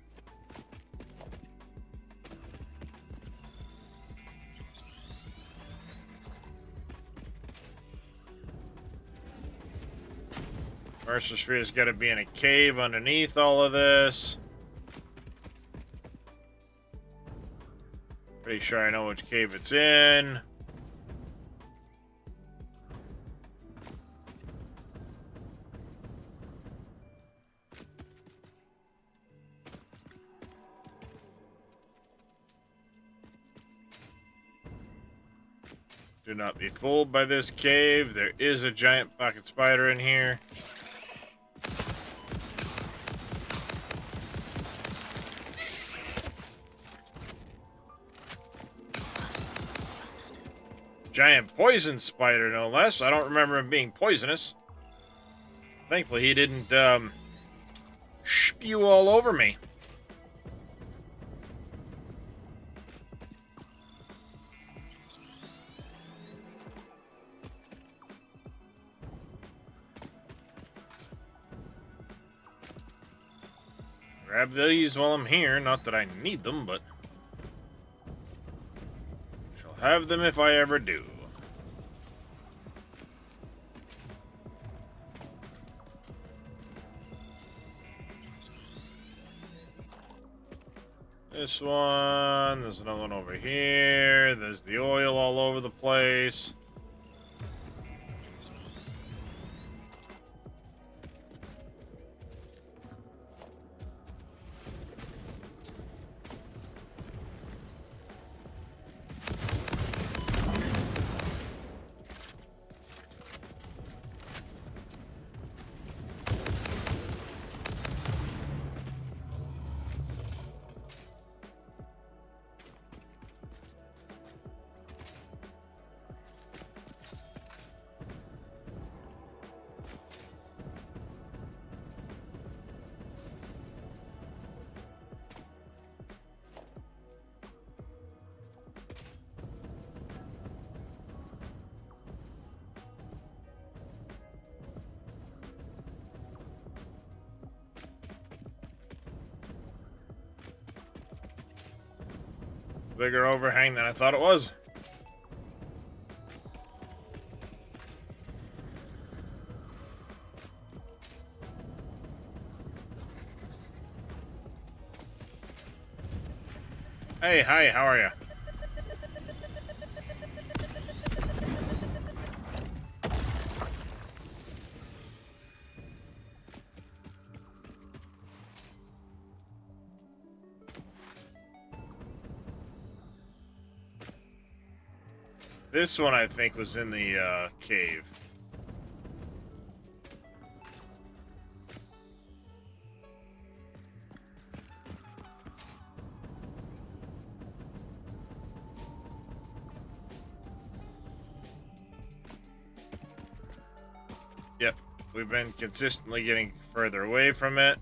Mercer Sphere's got to be in a cave underneath all of this. Pretty sure I know which cave it's in. Do not be fooled by this cave. There is a giant pocket spider in here. Giant poison spider, no less. I don't remember him being poisonous. Thankfully, he didn't, spew all over me. Grab these while I'm here. Not that I need them, but shall have them if I ever do. This one, there's another one over here, there's the oil all over the place. Bigger overhang than I thought it was. Hey, hi, how are you? This one, I think, was in the cave. Yep, we've been consistently getting further away from it.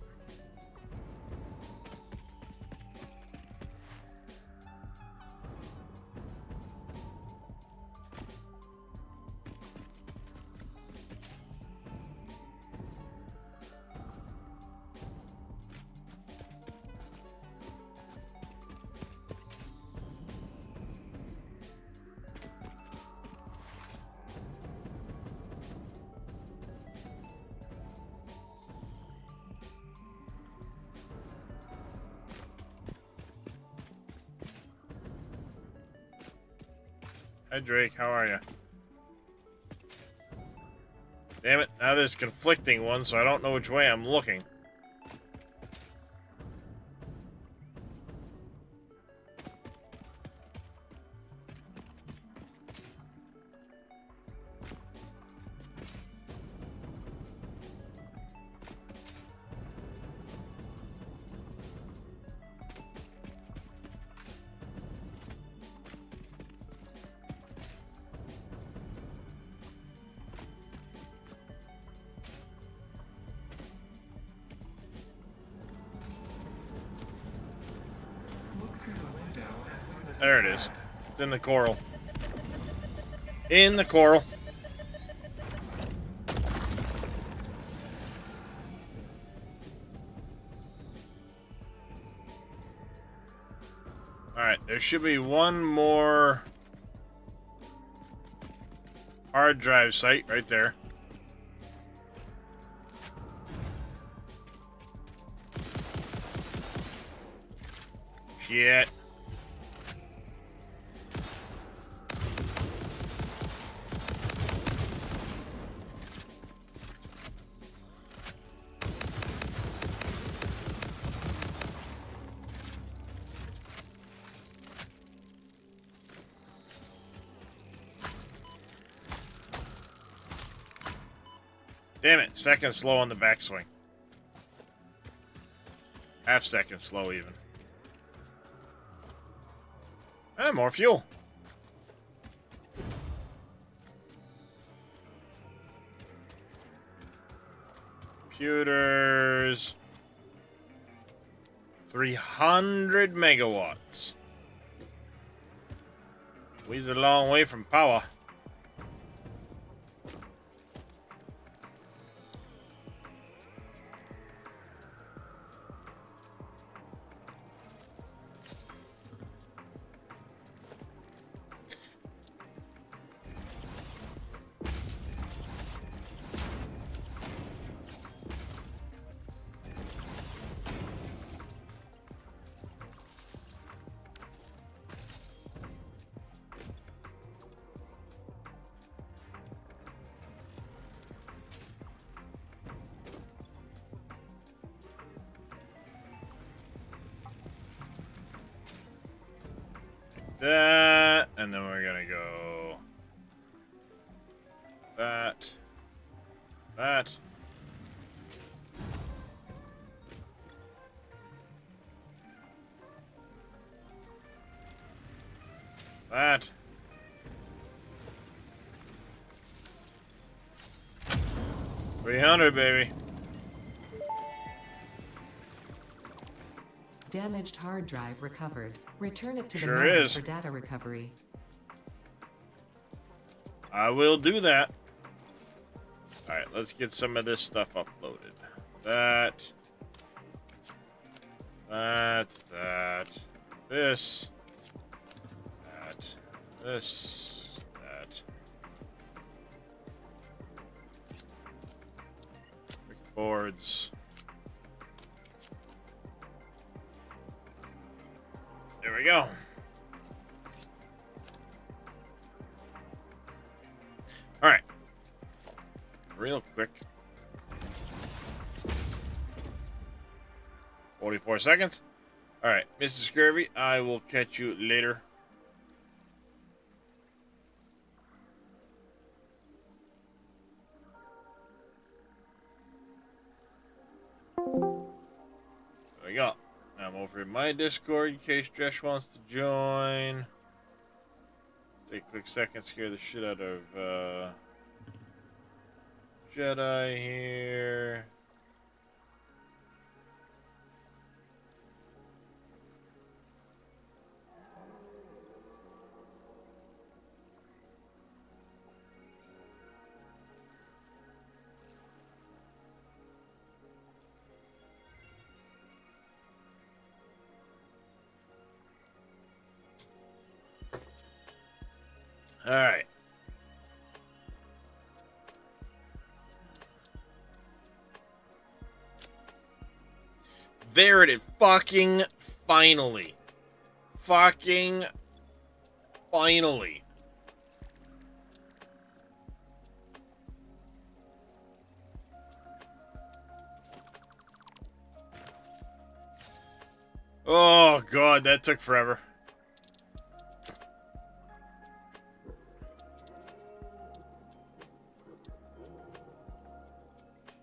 Hi Drake, how are you? Damn it, now there's conflicting ones, so I don't know which way I'm looking. There it is. It's in the coral. In the coral. Alright, there should be one more hard drive site right there. Shit. Damn it, second slow on the backswing. Half second slow even. Ah, more fuel. Computers. 300 megawatts. We's a long way from power. That, and then we're gonna go that, that, that, 300, baby. Damaged hard drive recovered. Return it to the Sure MAM is. for data recovery. I will do that. Alright, let's get some of this stuff uploaded. That. That. That. This. That. This. That. Boards. There we go. All right. Real quick. 44 seconds. All right, Mrs. Scurvy, I will catch you later. There we go. I'm over in my Discord in case Dresh wants to join. Take a quick second, scare the shit out of Jedi here. All right. There it is. Fucking finally. Fucking finally. Oh, God, that took forever.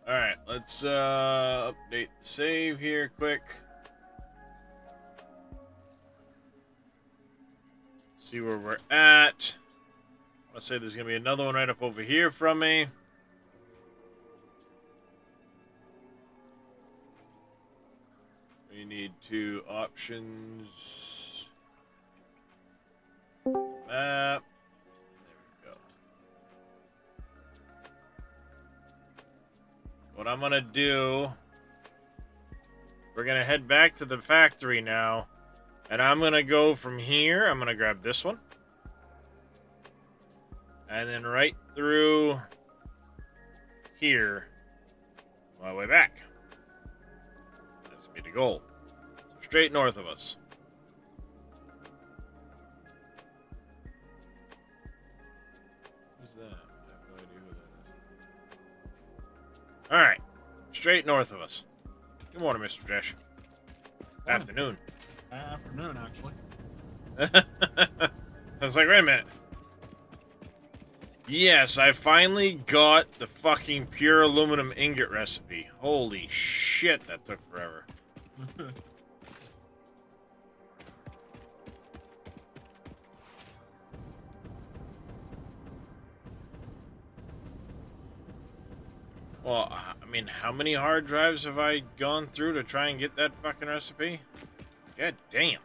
Alright, let's update the save here quick. See where we're at. Let's say there's going to be another one right up over here from me. We need 2 options. Map. What I'm gonna do, we're gonna head back to the factory now, and I'm gonna go from here. I'm gonna grab this one, and then right through here, my way back. That's gonna be the goal. Straight north of us. Who's that? I have no idea who that is. All right, straight north of us. Good morning, Mr. Dresh. Afternoon. Afternoon, actually. I was like, wait a minute. Yes, I finally got the fucking pure aluminum ingot recipe. Holy shit, that took forever. Well, I mean, how many hard drives have I gone through to try and get that fucking recipe? God damn.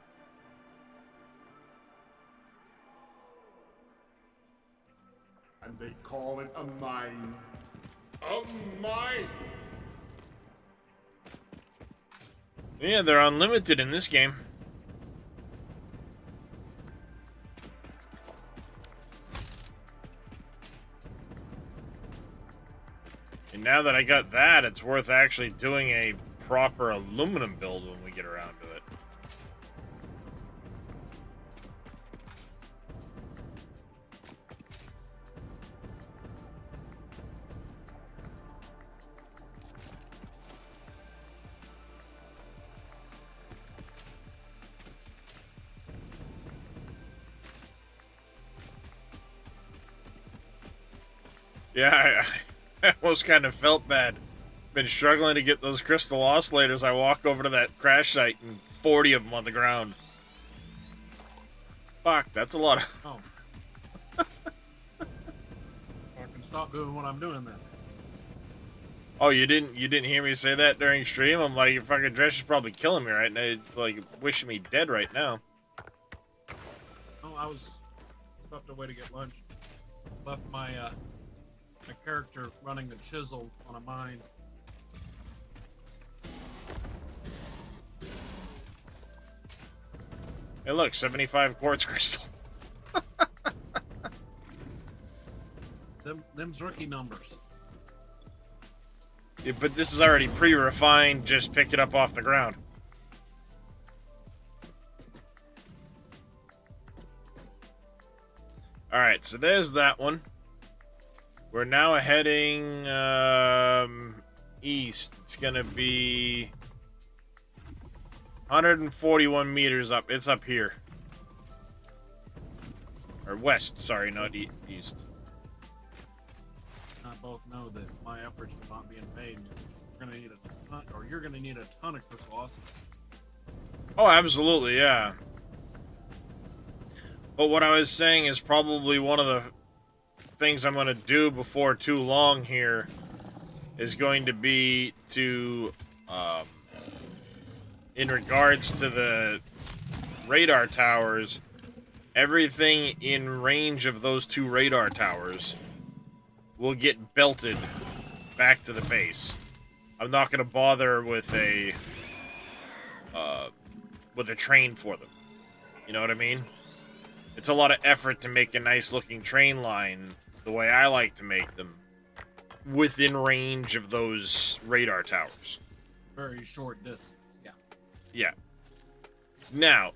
And they call it a mine. A mine! Yeah, they're unlimited in this game. And now that I got that, it's worth actually doing a proper aluminum build when we get around to it. Yeah, I almost kind of felt bad. Been struggling to get those crystal oscillators. I walk over to that crash site and 40 of them on the ground. Fuck, that's a lot of... Oh. Fucking stop doing what I'm doing then. Oh, you didn't hear me say that during stream? I'm like, your fucking dress is probably killing me right now. It's like wishing me dead right now. Oh, I was stopped away to get lunch. Left my my character running the chisel on a mine. Hey, look, 75 quartz crystal. Them's rookie numbers. Yeah, but this is already pre-refined. Just pick it up off the ground. All right, so there's that one. We're now heading east. It's gonna be 141 meters up. It's up here. Or west, sorry, not east. I both know that my efforts will not be in vain. You're gonna need a ton, or you're gonna need a ton of crystal awesome. Oh, absolutely, yeah. But what I was saying is probably one of the things I'm going to do before too long here is going to be to, in regards to the radar towers, everything in range of those two radar towers will get belted back to the base. I'm not going to bother with a train for them. You know what I mean? It's a lot of effort to make a nice looking train line the way I like to make them within range of those radar towers. Very short distance, yeah. Yeah. Now,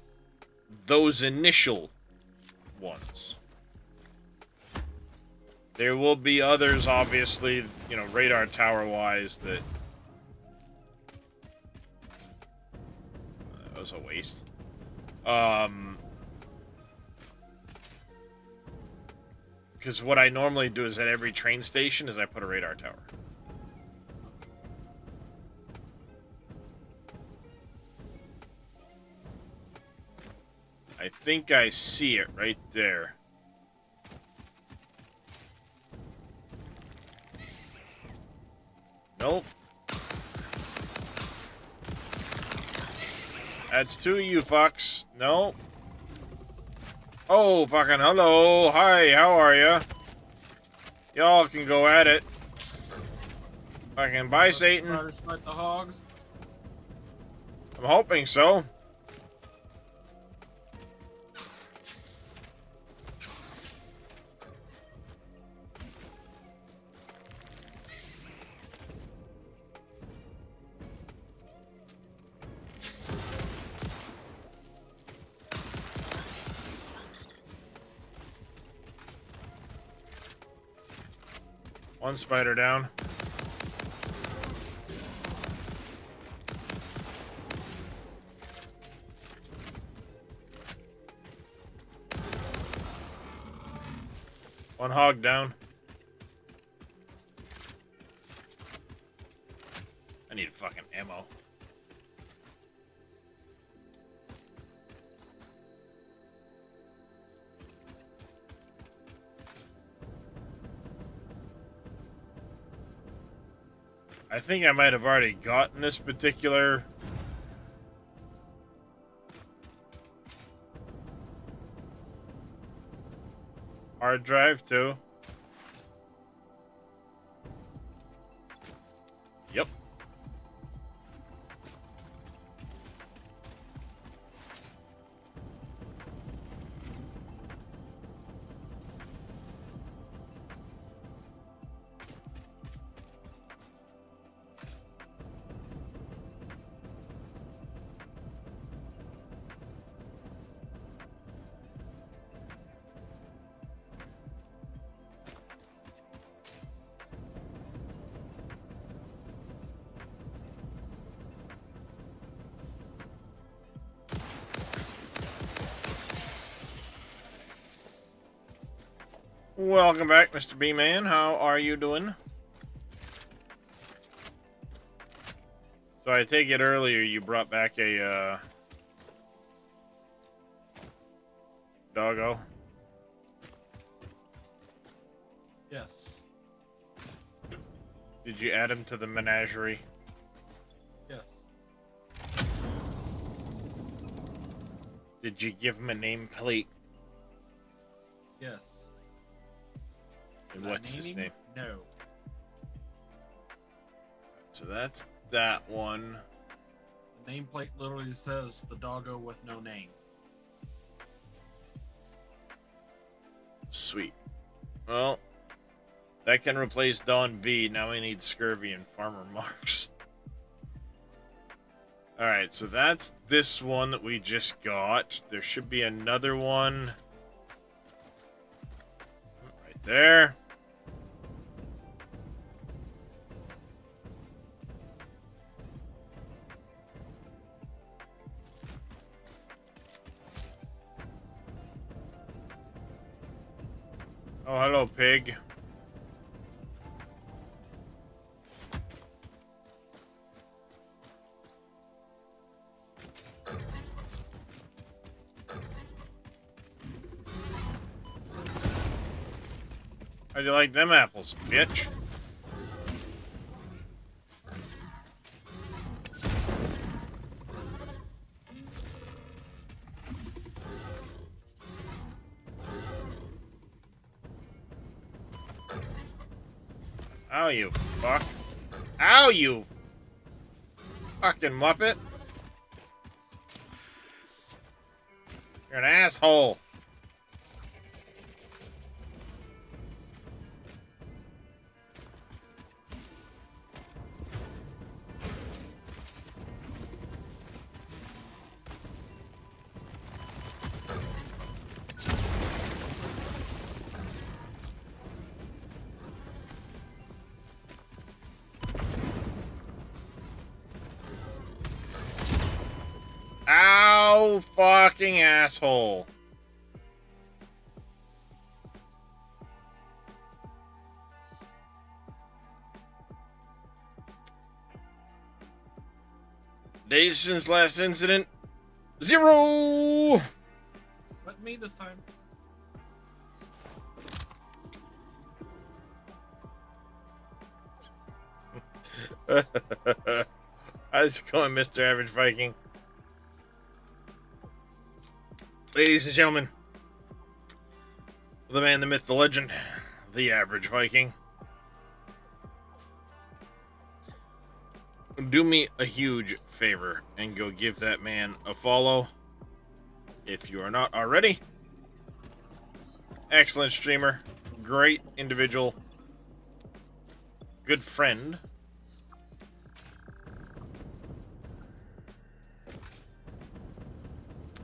those initial ones. There will be others, obviously, you know, radar tower wise that was a waste. Because what I normally do is at every train station is I put a radar tower. I think I see it right there. Nope. That's two of you fucks. Nope. Oh, fucking hello. Hi, how are ya? Y'all can go at it. Fucking bye, Satan. Fight the hogs. I'm hoping so. One spider down. One hog down. I need fucking ammo. I think I might have already gotten this particular hard drive too. Yep. Welcome back, Mr. B-Man. How are you doing? So I take it earlier you brought back a doggo. Yes. Did you add him to the menagerie? Yes. Did you give him a nameplate? Yes. And what's his name? No. So that's that one. The nameplate literally says the doggo with no name. Sweet. Well, that can replace Don B. Now we need Scurvy and Farmer Marks. Alright, so that's this one that we just got. There should be another one right there. Oh, hello, pig. How'd you like them apples, bitch? Ow, you fuck. Ow, you fucking muppet. You're an asshole. Ow, fucking asshole. Days since last incident, 0. But me this time. How's it going, Mr. Average Viking? Ladies and gentlemen, the man, the myth, the legend, the Average Viking. Do me a huge favor and go give that man a follow if you are not already. Excellent streamer, great individual, good friend.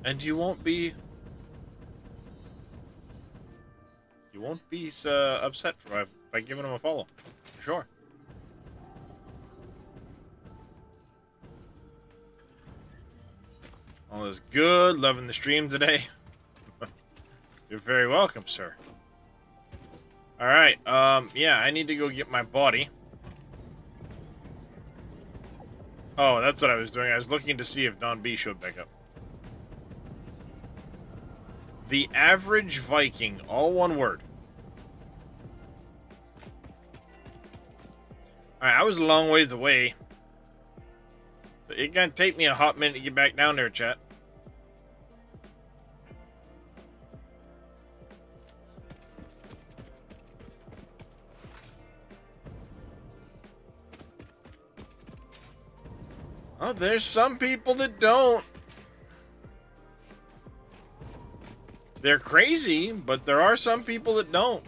And you won't be upset by giving him a follow. Sure. All is good. Loving the stream today. You're very welcome, sir. Alright, yeah, I need to go get my body. Oh, that's what I was doing. I was looking to see if Don B showed back up. The average Viking, all one word. Alright, I was a long ways away. So it's gonna take me a hot minute to get back down there, chat. Oh, there's some people that don't. They're crazy, but there are some people that don't.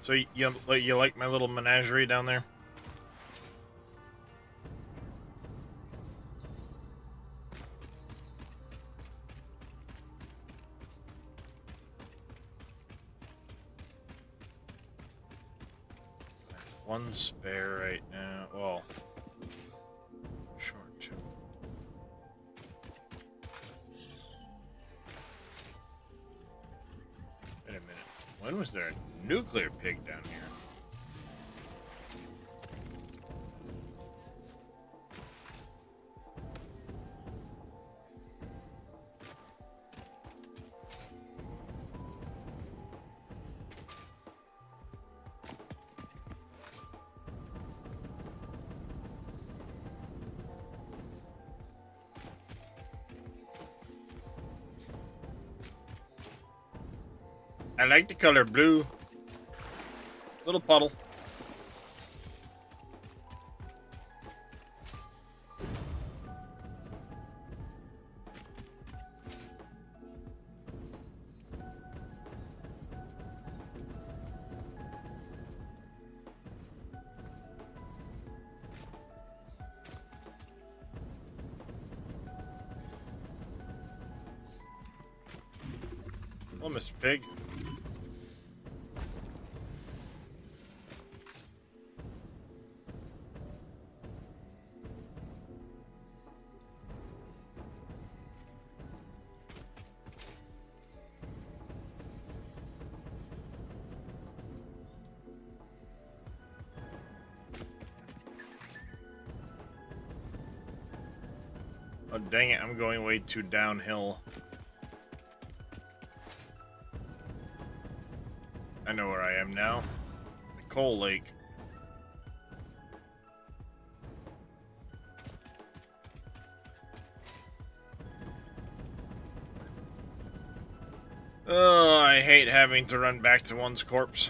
So you like my little menagerie down there? One spare right now. Well, short two. Wait a minute. When was there a nuclear pig down here? I like the color blue. Little puddle. Oh, Mr. Pig. Oh, dang it, I'm going way too downhill. I know where I am now. The Coal Lake. Oh, I hate having to run back to one's corpse.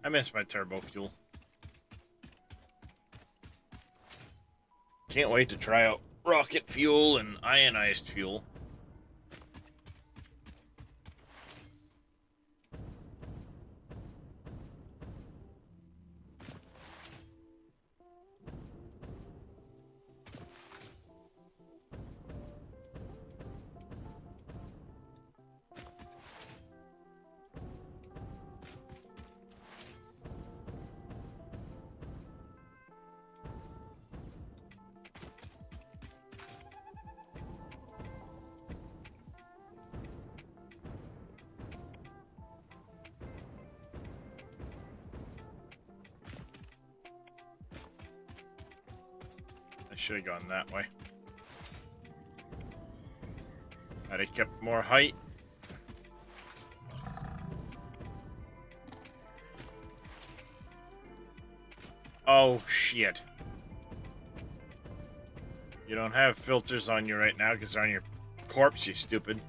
I miss my turbo fuel. Can't wait to try out rocket fuel and ionized fuel. I should have gone that way. Had I kept more height. Oh, shit. You don't have filters on you right now because they're on your corpse, you stupid.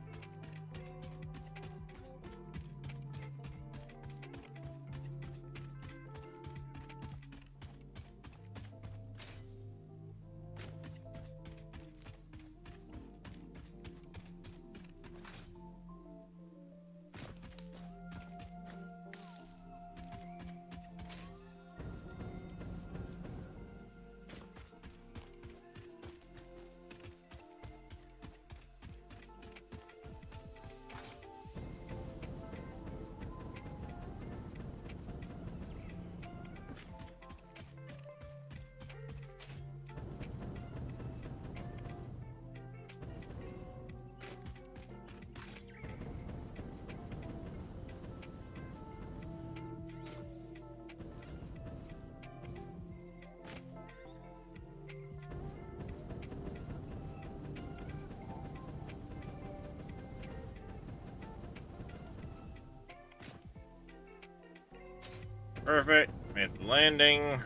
Perfect. Made the landing.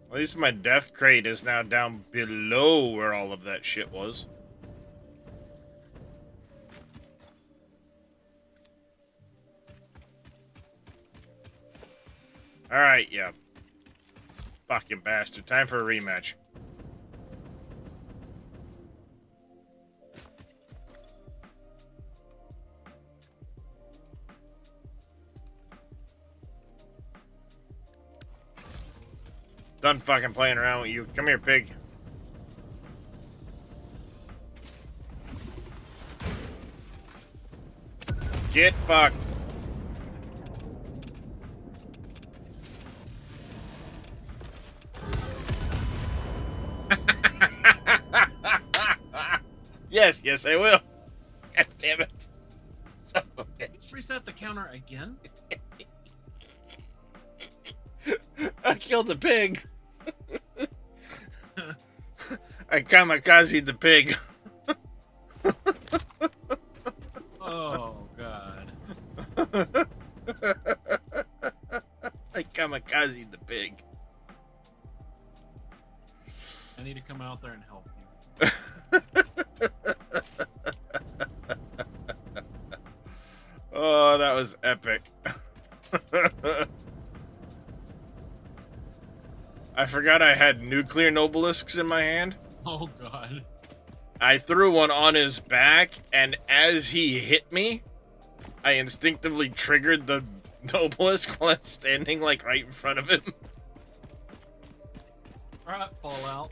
At least my death crate is now down below where all of that shit was. Alright, yeah. Fucking bastard. Time for a rematch. Done fucking playing around with you. Come here, pig. Get fucked. Yes, I will. God damn it. So, Let's reset the counter again. I killed a pig. I kamikazed the pig. Oh, God. I kamikazed the pig. I need to come out there and help you. Oh, that was epic. I forgot I had nuclear nobelisks in my hand. Oh, God. I threw one on his back, and as he hit me, I instinctively triggered the nobelisk while I was standing, like, right in front of him. Alright, Fallout.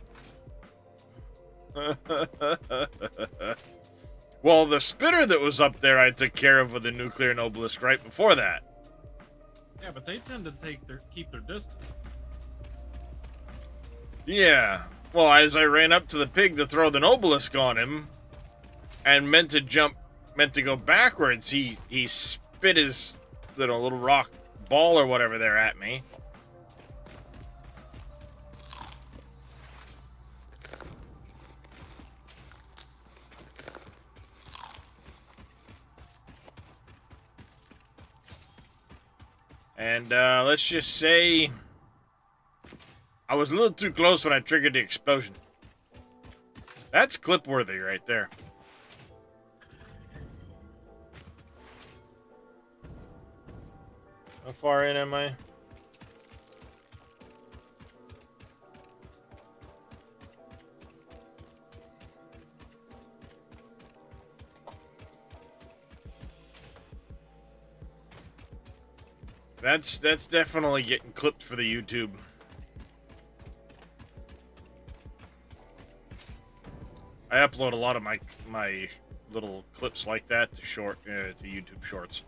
Well, the spitter that was up there I took care of with the nuclear nobelisk right before that. Yeah, but they tend to keep their distance. Yeah. Well, as I ran up to the pig to throw the nobelisk on him, and meant to go backwards, he spit his little rock ball or whatever there at me. And let's just say I was a little too close when I triggered the explosion. That's clip worthy right there. How far in am I? That's definitely getting clipped for the YouTube. I upload a lot of my little clips like that to YouTube Shorts.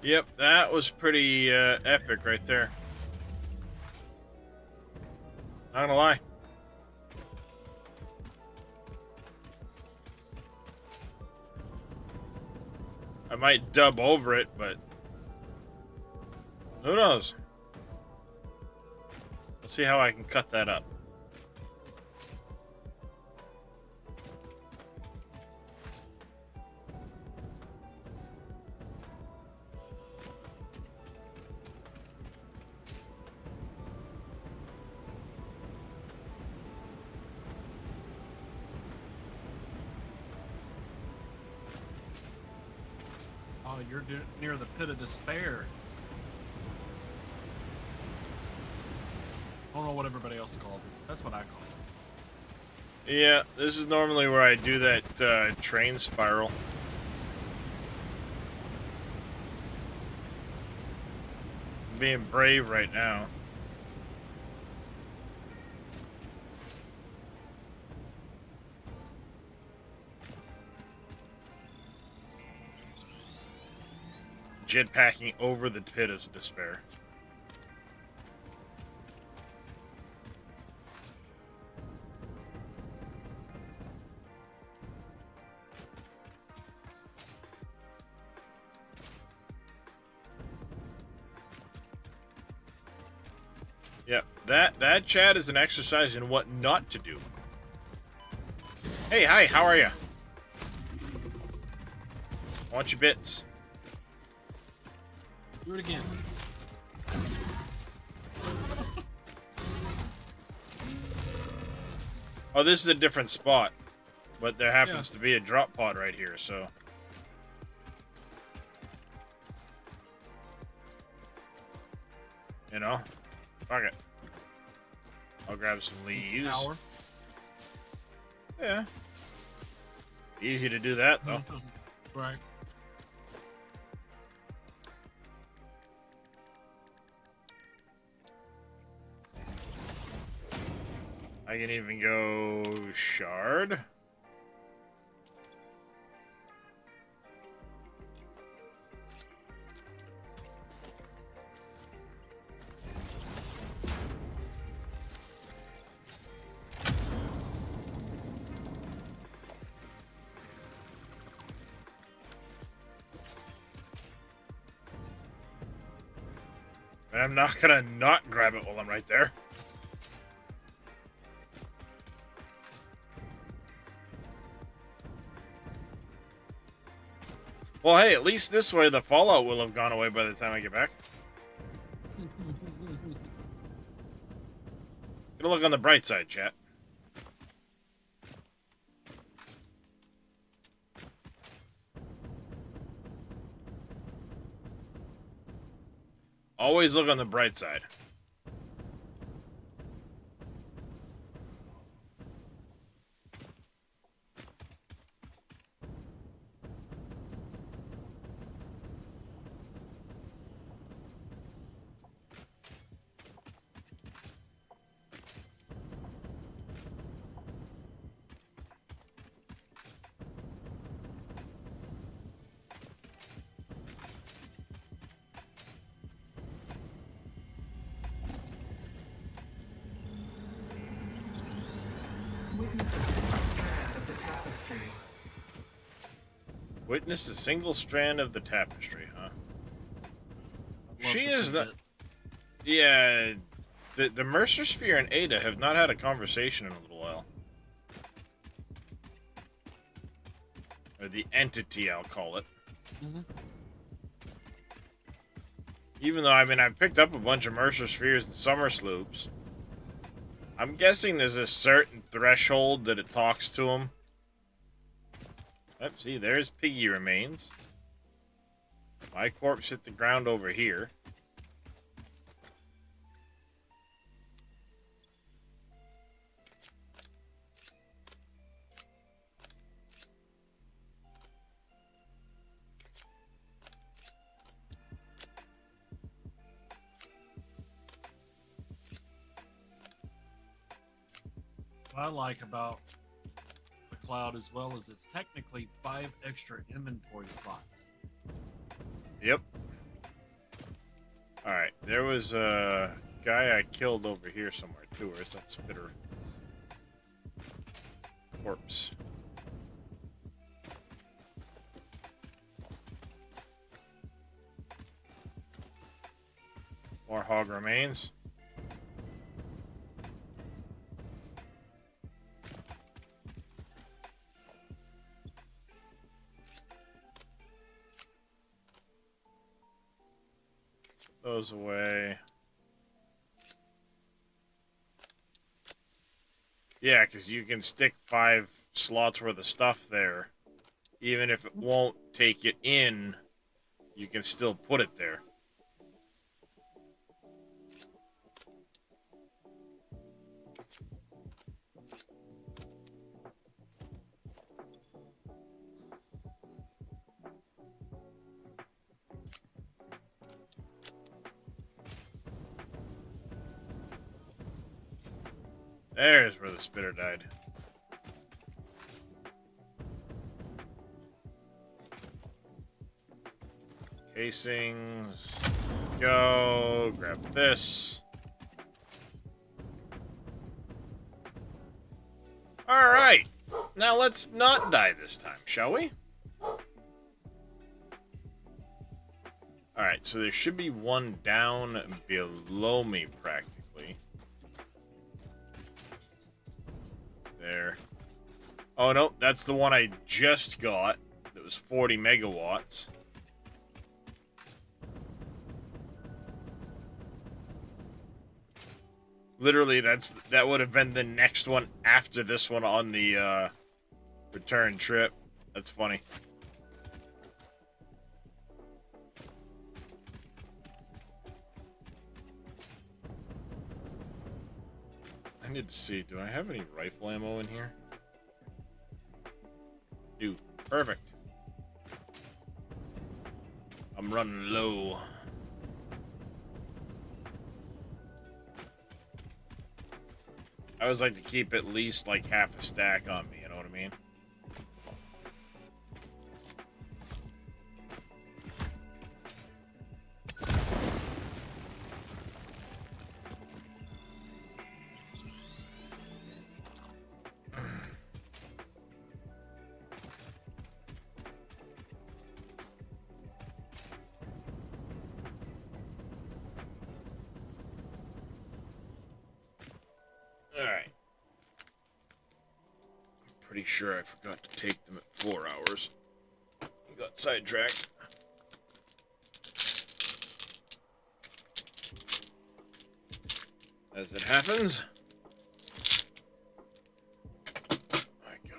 Yep, that was pretty epic right there. Not gonna lie. I might dub over it, but who knows? Let's see how I can cut that up. Oh, you're near the pit of despair. I don't know what everybody else calls it. That's what I call it. Yeah, this is normally where I do that train spiral. I'm being brave right now. Jetpacking over the pit of despair. Yep, that chat is an exercise in what not to do. Hey, hi, how are you? Want your bits? Do it again. Oh, this is a different spot, but there happens to be a drop pod right here, so. You know, fuck it. I'll grab some leaves. Power. Yeah. Easy to do that, though. Right. I can even go shard. And I'm not gonna not grab it while I'm right there. Well, hey, at least this way the fallout will have gone away by the time I get back. Gonna look on the bright side, chat. Always look on the bright side. Witness a single strand of the tapestry, huh? She is not. Yeah, the Mercer Sphere and Ada have not had a conversation in a little while. Or the entity, I'll call it. Mm-hmm. Even though, I mean, I've picked up a bunch of Mercer Spheres and Summer Sloops. I'm guessing there's a certain threshold that it talks to them. Oh, see, there's Piggy remains. My corpse hit the ground over here. What I like about the cloud as well is it's technically 5 extra inventory slots. Yep. Alright, there was a guy I killed over here somewhere too. Where's that spitter corpse? More hog remains. Those away. Yeah, because you can stick 5 slots worth of stuff there. Even if it won't take it in, you can still put it there. There's where the spitter died. Casings. Go. Grab this. Alright. Now let's not die this time, shall we? Alright, so there should be one down below me, practically. There. Oh, no, that's the one I just got. That was 40 megawatts. Literally, that would have been the next one after this one on the return trip. That's funny. I need to see, do I have any rifle ammo in here? Do. Perfect. I'm running low. I always like to keep at least like half a stack on me, you know what I mean? Alright. I'm pretty sure I forgot to take them at 4 hours. Got sidetracked. As it happens. There I go.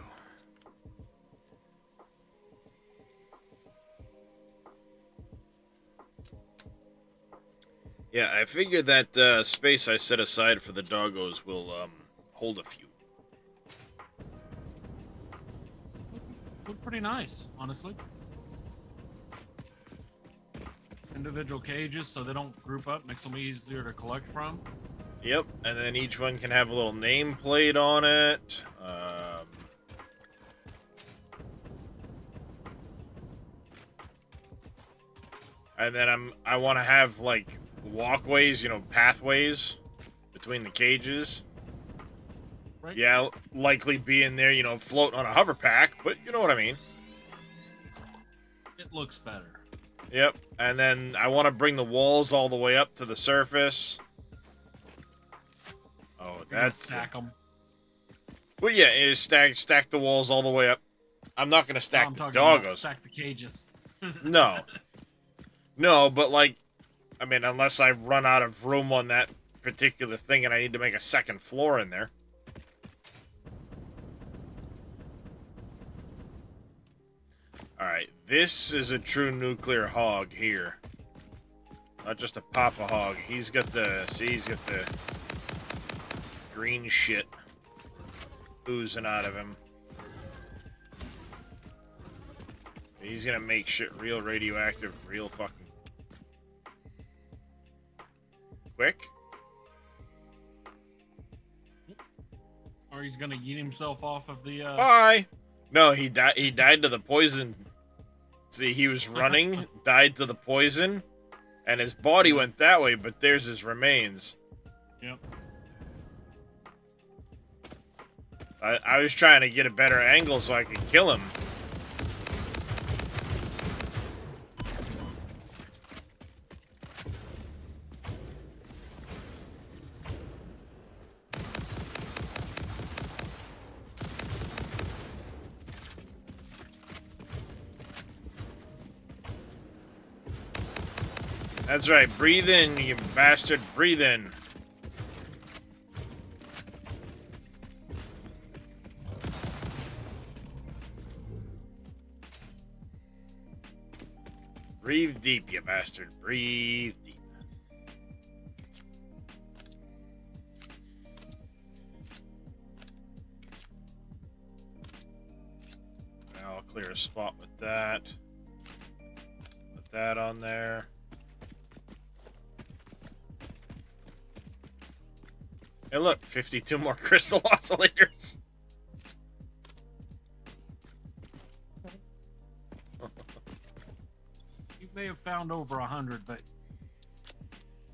Yeah, I figured that space I set aside for the doggos will hold a few. Look pretty nice, honestly. Individual cages so they don't group up, makes them easier to collect from. Yep, and then each one can have a little nameplate on it. And then I want to have like walkways, you know, pathways between the cages. Right. Yeah, likely be in there, you know, floating on a hover pack, but you know what I mean. It looks better. Yep, and then I want to bring the walls all the way up to the surface. Oh, that's stack them. Well, yeah, is stack the walls all the way up. I'm not gonna stack the about doggos. stack the cages. No, but like, I mean, unless I run out of room on that particular thing and I need to make a second floor in there. Alright, this is a true nuclear hog here. Not just a papa hog. He's got the, see, he's got the green shit oozing out of him. He's gonna make shit real radioactive, real fucking quick. Or he's gonna yeet himself off of the Bye! No, he died to the poison. See, he was running, died to the poison, and his body went that way, but there's his remains. Yep. I was trying to get a better angle so I could kill him. That's right, breathe in, you bastard, breathe in. Breathe deep, you bastard, breathe deep. Now I'll clear a spot with that. Put that on there. Hey, look, 52 more crystal oscillators. You may have found over 100, but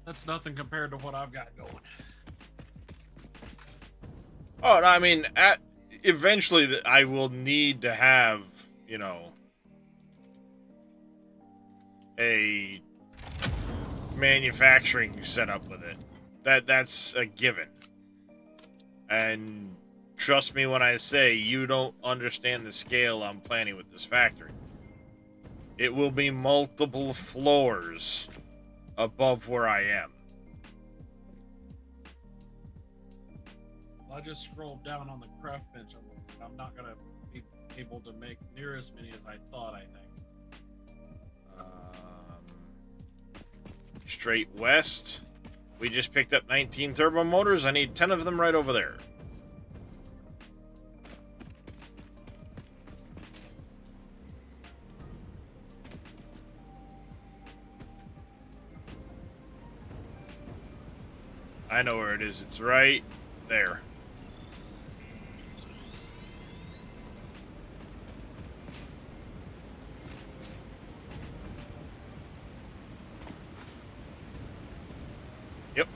that's nothing compared to what I've got going. Oh, no, I mean, eventually I will need to have, you know, a manufacturing setup with it. That's a given. And trust me when I say you don't understand the scale I'm planning with this factory. It will be multiple floors above where I am. I just scrolled down on the craft bench. I'm not gonna be able to make near as many as I thought. I think. Straight west. We just picked up 19 turbo motors. I need 10 of them right over there. I know where it is. It's right there. Yep.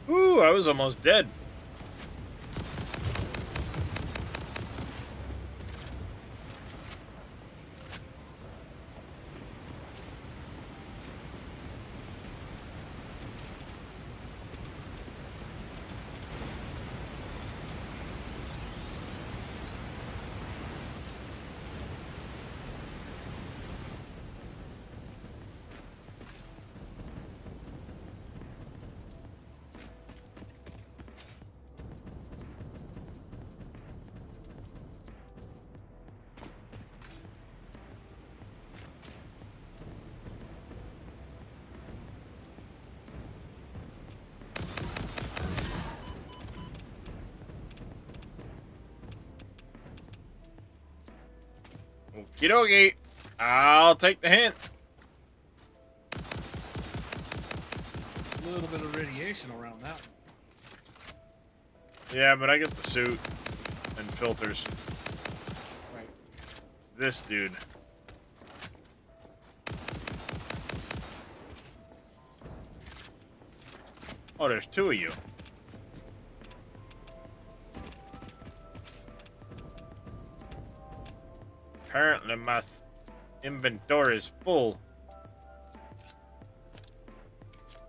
Ooh, I was almost dead. Okie dokie. I'll take the hint. A little bit of radiation around that one. Yeah, but I get the suit and filters. Right. It's this dude. Oh, there's two of you. Apparently my inventory is full.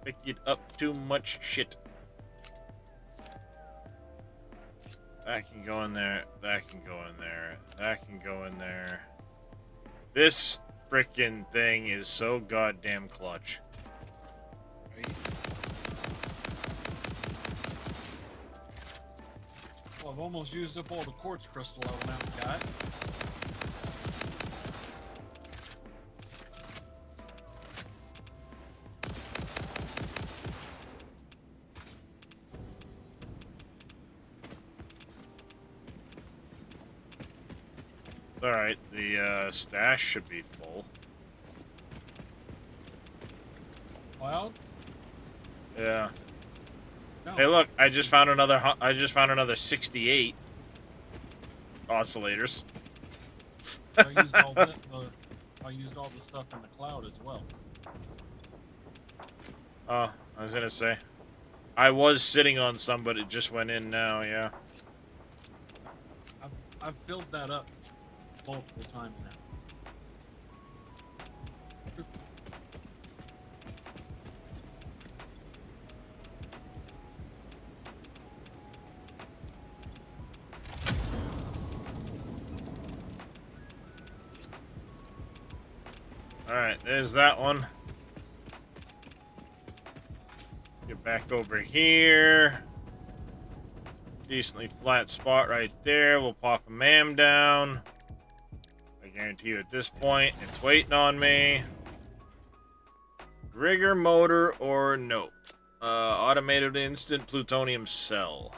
Picked up too much shit. That can go in there. That can go in there. That can go in there. This frickin' thing is so goddamn clutch. Right. Well, I've almost used up all the quartz crystal I went out and got. Alright, the stash should be full. Well, Yeah. no. Hey, look! I just found another. I just found another 68 oscillators. I used all I used all the stuff in the cloud as well. Oh, I was gonna say, I was sitting on some, but it just went in now. Yeah. I've filled that up multiple times now. Alright, there's that one. Get back over here. Decently flat spot right there. We'll pop a MAM down. I guarantee you at this point, it's waiting on me. Rigger motor or no? Automated instant plutonium cell.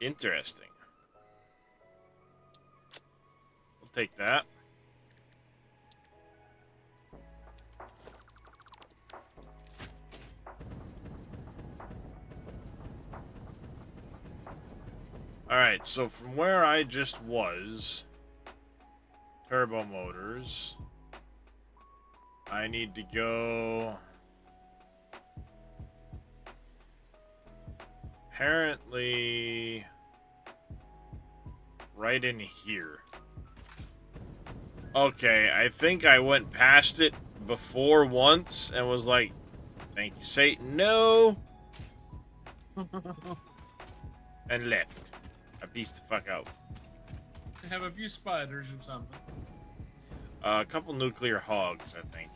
Interesting. We'll take that. Alright, so from where I just was, turbo motors, I need to go, apparently, right in here. Okay, I think I went past it before once and was like, thank you, Satan, no, and left. I pieced the fuck out. Have a few spiders or something. A couple nuclear hogs, I think.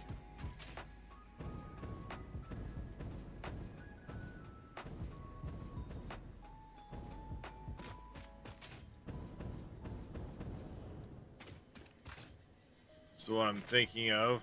That's what I'm thinking of.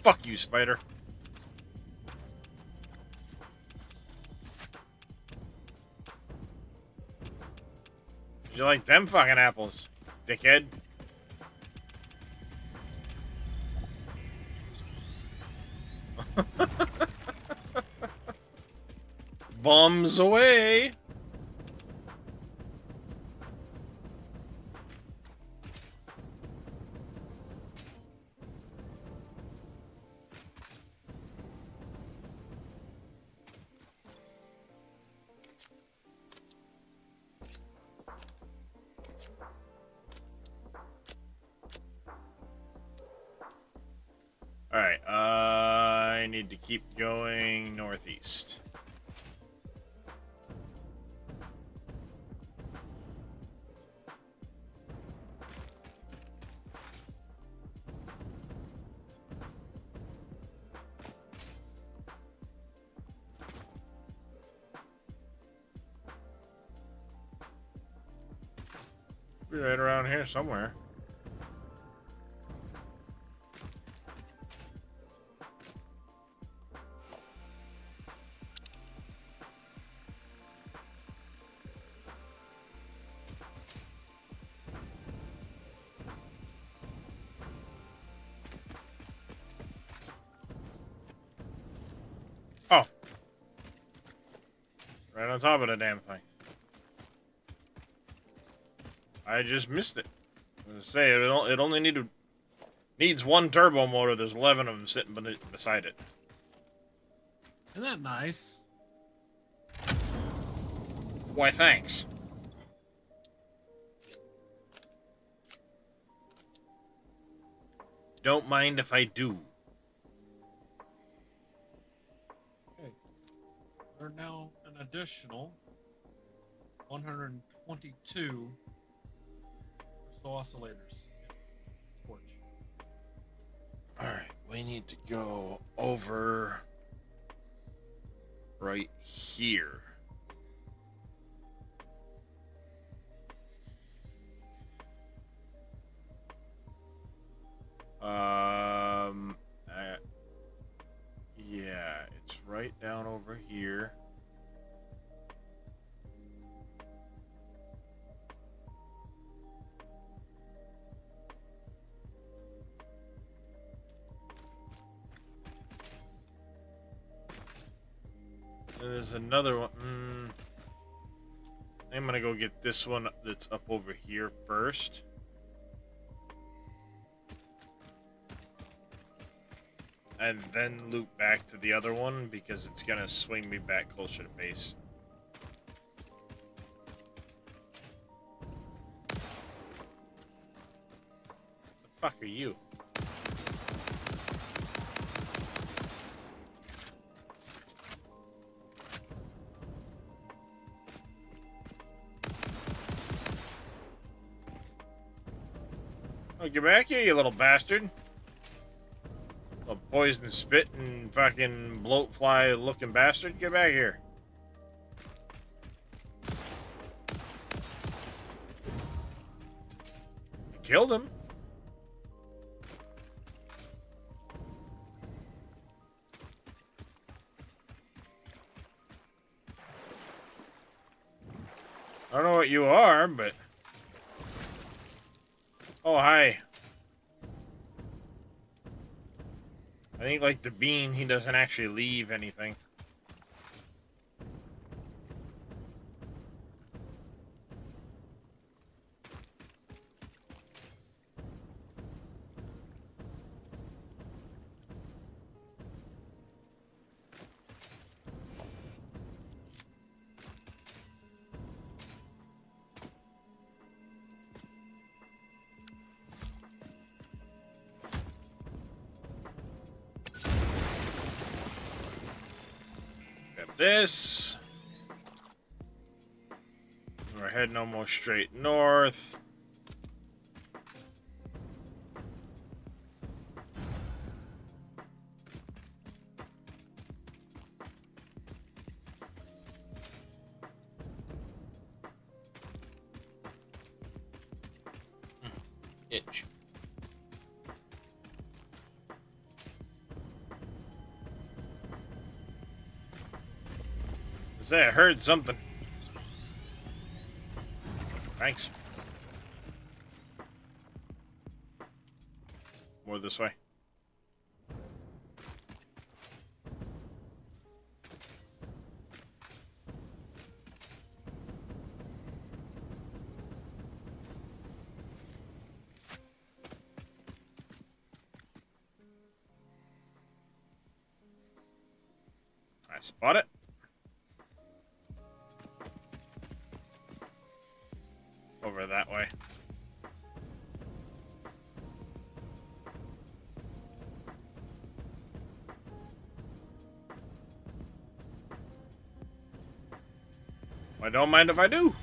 Fuck you, spider. You like them fucking apples, dickhead? Bombs away. Alright, I need to keep going northeast. Be right around here somewhere. Oh. Right on top of the damn thing. I just missed it. I was gonna say, it only needs one turbo motor. There's 11 of them sitting beside it. Isn't that nice? Why, thanks. Don't mind if I do. Okay. We're now an additional 122 crystal oscillators. Torch. Alright, we need to go over right here. Yeah, it's right down over here. And there's another one. I'm gonna go get this one that's up over here first. and then loop back to the other one because it's gonna swing me back closer to base. The fuck are you? Oh, get back here, you little bastard. Little poison spit and fucking bloat fly looking bastard. Get back here. I killed him. I don't know what you are, but... Oh, hi. I think, like the bean, he doesn't actually leave anything. This. We're heading almost straight north. Itch. Say, I heard something. Thanks. More this way. I spot it. Over that way. I don't mind if I do.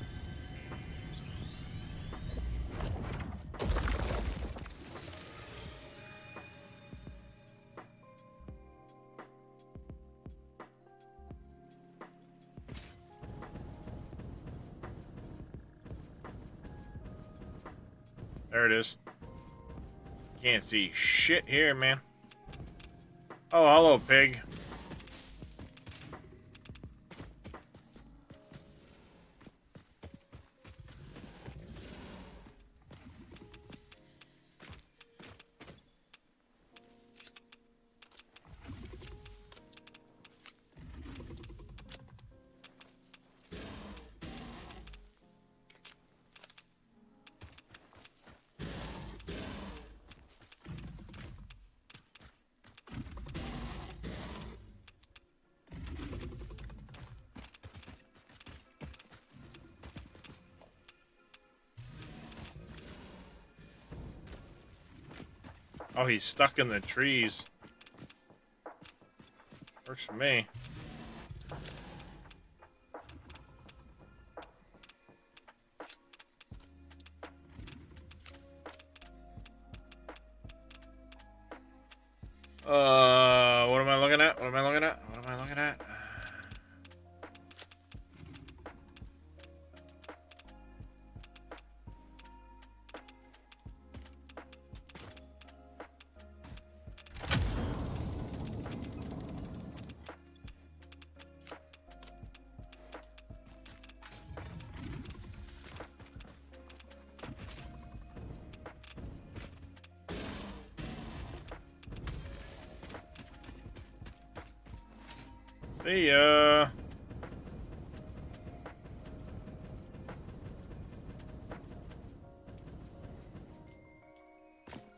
There it is. Can't see shit here, man. Oh, hello, pig. Oh, he's stuck in the trees. Works for me. What am I looking at? What am I looking at? What am I looking at? See ya.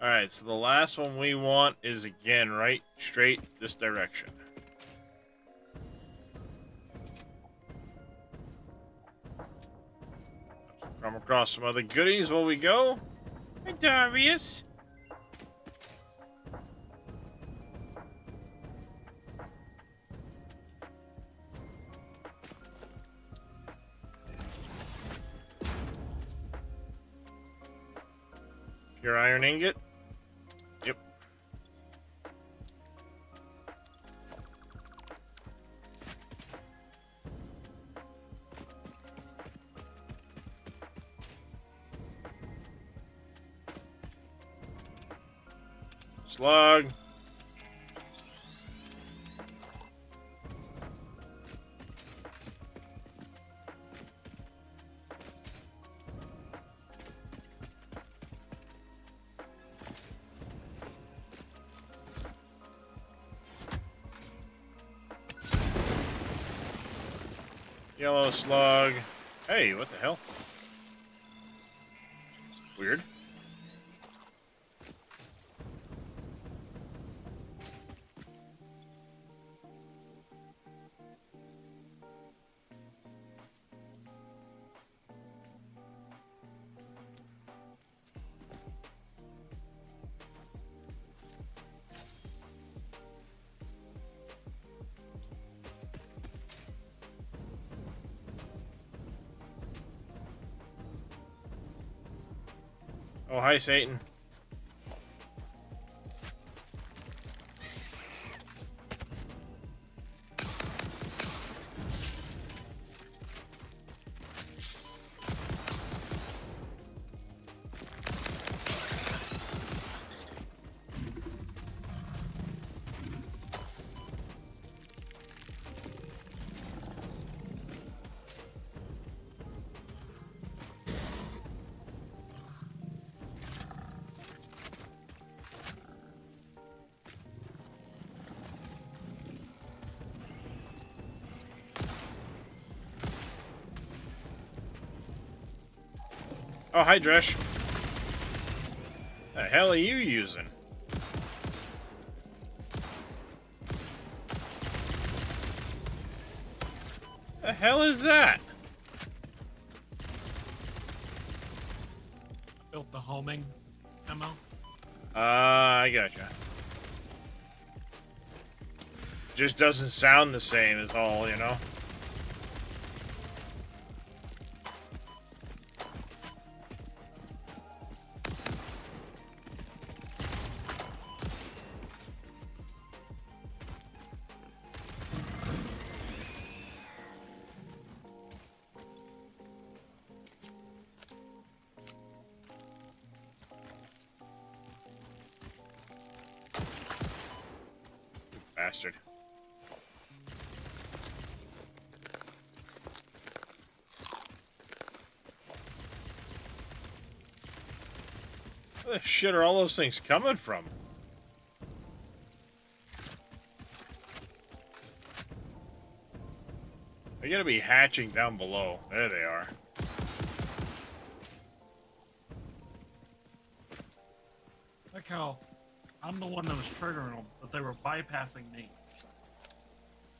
Alright, so the last one we want is again right straight this direction. Come across some other goodies while we go. Hi, Darius. Pure iron ingot. Yep. Slug. Yellow slug. Hey, what the hell? Weird. Oh, hi, Satan. Oh, hi, Dresh. The hell are you using? The hell is that? Built the homing ammo. I gotcha. Just doesn't sound the same is all, you know? Bastard. Where the shit are all those things coming from? They gotta be hatching down below. There they are. Like how I'm the one that was triggering them, but they were bypassing me.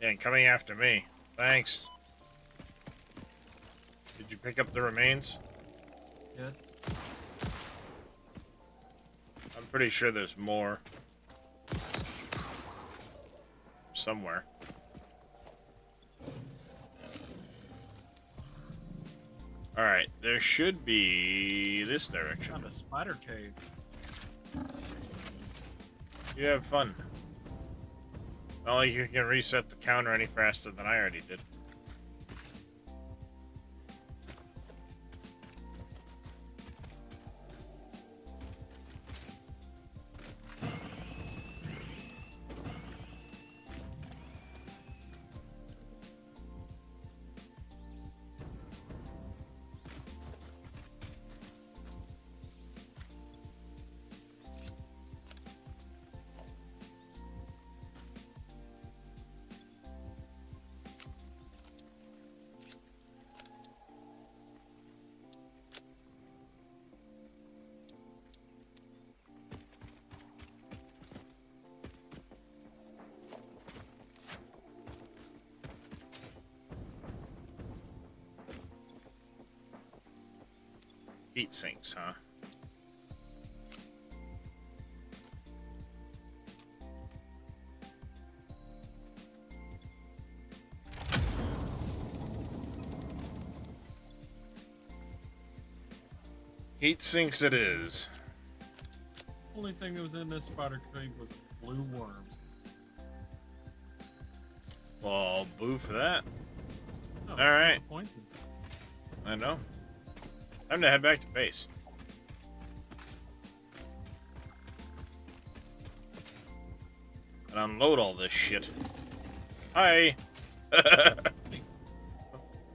Yeah, and coming after me. Thanks. Did you pick up the remains? Good. I'm pretty sure there's more. Somewhere. Alright, there should be this direction. Found a spider cave. You have fun. Not like you can reset the counter any faster than I already did. Heat sinks, huh? Heat sinks it is. Only thing that was in this spider crate was a blue worm. Well, boo for that. Oh, All right. disappointing. I know. Time to head back to base. And unload all this shit. Hi.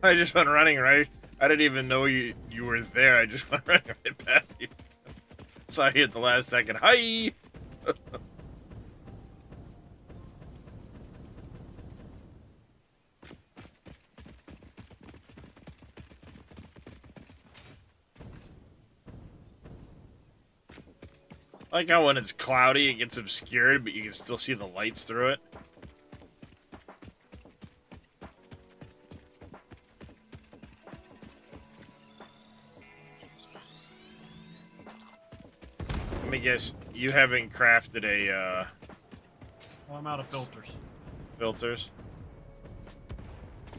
I just went running right. I didn't even know you were there. I just went running right past you. Saw you at the last second. Hi. Like how when it's cloudy, it gets obscured, but you can still see the lights through it. Let me guess, you haven't crafted a, Well, I'm out of filters. filters?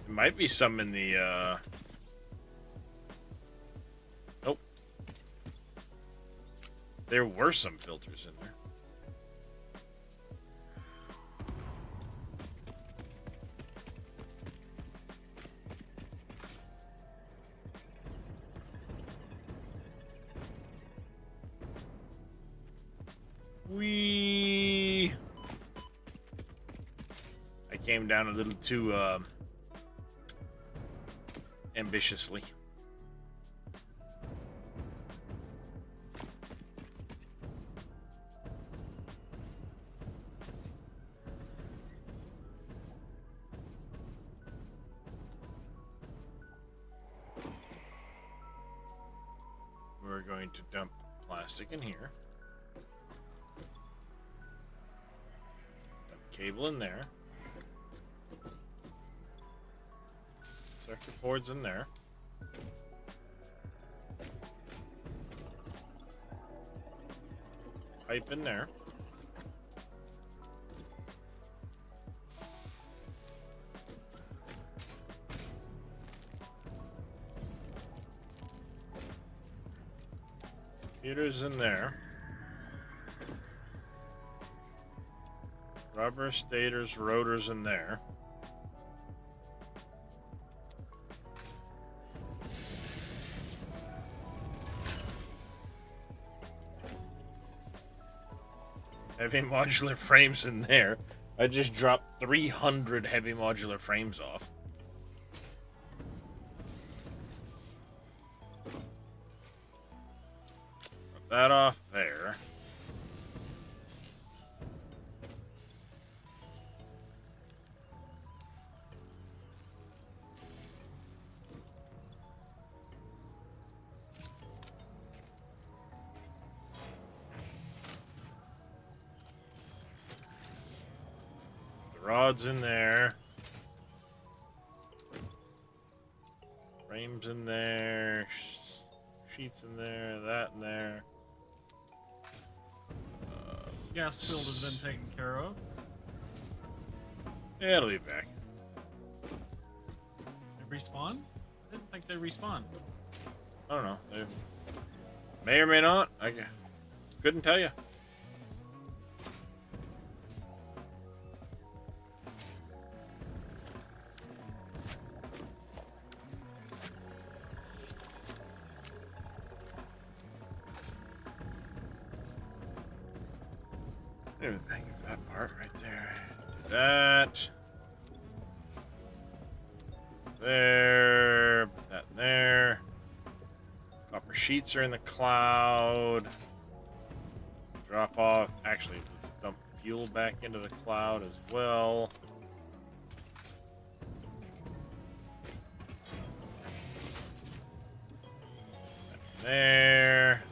There might be some in the, Nope. There were some filters in there. I came down a little too ambitiously. We're going to dump plastic in here. Cable in there. Circuit boards in there. Pipe in there. Computers in there. Rubber, stators, rotors in there. Heavy modular frames in there. I just dropped 300 heavy modular frames off. Put that off there. Rods in there. Frames in there. Sheets in there. That in there. Gas field has been taken care of. Yeah, it'll be back. They respawn? I didn't think they respawned. I don't know. They may or may not. I couldn't tell you. Thank you for that part right there. Do that. There. Put that in there. Copper sheets are in the cloud. Drop off. Actually, let's dump fuel back into the cloud as well. There.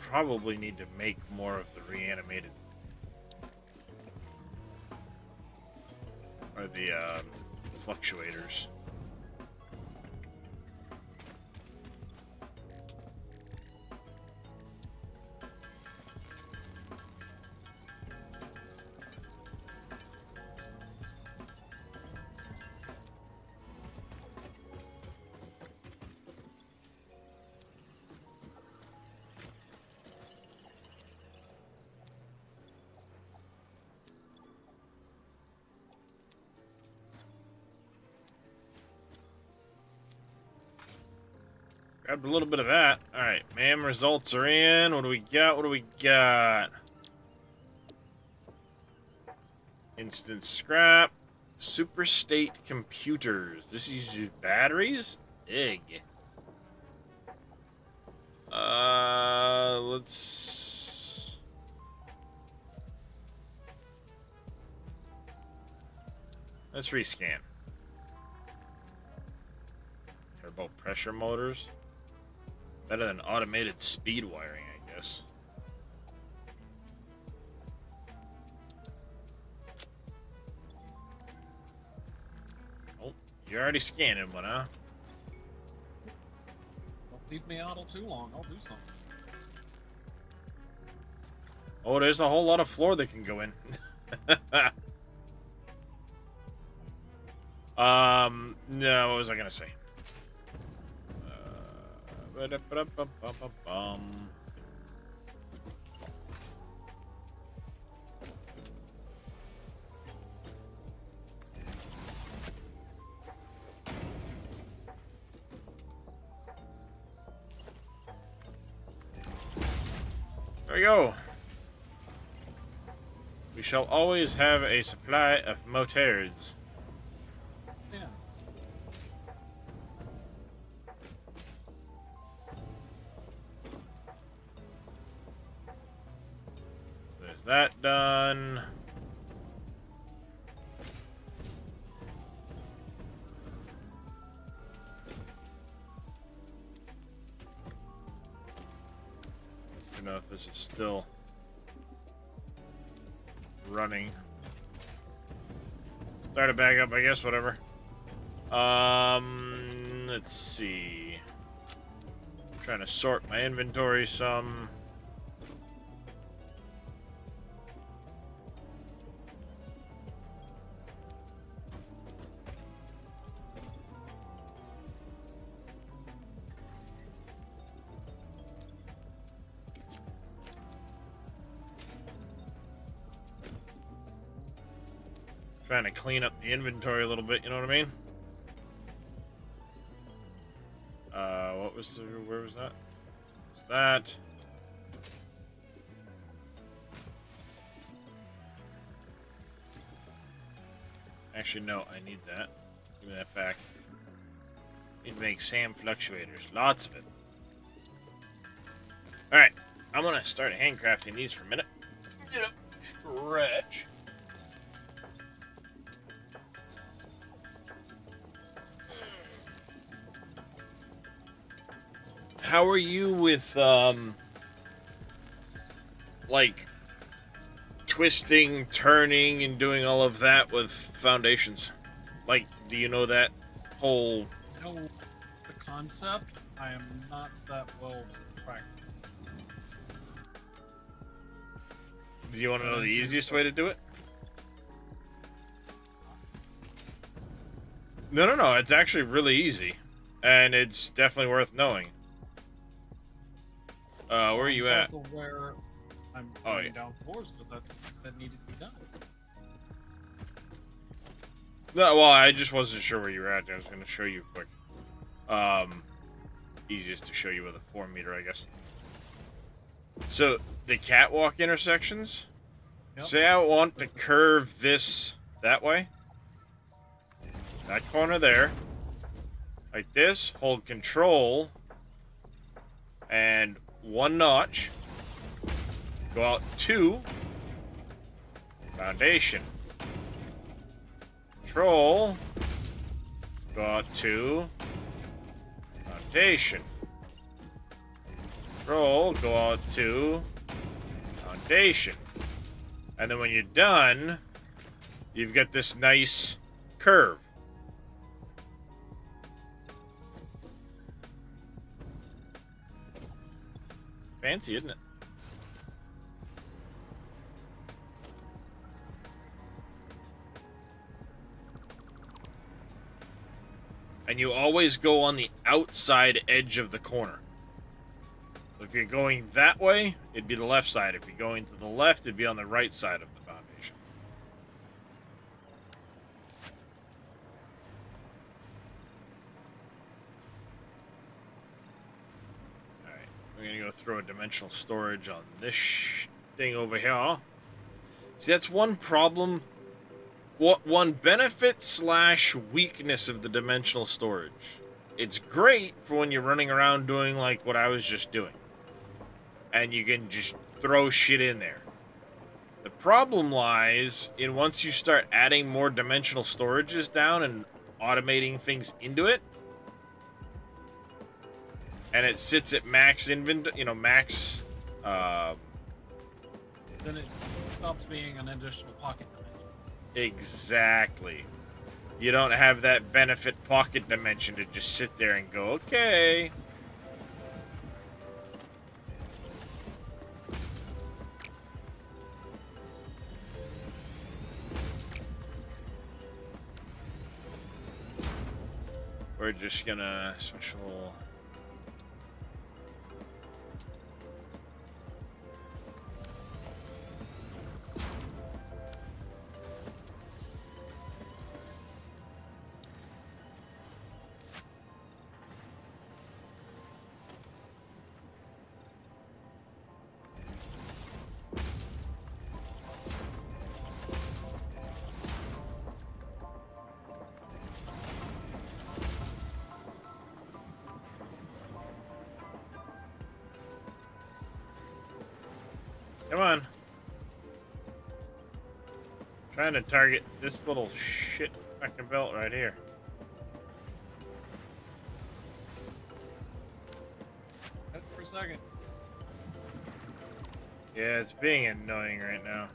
probably need to make more of the reanimated, or the fluctuators. Grabbed a little bit of that. Alright, MAM results are in. What do we got? What do we got? Instant scrap. Super state computers. This uses batteries? Egg. Let's rescan. Turbo pressure motors. Better than automated speed wiring, I guess. Oh, you're already scanning one, huh? Don't leave me idle too long. I'll do something. Oh, there's a whole lot of floor that can go in. No, what was I gonna say? There we go. We shall always have a supply of motors. Yeah. There's that done. I don't know if this is still running. Start it back up, I guess, whatever. Let's see. I'm trying to sort my inventory some. Trying to clean up the inventory a little bit, you know what I mean? What was the, where was that? Was that? Actually, no, I need that. Give me that back. Need to make SAM fluctuators, lots of it. Alright, I'm gonna start handcrafting these for a minute. Get up, stretch. How are you with, like, twisting, turning, and doing all of that with foundations? Like, do you know that whole... I know the concept. I am not that well practiced. Do you want to know the easiest way to do it? No, it's actually really easy. And it's definitely worth knowing. Where are you at? Where I'm going down floors because that's what needed to be done. No, well, I just wasn't sure where you were at. I was going to show you quick. Easiest to show you with a 4 meter, I guess. So, the catwalk intersections. Yep. Say I want to curve this that way. That corner there. Like this. Hold control. And 1 notch. Go out 2. Foundation. Control. Go out 2. Foundation. control, go out to foundation. And then when you're done, you've got this nice curve. Fancy, isn't it? And you always go on the outside edge of the corner. So if you're going that way, it'd be the left side. If you're going to the left, it'd be on the right side of the foundation. Alright, we're going to go throw a dimensional storage on this thing over here. See, that's one problem. What one benefit slash weakness of the dimensional storage. It's great for when you're running around doing like what I was just doing. And you can just throw shit in there. The problem lies in once you start adding more dimensional storages down and automating things into it. And it sits at max inventory, max... Then it stops being an additional pocket dimension. Exactly. You don't have that benefit pocket dimension to just sit there and go, okay. We're just gonna special... Come on. Trying to target this little shit fucking belt right here. Wait for a second. Yeah, it's being annoying right now.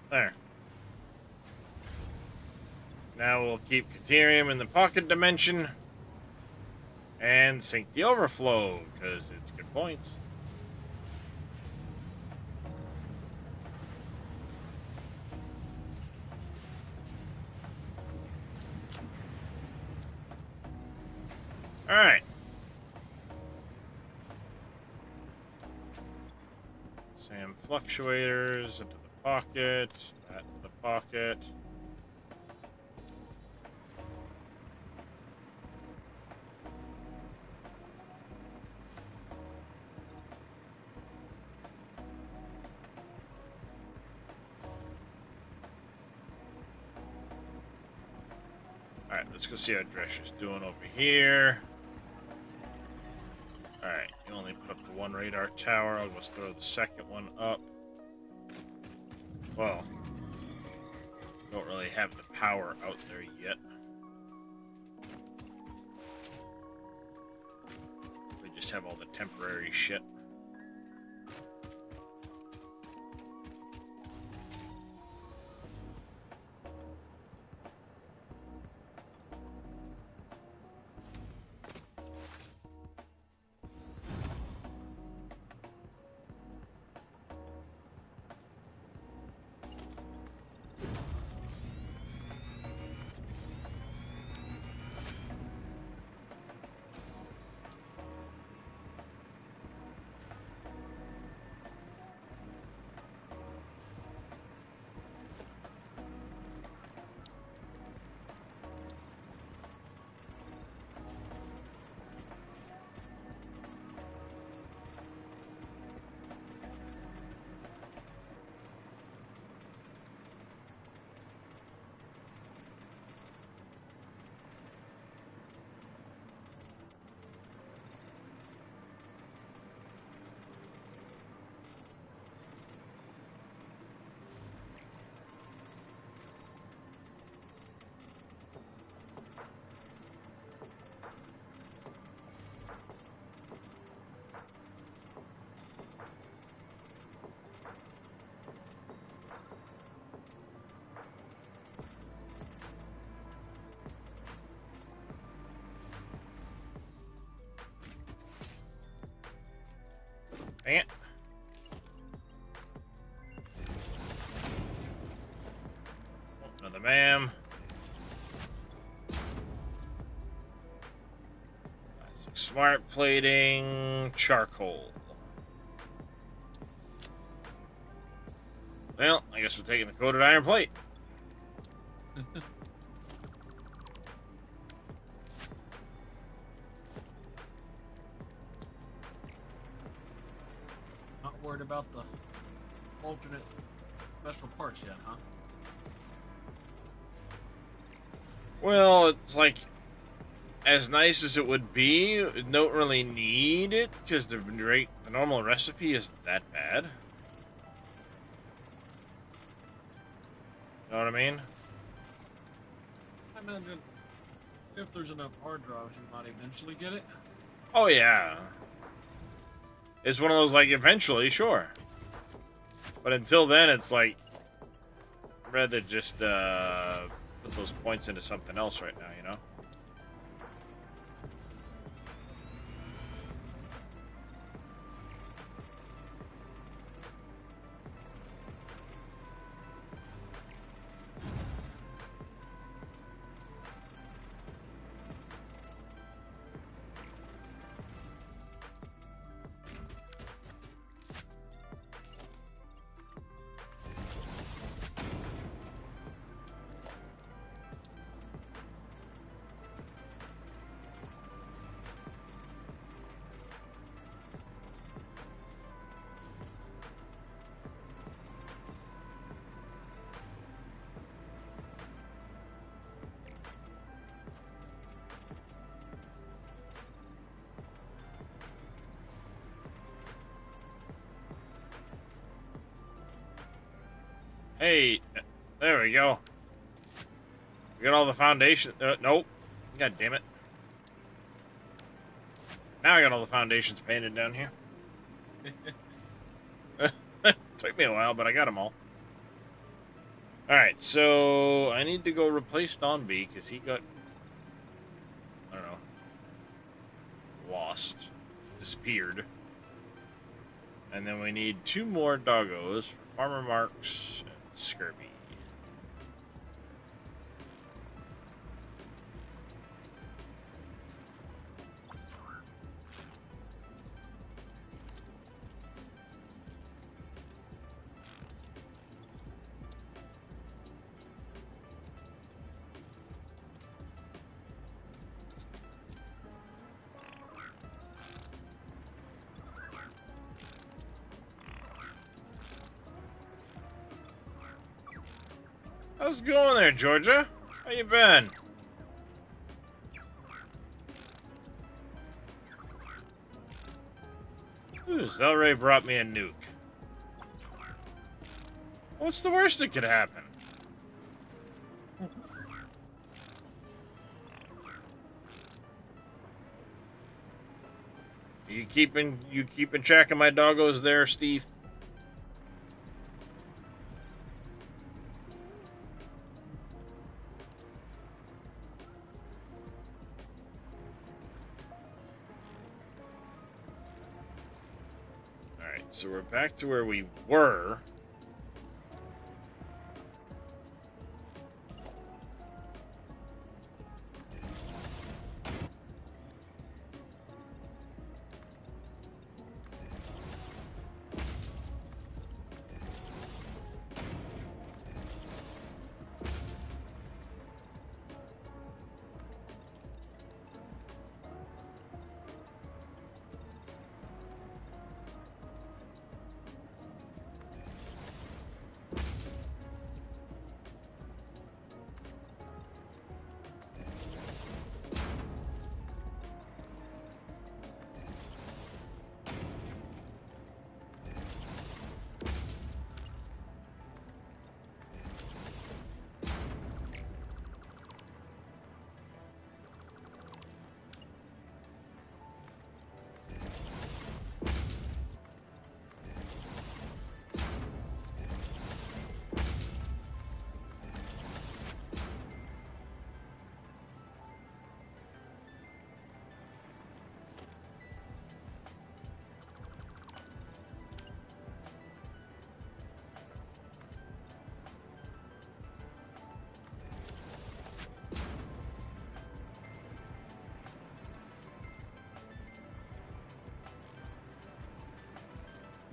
There. Now we'll keep Caterium in the pocket dimension and sink the overflow because it's good points. All right. Sand fluctuators into the pocket, that in the pocket. Alright, let's go see how Drescher's doing over here. Alright, you only put up the one radar tower. I'll just throw the second one up. Well, don't really have the power out there yet. We just have all the temporary shit. Smart plating, charcoal. Well, I guess we're taking the coated iron plate. Not worried about the alternate special parts yet, huh? Well, it's like, as nice as it would be, we don't really need it because the normal recipe is that bad. You know what I mean? I imagine if there's enough hard drives, you might eventually get it. Oh yeah. It's one of those, like, eventually, sure. But until then, it's like, I'd rather just put those points into something else right now, you know? Hey, there we go. We got all the foundation. Nope. God damn it. Now I got all the foundations painted down here. Took me a while, but I got them all. Alright, so I need to go replace Don B because he got, I don't know, lost, disappeared. And then we need 2 more doggos for Farmer Marks and Scurvy. How's it going there, Georgia? How you been? Ooh, Zelray brought me a nuke. What's the worst that could happen? You keeping track of my doggos there, Steve? So we're back to where we were.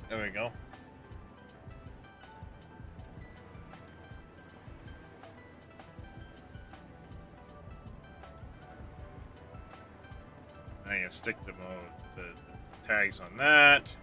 There we go. I can stick the tags on that.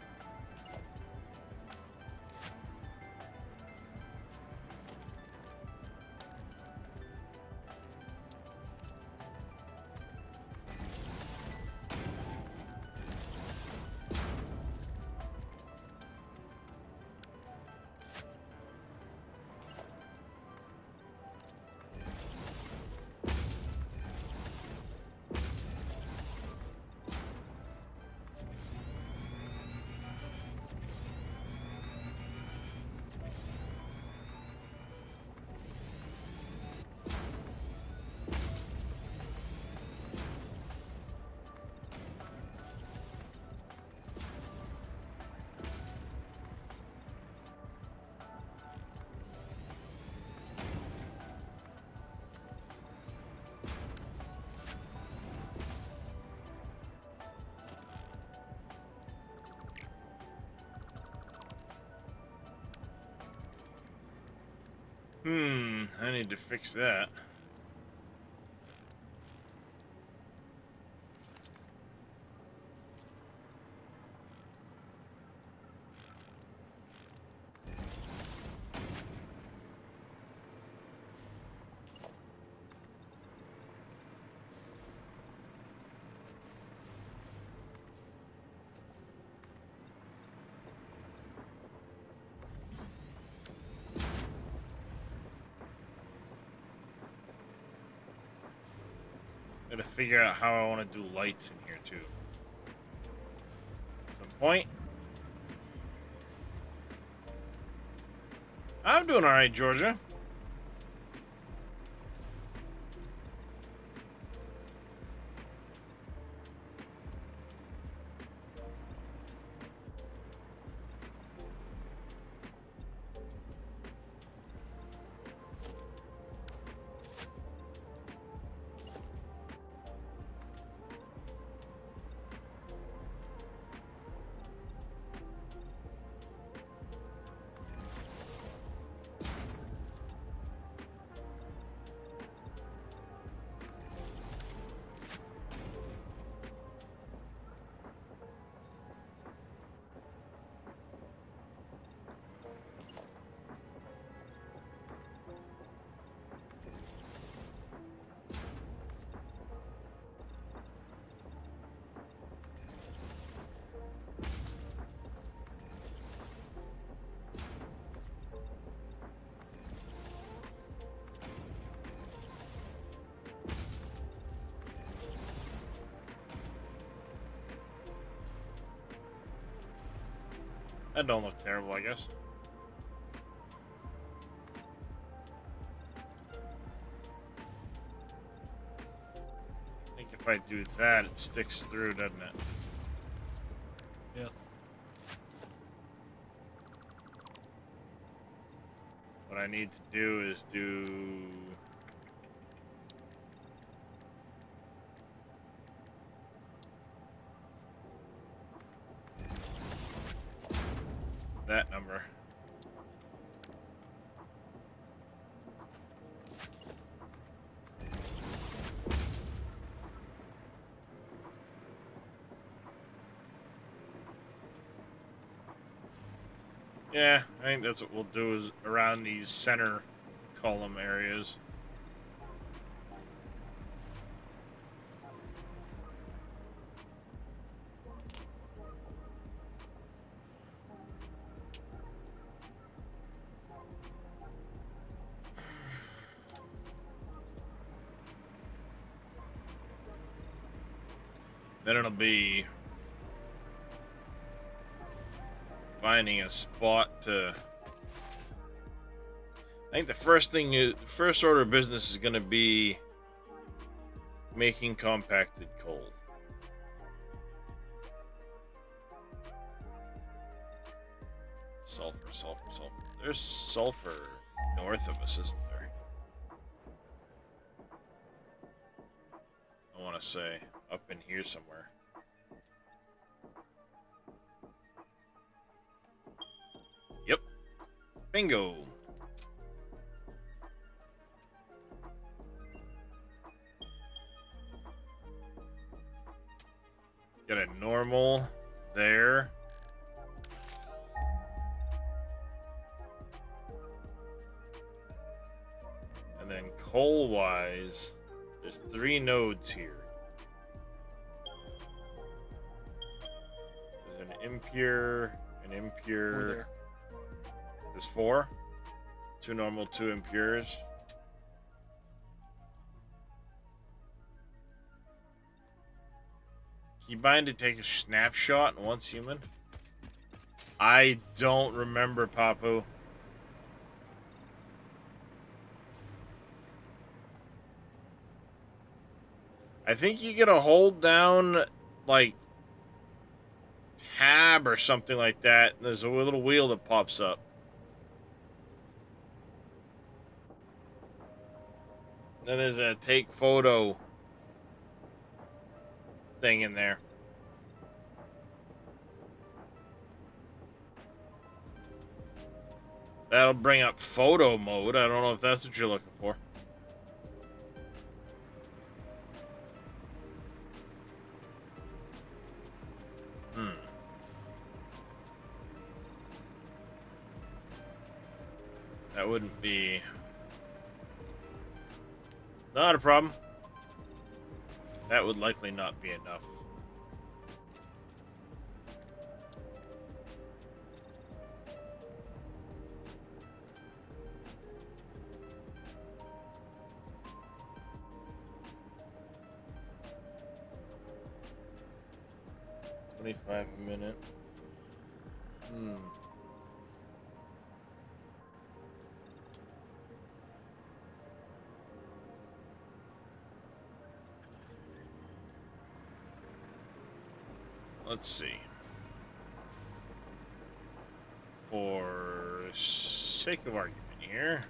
I need to fix that. Gotta figure out how I want to do lights in here too. At some point. I'm doing all right, Georgia. That don't look terrible, I guess. I think if I do that, it sticks through, doesn't it? Yes. What I need to do is do... that number. Yeah, I think that's what we'll do is around these center column areas. Then it'll be finding a spot to... I think the first order of business is going to be making compacted coal. Sulfur, sulfur, sulfur. There's sulfur north of us, isn't there? I want to say up in here somewhere. Bingo. Got a normal there. And then coal-wise, there's 3 nodes here. There's an impure, There. There's 4. 2 normal, 2 impures. Keybind to take a snapshot and once human? I don't remember, Papu. I think you gotta hold down, like, tab or something like that. And there's a little wheel that pops up. Then there's a take photo thing in there. That'll bring up photo mode. I don't know if that's what you're looking for. That wouldn't be... Not a problem. That would likely not be enough. $25 a minute. Let's see. For sake of argument here.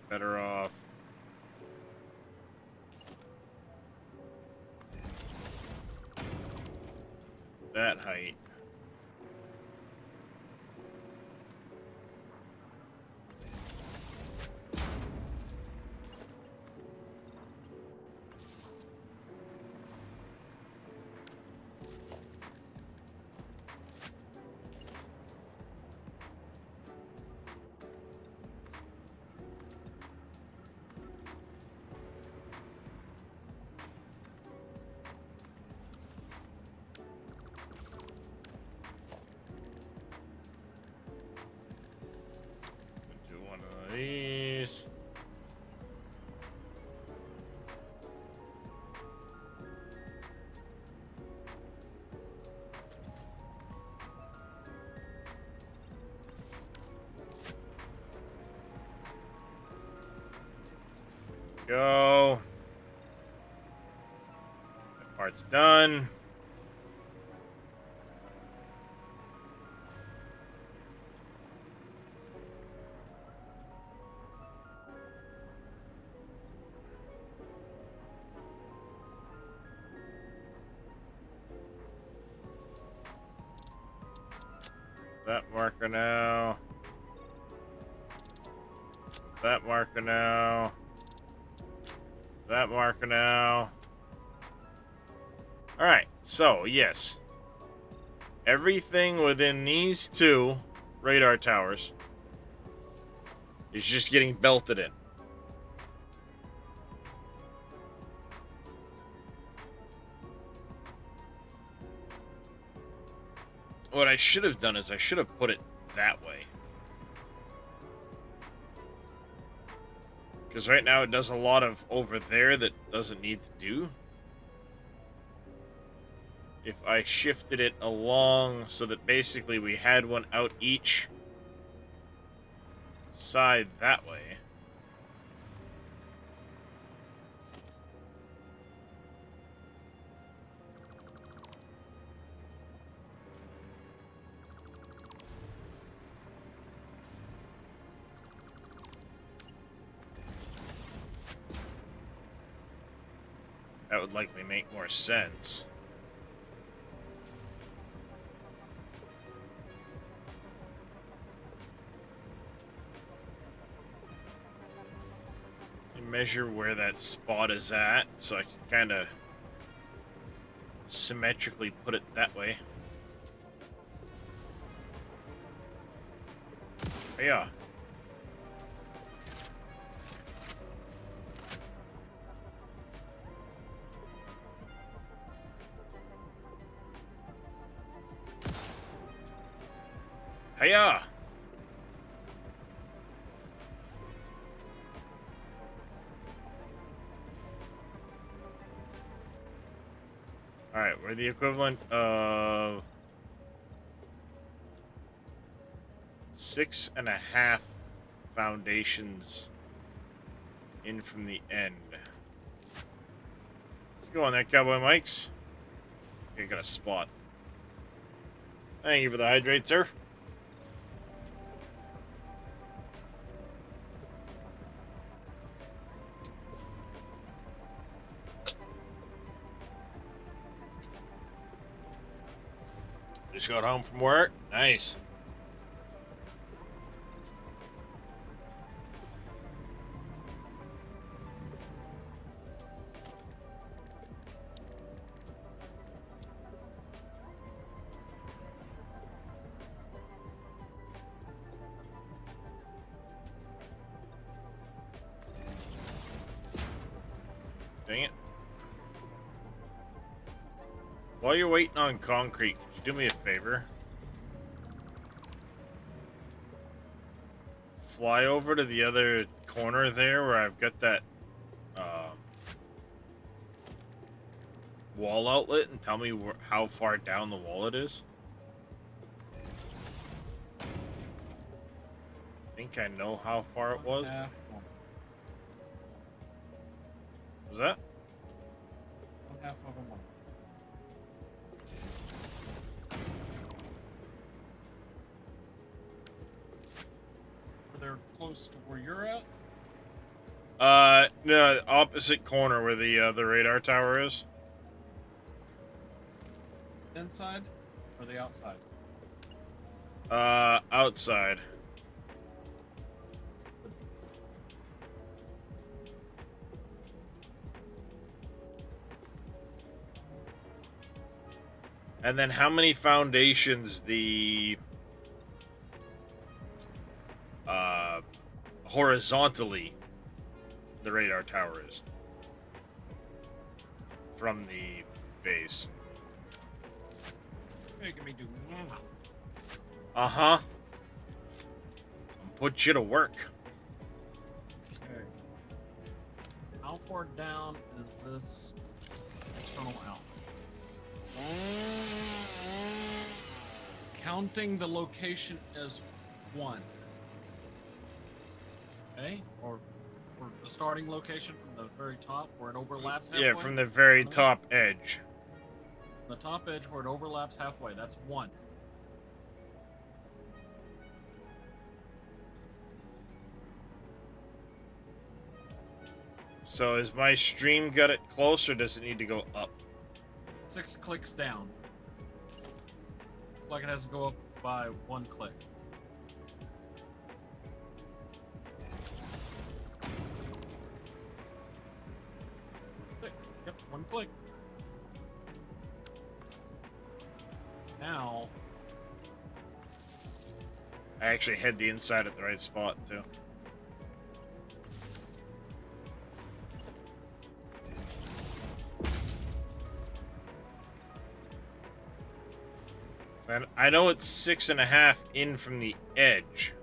Better off. That height. These. Go. That part's done. That marker now. That marker now. That marker now. Alright, so yes. Everything within these 2 radar towers is just getting belted in. What I should have done is I should have put it that way. Because right now it does a lot of over there that doesn't need to do. if I shifted it along so that basically we had one out each side that way. That would likely make more sense. Measure where that spot is at so I can kind of symmetrically put it that way. Yeah. Hiya! Alright, we're the equivalent of 6.5 foundations in from the end. Let's go on there, Cowboy Mikes. You got a spot. Thank you for the hydrate, sir. Just got home from work. Nice. Dang it. While you're waiting on concrete, could you do me a favor? Fly over to the other corner there where I've got that wall outlet and tell me how far down the wall it is. I think I know how far it was. Was that? One half of them. They're close to where you're at? No, opposite corner where the radar tower is. Inside or the outside? Outside. And then how many foundations the horizontally the radar tower is from the base? Making me do math. Uh-huh. Put you to work. Okay. How far down is this external out? Counting the location as 1. Okay? Or the starting location from the very top where it overlaps halfway? Yeah, from the very top edge. The top edge where it overlaps halfway. That's 1. So is my stream got it close or does it need to go up? 6 clicks down. Looks like it has to go up by 1 click. 6. Yep, 1 click. Now, I actually had the inside at the right spot too. And I know it's 6.5 in from the edge.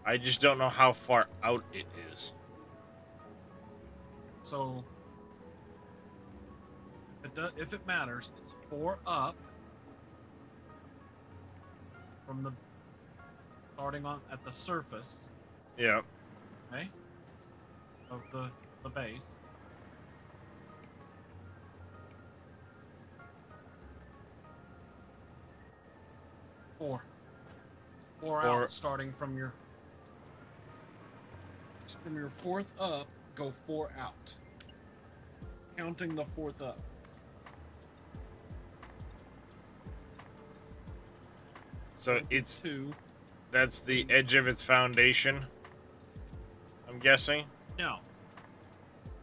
I just don't know how far out it is. so If it matters, it's 4 up from the starting on at the surface, Yeah. okay, of the base. Four Four. out, starting from your 4th up, go 4 out. Counting the 4th up. So it's 2. that's the edge of its foundation, I'm guessing. Now,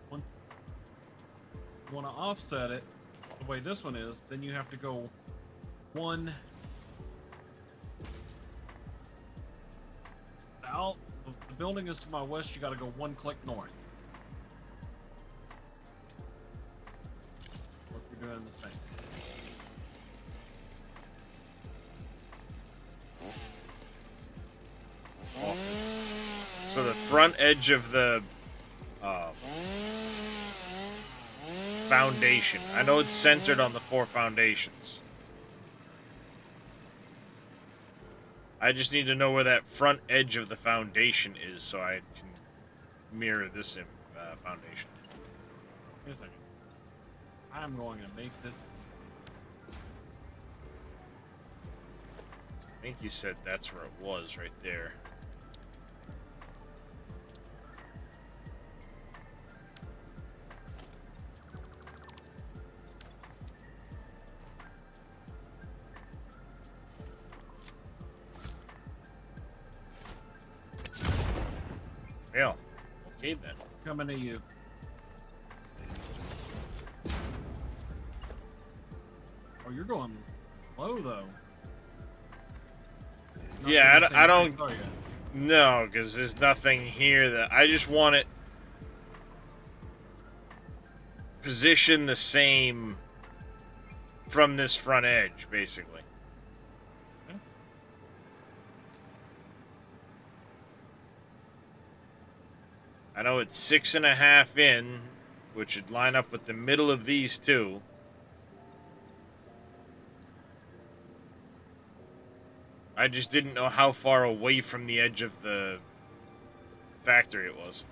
when you want to offset it the way this one is, then you have to go 1 out. The building is to my west. You got to go 1 click north. Or if you're doing the same. So the front edge of the foundation. I know it's centered on the 4 foundations. I just need to know where that front edge of the foundation is so I can mirror this foundation. Wait a second. I'm going to make this. I think you said that's where it was, right there. Yeah. Okay then. Coming to you. Oh, you're going low though. Not Yeah, doing the I same don't. thing, are you? No, because there's nothing here that I just want it positioned the same from this front edge, basically. Okay. I know it's 6.5 in, which would line up with the middle of these two. I just didn't know how far away from the edge of the factory it was.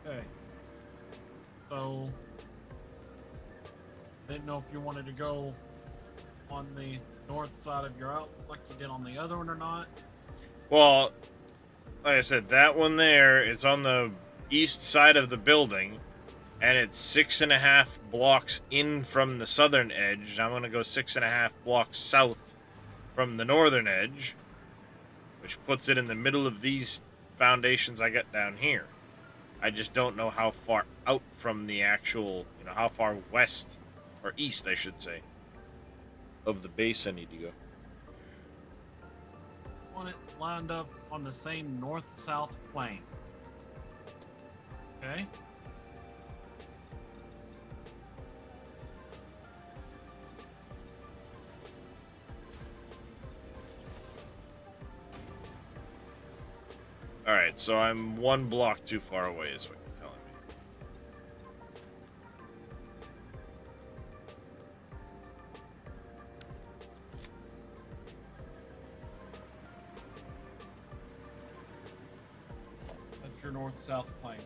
Okay. So, didn't know if you wanted to go on the north side of your out like you did on the other one or not. Well, like I said, that one there, it's on the east side of the building, and it's 6.5 blocks in from the southern edge. I'm going to go 6.5 blocks south from the northern edge, which puts it in the middle of these foundations I got down here. I just don't know how far out from the actual, how far west, or east, I should say, of the base I need to go. Want it lined up on the same north-south plane. Okay? Alright, so I'm 1 block too far away, is what you're telling me. That's your north-south plane.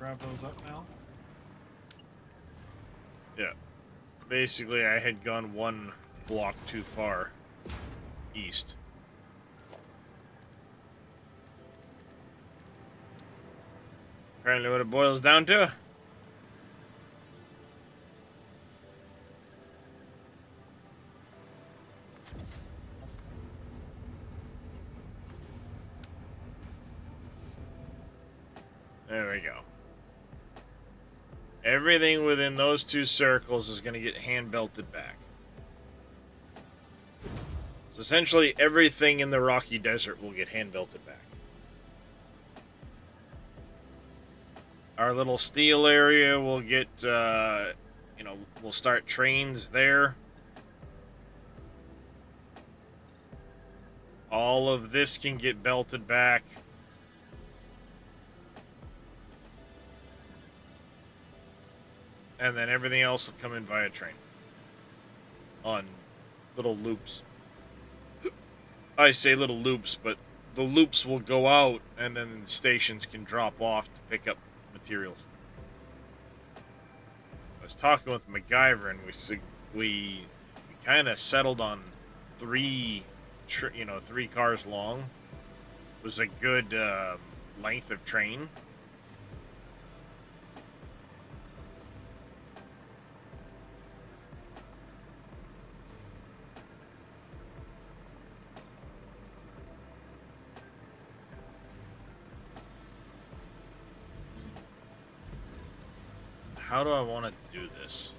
Grab those up now. Yeah. Basically, I had gone 1 block too far east. Apparently what it boils down to. There we go. Everything within those 2 circles is going to get hand belted back. So essentially everything in the Rocky Desert will get hand belted back. Our little steel area will get, we'll start trains there. All of this can get belted back. And then everything else will come in via train. On little loops. I say little loops, but the loops will go out and then the stations can drop off to pick up materials. I was talking with MacGyver and we kind of settled on 3 cars long. It was a good length of train. How do I want to do this?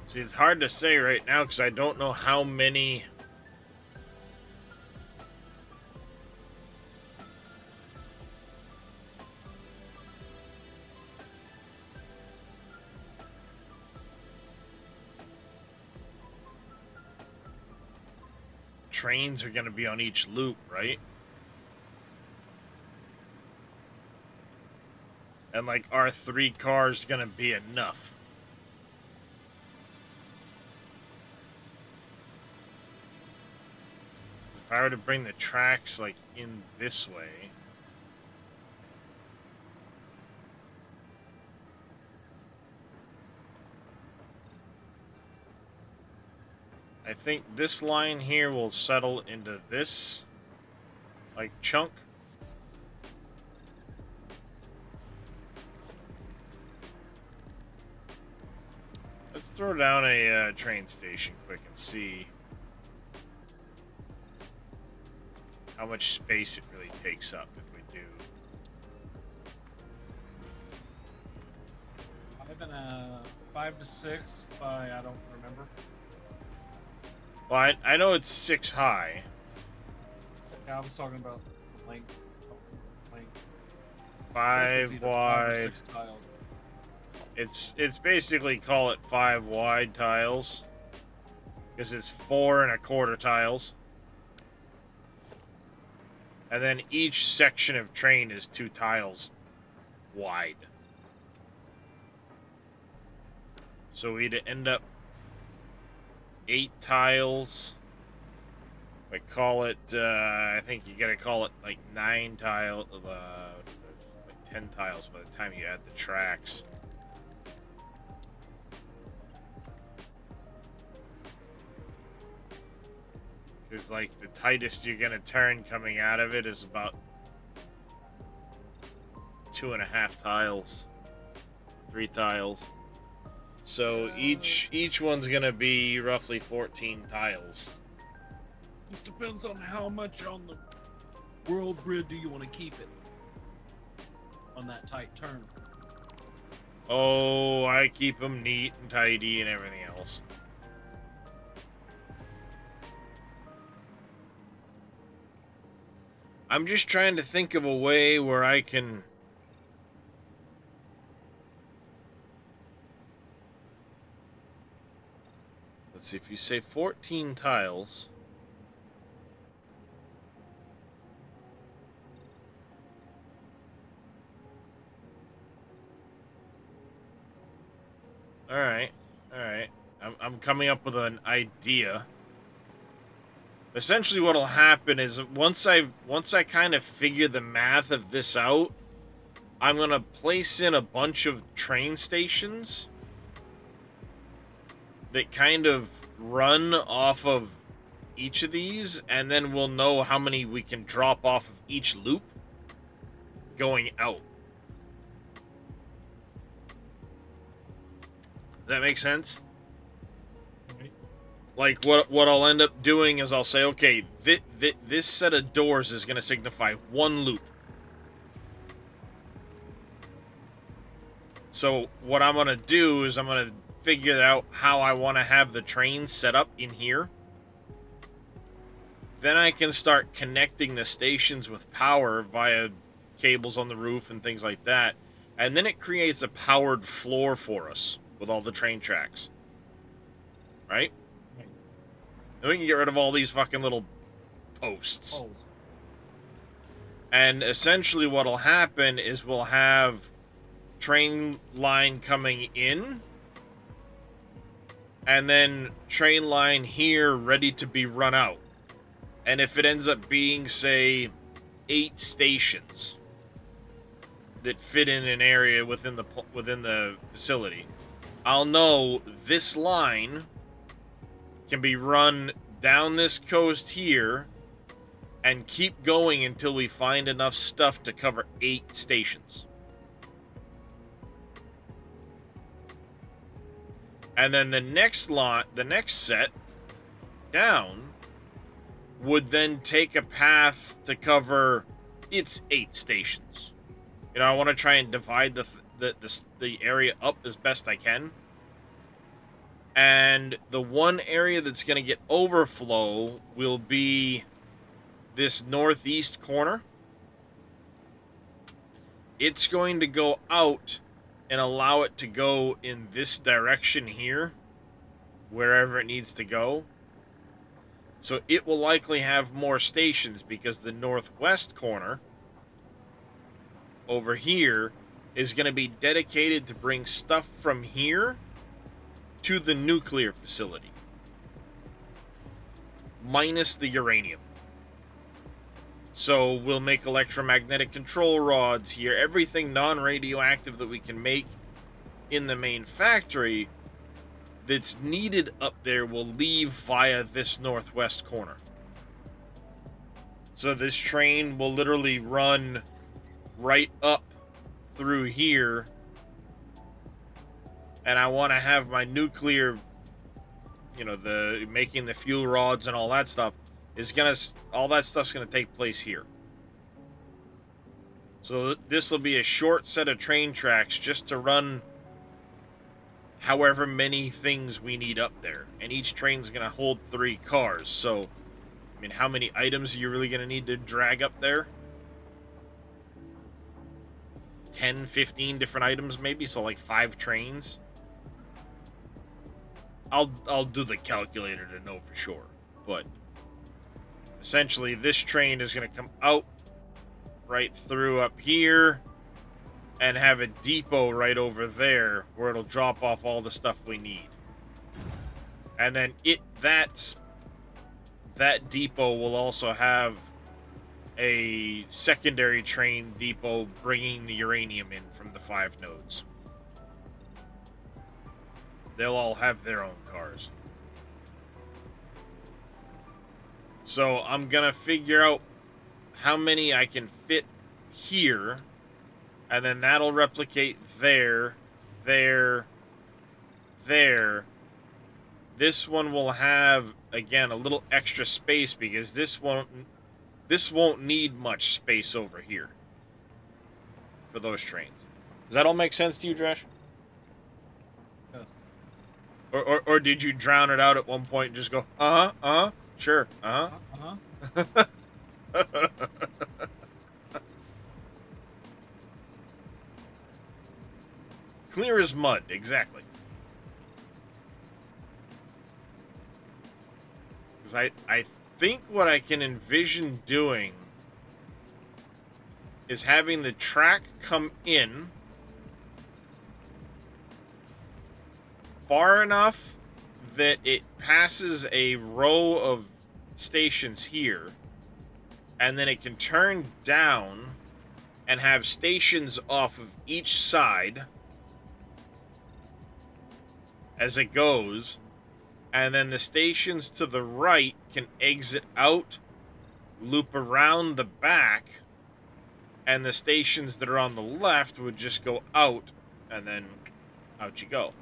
See, it's hard to say right now because I don't know how many trains are going to be on each loop, right? And like, are 3 cars going to be enough? If I were to bring the tracks like in this way, I think this line here will settle into this, like, chunk. Let's throw down a train station quick and see how much space it really takes up if we do. I've been 5 to 6 by I don't remember. Well, I know it's 6 high. Yeah, I was talking about length. 5 wide. 6 tiles. It's basically, call it 5 wide tiles, because it's 4 1/4 tiles. And then each section of train is 2 tiles wide. So we'd end up 8 tiles. I call it, I think you gotta call it like 9 tiles, like 10 tiles by the time you add the tracks. Because like the tightest you're gonna turn coming out of it is about 2.5 tiles, 3 tiles. So each one's gonna be roughly 14 tiles. Just depends on how much on the world grid do you want to keep it on that tight turn. Oh, I keep them neat and tidy and everything else. I'm just trying to think of a way where I can... Let's see, if you say 14 tiles... Alright. I'm coming up with an idea. Essentially what'll happen is once I kind of figure the math of this out, I'm going to place in a bunch of train stations that kind of run off of each of these, and then we'll know how many we can drop off of each loop going out. Does that make sense? Like, what I'll end up doing is I'll say, okay, this set of doors is going to signify one loop. So what I'm going to do is I'm going to figure out how I want to have the train set up in here. Then I can start connecting the stations with power via cables on the roof and things like that. And then it creates a powered floor for us with all the train tracks. Right? Then we can get rid of all these fucking little posts. And essentially what'll happen is we'll have train line coming in, and then train line here ready to be run out. And if it ends up being, say, 8 stations that fit in an area within the facility, I'll know this line can be run down this coast here and keep going until we find enough stuff to cover 8 stations. And then the next set down would then take a path to cover its 8 stations. You know, I want to try and divide the area up as best I can. And the one area that's going to get overflow will be this northeast corner. It's going to go out and allow it to go in this direction here, wherever it needs to go. So it will likely have more stations because the northwest corner over here is going to be dedicated to bring stuff from here to the nuclear facility, minus the uranium. So we'll make electromagnetic control rods here, everything non-radioactive that we can make in the main factory that's needed up there will leave via this northwest corner. So this train will literally run right up through here, and I want to have my nuclear, you know, the making the fuel rods and all that stuff all that stuff's gonna take place here. So this will be a short set of train tracks just to run however many things we need up there, and each train's gonna hold 3 cars. So, I mean, how many items are you really gonna need to drag up there? 10, 15 different items maybe, so like 5 trains. I'll do the calculator to know for sure, but essentially this train is going to come out right through up here and have a depot right over there where it'll drop off all the stuff we need. And then that depot will also have a secondary train depot bringing the uranium in from the 5 nodes. They'll all have their own cars. So I'm gonna figure out how many I can fit here, and then that'll replicate there, there, there. This one will have, again, a little extra space because this won't need much space over here for those trains. Does that all make sense to you, Dresh? Yes. Or did you drown it out at one point and just go, sure, Clear as mud, exactly. Because I think what I can envision doing is having the track come in far enough that it passes a row of stations here, and then it can turn down and have stations off of each side as it goes, and then the stations to the right can exit out, loop around the back, and the stations that are on the left would just go out, and then out you go.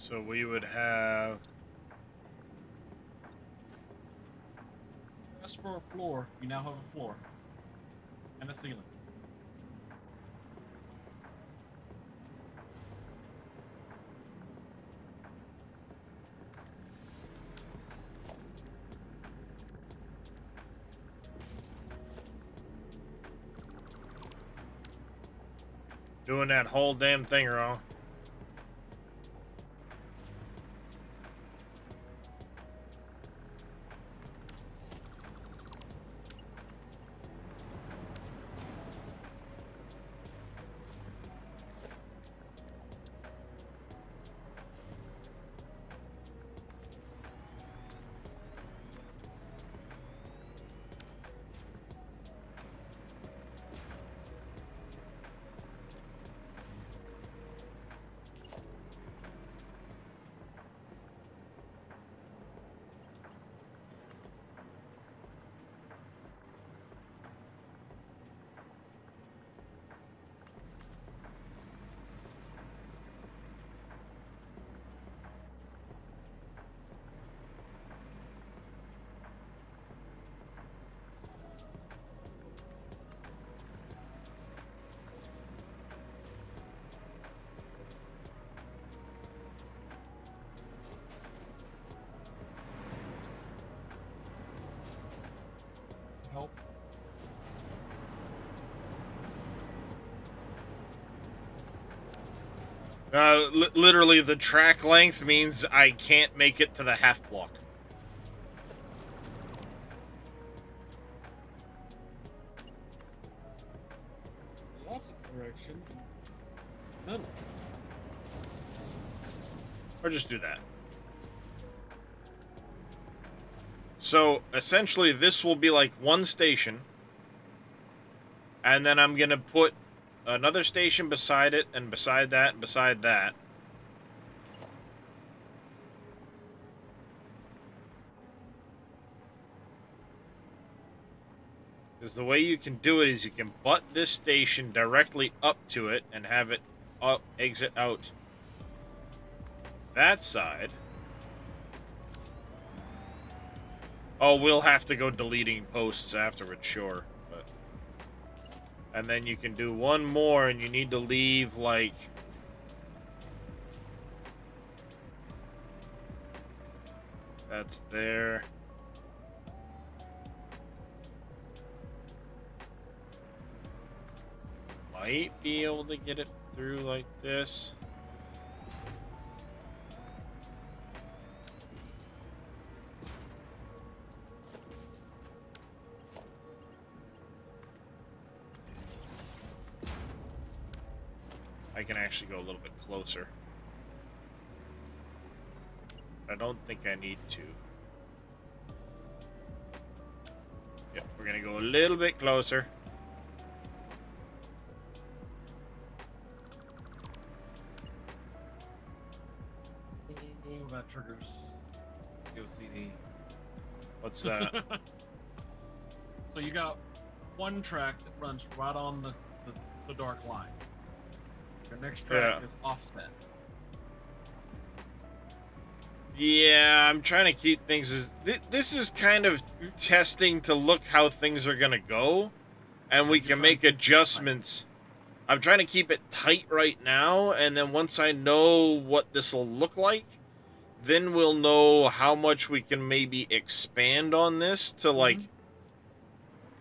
So we would have... As for a floor, you now have a floor. And a ceiling. Doing that whole damn thing wrong. Help. Literally, the track length means I can't make it to the half block. The opposite direction. Middle. Or just do that. So, essentially, this will be like one station. And then I'm going to put another station beside it, and beside that, and beside that. Because the way you can do it is you can butt this station directly up to it and have it exit out that side. Oh, we'll have to go deleting posts afterwards, sure. But... And then you can do one more, and you need to leave, like... That's there. Might be able to get it through like this. I can actually go a little bit closer. I don't think I need to. Yep, we're gonna go a little bit closer. Oh, that triggers OCD. What's that? So you got one track that runs right on the dark line. Your next track is offset. Yeah, I'm trying to keep things as... This is kind of testing to look how things are gonna go. And we can make adjustments. I'm trying to keep it tight right now, and then once I know what this will look like, then we'll know how much we can maybe expand on this to, like...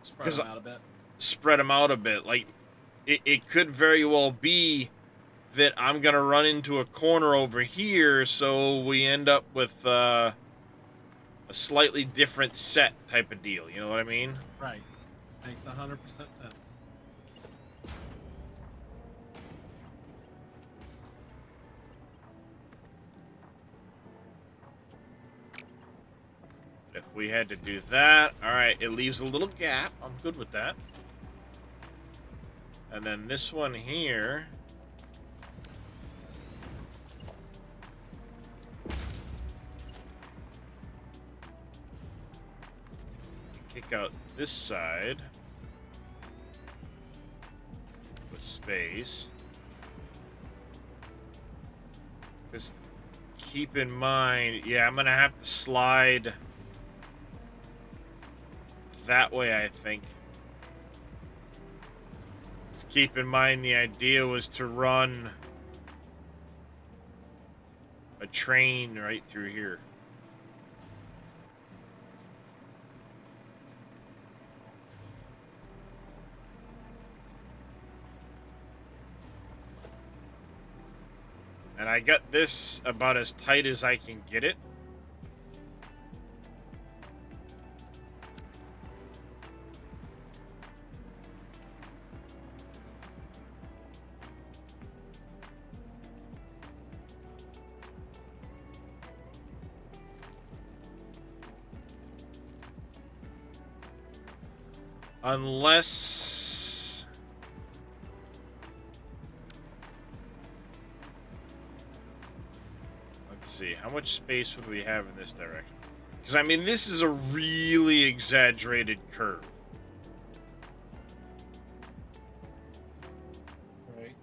Spread them out a bit. Spread them out a bit. Like, it could very well be that I'm going to run into a corner over here, so we end up with a slightly different set type of deal. You know what I mean? Right. Makes 100% sense. If we had to do that, all right, it leaves a little gap. I'm good with that. And then this one here... Kick out this side with space. Because keep in mind, yeah, I'm gonna have to slide that way, I think. Let's keep in mind the idea was to run a train right through here. And I got this about as tight as I can get it. Unless... Let's see, how much space would we have in this direction? Because, I mean, this is a really exaggerated curve. Right.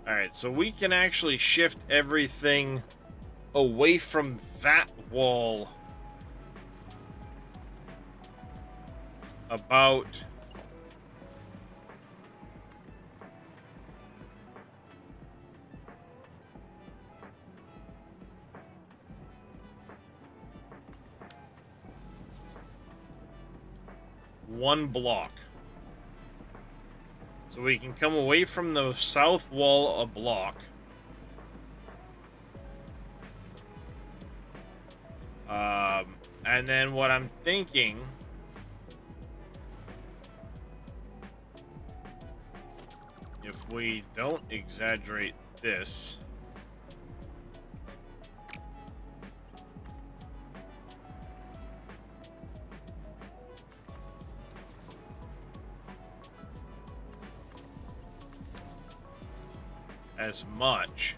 Alright, so we can actually shift everything away from that wall about one block. So we can come away from the south wall a block. And then what I'm thinking, if we don't exaggerate this, as much,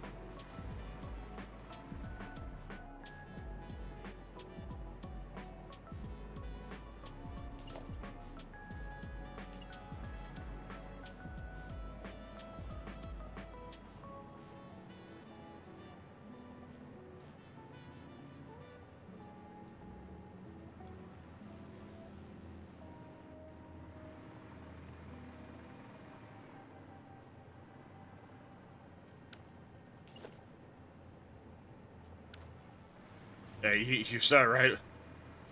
yeah, you saw right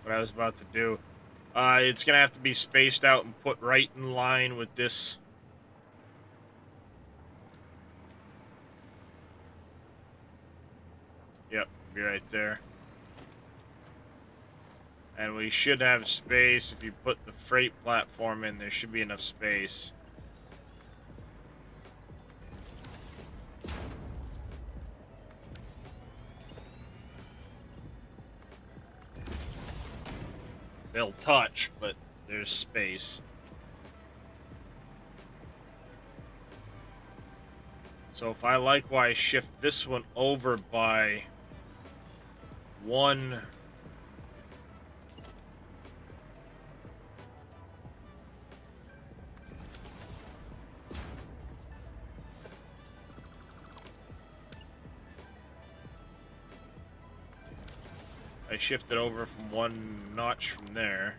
what I was about to do. It's gonna have to be spaced out and put right in line with this. Yep, be right there. And we should have space. If you put the freight platform in, there should be enough space. They'll touch, but there's space. So if I likewise shift this one over by one, I shift it over from one notch from there.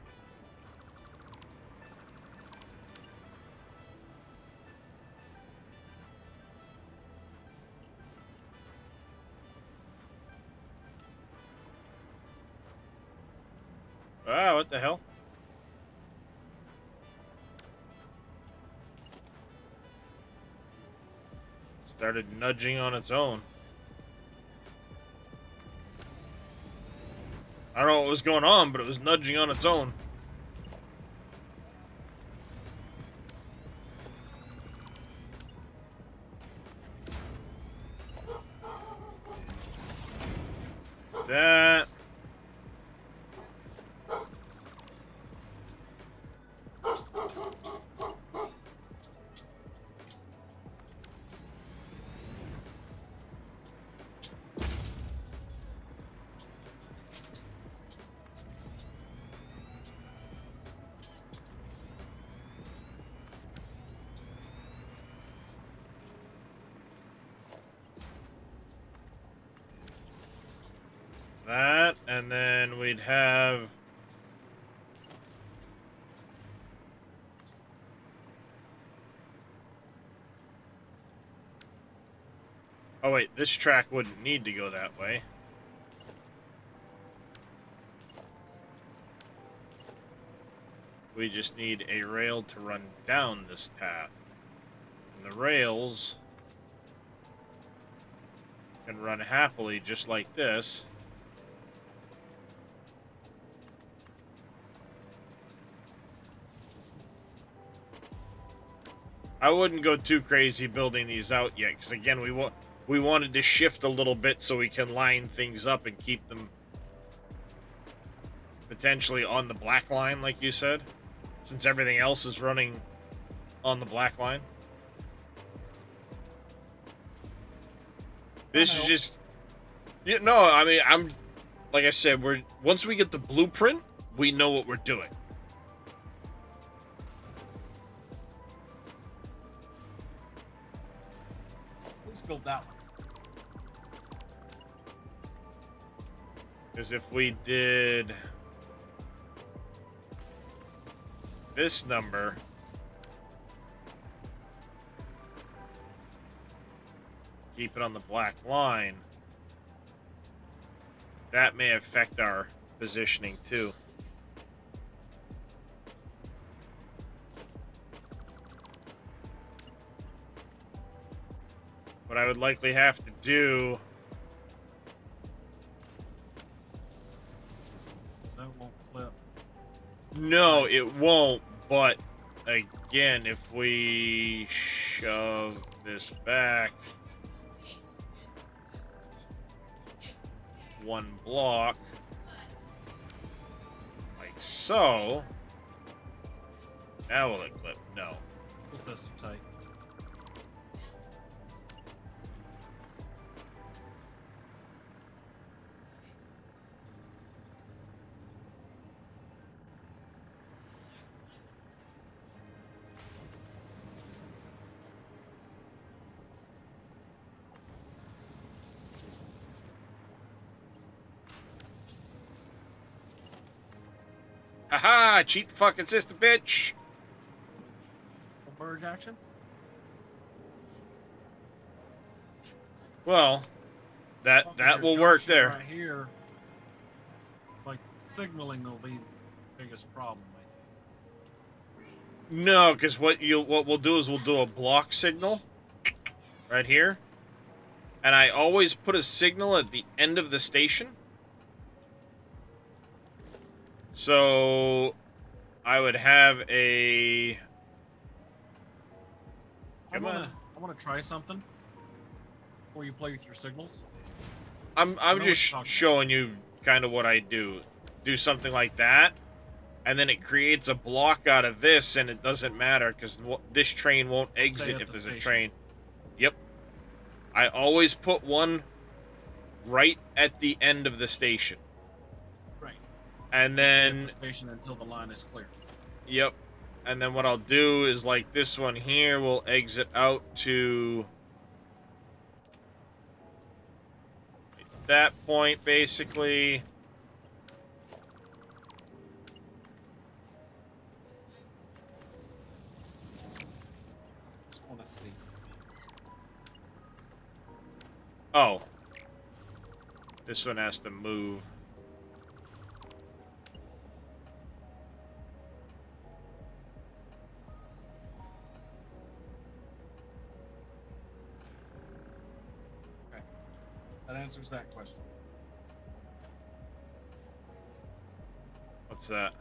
Ah, what the hell? Started nudging on its own. I don't know what was going on, but it was nudging on its own. That. That, and then we'd have... Oh wait, this track wouldn't need to go that way. We just need a rail to run down this path. And the rails can run happily just like this. I wouldn't go too crazy building these out yet, because again, we wanted to shift a little bit so we can line things up and keep them potentially on the black line, like you said, since everything else is running on the black line. This is just, no, I mean, I'm, like I said, once we get the blueprint, we know what we're doing. Let's build that one. Because if we did this number, keep it on the black line, that may affect our positioning too. What I would likely have to do... That won't flip. No, it won't, but again, if we shove this back one block, like so, now will it clip? No. This is too tight. Haha! Cheat the fucking system, bitch! Merge action? Well, that will work there. Right here, like signaling will be the biggest problem. No, because what we'll do is we'll do a block signal right here, and I always put a signal at the end of the station. So I would have a... I wanna try something before you play with your signals. I'm just showing you kind of what I do. Do something like that, and then it creates a block out of this, and it doesn't matter because this train won't exit if there's a train. Yep. I always put one right at the end of the station. Right. And then... the station until the line is clear. Yep. And then what I'll do is, like, this one here will exit out to that point, basically. Just want to see. Oh. This one has to move. That answers that question. What's that?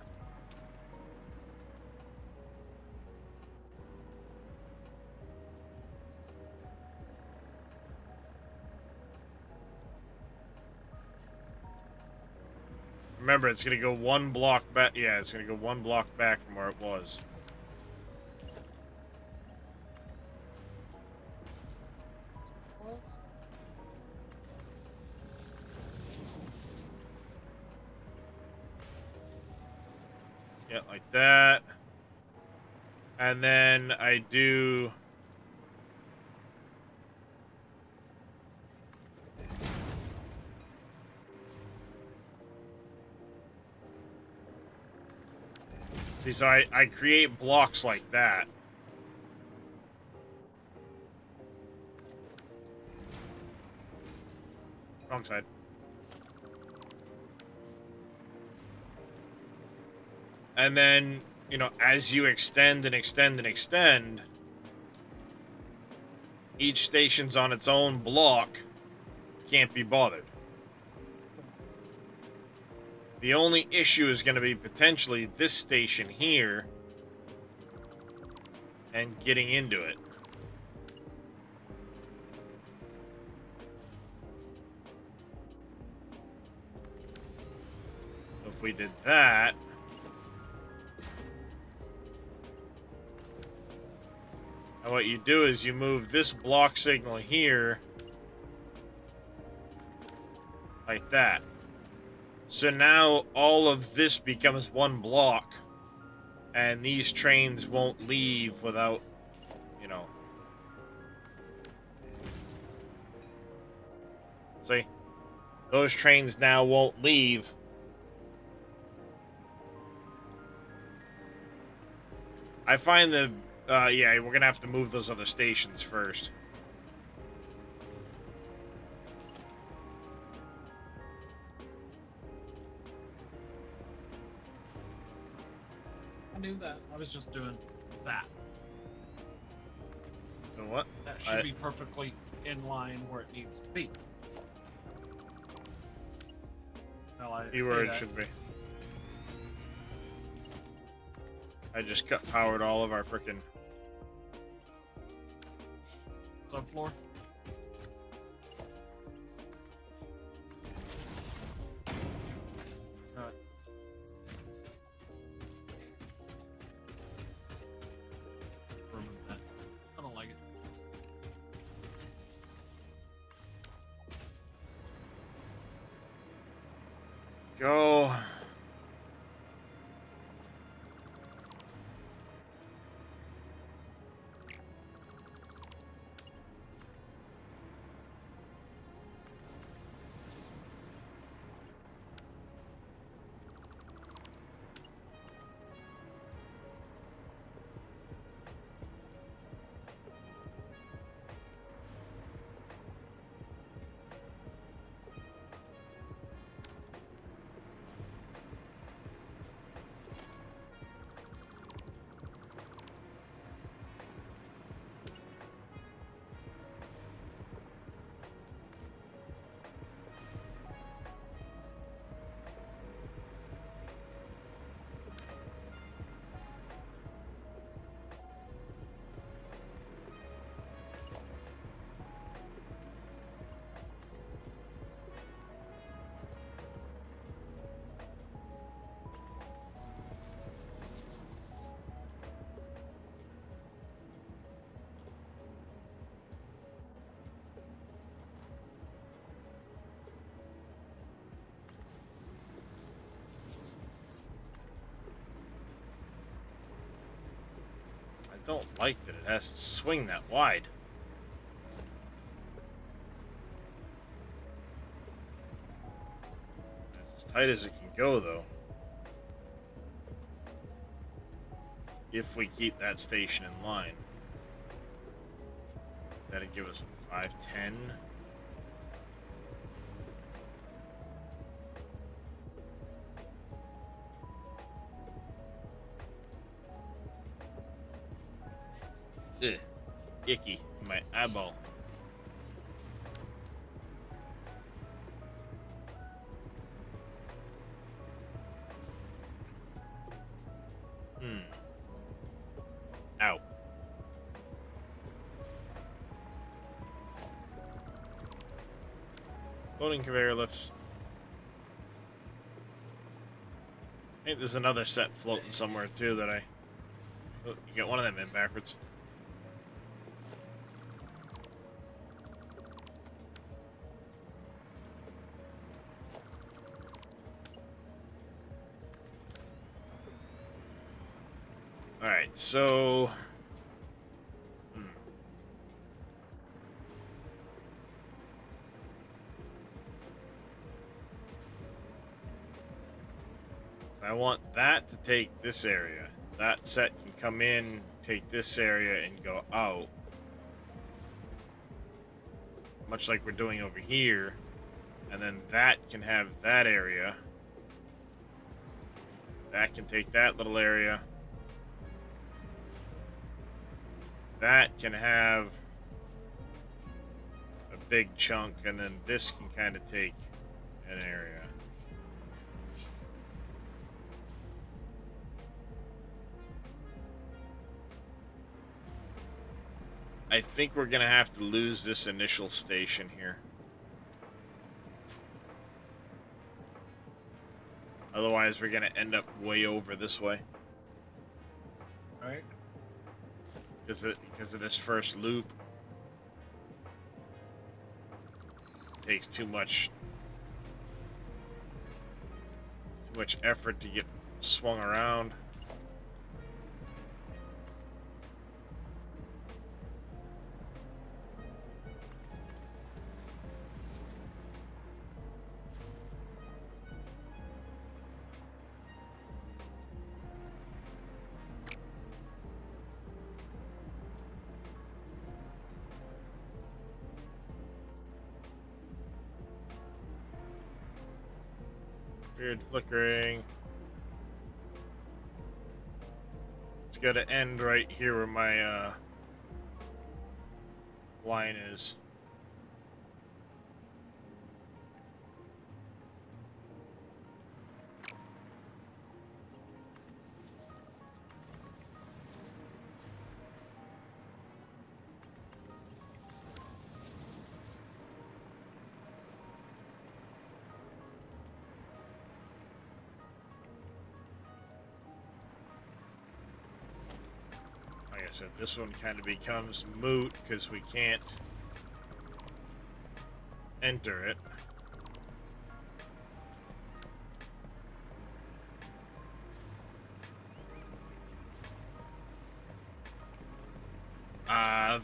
Remember, it's gonna go one block back. Yeah, it's gonna go one block back from where it was. Yeah, like that. And then I do... See, so I create blocks like that. Wrong side. And then, you know, as you extend and extend and extend, each station's on its own block, can't be bothered. The only issue is going to be potentially this station here and getting into it. If we did that, and what you do is you move this block signal here like that. So now all of this becomes one block, and these trains won't leave without, you know. See? Those trains now won't leave. I find the, yeah, we're gonna have to move those other stations first. I knew that. I was just doing that. You know what? That should be perfectly in line where it needs to be. Well, I See say where it that. should be. I just cut powered all of our frickin' Subfloor. Remember that. I don't like it. go. I don't like that it has to swing that wide. That's as tight as it can go, though. If we keep that station in line. That'd give us 510. Ugh, icky in my eyeball. Floating conveyor lifts. I think there's another set floating somewhere too that I... Oh, you get one of them in backwards. Alright, so... I want that to take this area. That set can come in, take this area, and go out. Much like we're doing over here. And then that can have that area. That can take that little area. That can have a big chunk, and then this can kind of take an area. I think we're gonna have to lose this initial station here. Otherwise, we're gonna end up way over this way. Alright. Because of this first loop. It takes too much effort to get swung around. Weird flickering. It's got to end right here where my line is. Like I said, this one kind of becomes moot because we can't enter it.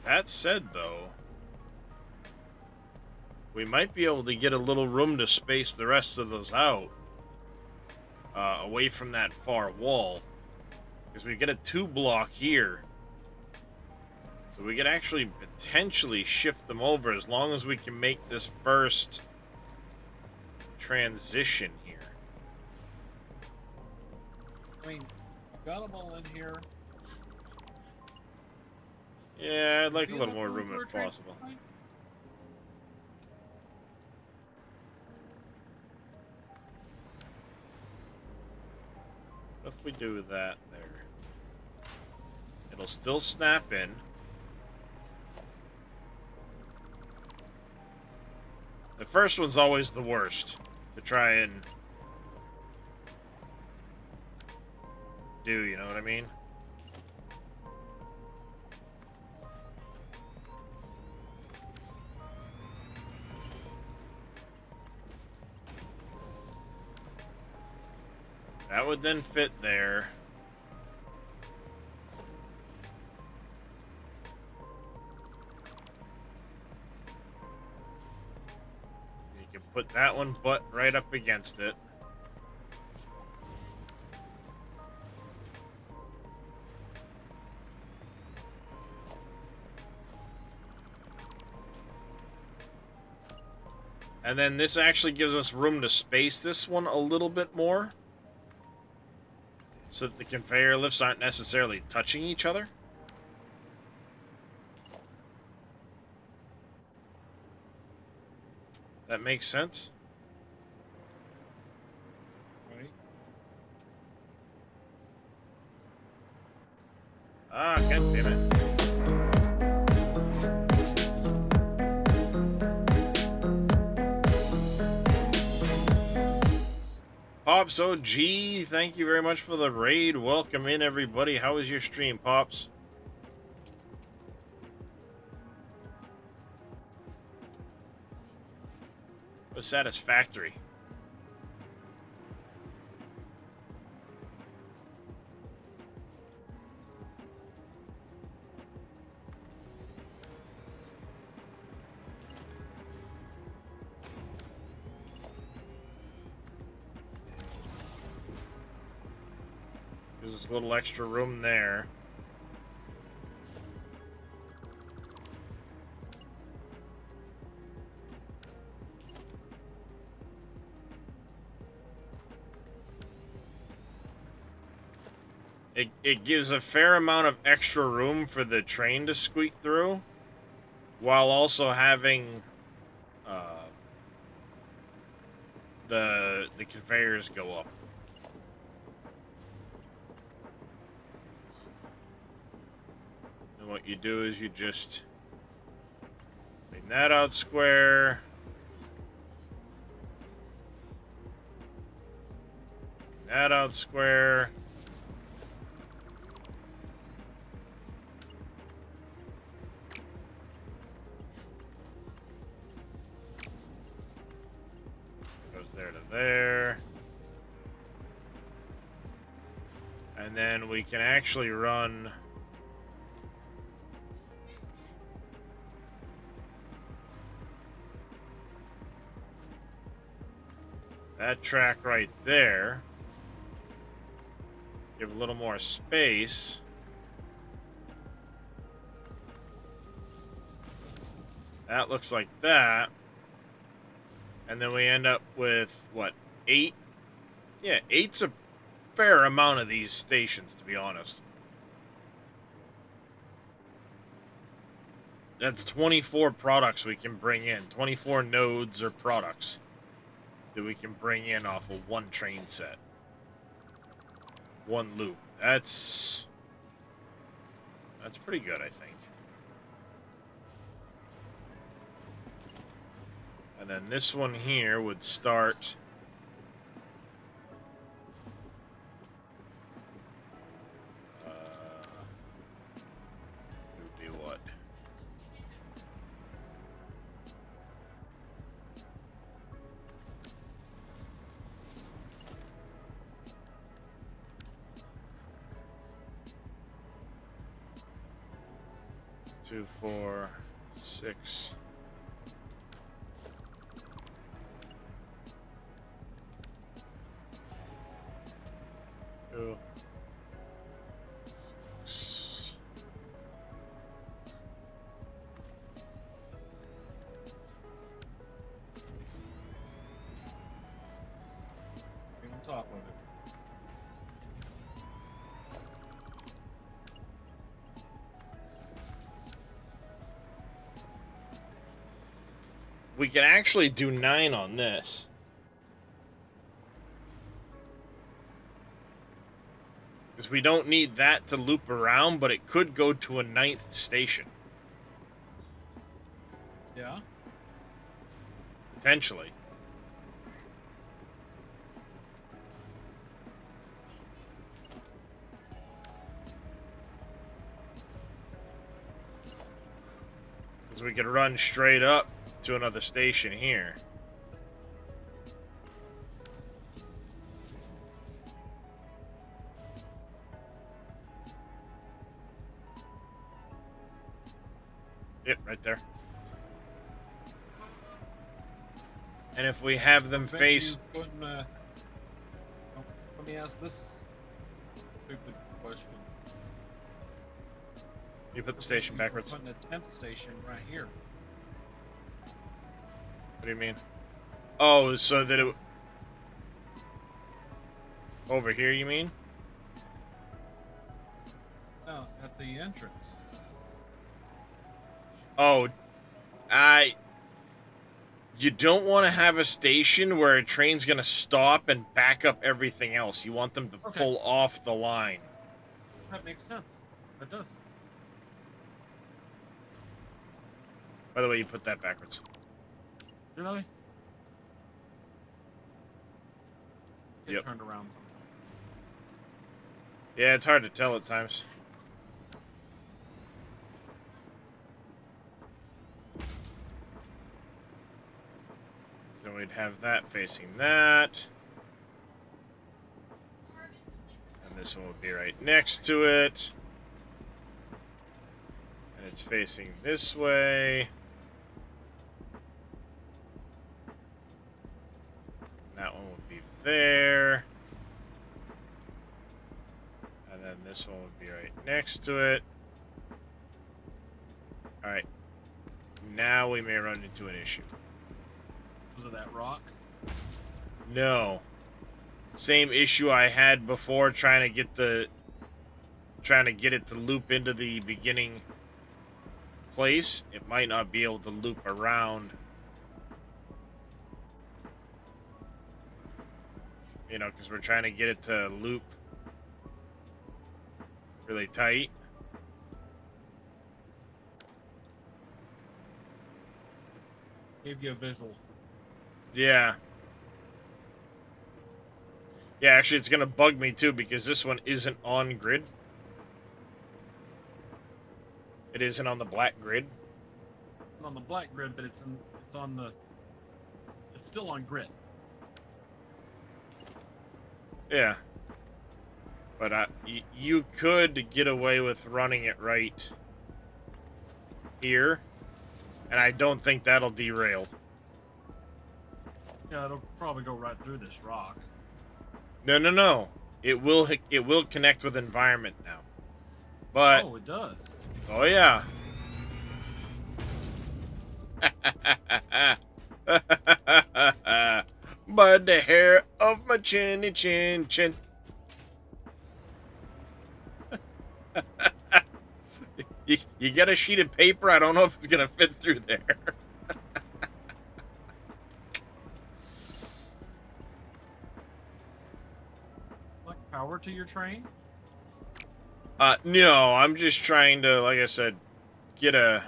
That said, though, we might be able to get a little room to space the rest of those out away from that far wall, because we get a 2-block here. So we could actually potentially shift them over as long as we can make this first transition here. I mean, got them all in here. Yeah, I'd like a little more room if possible. What if we do that there? It'll still snap in. The first one's always the worst to try and do, you know what I mean? That would then fit there. You can put that one butt right up against it. And then this actually gives us room to space this one a little bit more, so that the conveyor lifts aren't necessarily touching each other. That makes sense? Right. Ah, goddammit. Pops OG, thank you very much for the raid. Welcome in, everybody. How was your stream, Pops? It was satisfactory. There's a little extra room there. It gives a fair amount of extra room for the train to squeak through, while also having the conveyors go up. And what you do is you just clean that out square. That out square. Goes there to there. And then we can actually run that track right there. Give a little more space. That looks like that. And then we end up with, what, 8? Yeah, 8's a fair amount of these stations, to be honest. That's 24 products we can bring in. 24 nodes or products that we can bring in off of one train set. One loop. That's pretty good, I think. And then this one here would start would be what? Two, 4, 6. Two, 6. Be on top of it. We can actually do 9 on this. Because we don't need that to loop around, but it could go to a 9th station. Yeah. Potentially. Because we could run straight up to another station here. Yep, right there. And if we have them face... Let me ask this stupid question. You put the station backwards. Putting a 10th station right here. What do you mean? Oh, so that it... Over here, you mean? No, at the entrance. Oh, you don't want to have a station where a train's going to stop and back up everything else. You want them to pull off the line. That makes sense. That does. By the way, you put that backwards. Really? Get Yep. turned around sometimes. Yeah, it's hard to tell at times. Then we'd have that facing that. And this one would be right next to it. And it's facing this way. And that one would be there. And then this one would be right next to it. Alright. Now we may run into an issue. Was it that rock? No. Same issue I had before trying to get it to loop into the beginning place. It might not be able to loop around. You know, because we're trying to get it to loop really tight. Gave you a visual. Yeah. Yeah, actually it's gonna bug me too because this one isn't on grid. It isn't on the black grid. On the black grid, but it's still on grid. Yeah. But you could get away with running it right here. And I don't think that'll derail. Yeah, it'll probably go right through this rock. No. It will connect with environment now. But Oh, it does. oh yeah. But the hair of my chinny chin chin. You get a sheet of paper? I don't know if it's gonna fit through there. Like power to your train? No, I'm just trying to, like I said, get an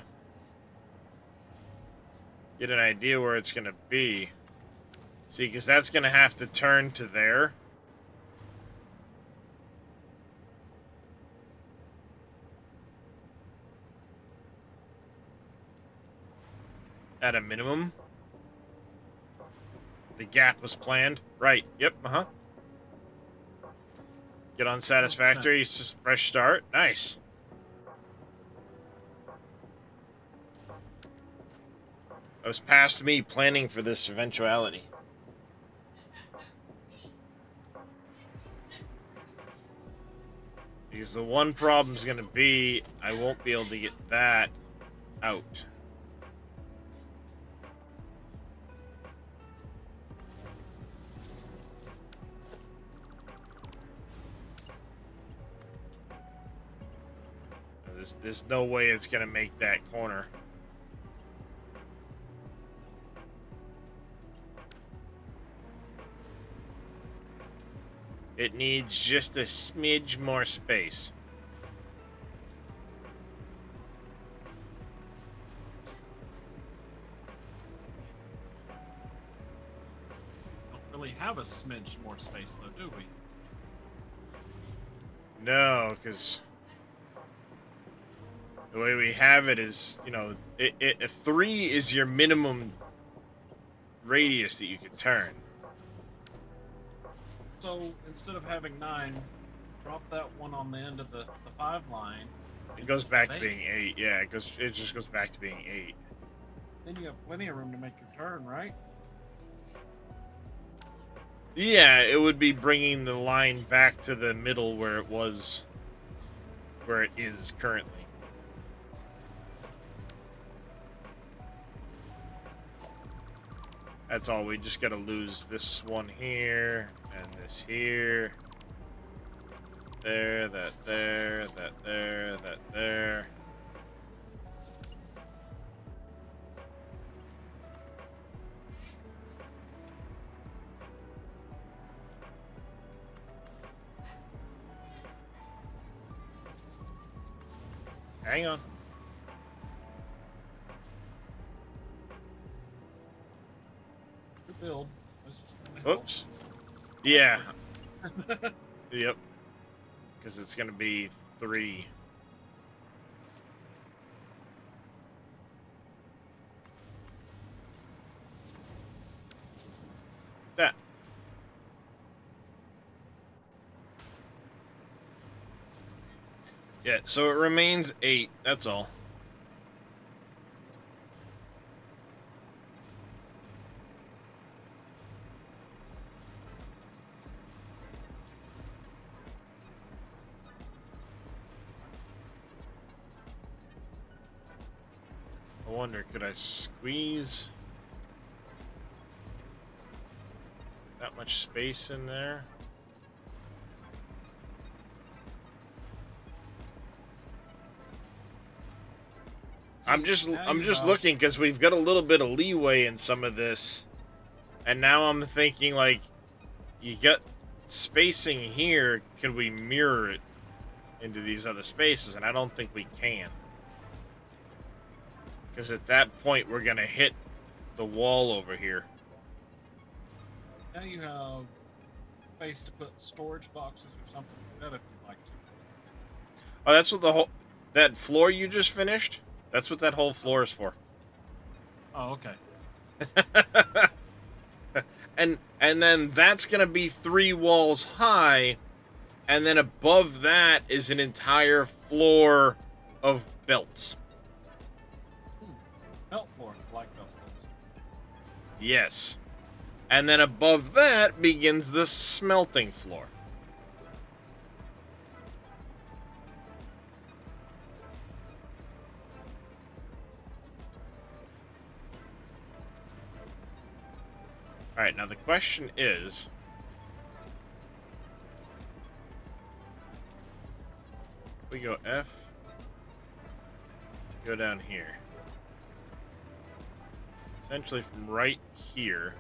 idea where it's gonna be. See, because that's gonna have to turn to there. At a minimum. The gap was planned. Right. Yep. Uh-huh. Get on satisfactory. It's just a fresh start. Nice. It was past me planning for this eventuality. Because the one problem is going to be I won't be able to get that out. There's no way it's going to make that corner. It needs just a smidge more space. Don't really have a smidge more space, though, do we? No, because the way we have it is, you know, a 3 is your minimum radius that you can turn. So instead of having 9, drop that one on the end of the 5 line. It goes back to being 8. Yeah, it just goes back to being 8. Then you have plenty of room to make your turn, right? Yeah, it would be bringing the line back to the middle where it was, where it is currently. That's all. We just gotta lose this one here and this here. There, that there, that there, that there. Hang on. Good build. Let's just kinda help. Oops. Yeah. Yep. Because it's going to be 3. That. Yeah, so it remains 8. That's all. I wonder, could I squeeze that much space in there? I'm just looking because we've got a little bit of leeway in some of this, and now I'm thinking like, you got spacing here. Could we mirror it into these other spaces? And I don't think we can, because at that point we're gonna hit the wall over here. Now you have space to put storage boxes or something like that if you'd like to. Oh, that's what that floor you just finished? That's what that whole floor is for. Oh, okay. and then that's going to be 3 walls high, and then above that is an entire floor of belts. Belt floor. I like belt floors. Yes. And then above that begins the smelting floor. All right, now the question is, we go F, go down here. Essentially from right here.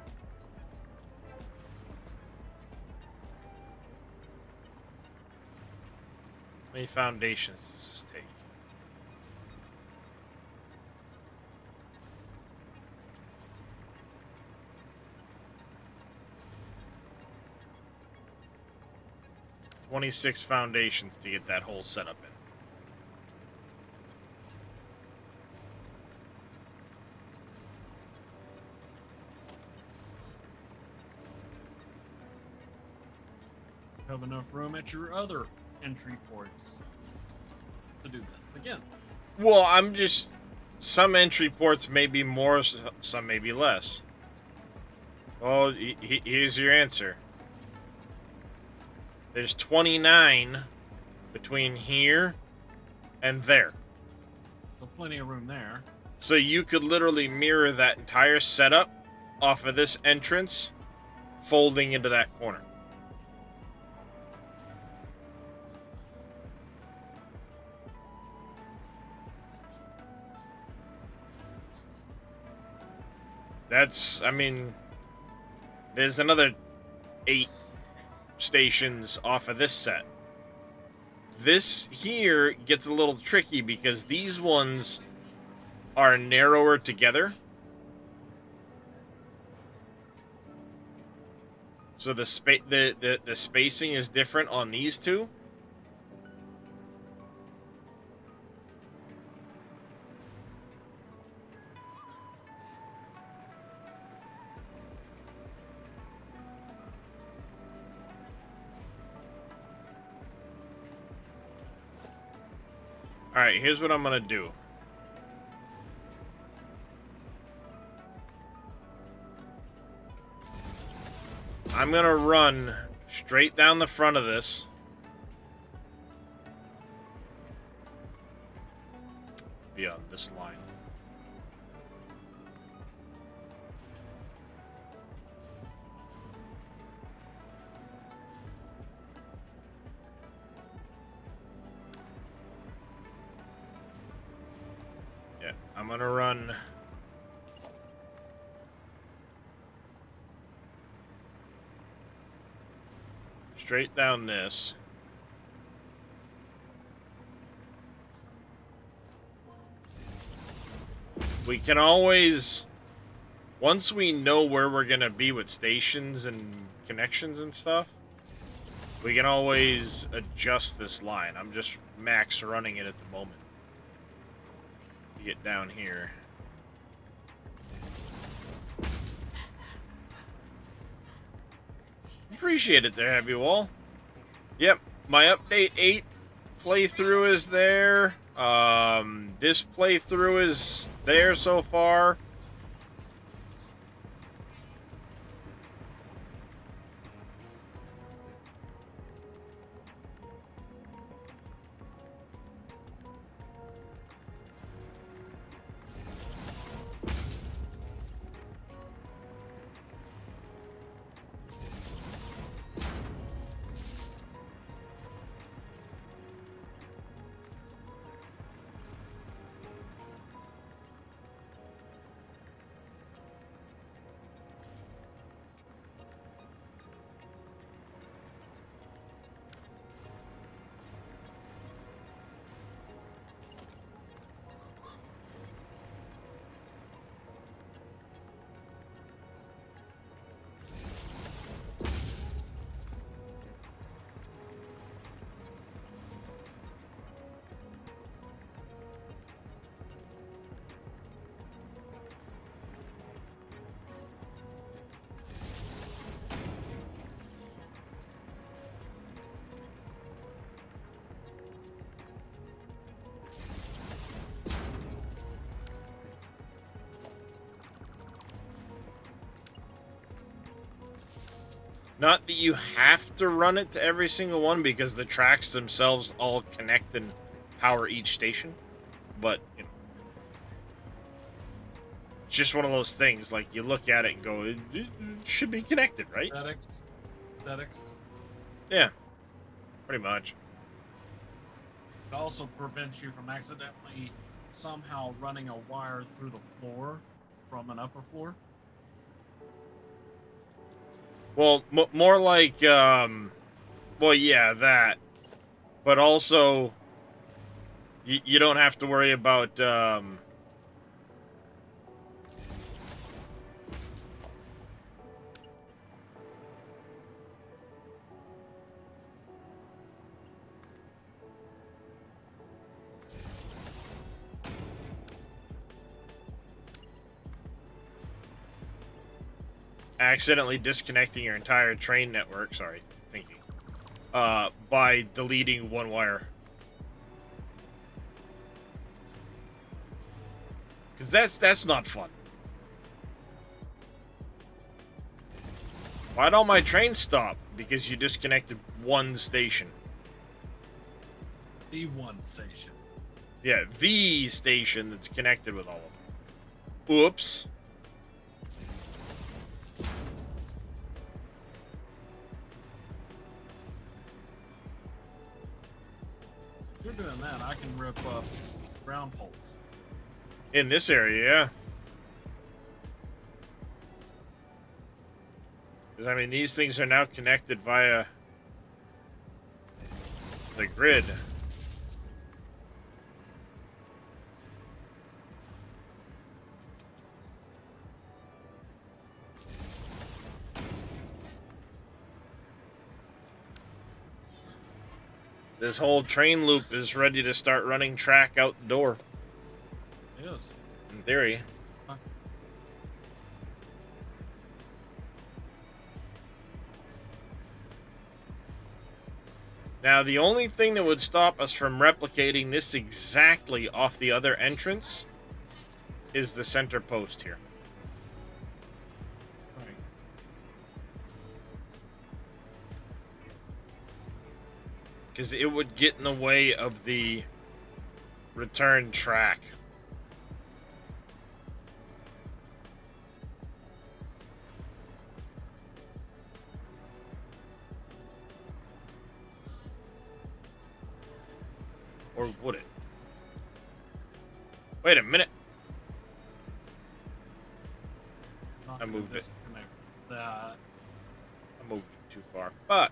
How many foundations does this take? "26 foundations to get that whole setup in." Have enough room at your other entry ports to do this again. Well, I'm just... some entry ports may be more, some may be less. Well, here's your answer. There's 29 between here and there. So plenty of room there. So you could literally mirror that entire setup off of this entrance, folding into that corner. That's, I mean, there's another 8 stations off of this set. This here gets a little tricky because these ones are narrower together. So the spacing is different on these two. All right, here's what I'm gonna do. I'm gonna run straight down the front of this. Be on this line. Yeah, I'm gonna run straight down this. We can always once we know where we're gonna be with stations and connections and stuff, we can always adjust this line. I'm just max running it at the moment. You get down here. Appreciate it there, Heavy Wall. Yep, my update 8 playthrough is there. This playthrough is there so far. Not that you have to run it to every single one because the tracks themselves all connect and power each station, but you know, it's just one of those things. Like you look at it and go, it should be connected, right? Aesthetics. Yeah, pretty much. It also prevents you from accidentally somehow running a wire through the floor from an upper floor. Well, more like, well, yeah, that. But also, you don't have to worry about, accidentally disconnecting your entire train network, sorry, thinking, by deleting one wire. Because that's not fun. Why'd all my trains stop? Because you disconnected one station. The one station. Yeah, the station that's connected with all of them. Oops. If you're doing that, I can rip up ground poles. In this area, yeah. Because, I mean, these things are now connected via the grid. This whole train loop is ready to start running track out the door. Yes. In theory. Now, the only thing that would stop us from replicating this exactly off the other entrance is the center post here. Right. Because it would get in the way of the return track. Or would it? Wait a minute. Not I moved it. disconnect that. I moved it too far. Fuck.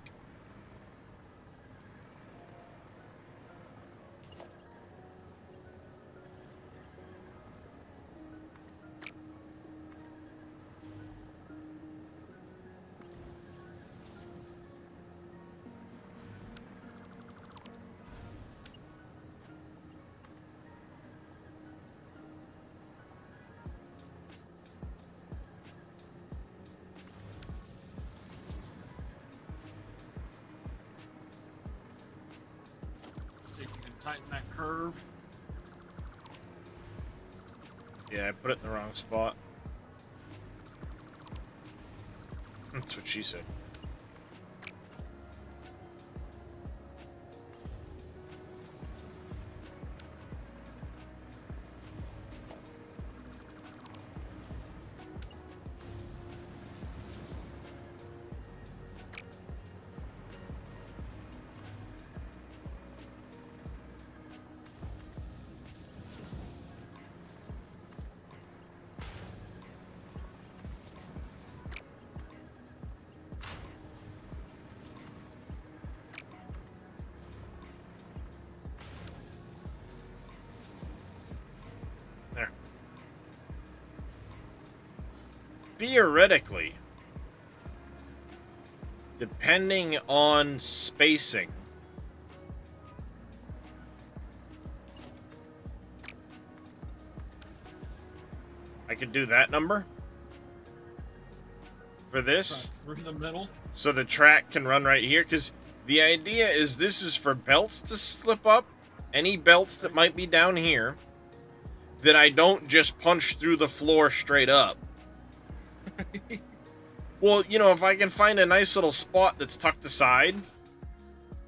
tighten that curve. Yeah, I put it in the wrong spot. That's what she said. There. Theoretically, depending on spacing, I could do that number for this. Through the middle. So the track can run right here, because the idea is this is for belts to slip up, any belts that might be down here, that I don't just punch through the floor straight up. Well, you know, if I can find a nice little spot that's tucked aside,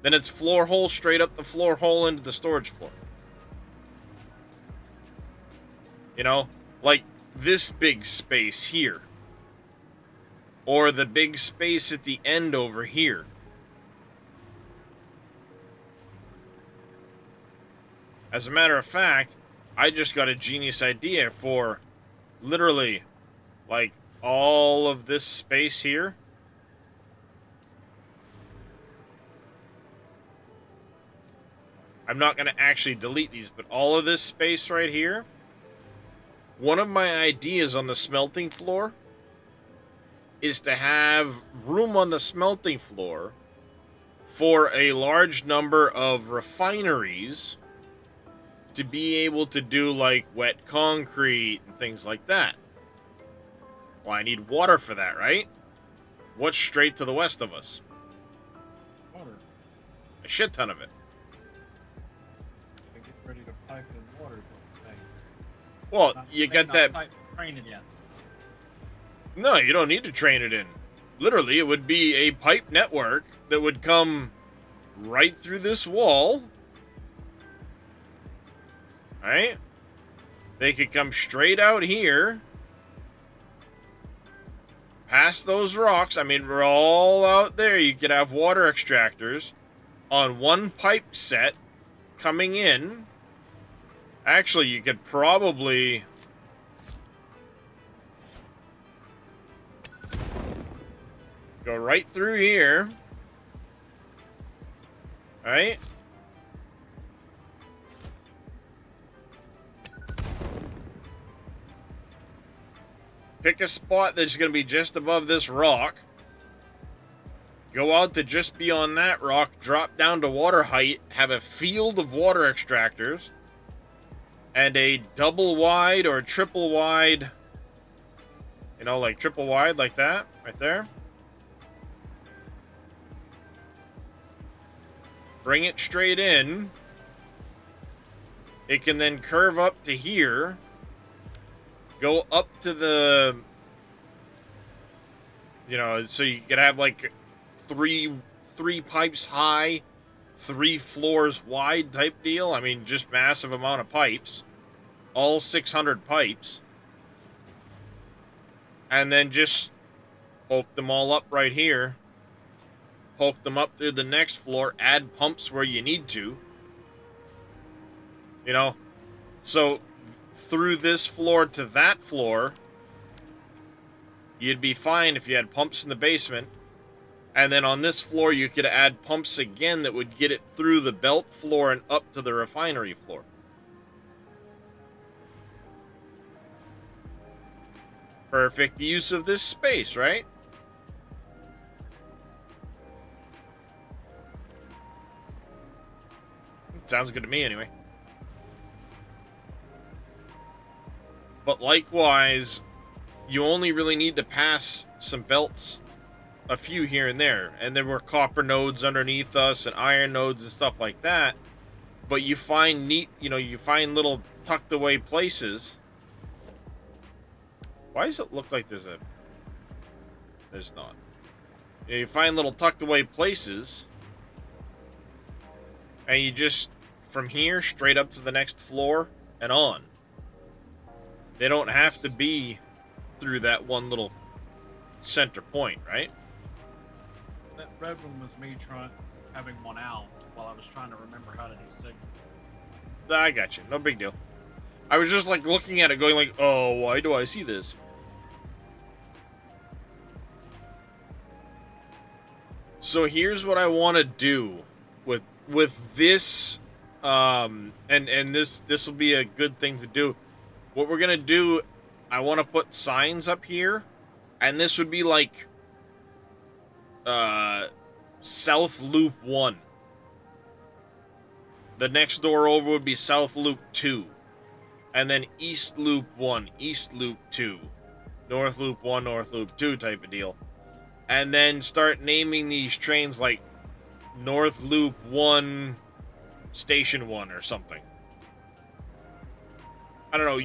then it's floor hole straight up the floor hole into the storage floor. You know, like this big space here. Or the big space at the end over here. As a matter of fact, I just got a genius idea for literally like all of this space here. I'm not going to actually delete these, but all of this space right here, one of my ideas on the smelting floor is to have room on the smelting floor for a large number of refineries to be able to do like wet concrete and things like that. Well, I need water for that, right? What's straight to the west of us? Water. A shit ton of it. I get ready to pipe in water. Well, you got that. Train it yet. No, you don't need to train it in. Literally, it would be a pipe network that would come right through this wall. Right? They could come straight out here. Past those rocks. I mean, we're all out there. You could have water extractors on one pipe set coming in. Actually, you could probably... go right through here. Right? Pick a spot that's going to be just above this rock. Go out to just beyond that rock, drop down to water height, have a field of water extractors, and a double wide or triple wide, you know, like triple wide like that, right there. Bring it straight in. It can then curve up to here. Go up to the, you know, so you could have like three pipes high, 3 floors wide type deal. I mean, just massive amount of pipes. All 600 pipes. And then just poke them all up right here. Poke them up through the next floor, add pumps where you need to. You know, so through this floor to that floor, you'd be fine if you had pumps in the basement. And then on this floor, you could add pumps again that would get it through the belt floor and up to the refinery floor. Perfect use of this space, right? Sounds good to me, anyway. But likewise, you only really need to pass some belts, a few here and there. And there were copper nodes underneath us and iron nodes and stuff like that. but you find you find little tucked away places. Why does it look like there's not? You find little tucked away places, and you just, from here, straight up to the next floor and on. They don't have to be through that one little center point, right? That red one was me having one out while I was trying to remember how to do signal. I got you. No big deal. I was just like looking at it going like, oh, why do I see this? So here's what I want to do with this, and this will be a good thing to do. What we're gonna do, I want to put signs up here, and this would be like South Loop 1. The next door over would be South Loop 2. And then East Loop 1, East Loop 2. North Loop 1, North Loop 2 type of deal. And then start naming these trains like North Loop 1, Station 1 or something. I don't know,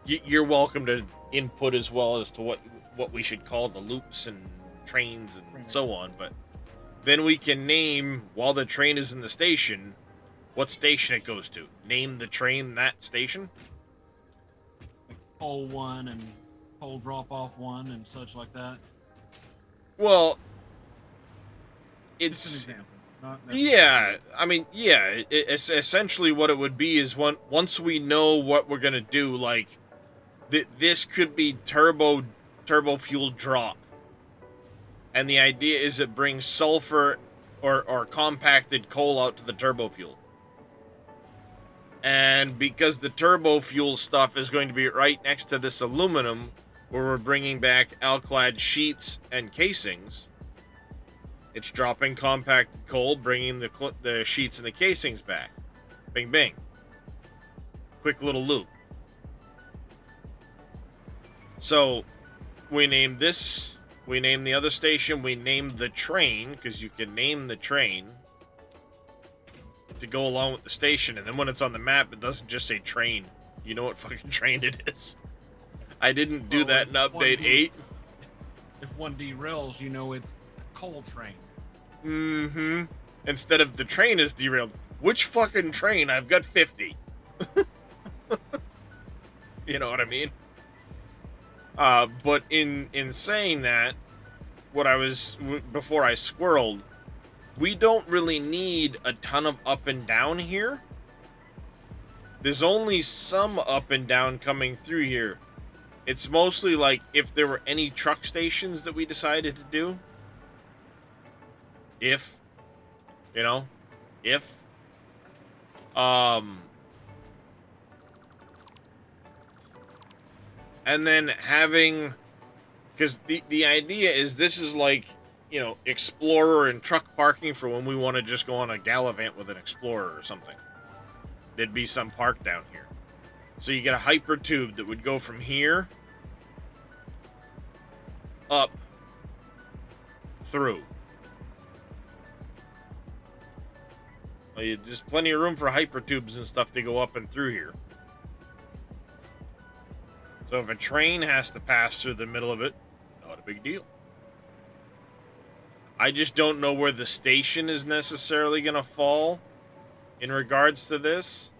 you're welcome to input as well as to what we should call the loops and trains and so on, but then we can name, while the train is in the station, what station it goes to. Name the train that station. Like coal 1 and coal drop-off 1 and such like that. Well, Just an example. Not yeah, I mean, yeah, it's essentially what it would be is once we know what we're gonna do, like, this could be turbo fuel drop. And the idea is it brings sulfur or compacted coal out to the turbo fuel. And because the turbo fuel stuff is going to be right next to this aluminum, where we're bringing back alclad sheets and casings, it's dropping compacted coal, bringing the sheets and the casings back. Bing, bing. Quick little loop. So, we named this, we named the other station, we named the train, because you can name the train to go along with the station, and then when it's on the map, it doesn't just say train. You know what fucking train it is. I didn't do that in update 8. If one derails, you know it's the coal train. Mm-hmm. Instead of the train is derailed. Which fucking train? I've got 50. You know what I mean? But in saying that, before I squirreled, we don't really need a ton of up and down here. There's only some up and down coming through here. It's mostly like if there were any truck stations that we decided to do. If. And then having, because the idea is this is like, Explorer and truck parking for when we want to just go on a Gallivant with an Explorer or something. There'd be some park down here. So you get a hyper tube that would go from here up through. Well, there's plenty of room for hyper tubes and stuff to go up and through here. So if a train has to pass through the middle of it, not a big deal. I just don't know where the station is necessarily going to fall in regards to this.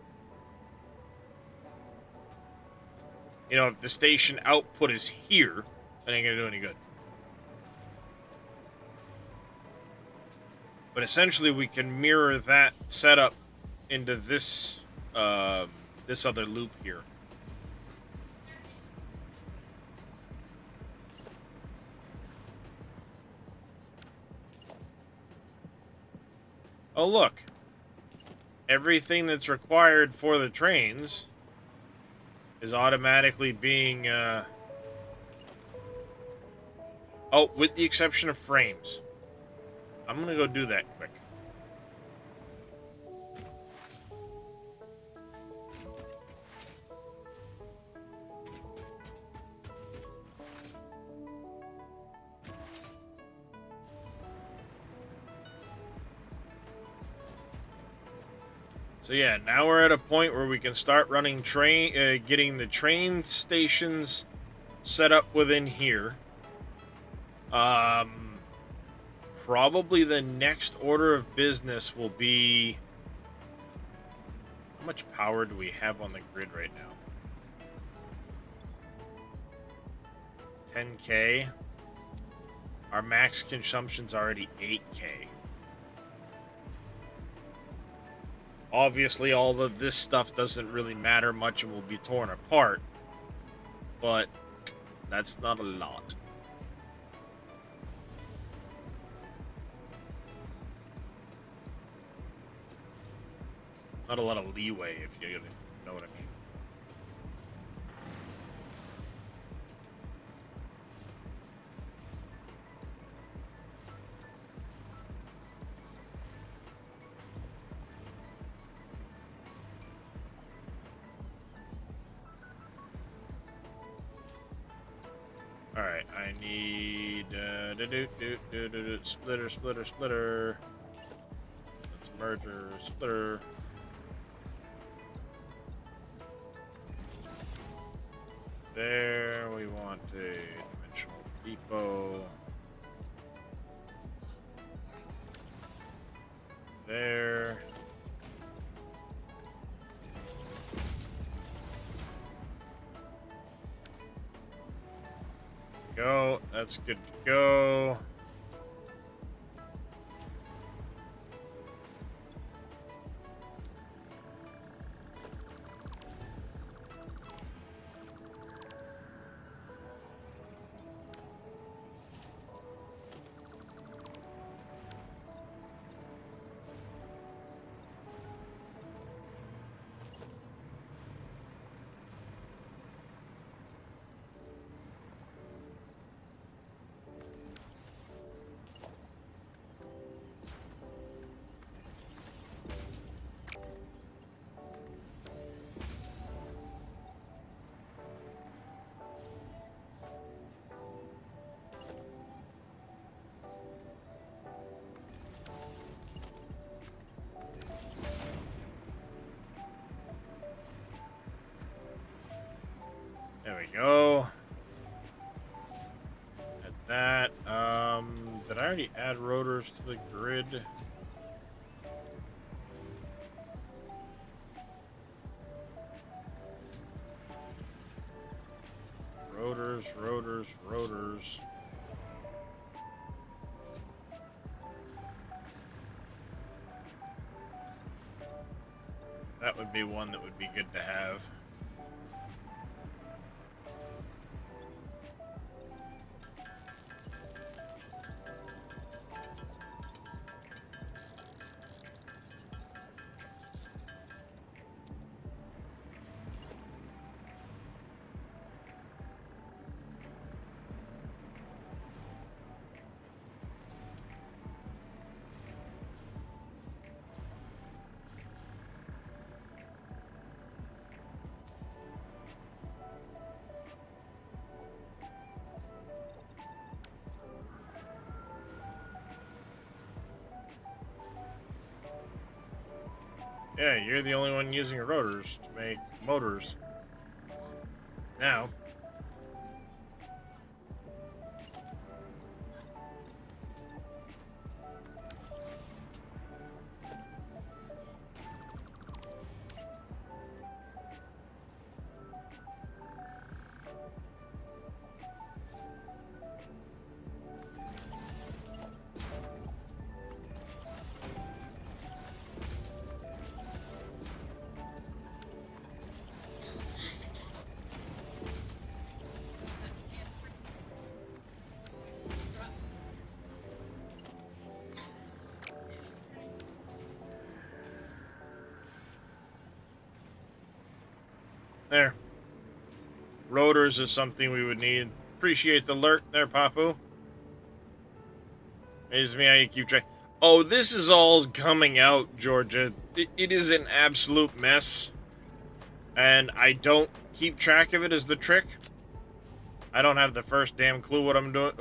If the station output is here, that ain't going to do any good. But essentially, we can mirror that setup into this this other loop here. Oh, look. Everything that's required for the trains is automatically being... Oh, with the exception of frames. I'm going to go do that quick. So yeah, now we're at a point where we can start running getting the train stations set up within here. Probably the next order of business will be... How much power do we have on the grid right now? 10K. Our max consumption's already 8K. Obviously, all of this stuff doesn't really matter much and will be torn apart, but that's not a lot. Not a lot of leeway, if you know what I mean. Alright, I need splitter. Let's merger, splitter. There, we want a dimensional depot. There. Go. That's good to go. There we go. At that, did I already add rotors to the grid? Rotors. That would be one that would be good to have. Yeah, you're the only one using rotors to make motors. Now. There. Rotors is something we would need. Appreciate the alert there, Papu. Amazes me how you keep track. Oh, this is all coming out, Georgia. It is an absolute mess. And I don't keep track of it is the trick. I don't have the first damn clue what I'm doing.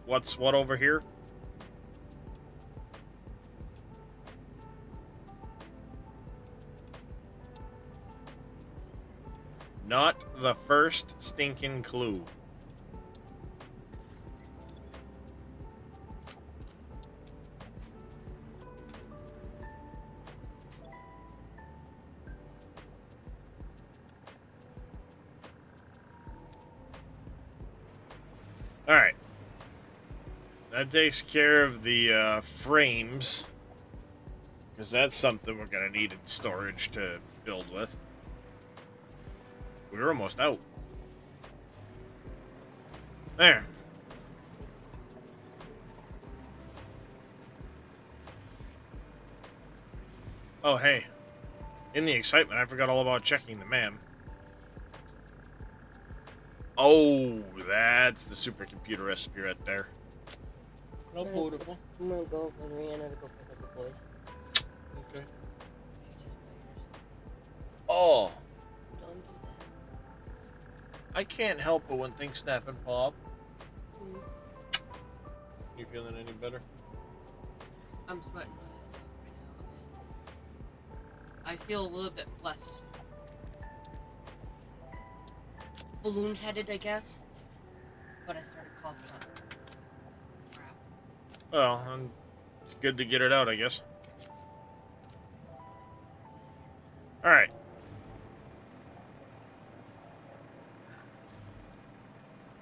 What's what over here. Not the first stinking clue. Alright. That takes care of the frames. Because that's something we're going to need in storage to build with. We're almost out. There. Oh, hey. In the excitement, I forgot all about checking the MAM. Oh, that's the supercomputer recipe right there. No potable. I'm gonna go with Rihanna to go pick up the boys. Okay. Oh. Don't do I can't help it when things snap and pop. that. You feeling any better? I'm sweating my ass off right now. I feel a little bit less balloon-headed, I guess. But I started coughing up. Crap. Well, and it's good to get it out, I guess. Alright.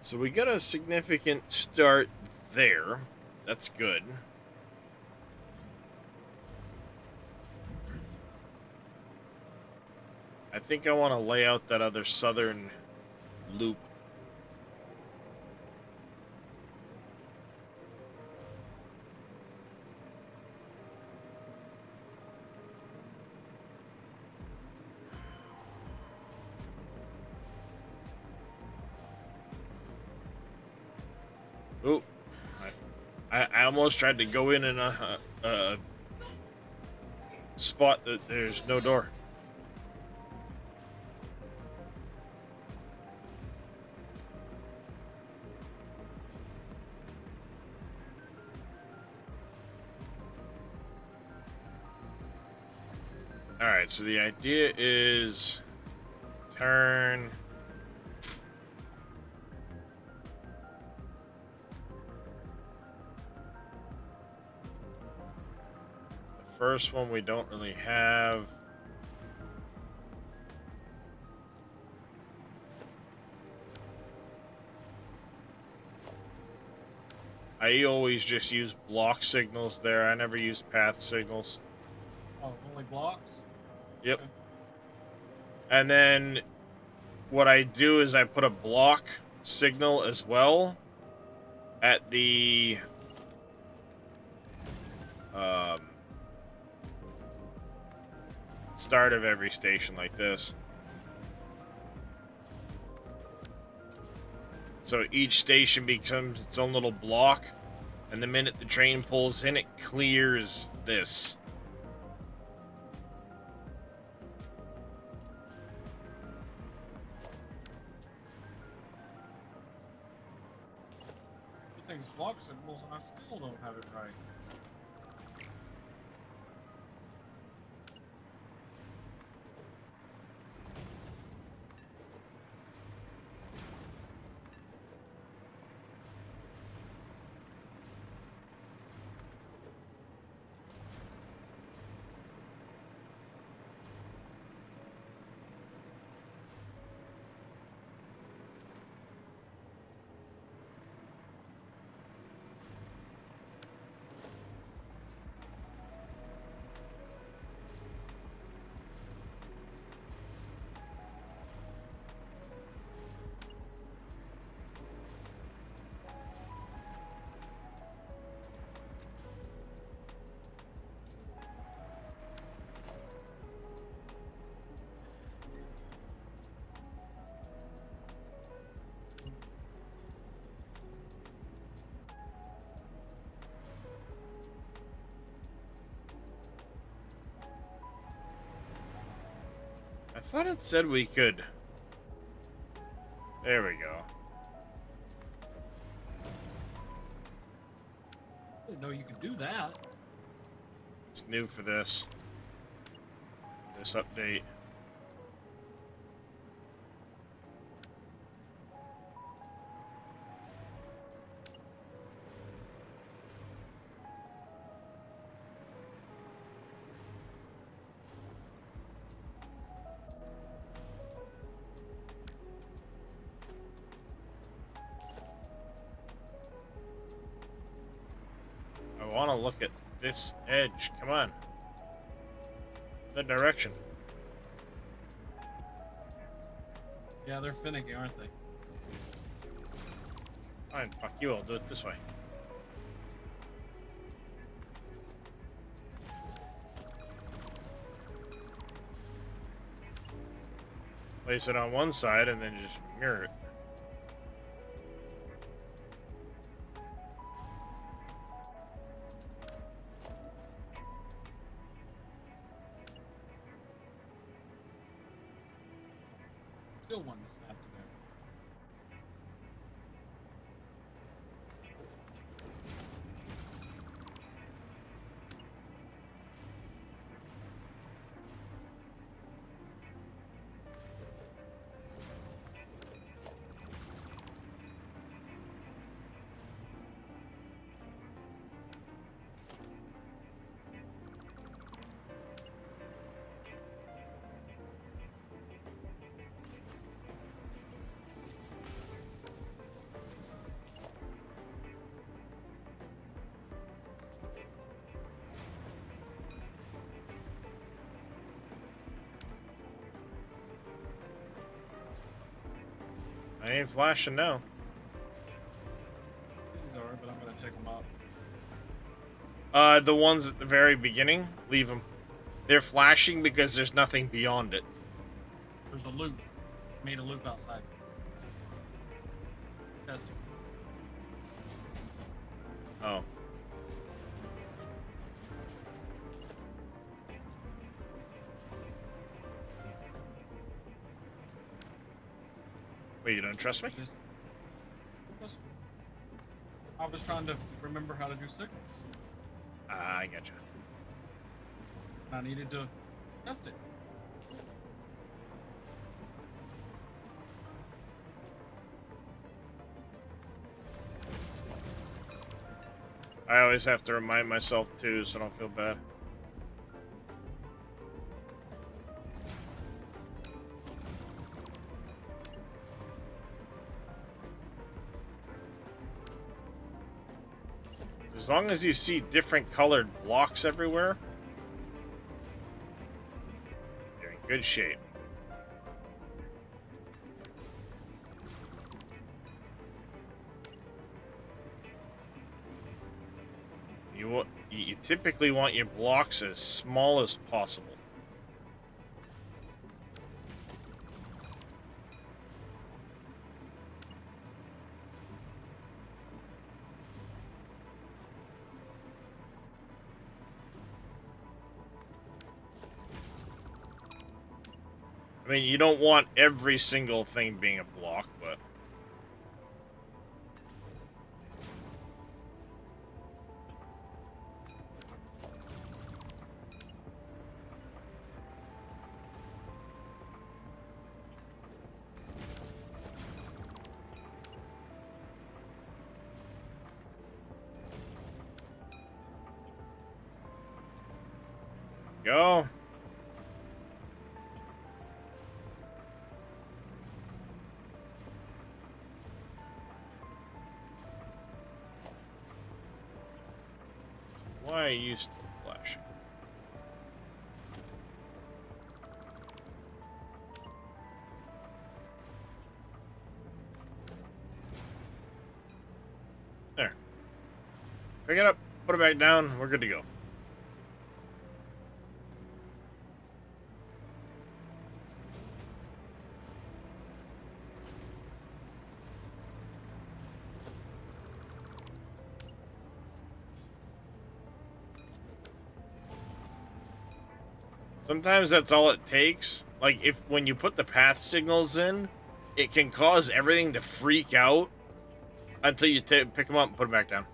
So we got a significant start there. That's good. I think I want to lay out that other southern loop. Oh, I almost tried to go in a spot that there's no door. Alright, so the idea is turn. The first one we don't really have. I always just use block signals there. I never use path signals. Oh, only blocks? Yep. Okay. And then what I do is I put a block signal as well at the start of every station like this. So each station becomes its own little block, and the minute the train pulls in, it clears this. He thinks block signals, and I still don't have it right. I thought it said we could. There we go. I didn't know you could do that. It's new for this update. want to look at this edge. Come on. The direction. Yeah, they're finicky, aren't they? Fine, fuck you. I'll do it this way. Place it on one side and then just mirror it. Still one to snap to there. I ain't flashing now. These are, but I'm gonna check them out. The ones at the very beginning, leave them. They're flashing because there's nothing beyond it. There's a loop. Made a loop outside. Testing. Oh. Wait, you don't trust me? I was trying to remember how to do signals. I gotcha. I needed to test it. I always have to remind myself too, so I don't feel bad. As long as you see different colored blocks everywhere, you're in good shape. You typically want your blocks as small as possible. I mean, you don't want every single thing being a block, but... Go. Why are you still flashing? There. Pick it up, put it back down, we're good to go. Sometimes that's all it takes. Like, when you put the path signals in, it can cause everything to freak out until you pick them up and put them back down.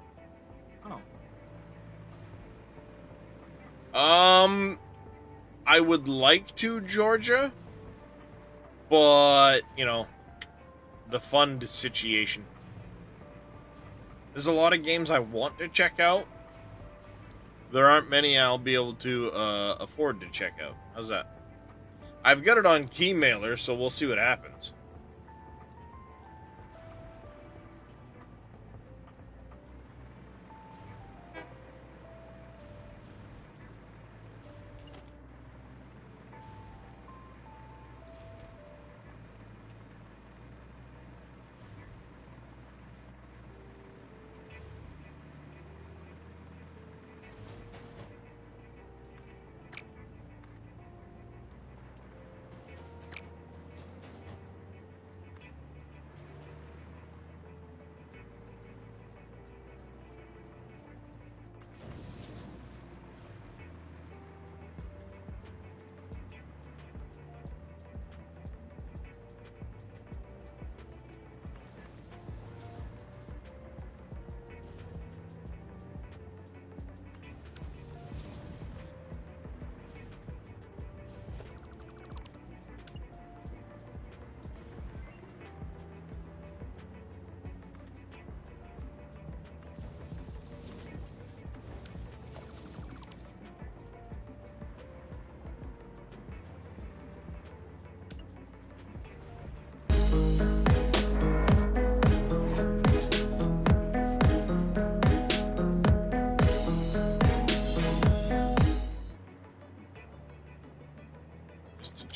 Oh. I would like to, Georgia, but, you know, the fund situation. There's a lot of games I want to check out. There aren't many I'll be able to afford to check out. How's that? I've got it on Keymailer, so we'll see what happens.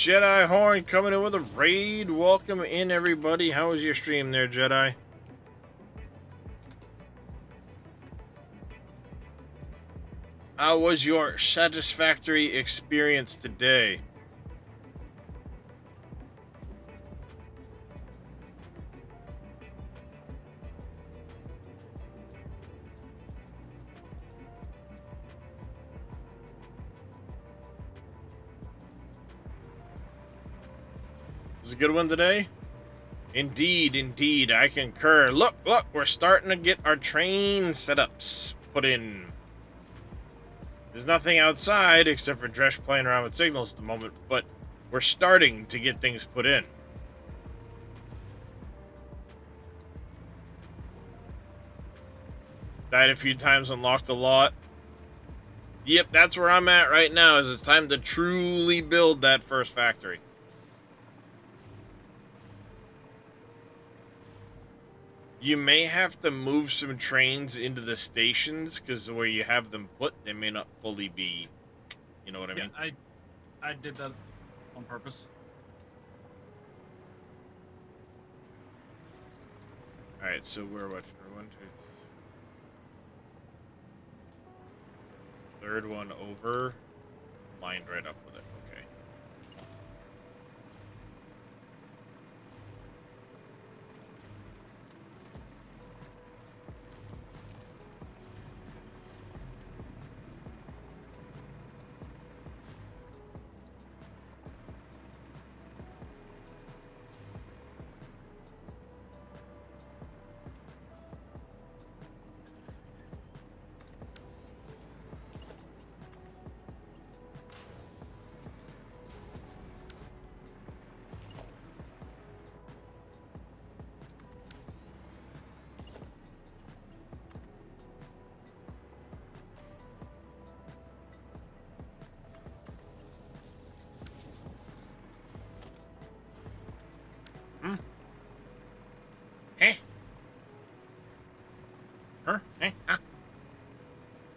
Jedi Horn coming in with a raid. Welcome in, everybody. How was your stream there, Jedi? How was your satisfactory experience today? Was it a good one today? Indeed, indeed, I concur. Look, we're starting to get our train setups put in. There's nothing outside except for Dresh playing around with signals at the moment, but we're starting to get things put in. Died a few times, unlocked a lot. Yep, that's where I'm at right now, is it's time to truly build that first factory. You may have to move some trains into the stations, because where you have them put, they may not fully be, you know what I mean? I did that on purpose. Alright, so we're what? We're 1, 2, third one over, lined right up with it. Okay.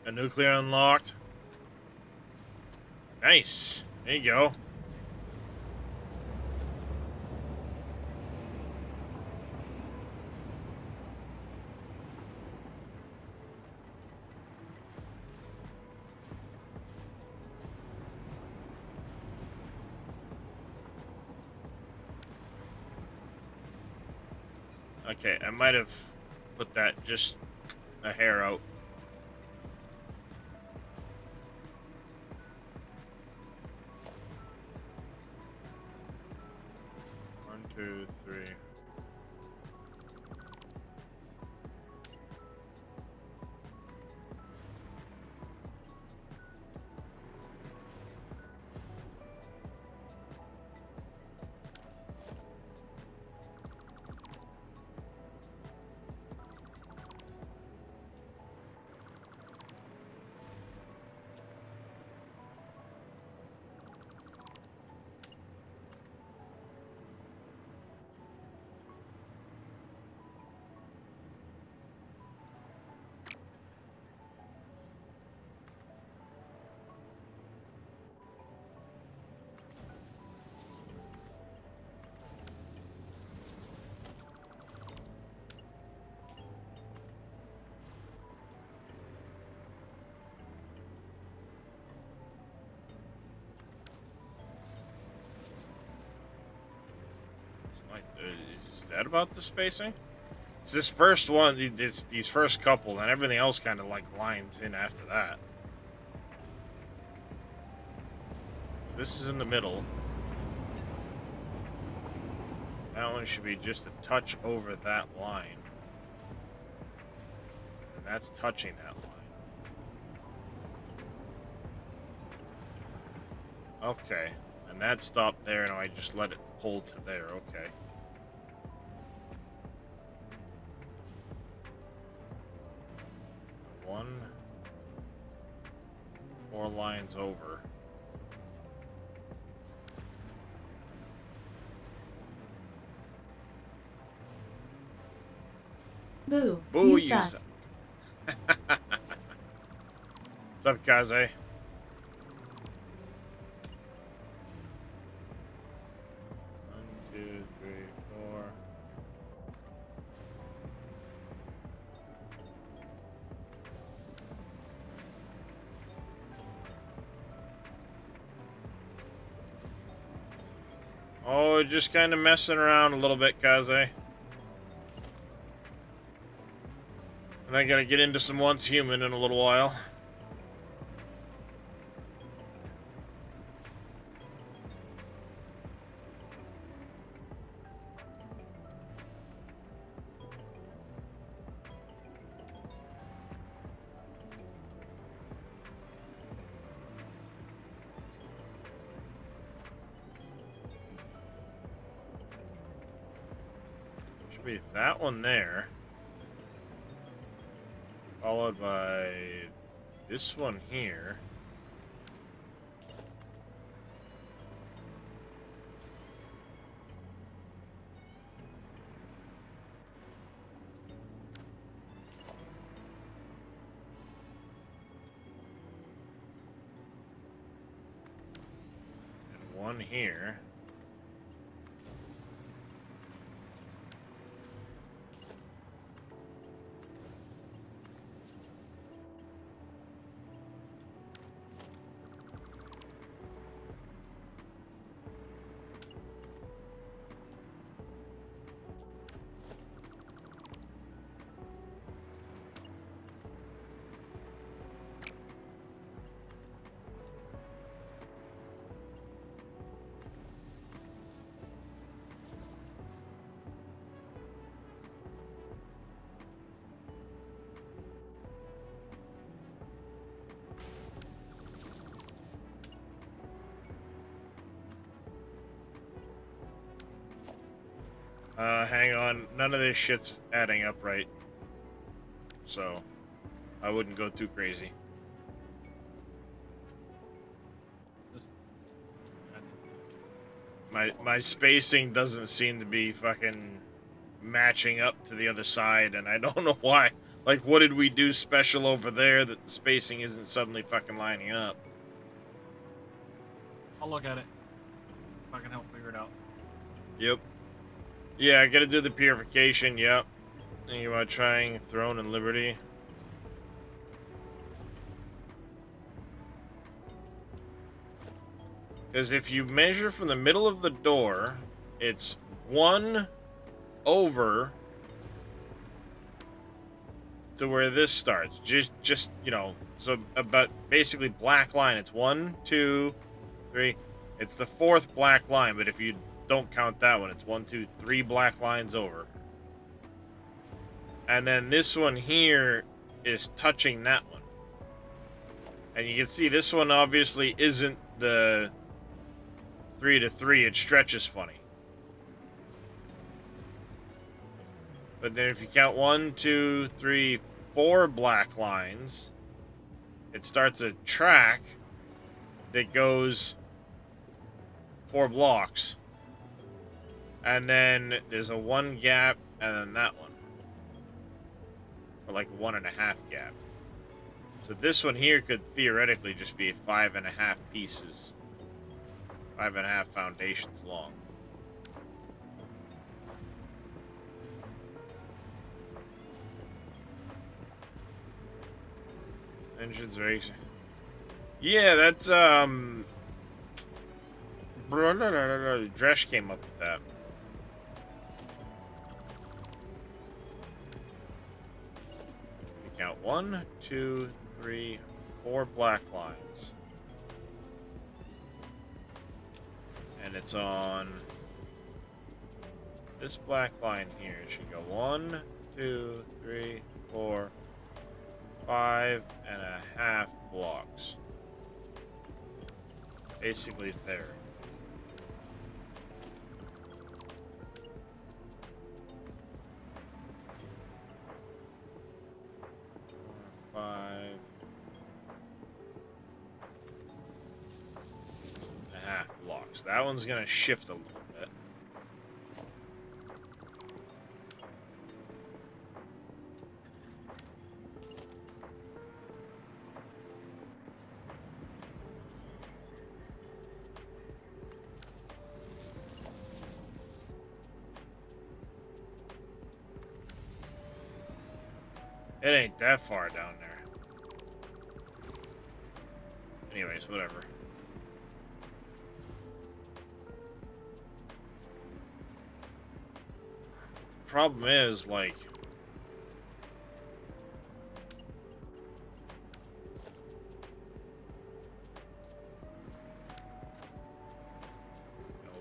A nuclear unlocked. Nice. There you go. Okay, I might have put that just a hair out. One, two, three. Is that about the spacing? It's this first one, these first couple, and everything else kind of like lines in after that. This is in the middle. That one should be just a touch over that line. And that's touching that line. Okay. And that stopped there, and I just let it pull to there. Okay. One, 4 lines over. Boo. Boo, You you suck. suck. What's up, Kaze? Oh, just kind of messing around a little bit, Kaze. And I gotta get into some Once Human in a little while. Should be that one there. Followed by this one here. And one here. Hang on. None of this shit's adding up right. So, I wouldn't go too crazy. My spacing doesn't seem to be fucking matching up to the other side, and I don't know why. Like, what did we do special over there that the spacing isn't suddenly fucking lining up? I'll look at it. If I can help figure it out. Yep. Yeah, I gotta do the purification, yep. Thinking about trying Throne and Liberty. Because if you measure from the middle of the door, it's 1 over to where this starts. Just you know, so about basically black line. It's 1, 2, 3. It's the 4th black line, but if you don't count that one, it's 1, 2, 3 black lines over. And then this one here is touching that one. And you can see this one obviously isn't the 3 to 3, it stretches funny. But then if you count 1, 2, 3, 4 black lines, it starts a track that goes 4 blocks. And then there's a 1 gap, and then that one. Or like 1.5 gap. So this one here could theoretically just be 5.5 pieces. 5.5 foundations long. Engines racing. Yeah, that's Dresh came up with that. We count 1, 2, 3, 4 black lines. And it's on this black line here. It should go 1, 2, 3, 4, 5.5 blocks. Basically there. Five. Blocks. That one's gonna shift a little bit. It ain't that far down there. Anyways, whatever. problem is, like...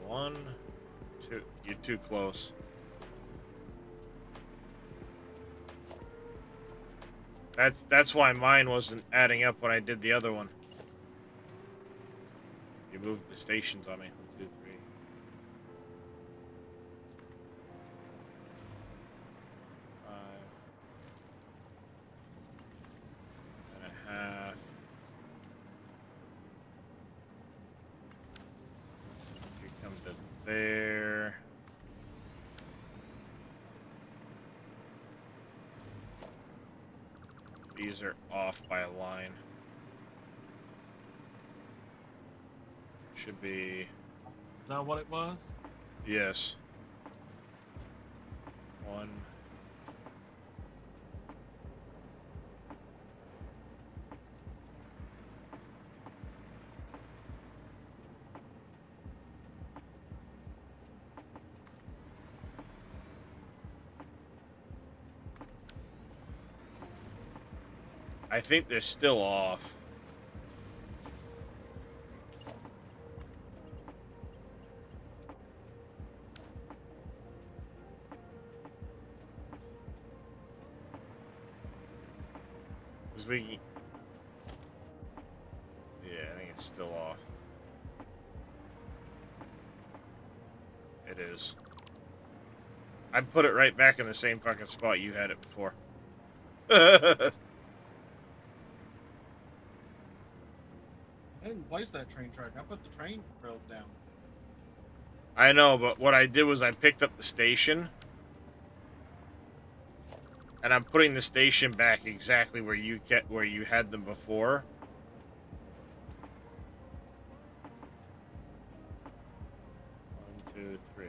One, two, you're too close. That's why mine wasn't adding up when I did the other one. You moved the stations on me. 1, 2, 3. 5.5. You come to there. These are off by a line. Should be... Is that what it was? Yes. 1. I think they're still off. Because we... Yeah, I think it's still off. It is. I put it right back in the same fucking spot you had it before. I didn't place that train track. I put the train rails down. I know, but what I did was I picked up the station. And I'm putting the station back exactly where you had them before. One, two, three.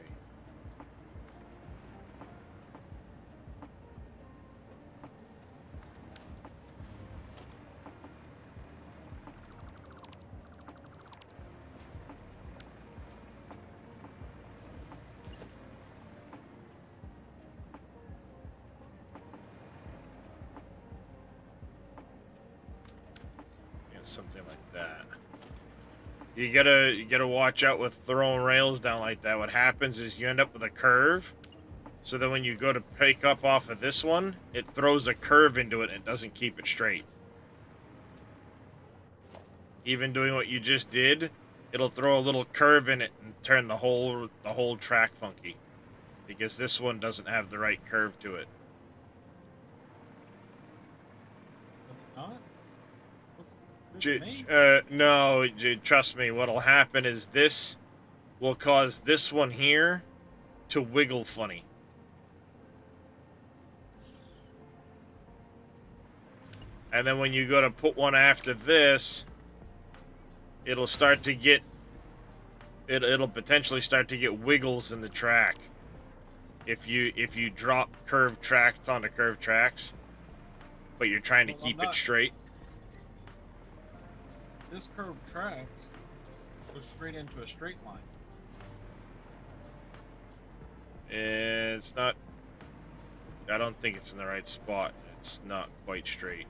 Something like that. You gotta watch out with throwing rails down like that. What happens is you end up with a curve. So then when you go to pick up off of this one, it throws a curve into it and doesn't keep it straight. Even doing what you just did, it'll throw a little curve in it and turn the whole track funky. Because this one doesn't have the right curve to it. Does it not? No, trust me, what'll happen is this will cause this one here to wiggle funny. And then when you go to put one after this, it'll start to get... It'll potentially start to get wiggles in the track. If you drop curved tracks onto curved tracks, but you're trying to keep it straight. This curved track goes straight into a straight line. It's not... I don't think it's in the right spot. It's not quite straight.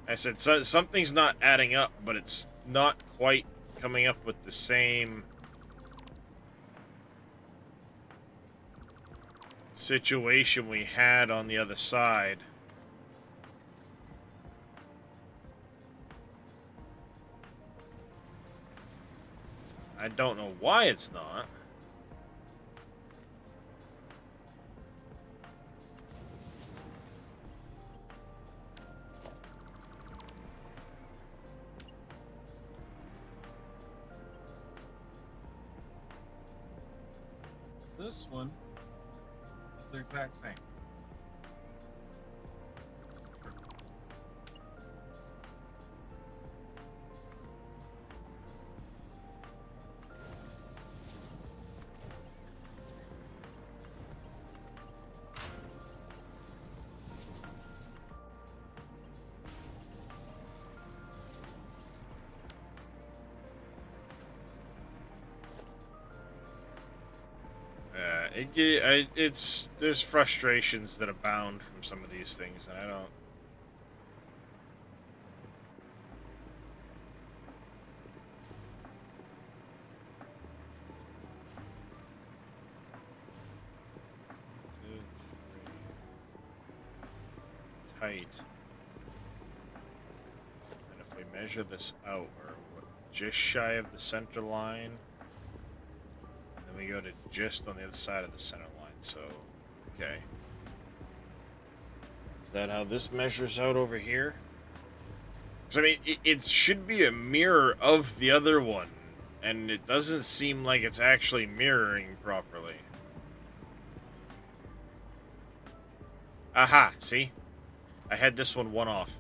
I said something's not adding up, but it's not quite coming up with the same situation we had on the other side. I don't know why it's not. This one is the exact same. there's frustrations that abound from some of these things, and I don't. Height. And if we measure this out, we're just shy of the center line. And then we go to just on the other side of the center line, so okay. Is that how this measures out over here? Because I mean, it should be a mirror of the other one, and it doesn't seem like it's actually mirroring properly. Aha, see? I had this one off.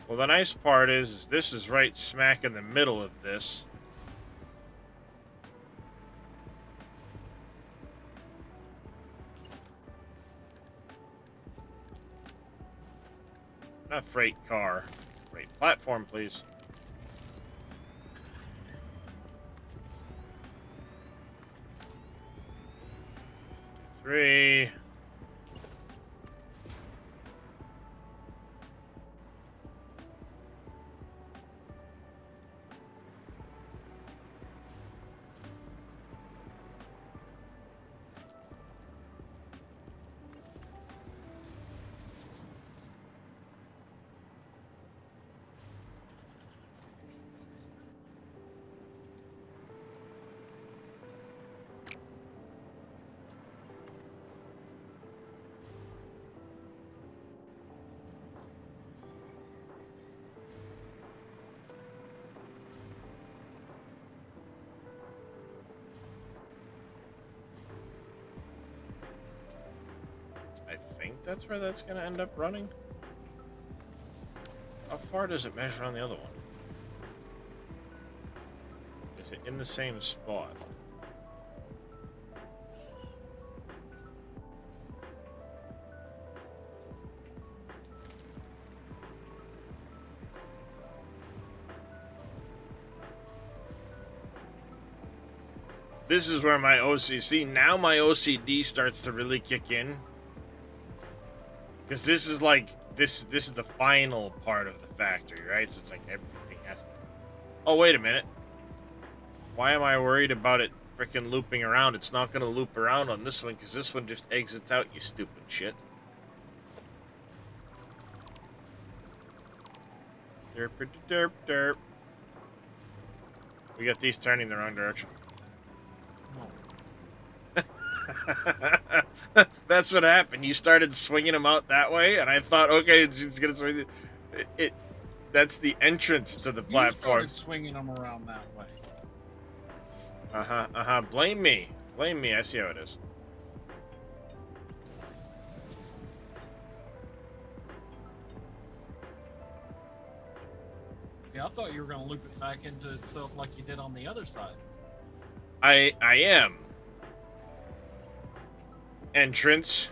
Well, the nice part is this is right smack in the middle of this. Not freight car. Freight platform, please. 3. I think that's where that's going to end up running. How far does it measure on the other one? Is it in the same spot? This is where my OCD, now my OCD starts to really kick in. Because this is like, this is the final part of the factory, right? So it's like everything has to... Oh, wait a minute. Why am I worried about it freaking looping around? It's not going to loop around on this one, because this one just exits out, you stupid shit. Derp, derp, derp. We got these turning the wrong direction. That's what happened. You started swinging them out that way, and I thought, okay, it's gonna swing. That's the entrance to the platform. You started swinging them around that way. Blame me. Blame me. I see how it is. Yeah, I thought you were gonna loop it back into itself like you did on the other side. I am. Entrance,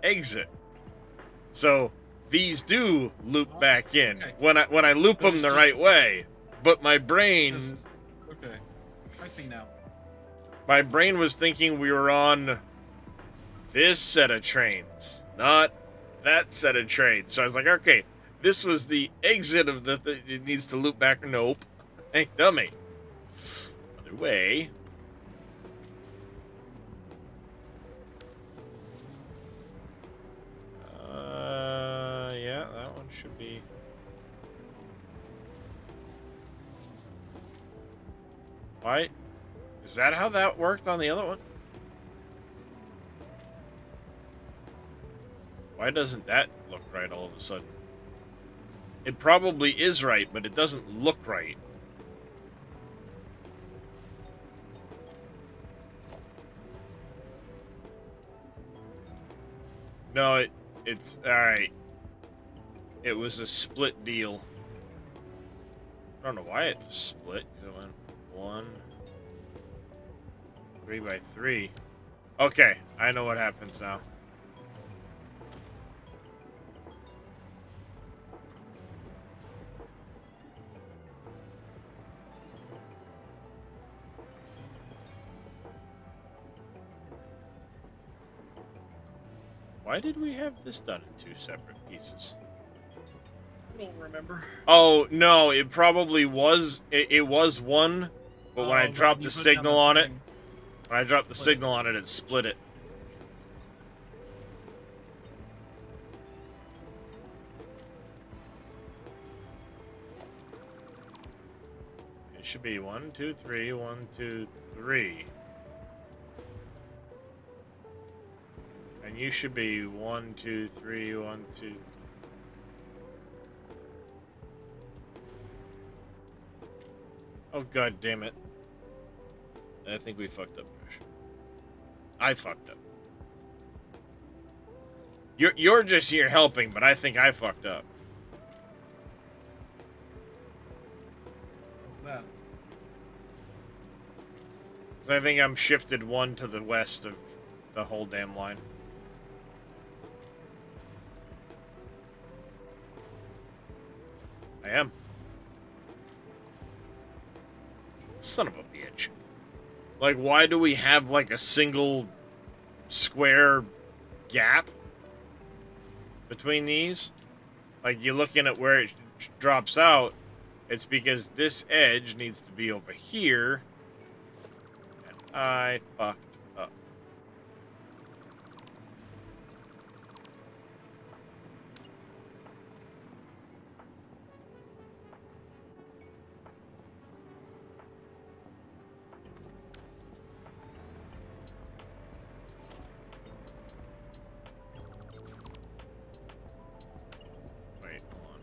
exit. So these do loop back in when I loop them the right way. But my brain, okay, I see now. My brain was thinking we were on this set of trains, not that set of trains. So I was like, okay, this was the exit of the. It needs to loop back. Nope. Hey, dummy. Other way. Yeah, that one should be. Why? Is that how that worked on the other one? Why doesn't that look right all of a sudden? It probably is right, but it doesn't look right. No, it's alright. It was a split deal. I don't know why it split. It went 1, 3 by 3. Okay, I know what happens now. Why did we have this done in 2 separate pieces? I don't remember. Oh, no, it probably was, it was one, but when I dropped the signal on it, it split it. It should be 1, 2, 3, 1, 2, 3. And you should be 1, 2, 3, 1, 2. Oh, god damn it. I think we fucked up, Josh. I fucked up. You're just here helping, but I think I fucked up. What's that? 'Cause I think I'm shifted 1 to the west of the whole damn line. I am. Son of a bitch. Like, why do we have, like, a single square gap between these? Like, you're looking at where it drops out. It's because this edge needs to be over here. And I fucked up. Wait, hold on.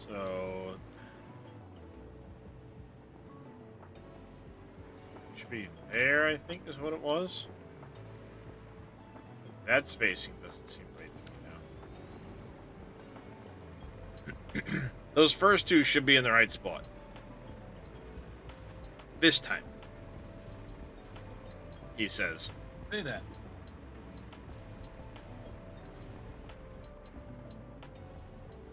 So should be there, I think, is what it was. That spacing doesn't seem right to me now. Those first 2 should be in the right spot. This time. He says. Say that.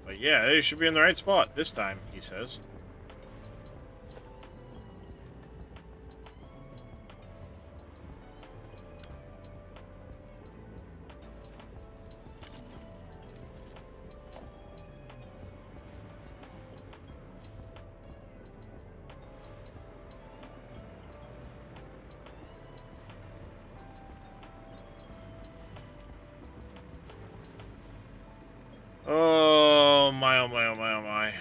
Like, yeah, they should be in the right spot this time, he says. Oh my, oh my, oh my, oh my.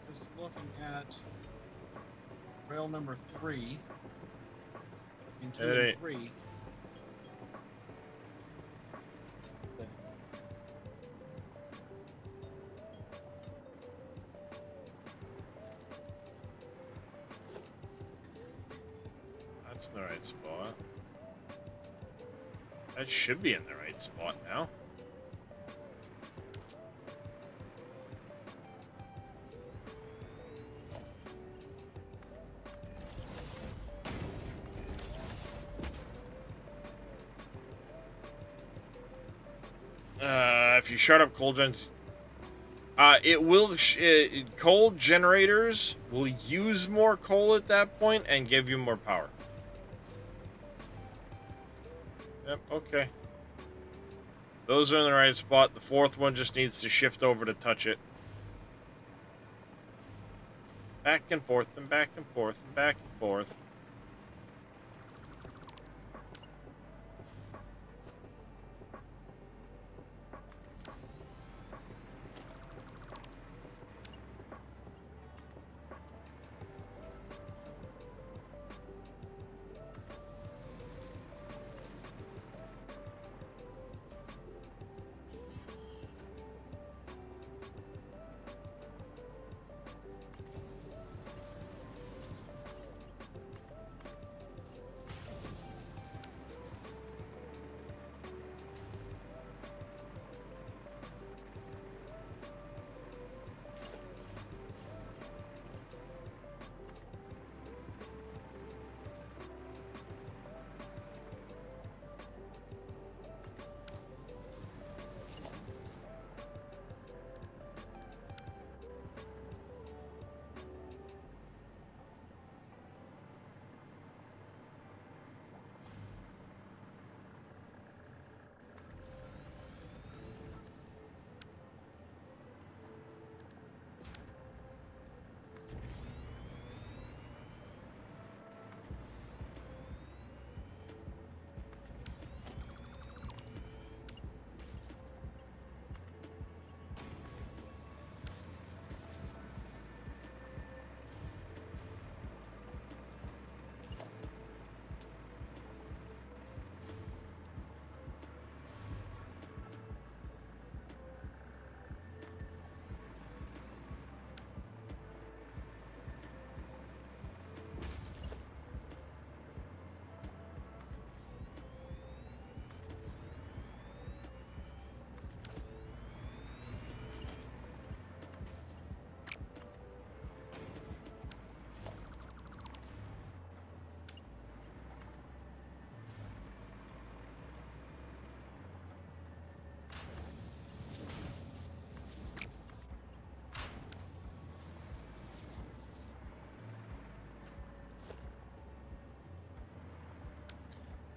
Just looking at rail number 3. In 2 It and ain't. 3. That's in the right spot. That should be in the right spot now. if you shut up coal gens, it will. Coal generators will use more coal at that point and give you more power. Yep. Okay. Those are in the right spot. The fourth one just needs to shift over to touch it. Back and forth and back and forth and back and forth.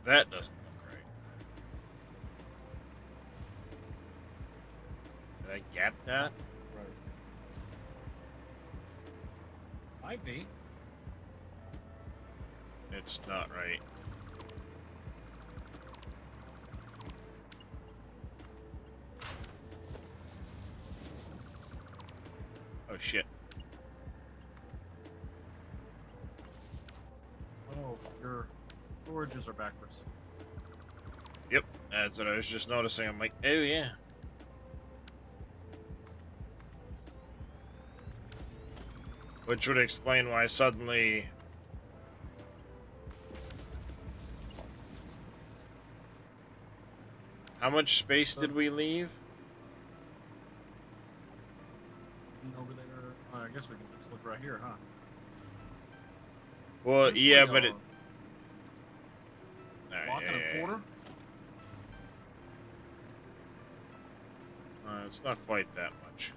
That doesn't look right. Did I gap that? Might be. It's not right. Oh shit. Oh, your storages are backwards. Yep, that's what I was just noticing. I'm like, oh yeah. Which would explain why suddenly... How much space did we leave? Over there. I guess we can just look right here, huh? Well, This yeah, way, but it... Block and a quarter? It's not quite that much.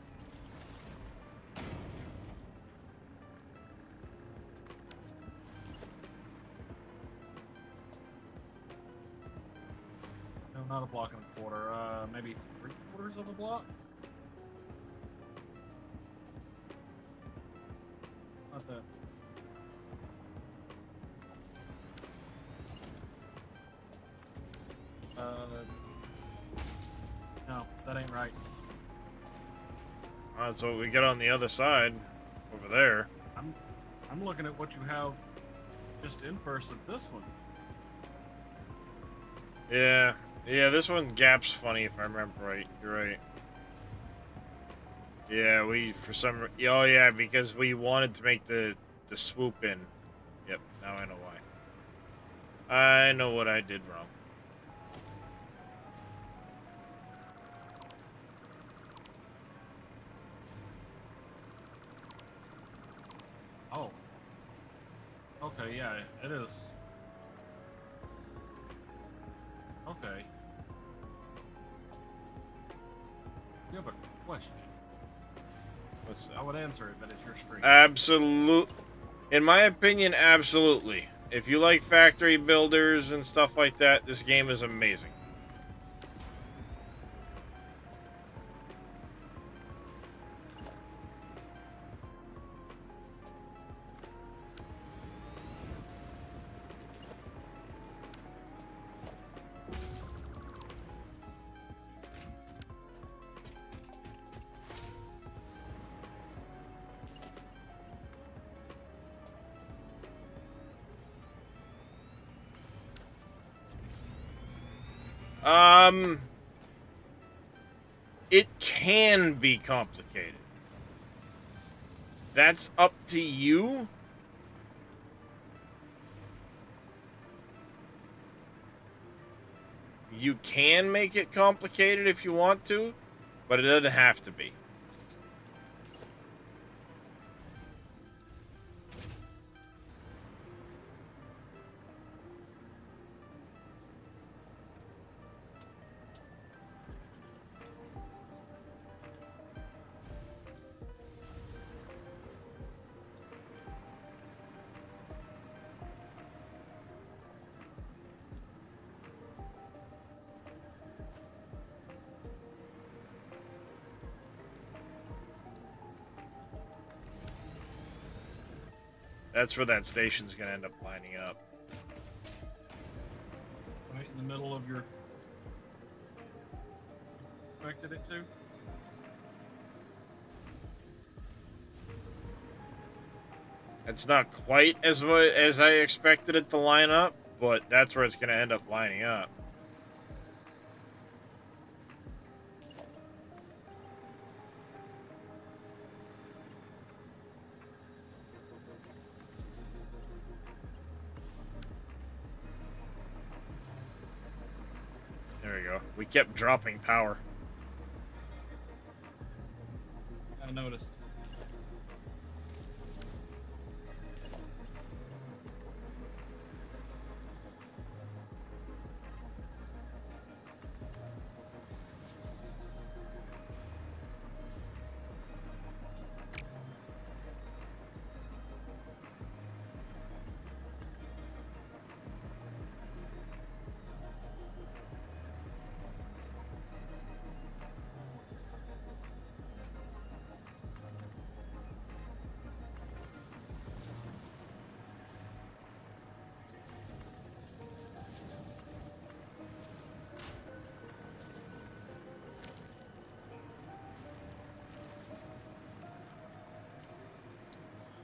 No, not a block and a quarter. Maybe 3/4 of a block? Not that. No, that ain't right. That's what we get on the other side, over there. I'm looking at what you have just inverse of this one. Yeah, this one gaps funny if I remember right. You're right. Yeah, we for some. Oh yeah, because we wanted to make the swoop in. Yep, now I know why. I know what I did wrong. Oh. Okay, yeah, it is. Okay. question. What's that? I would answer it, but it's your stream. Absolute. In my opinion, absolutely. If you like factory builders and stuff like that, this game is amazing. It can be complicated. That's up to you. You can make it complicated if you want to, but it doesn't have to be. That's where that station's going to end up lining up. Right in the middle of your... expected it to? It's not quite as I expected it to line up, but that's where it's going to end up lining up. There we go. We kept dropping power. I noticed.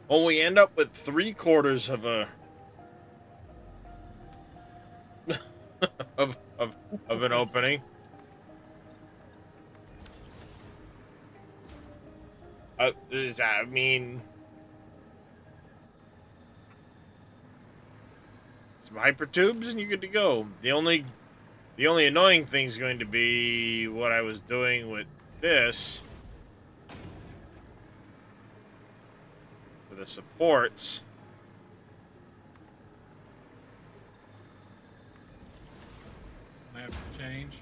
Well, we end up with 3/4 of a of an opening. I mean, some hypertubes and you're good to go. The only annoying thing is going to be what I was doing with this. The supports. I have to change.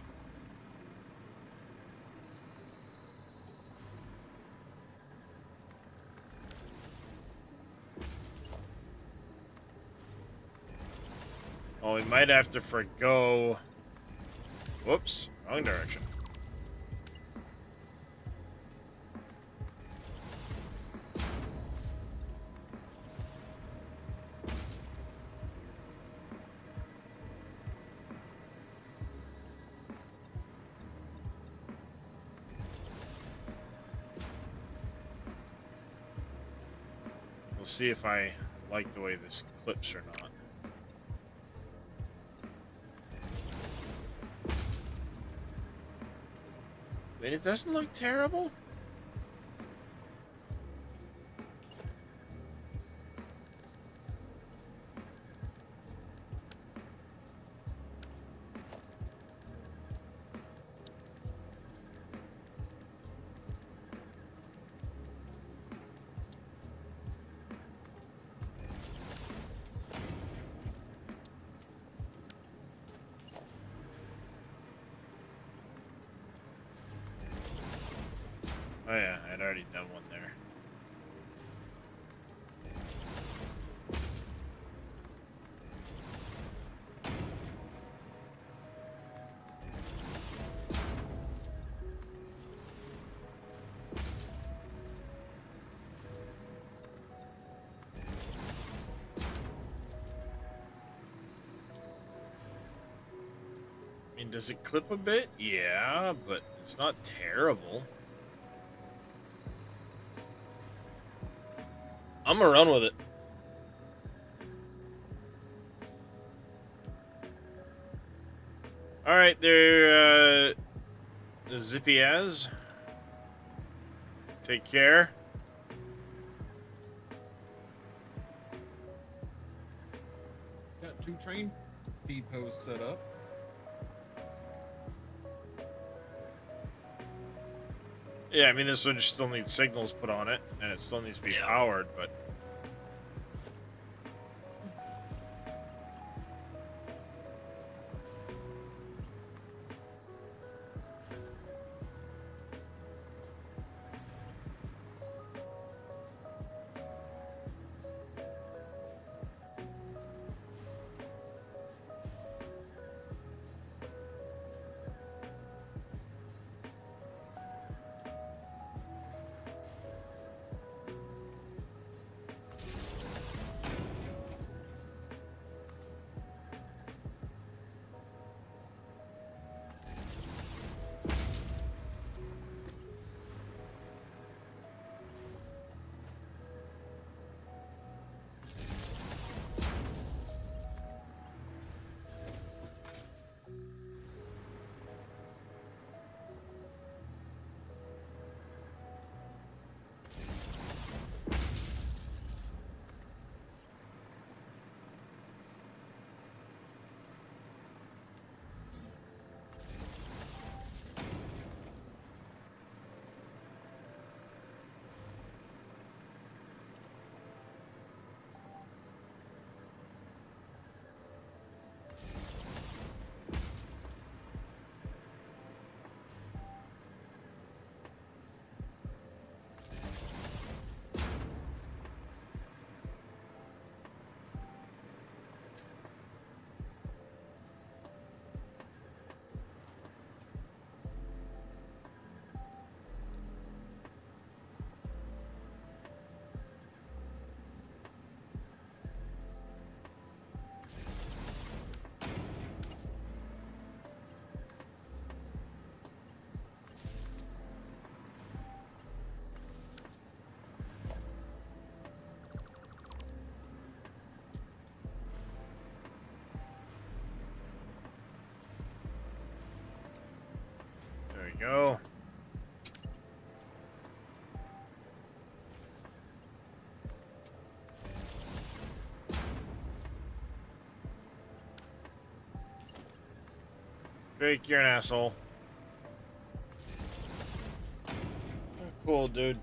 Oh, we might have to forgo. Whoops, wrong direction. See if I like the way this clips or not. I mean, it doesn't look terrible. found one there. I mean, does it clip a bit? Yeah, but it's not terrible. I'm gonna run with it. All right, there, Zippy as. Take care. Got 2 train depots set up. Yeah, I mean, this one still needs signals put on it, and it still needs to be powered, but... There we go. Drake, you're an asshole. Cool, dude.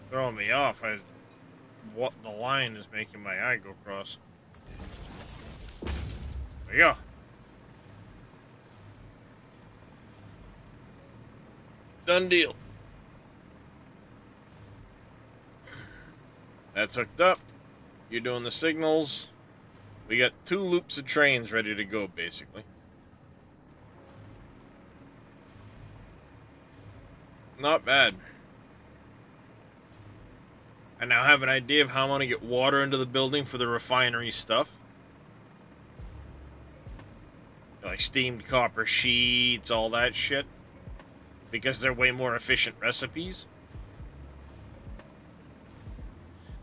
Throwing me off. What the line is making my eye go cross. There you go. Done deal. That's hooked up. You're doing the signals. We got 2 loops of trains ready to go, basically. Not bad. I now have an idea of how I'm going to get water into the building for the refinery stuff. Like steamed copper sheets, all that shit. Because they're way more efficient recipes.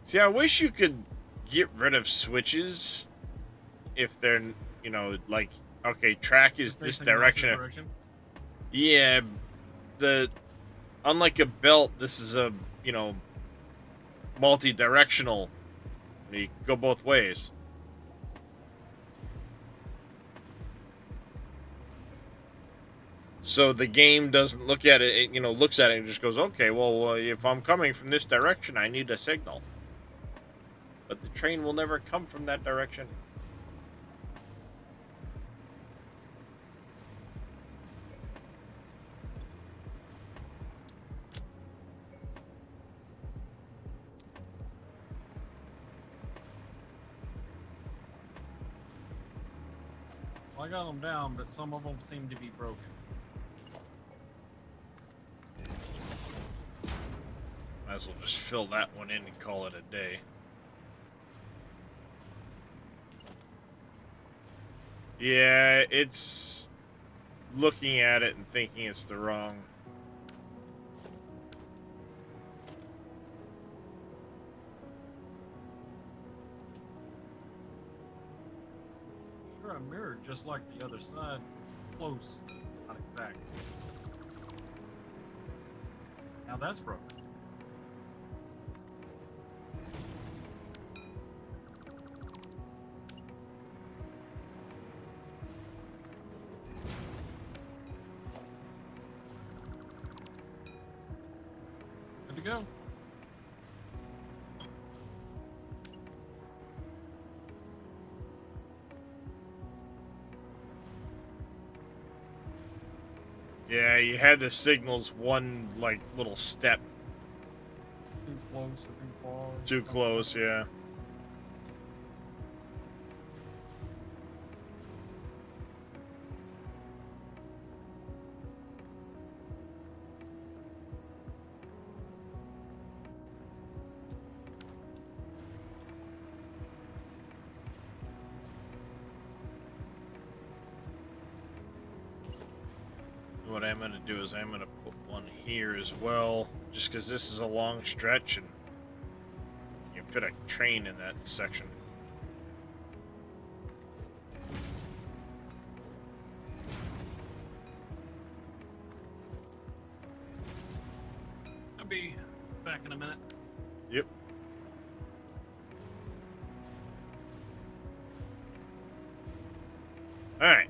See, I wish you could get rid of switches if they're, you know, like, okay, track is this direction. Yeah, unlike a belt, this is a, you know, multi-directional. You go both ways. So the game doesn't look at it, you know, looks at it and just goes, okay, well, if I'm coming from this direction, I need a signal. But the train will never come from that direction. Well, I got them down, but some of them seem to be broken. Might as well just fill that one in and call it a day. Yeah, it's looking at it and thinking it's the wrong. Sure, I mirrored just like the other side. Close, not exact. Now that's broken. Good to go. Yeah, you had the signals one, like, little step Too close or too far. too close, yeah. What I'm going to do is I'm going to put one here as well, just because this is a long stretch and you can fit a train in that section. I'll be back in a minute. Yep. Alright.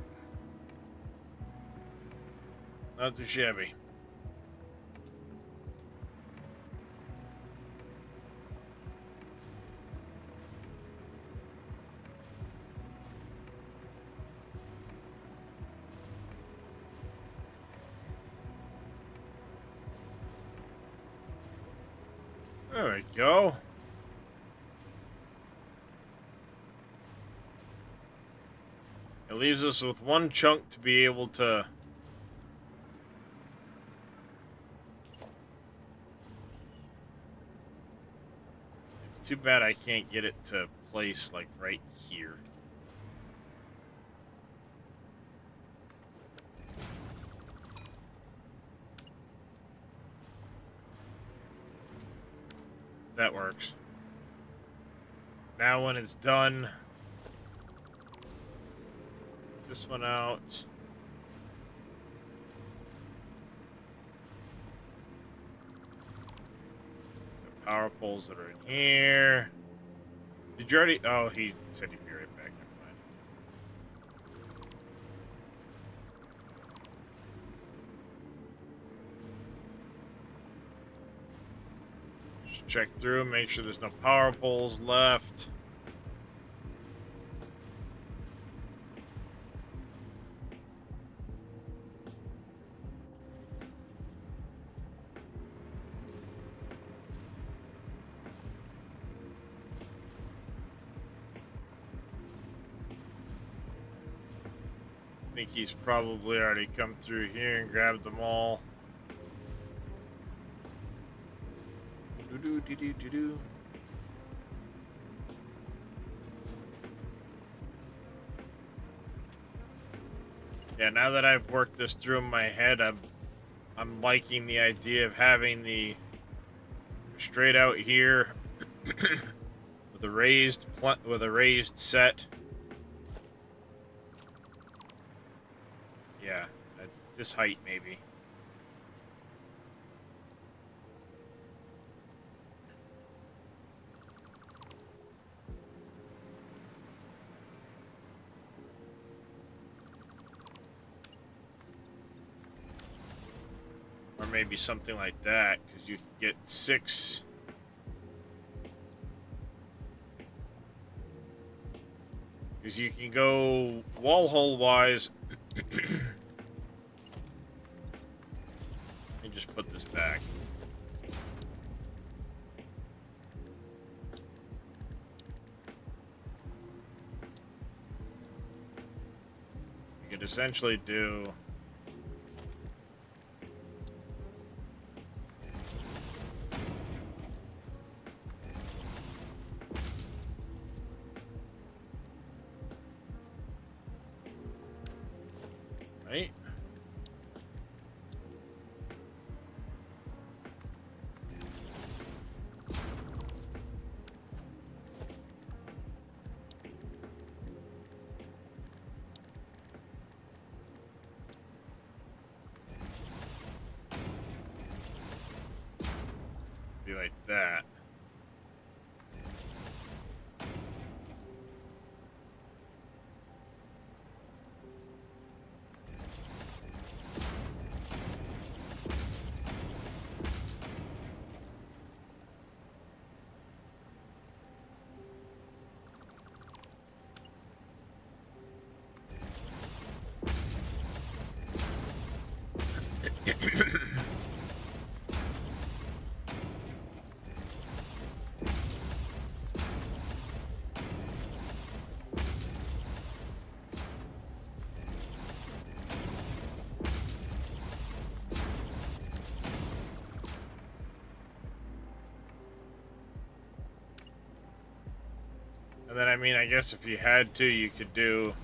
Not too shabby. There we go. It leaves us with one chunk to be able to too bad I can't get it to place like right here. That works. Now when it's done, this one out. Power poles that are in here. Did you already? Oh, he said he'd be right back. Never mind. Just check through, make sure there's no power poles left. I think he's probably already come through here and grabbed them all. Do-do-do-do-do-do. Yeah, now that I've worked this through in my head, I'm liking the idea of having the straight out here with a raised set. Yeah, at this height maybe. maybe something like that, because you can get 6. Because you can go wall hole wise. Let me just put this back. You could essentially do right? Be like that. And then, I mean, I guess if you had to, you could do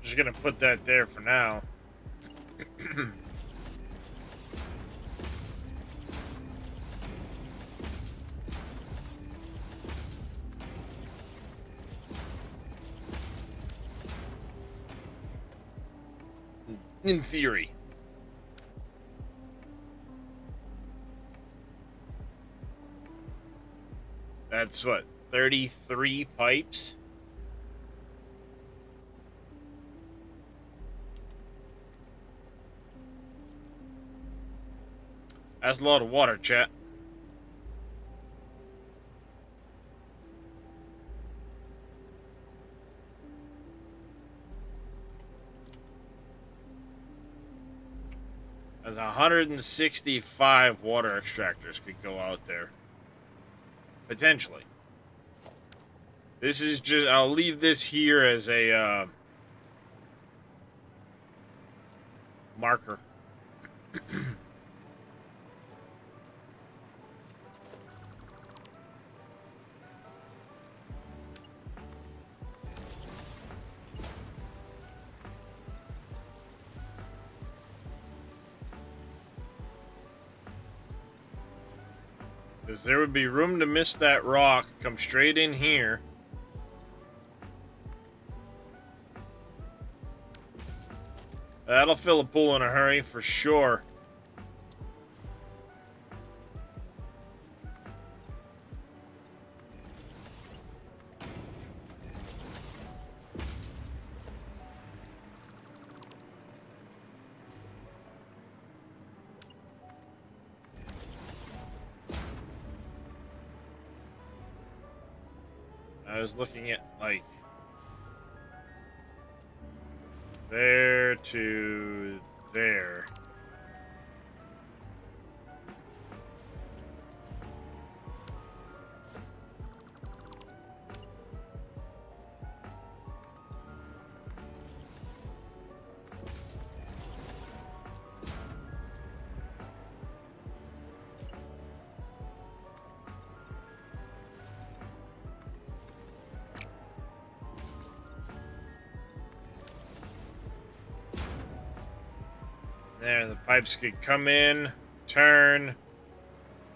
just gonna put that there for now. In theory. That's what, 33 pipes? That's a lot of water, chat. As 165 water extractors could go out there. Potentially. This is just, I'll leave this here as a marker. Because there would be room to miss that rock, come straight in here. That'll fill a pool in a hurry, for sure. I was looking at, like, there to there. There, the pipes could come in, turn,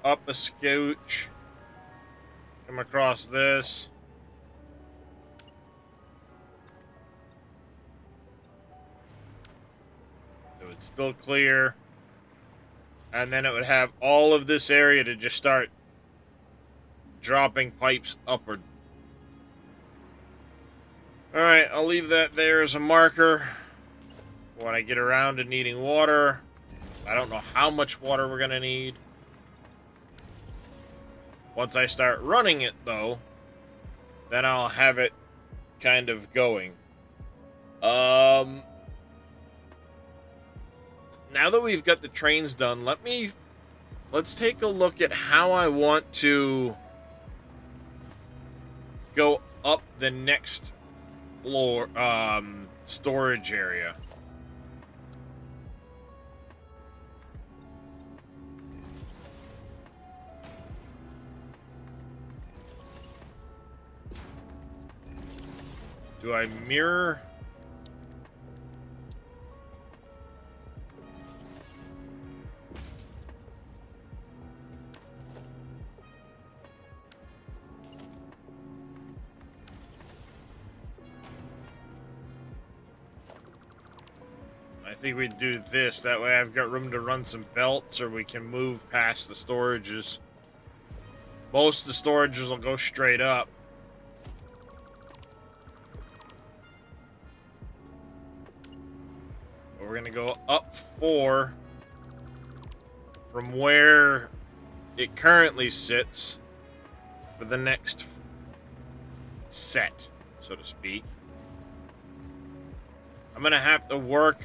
up a scooch, come across this. It would still clear. And then it would have all of this area to just start dropping pipes upward Alright, I'll leave that there as a marker. When I get around to needing water. I don't know how much water we're gonna need. Once I start running it, though, then I'll have it kind of going. Now that we've got the trains done, let's take a look at how I want to go up the next floor, storage area. Do I mirror? I think we do this. That way I've got room to run some belts, or we can move past the storages. Most of the storages will go straight up. We're going to go up 4 from where it currently sits for the next set, so to speak. I'm going to have to work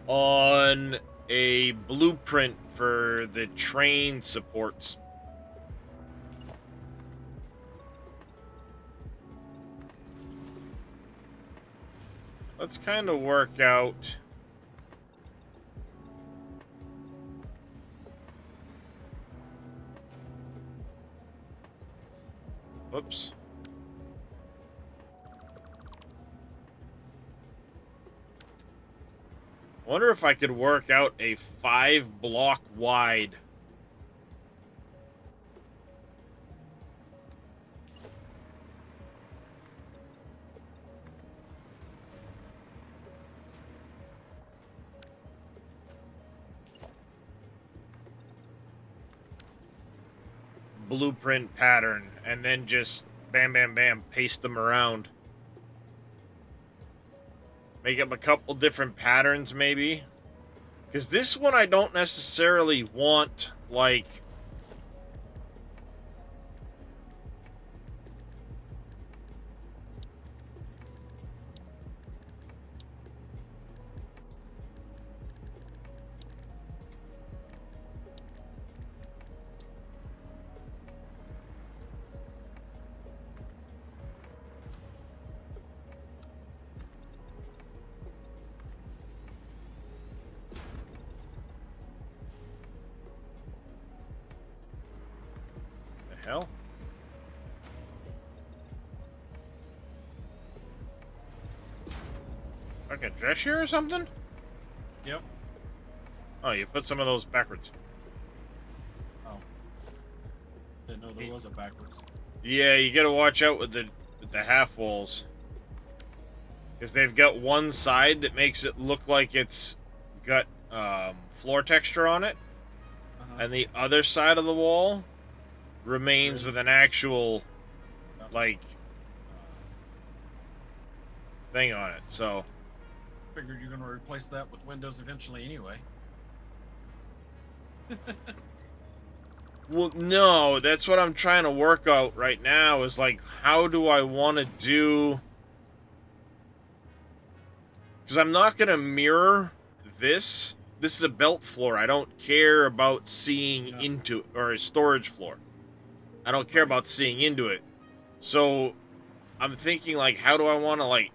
on a blueprint for the train supports. Let's kind of work out whoops. I wonder if I could work out a 5-block wide blueprint pattern, and then just bam, bam, bam, paste them around. Make up a couple different patterns, maybe. Because this one I don't necessarily want, like... hell? Like a dress here or something? Yep. Oh, you put some of those backwards. Oh. Didn't know there was a backwards. Yeah, you gotta watch out with the half walls. Because they've got one side that makes it look like it's got floor texture on it. And the other side of the wall remains with an actual, like, thing on it, so... Figured you're gonna replace that with windows eventually anyway. Well, no, that's what I'm trying to work out right now, is, like, how do I want to do... Because I'm not going to mirror this. This is a belt floor. I don't care about seeing into it, or a storage floor. I don't care about seeing into it. So, I'm thinking, like, how do I want to, like...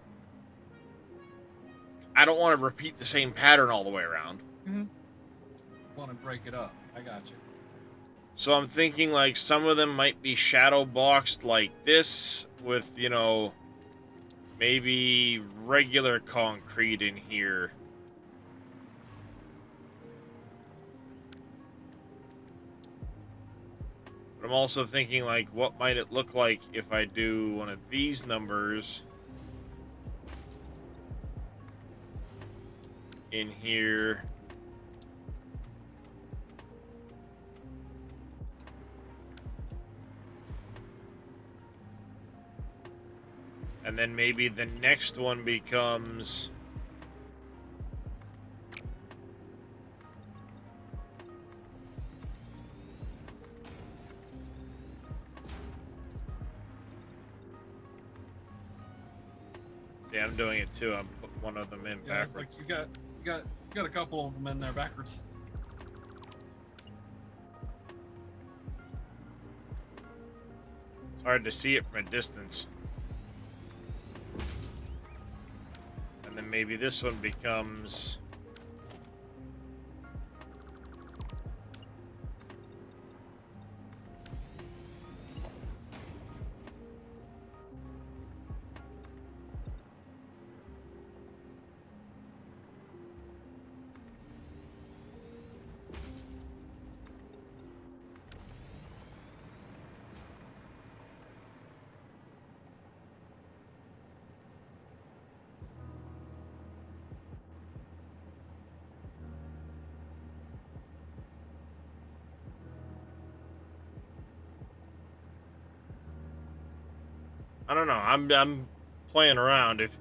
I don't want to repeat the same pattern all the way around. Mm-hmm. Want to break it up. I got you. So I'm thinking, like, some of them might be shadow boxed like this, with, you know, maybe regular concrete in here. But I'm also thinking, like, what might it look like if I do one of these numbers in here. And then maybe the next one becomes... Yeah, I'm doing it too. I'm putting one of them in Yeah, it's backwards. like you got a couple of them in there backwards. It's hard to see it from a distance. And then maybe this one becomes... I don't know. I'm playing around. If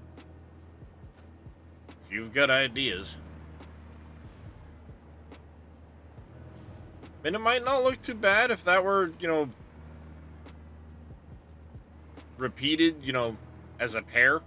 you've got ideas, I mean, it might not look too bad if that were, you know, repeated, you know, as a pair.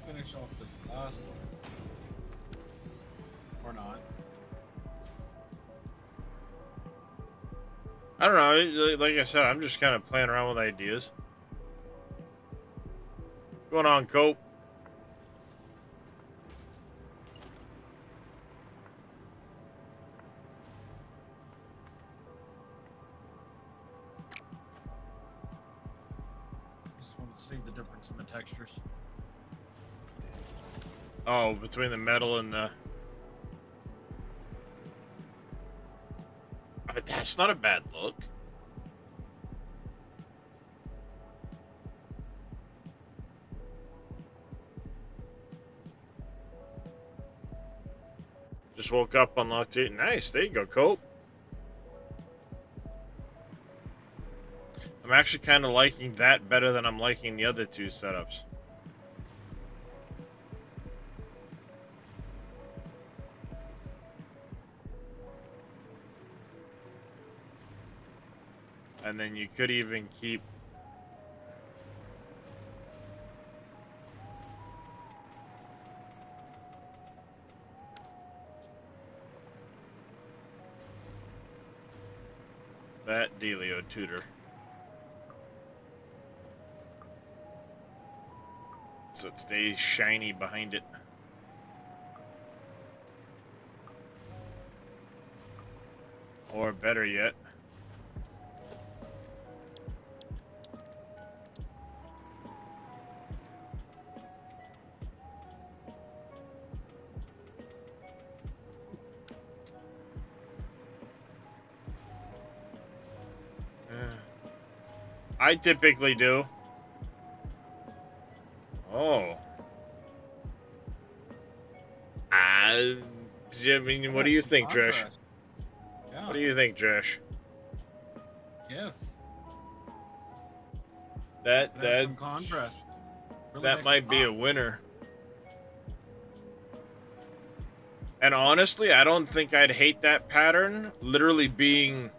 Finish off this last one. Or not. I don't know. Like I said, I'm just kind of playing around with ideas. What's going on, Cope? Just want to see the difference in the textures. Oh, between the metal and the... But that's not a bad look. Just woke up, unlocked it. Nice. There you go, Cope. I'm actually kind of liking that better than I'm liking the other two setups. And then you could even keep... That Delio tutor. So it stays shiny behind it. Or better yet, I typically do. Oh. I mean, what do you Some think, Dresh? contrast. Yeah. What do you think, Dresh? Yes. That It adds some contrast. Really that makes might it be a pop. winner. And honestly, I don't think I'd hate that pattern literally being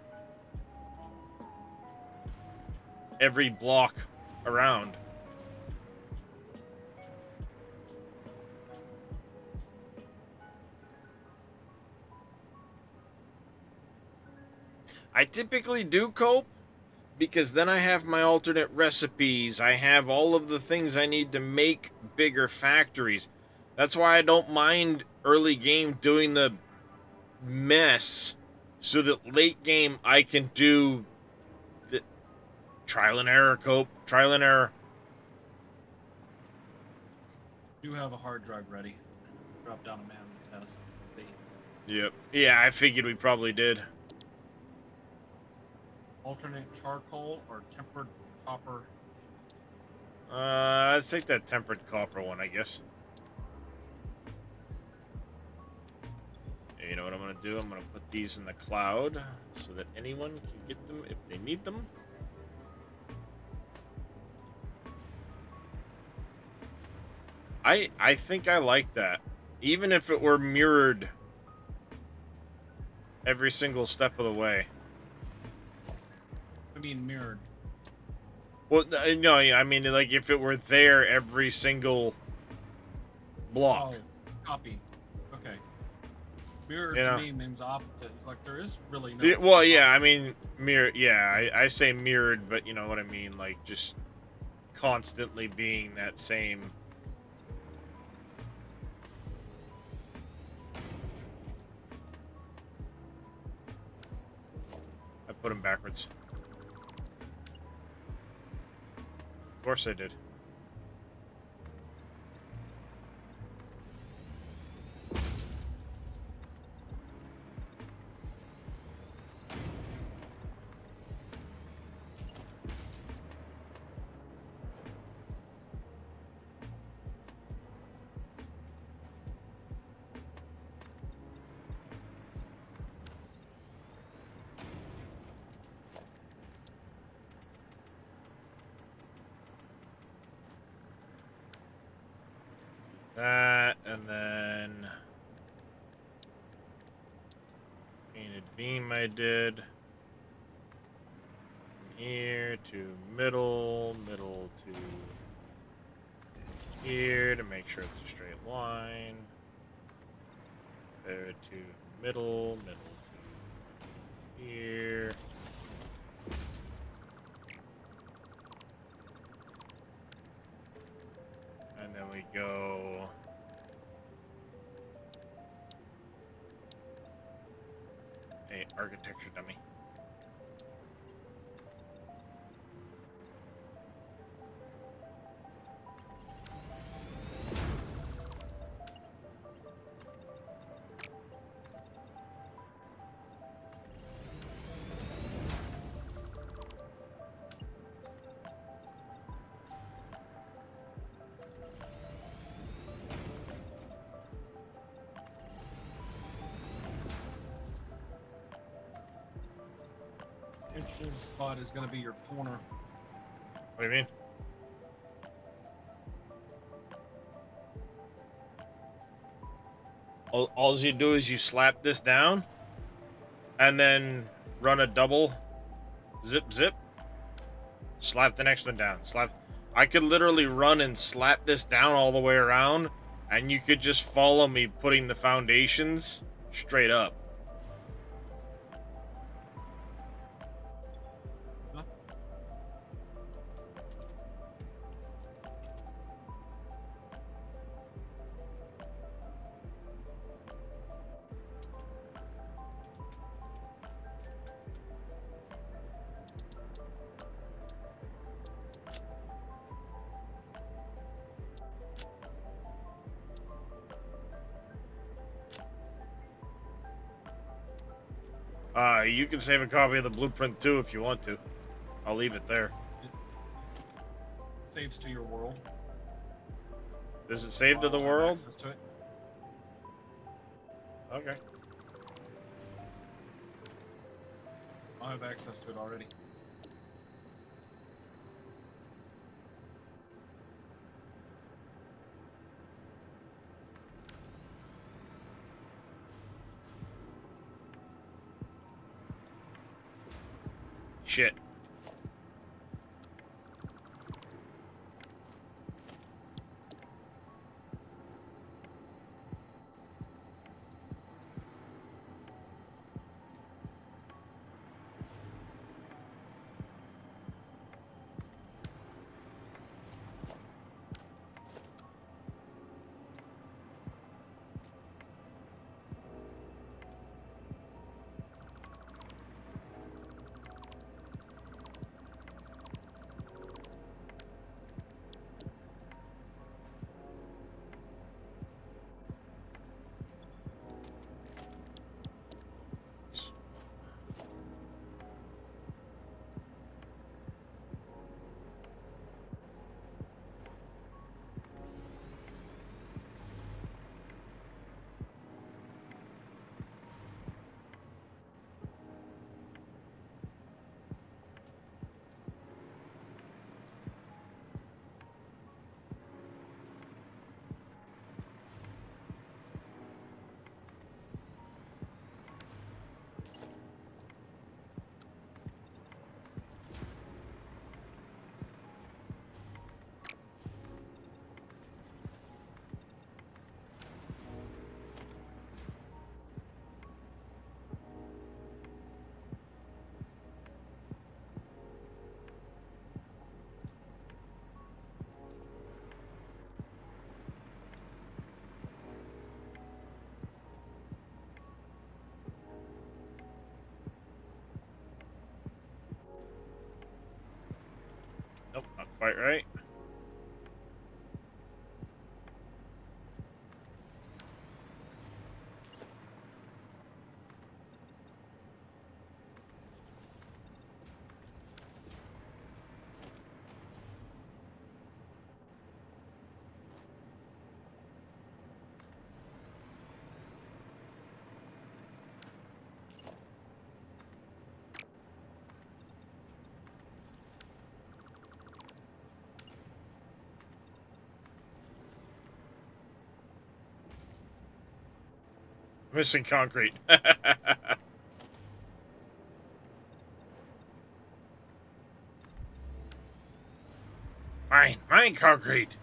every block around. I typically do cope because then I have my alternate recipes. I have all of the things I need to make bigger factories. That's why I don't mind early game doing the mess so that late game I can do the trial and error cope, trial and error. Do have a hard drive ready. Drop down a man test. See. Yep. Yeah, I figured we probably did. Alternate charcoal or tempered copper. Let's take that tempered copper one, I guess. You know what I'm gonna do? I'm gonna put these in the cloud so that anyone can get them if they need them. I think I like that. Even if it were mirrored every single step of the way. I mean mirrored. Well, no, I mean, like, if it were there every single block. Oh, copy. Okay. Mirrored You to know? me means opposite. It's like there is really no. Yeah, well, yeah, I mean, I say mirrored, but you know what I mean, like, just constantly being that same. I put them backwards. Of course I did. That, and then painted beam I did. From here to middle, middle to here to make sure it's a straight line. There to middle, middle to here. And then we go hey, architecture dummy. Interesting spot is going to be your corner. What do you mean? All you do is you slap this down and then run a double zip zip, slap the next one down, slap. I could literally run and slap this down all the way around and you could just follow me putting the foundations straight up. You can save a copy of the blueprint too if you want to. I'll leave it there. Saves to your world. Does it save to the I have world? access to it. Okay. I have access to it already. Shit. Nope, not quite right. Missing concrete. Mine concrete.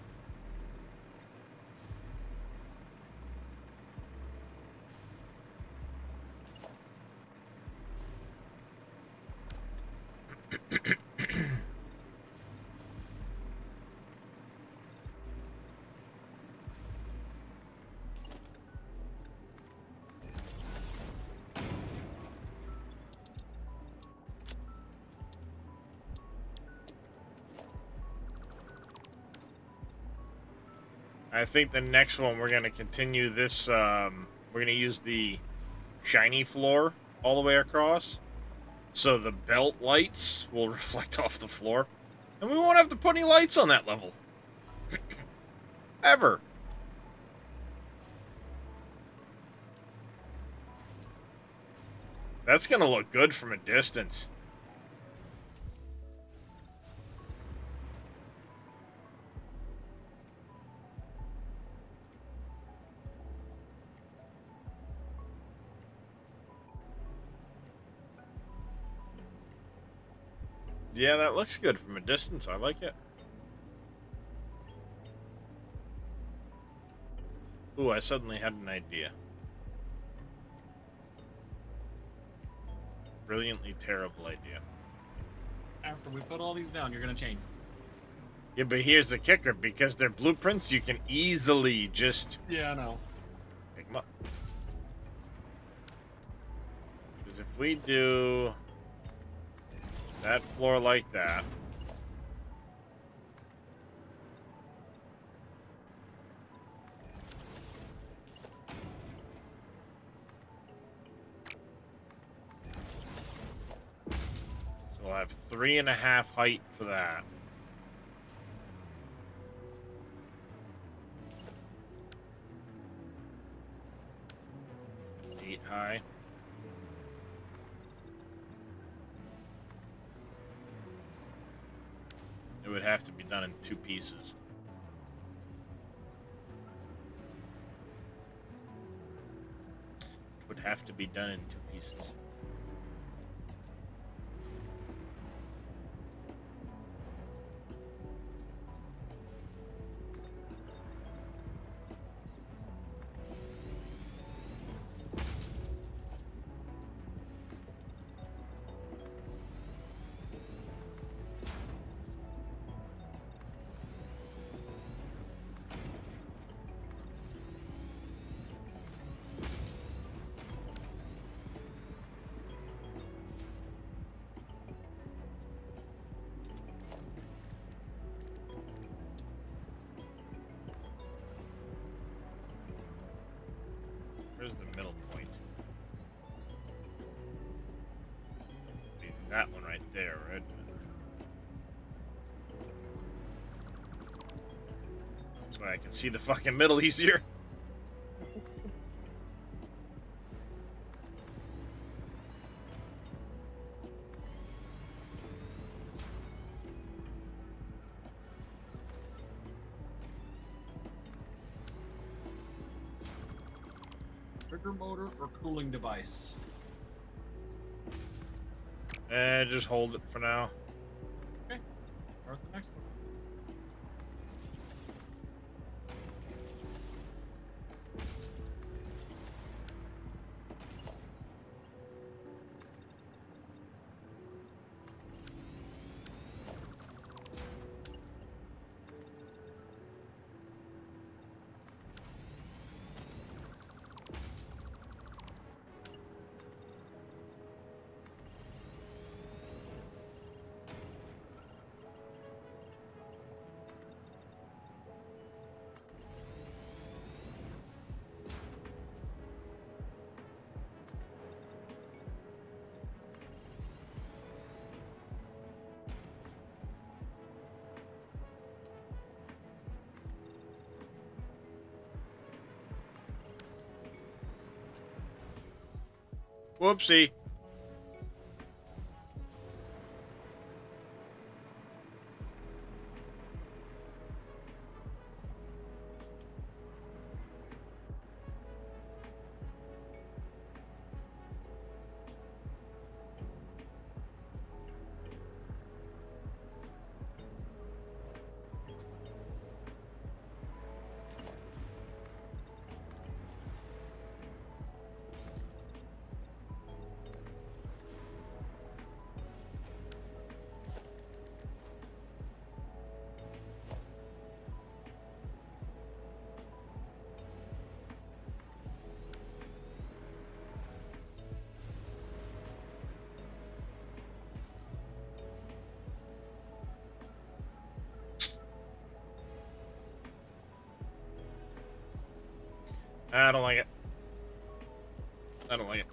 I think the next one we're going to continue this, we're going to use the shiny floor all the way across. So the belt lights will reflect off the floor. And we won't have to put any lights on that level. Ever. That's going to look good from a distance. Yeah, that looks good from a distance. I like it. Ooh, I suddenly had an idea. Brilliantly terrible idea. After we put all these down, you're gonna change. Yeah, but here's the kicker. Because they're blueprints, you can easily just... Yeah, I know. Pick them up. Because if we do... that floor like that... we'll have 3.5 height for that. 8 high. It would have to be done in 2 pieces. It would have to be done in 2 pieces. Where's the middle point? Be that one right there, right? That's why I can see the fucking middle easier. Trigger motor or cooling device? Just hold it for now. Okay. Start the next one. Whoopsie. I don't like it. I don't like it.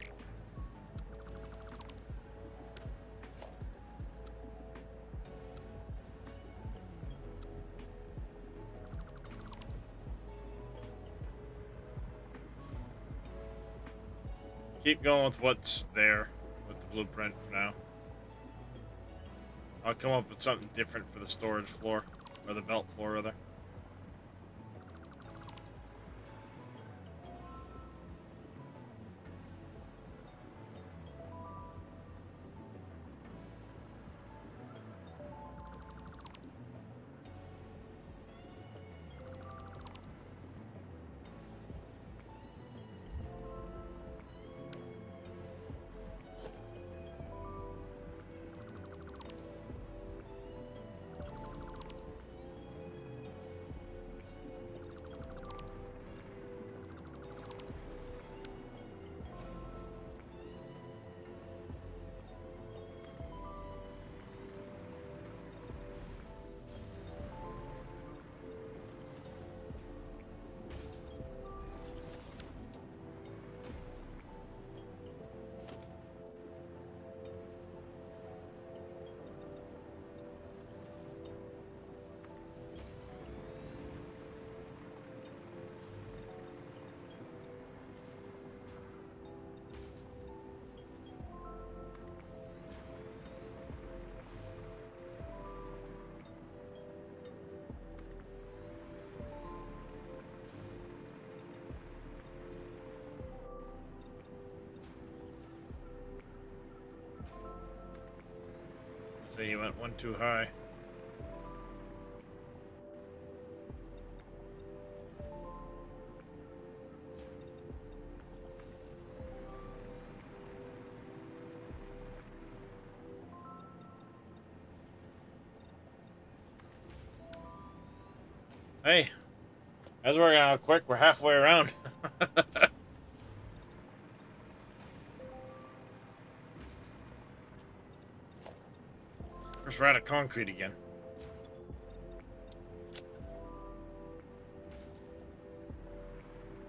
Keep going with what's there with the blueprint for now. I'll come up with something different for the storage floor, or the belt floor rather. So you went one too high. Hey, that's working out quick. We're halfway around. First, we're out of concrete again.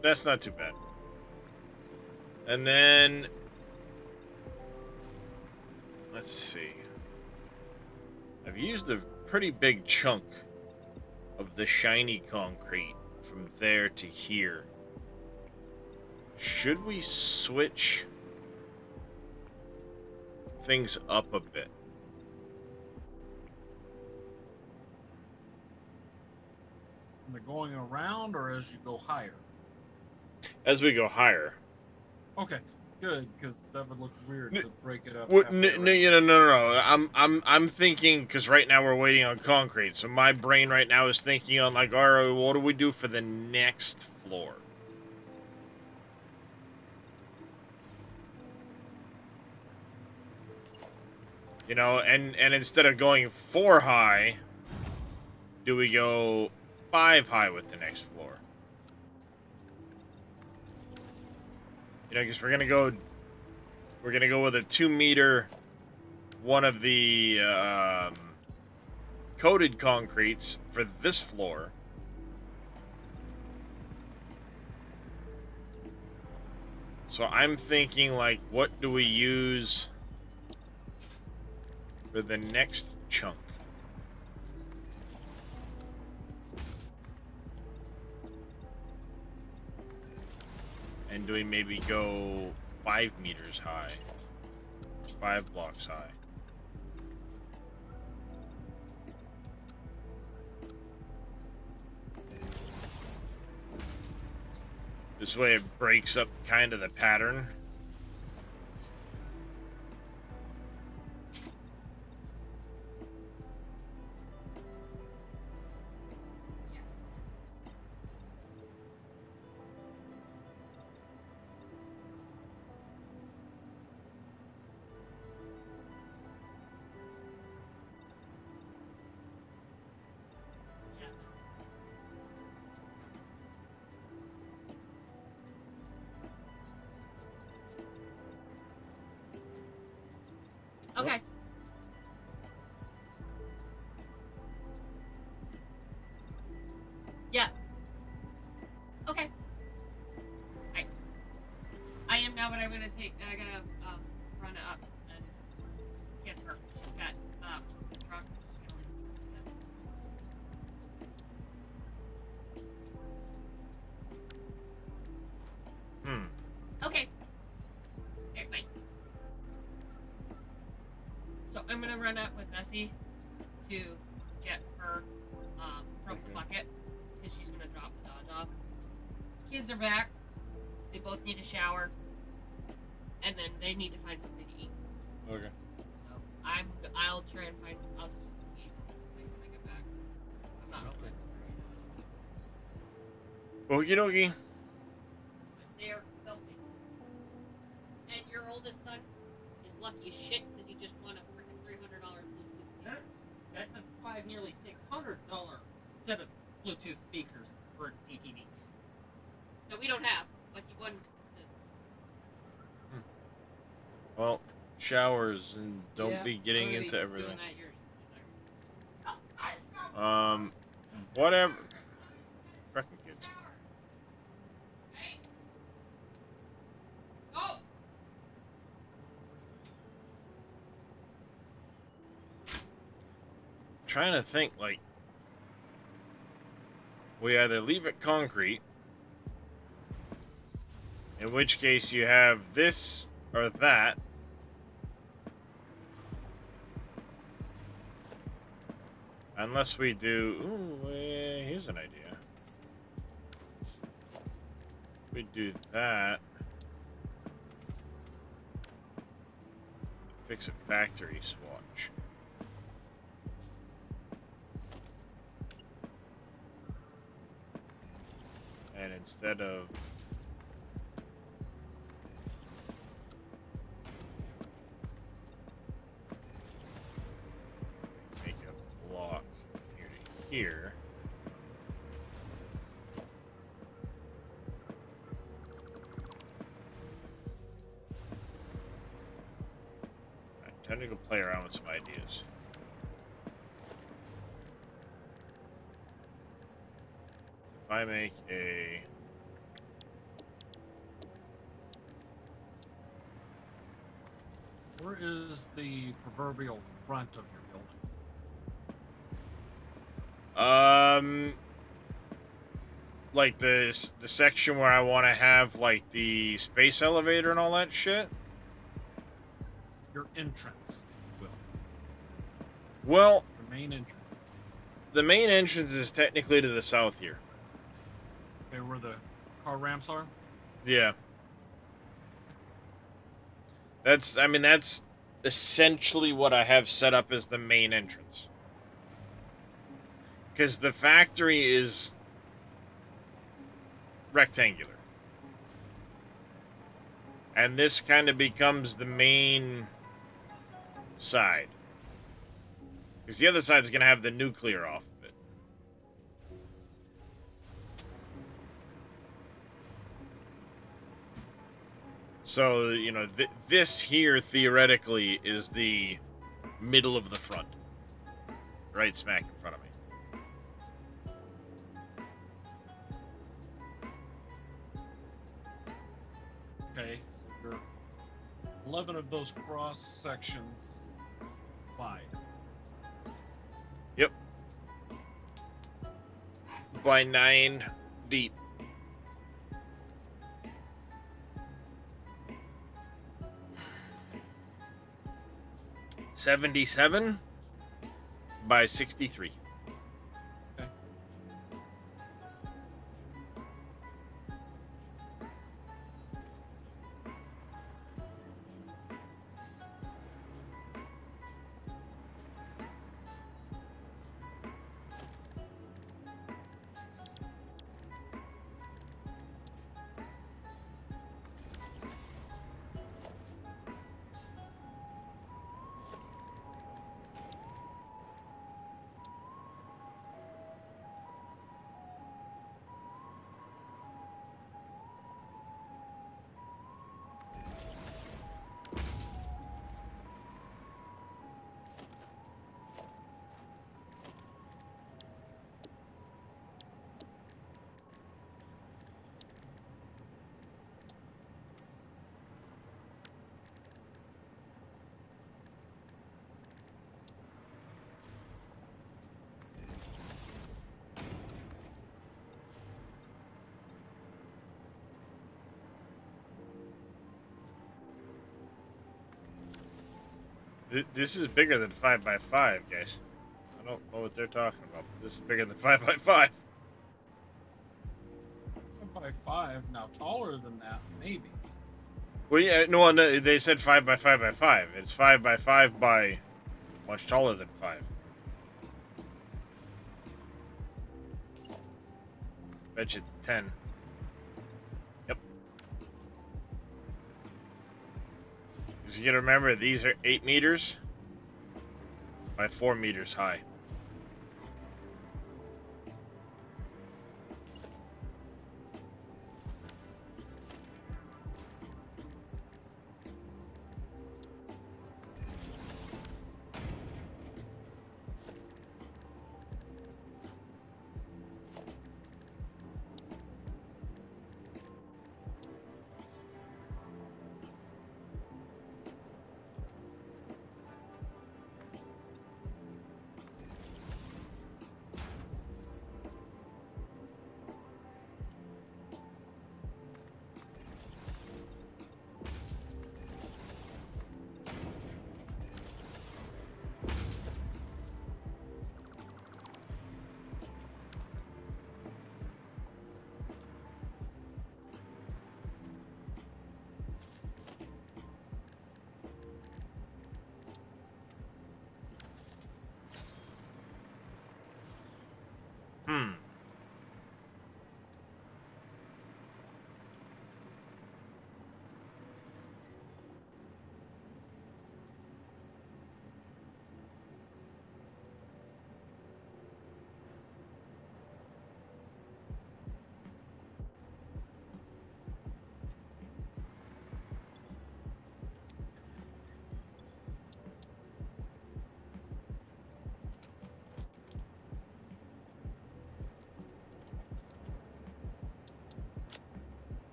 That's not too bad. And then, let's see. I've used a pretty big chunk of the shiny concrete from there to here. Should we switch things up a bit? They're going around or as you go higher? As we go higher. Okay, good, because that would look weird to break it up. No. I'm thinking because right now we're waiting on concrete, so my brain right now is thinking on like, all right, what do we do for the next floor? You know, and instead of going 4 high, do we go 5 high with the next floor? You know, because we're gonna go with a 2-meter, one of the coated concretes for this floor. So I'm thinking, like, what do we use for the next chunk? And do we maybe go 5 meters high? 5 blocks high? This way it breaks up kind of the pattern. Okay. Yeah. Okay. Right. I am now, but I'm gonna run up and get her. She's got the truck. She's gonna leave the truck. Okay. Okay, bye. So I'm gonna run up with Bessie to get her from the bucket because she's gonna drop the Dodge off. Kids are back. They both need a shower, and then they need to find something to eat. Okay. So I'll try and find. I'll just eat something when I get back. I'm not open. Okie dokie. But they're filthy. And your oldest son is lucky as shit because he just won a freaking $300 Bluetooth speaker. That's nearly $600 set of Bluetooth speakers for ATV. That we don't have, but he won. Well, showers and don't be getting into everything. Whatever. Frickin' kids. Hey. Go. Trying to think, like, we either leave it concrete, in which case you have this or that, unless we do, here's an idea. We do that, fix a factory swatch. And instead of make a block here to here, time to go play around with some ideas. If I make a Where is the proverbial front of your building? like the section where I want to have like the space elevator and all that shit. Your entrance, if you will. Well, Your main entrance. the main entrance is technically to the south here. Okay, where the car ramps are? Yeah. That's essentially what I have set up as the main entrance. Because the factory is rectangular. And this kind of becomes the main side. Because the other side's going to have the nuclear off of it. So, you know, this here, theoretically, is the middle of the front. Right smack in front of me. Okay, so you're 11 of those cross sections wide. Yep. By 9 deep. $77 by 63. Okay. This is bigger than 5x5, guys. I don't know what they're talking about, but this is bigger than 5x5. 5x5, now taller than that, maybe. Well, yeah, no, they said 5x5x5. It's 5x5 by much taller than 5. Bet you it's 10. Yep. Because you gotta remember, these are 8 meters by 4 meters high.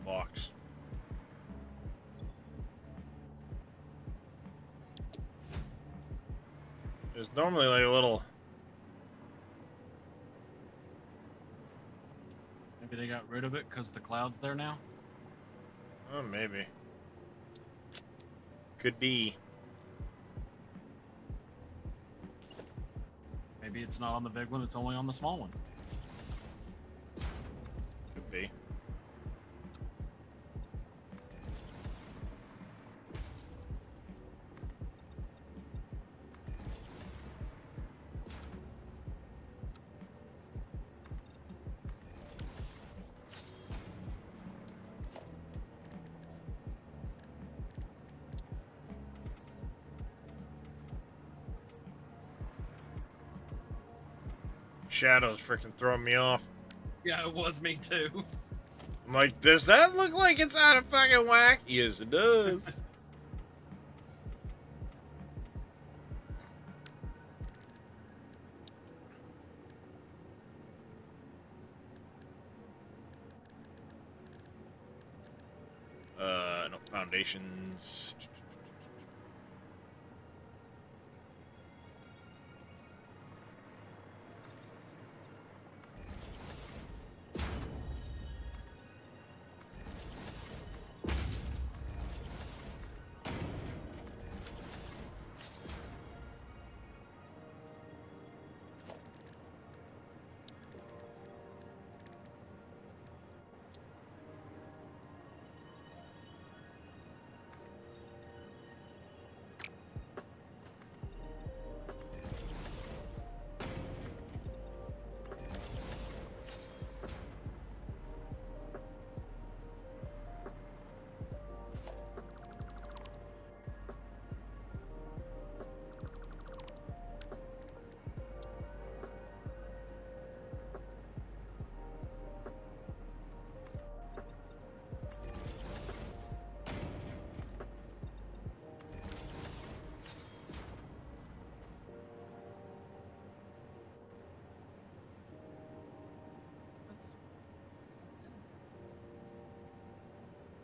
box. There's normally like a little. Maybe they got rid of it because the cloud's there now. Oh, maybe. Could be. Maybe it's not on the big one, it's only on the small one. Could be. Shadows freaking throwing me off. Yeah, it was me too. I'm like, does that look like it's out of fucking whack? Yes, it does. No foundations.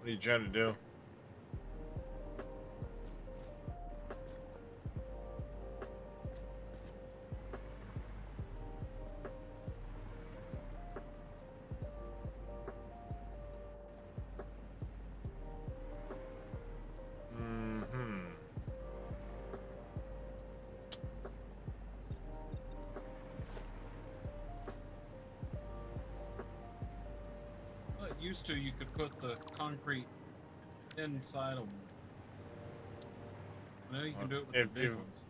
What are you trying to do? Well, it used to, you could put the concrete inside of them. Now you can do it with the big ones.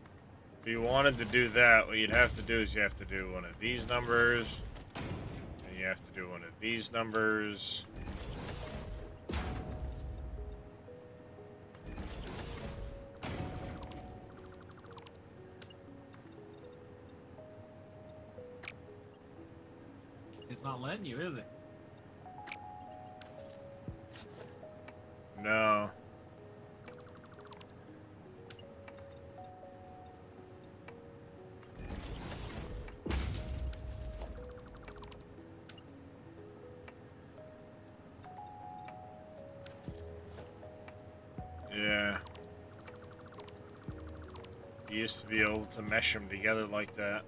If you wanted to do that, what you'd have to do is you have to do one of these numbers, and you have to do one of these numbers. It's not letting you, is it? No. Yeah. You used to be able to mesh them together like that.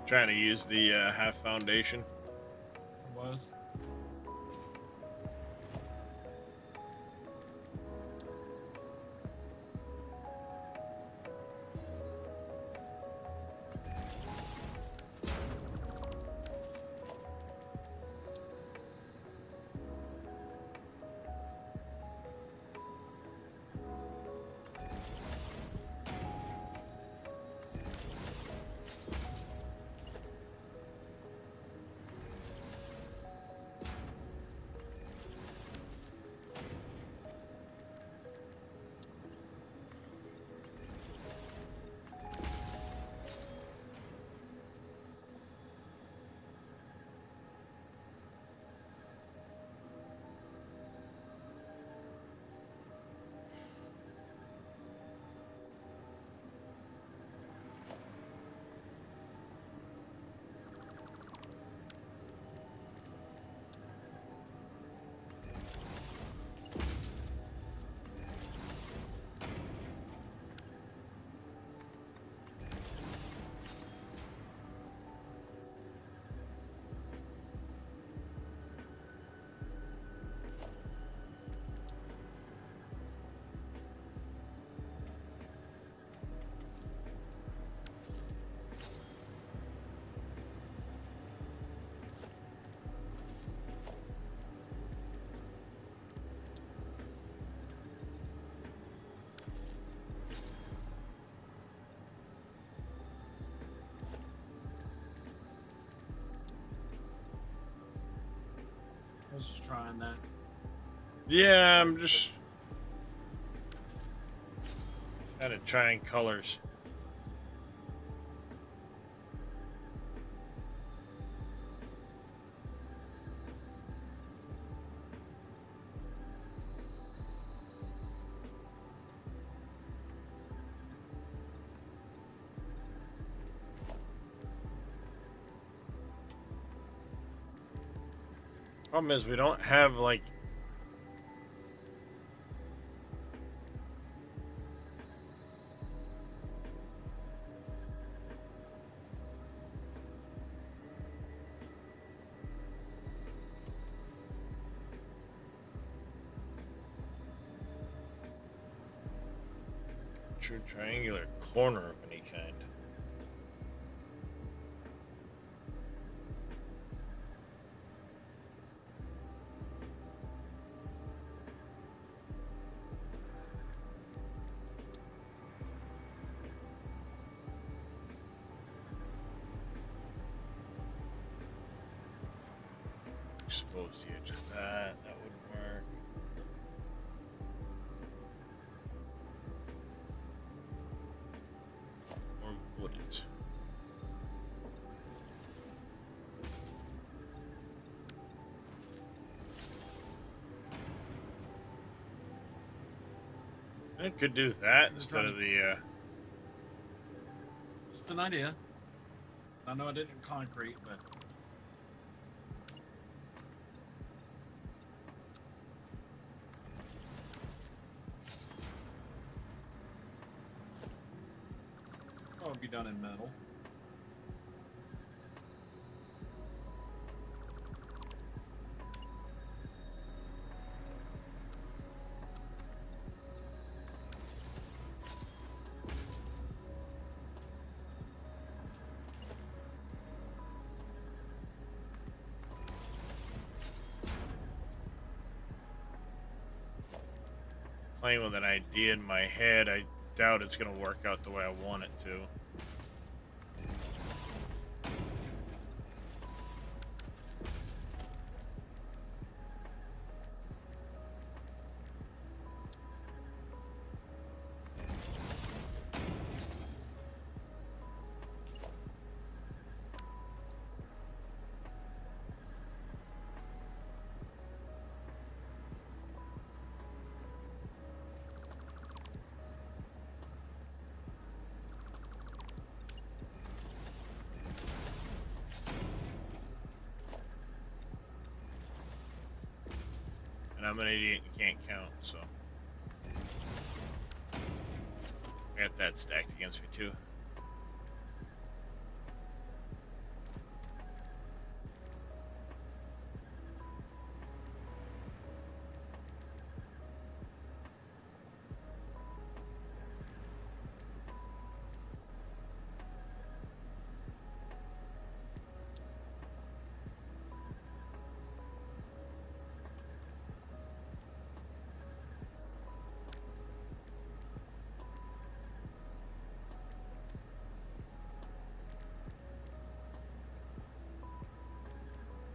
Trying to use the half foundation. Was. was just trying that. Yeah, I'm just kind of trying colors. Problem is, we don't have like true triangular corner of any kind. Expose the edge of that. That wouldn't work. Or would it? I could do that instead of the. Just an idea. I know I did it in concrete, but. Oh, be done in metal. Playing with an idea in my head, I doubt it's going to work out the way I want it to. And I'm an idiot and can't count, so. I got that stacked against me too.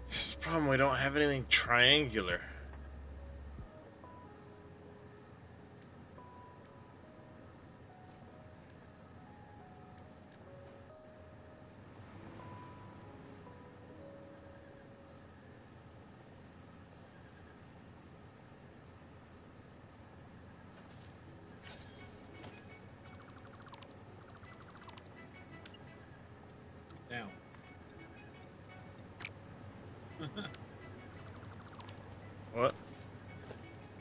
This is the problem, we don't have anything triangular. Down. What?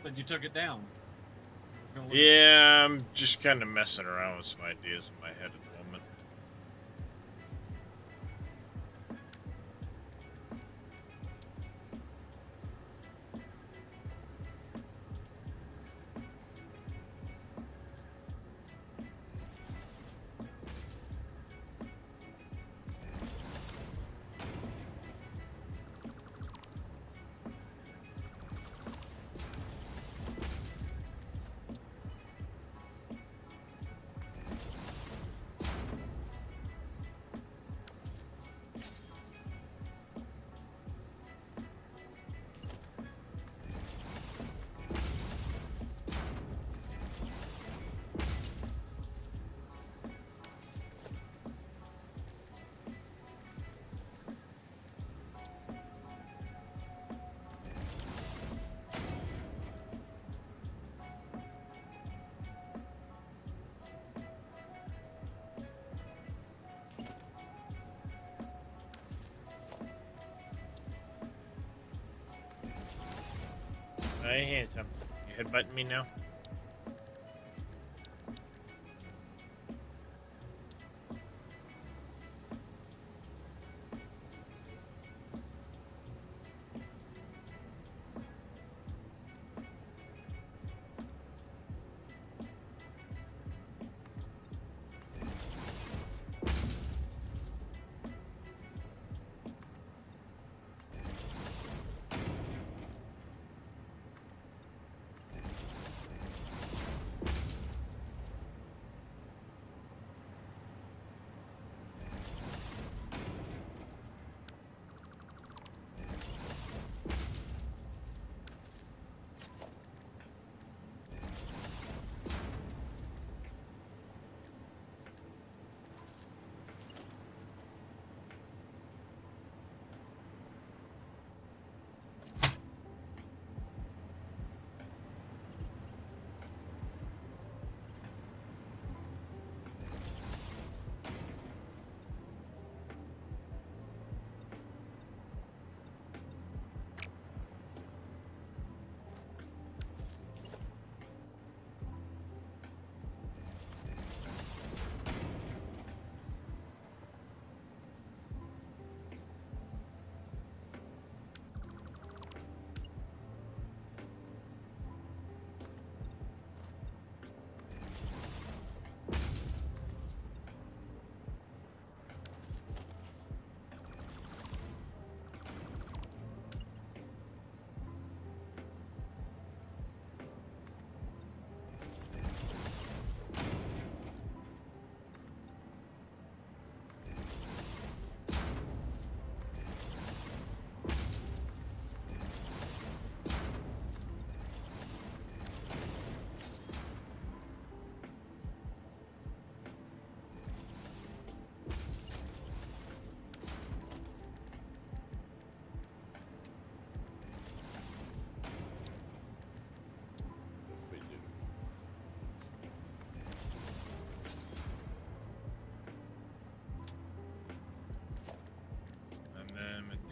Said you took it down. Yeah, I'm just kind of messing around with some ideas in my head at the moment. headbutting me now?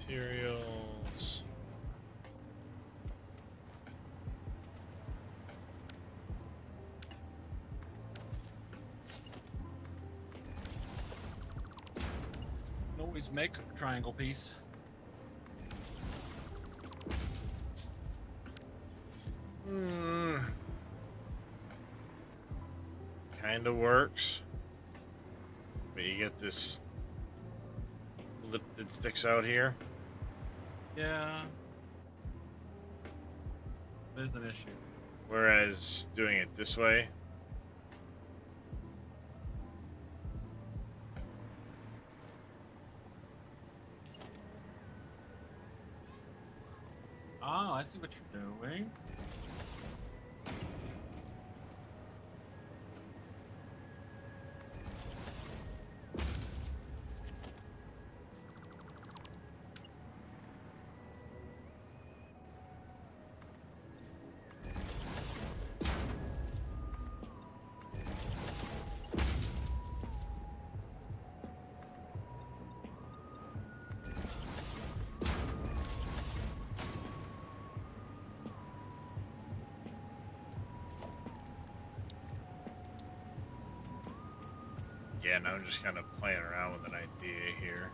Materials. Can always make a triangle piece. Kinda works. But you get this lip that sticks out here. Yeah. There's an issue. Whereas doing it this way. Oh, I see what you're doing. Yeah, and I'm just kind of playing around with an idea here.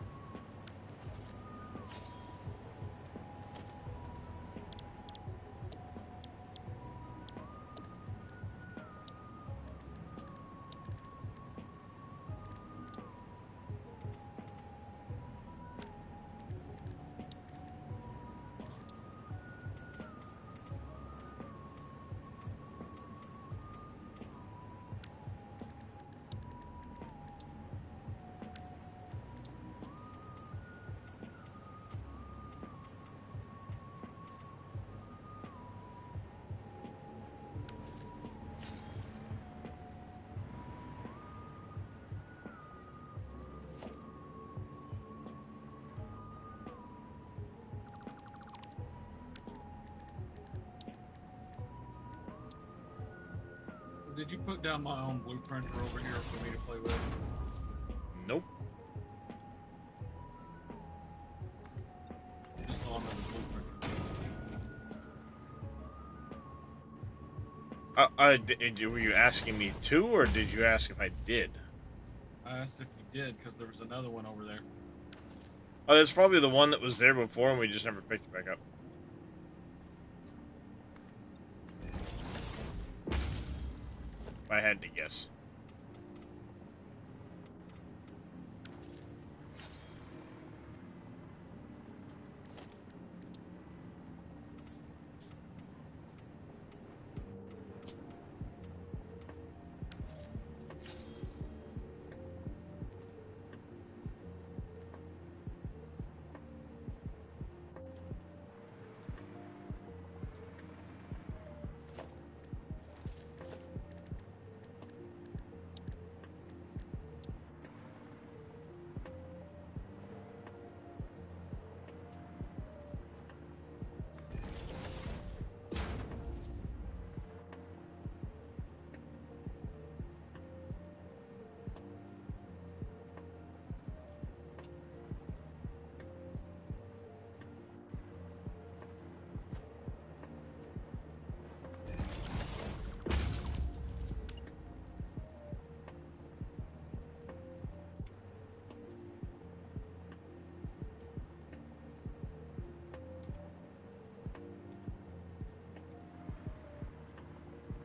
Did you put down my own blueprinter over here for me to play with? Nope. Just on the blueprint. Were you asking me to, or did you ask if I did? I asked if you did because there was another one over there. Oh, that's probably the one that was there before, and we just never picked it back up. If I had to guess.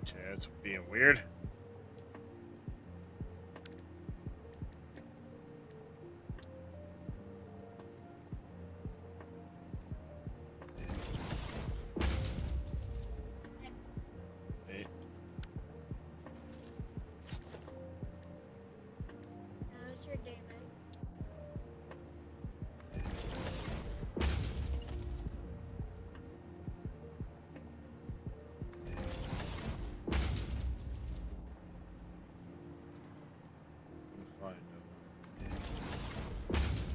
Okay, that's being weird. Hey. How's your day, man? Fine.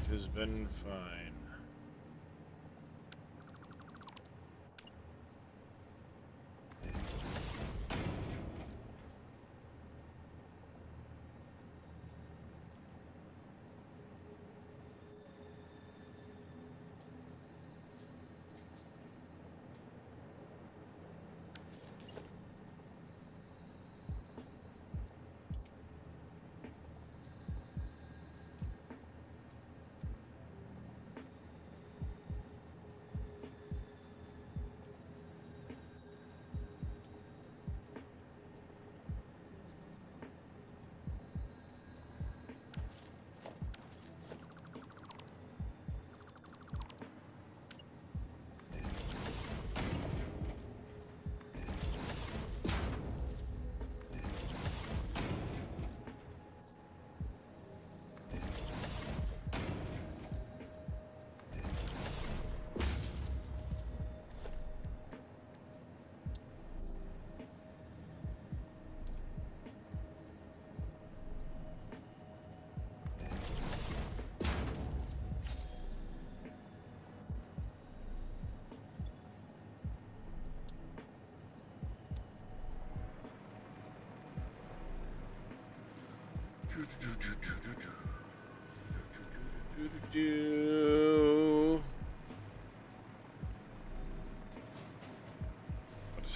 It has been fine.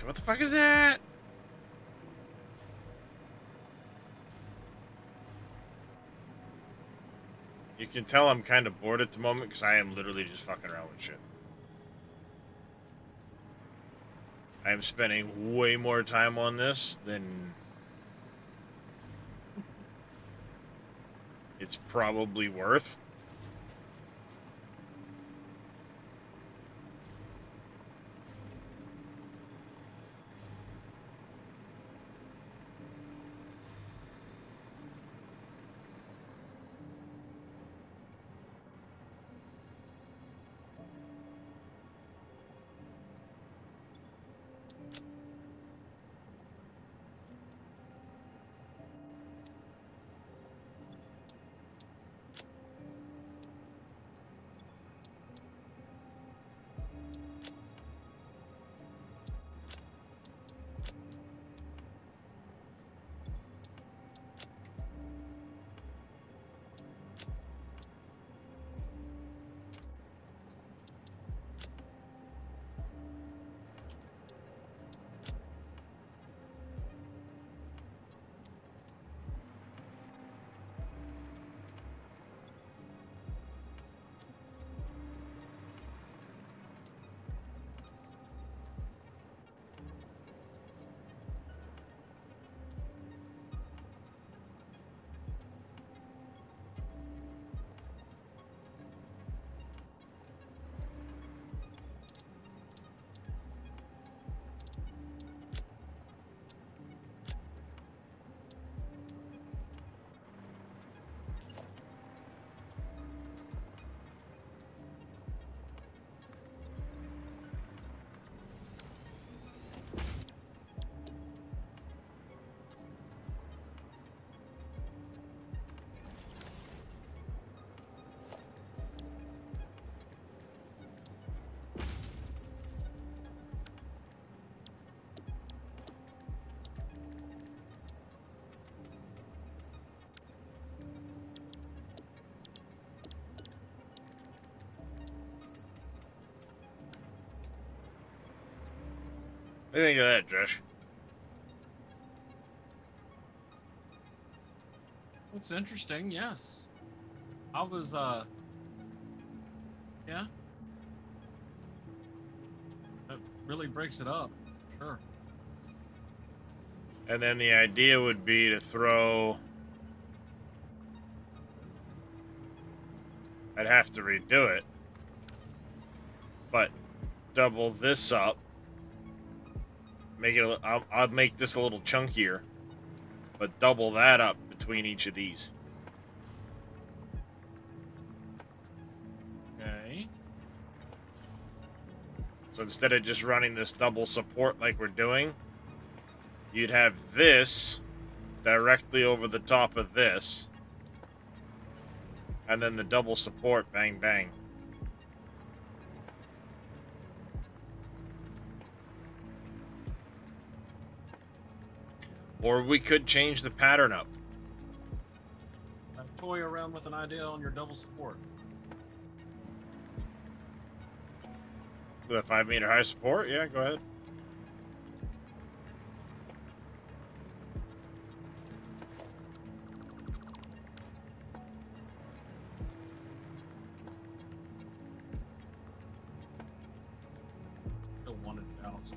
What the fuck is that? You can tell I'm kind of bored at the moment because I am literally just fucking around with shit. I am spending way more time on this than it's probably worth. What do you think of that, Josh? Looks interesting, yes. I was, yeah. That really breaks it up. Sure. And then the idea would be to throw... I'd have to redo it. But double this up. Make it. I'll make this a little chunkier. But double that up between each of these. Okay. So instead of just running this double support like we're doing, you'd have this directly over the top of this. And then the double support, bang, bang. Or we could change the pattern up. Toy around with an idea on your double support. With a 5 meter high support? Yeah, go ahead. Still want it down, so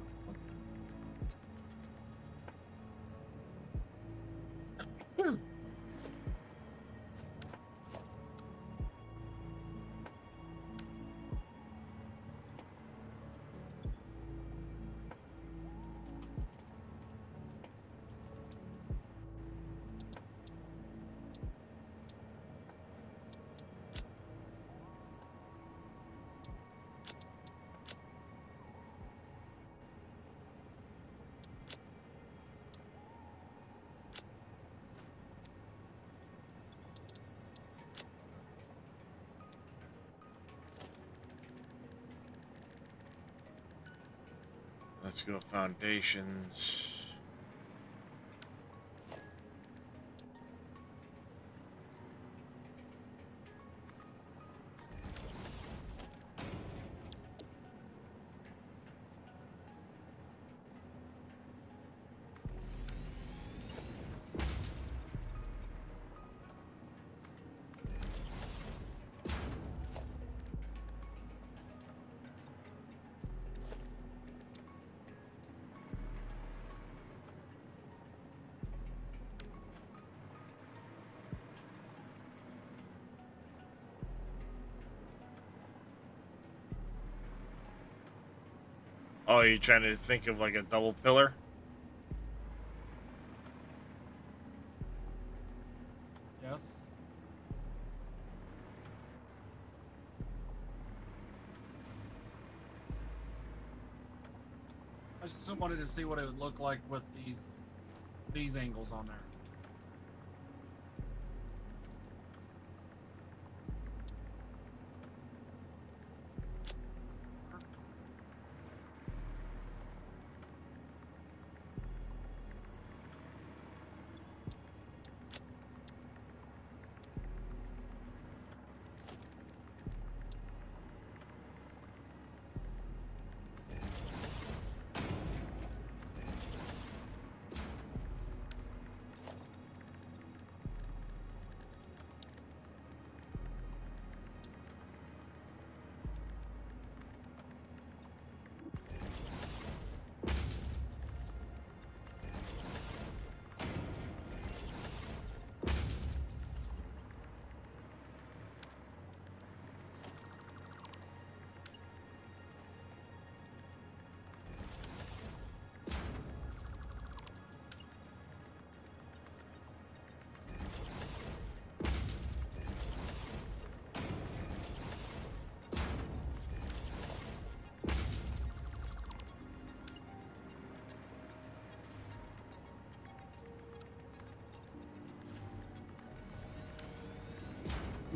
Let's go foundations. Oh, you're trying to think of like a double pillar? yes. I just wanted to see what it would look like with these angles on there.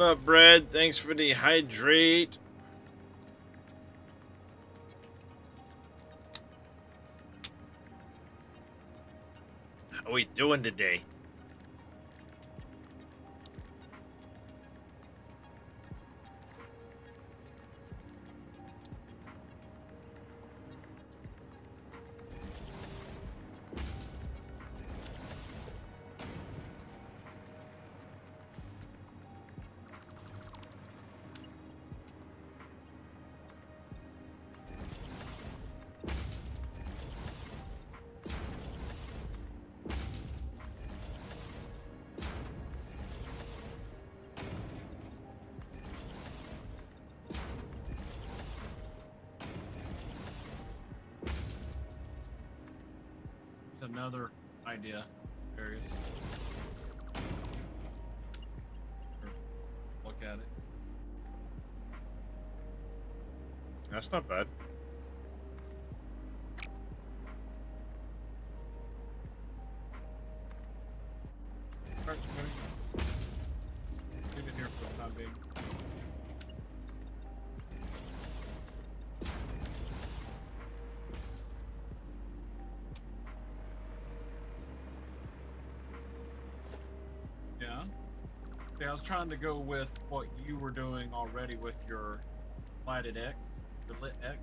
What up, Brad? Thanks for the hydrate. How we doing today? another idea, Darius. Look at it. That's not bad. Leave it here for the time being. Yeah. See, I was trying to go with what you were doing already with your lighted X, your lit X.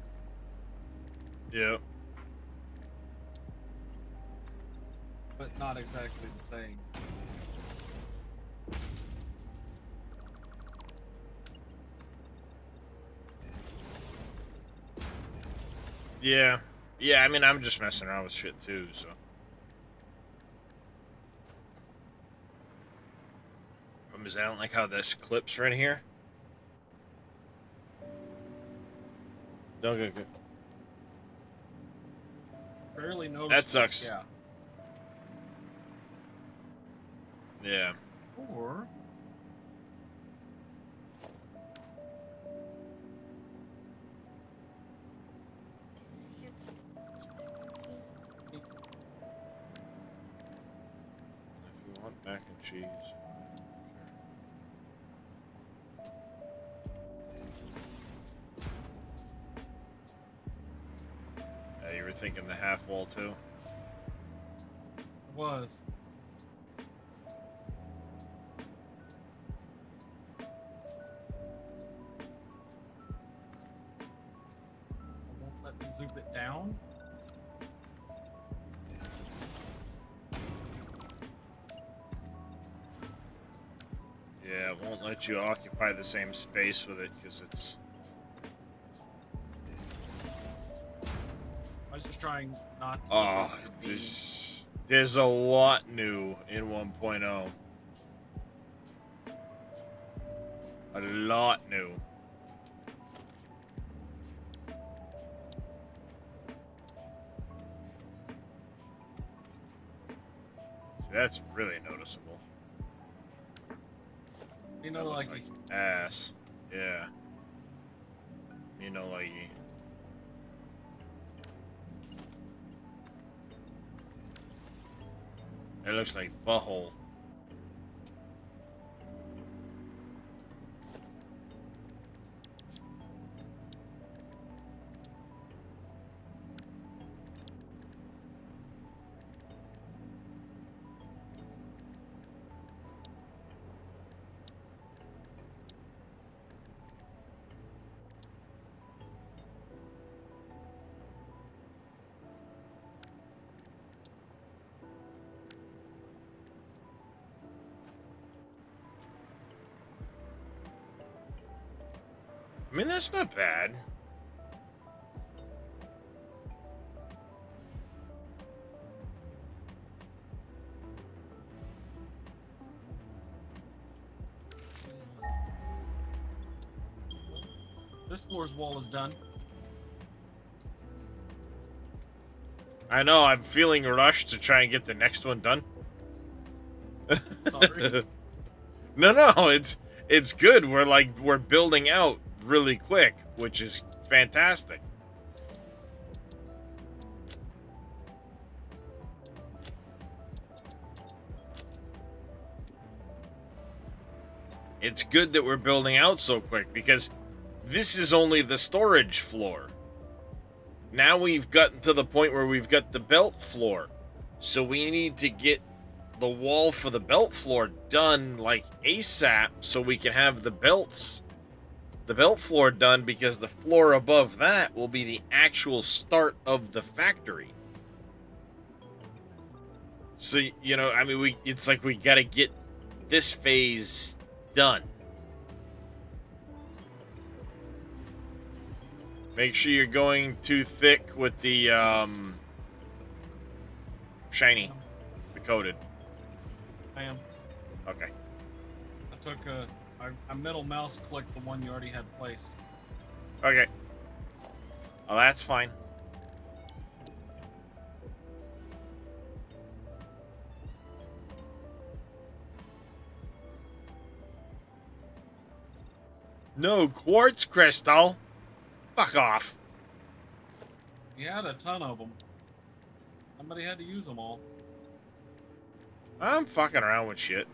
Yeah. But not exactly the same. Yeah. Yeah, I mean, I'm just messing around with shit too, so. Is I don't like how this clips right here. Okay, good. Barely noticeable. That sucks. Yeah. Yeah. Or If you want mac and cheese. Yeah, you were thinking the half wall too? was. Won't let me zoom it down. Yeah, it won't let you occupy the same space with it because it's... I was just trying not to. Oh, there's a lot new in 1.0. A lot new. See, that's really noticeable. You know, like ass. Yeah. You know, like. It looks like butthole. I mean, that's not bad. this floor's wall is done. I know, I'm feeling rushed to try and get the next one done. Sorry. No, it's good. We're building out really quick, which is fantastic. It's good that we're building out so quick because this is only the storage floor. Now we've gotten to the point where we've got the belt floor. So we need to get the wall for the belt floor done like ASAP so we can have the belt floor done, because the floor above that will be the actual start of the factory. So, you know, I mean, it's like we got to get this phase done. Make sure you're going too thick with the shiny, the coated. I am. Okay. I took I middle mouse clicked the one you already had placed. Okay. Oh, that's fine. No quartz crystal. Fuck off. He had a ton of them. Somebody had to use them all. I'm fucking around with shit.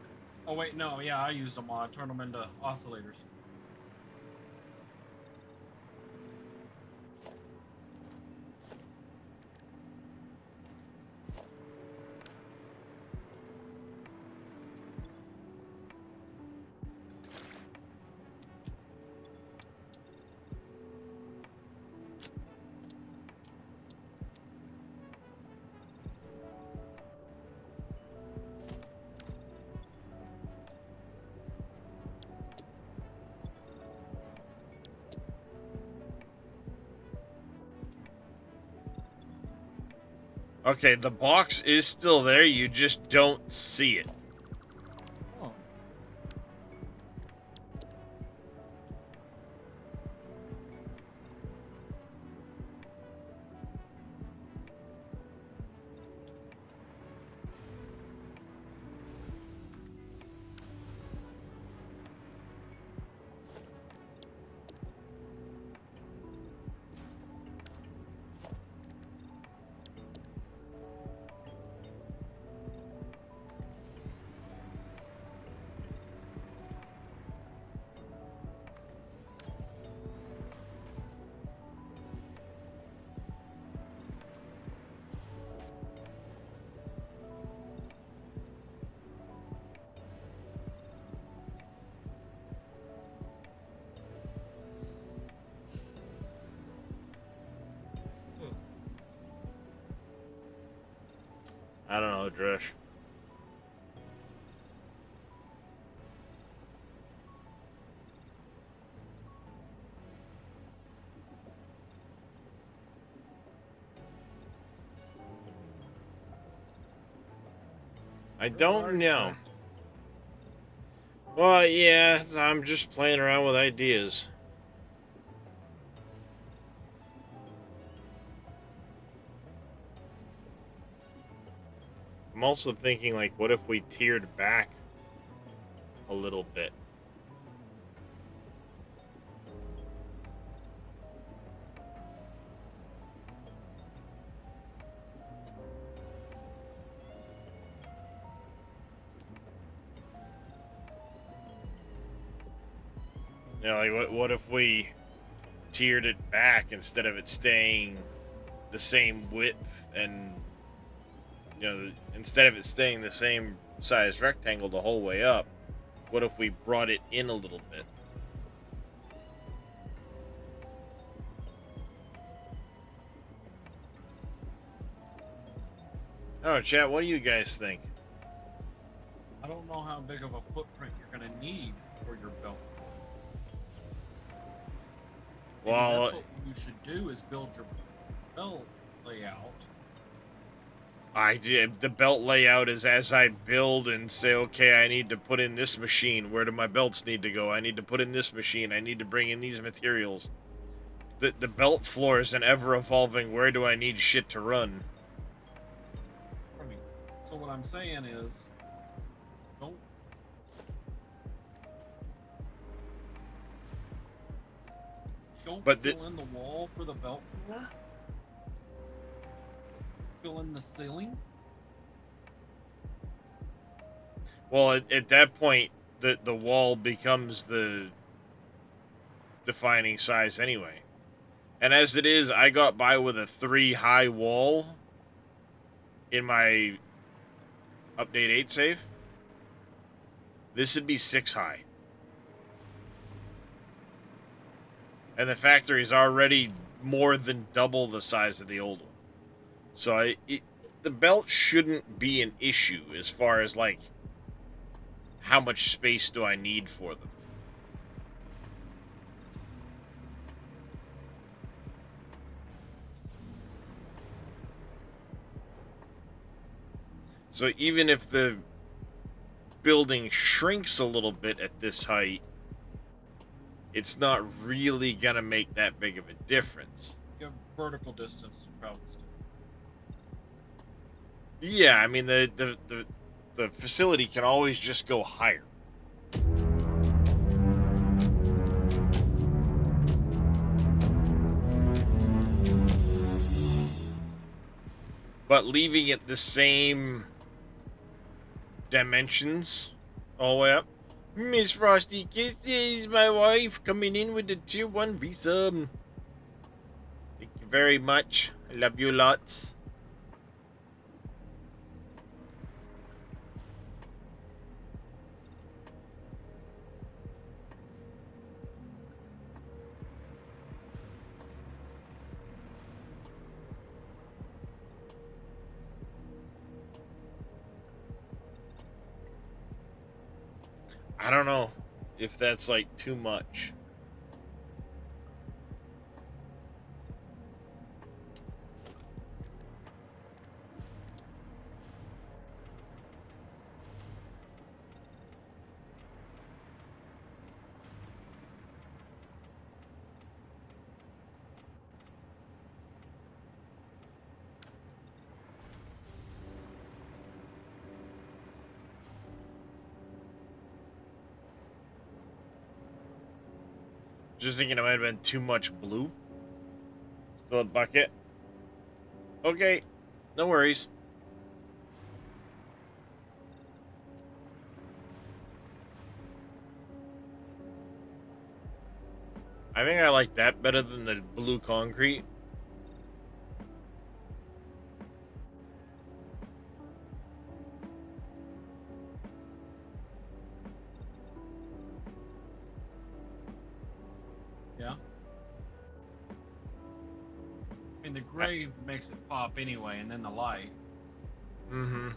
Oh wait, no, yeah, I used them all. I turned them into oscillators. Okay, the box is still there, you just don't see it. Oh. I don't know, Dresh. I don't know. Well, yeah, I'm just playing around with ideas. I'm also thinking, like, what if we tiered back a little bit? You know, like, what if we tiered it back instead of it staying the same width and, you know, instead of it staying the same size rectangle the whole way up, what if we brought it in a little bit? Oh, chat, what do you guys think? I don't know how big of a footprint you're going to need for your belt. Maybe Well, that's what you should do is build your belt layout. I did. The belt layout is as I build and say, okay, I need to put in this machine. Where do my belts need to go? I need to put in this machine. I need to bring in these materials. The belt floor is an ever-evolving, where do I need shit to run? I mean, so what I'm saying is, don't fill in the wall for the belt floor. Fill in the ceiling. Well, at that point, the wall becomes the defining size anyway. And as it is, I got by with a 3 high wall in my update 8 save. This would be 6 high. And the factory is already more than double the size of the old one. So the belt shouldn't be an issue as far as, like, how much space do I need for them. So even if the building shrinks a little bit at this height, it's not really gonna make that big of a difference. You have vertical distance to travel still. Yeah, I mean the facility can always just go higher. but leaving it the same dimensions all the way up. Miss Frosty Kisses, my wife, coming in with the tier 1 visa. Thank you very much. I love you lots. I don't know if that's like too much. Just thinking it might have been too much blue. Fill a bucket. Okay, no worries. I think I like that better than the blue concrete. Yeah. I mean, the gray makes it pop anyway, and then the light. Mm-hmm.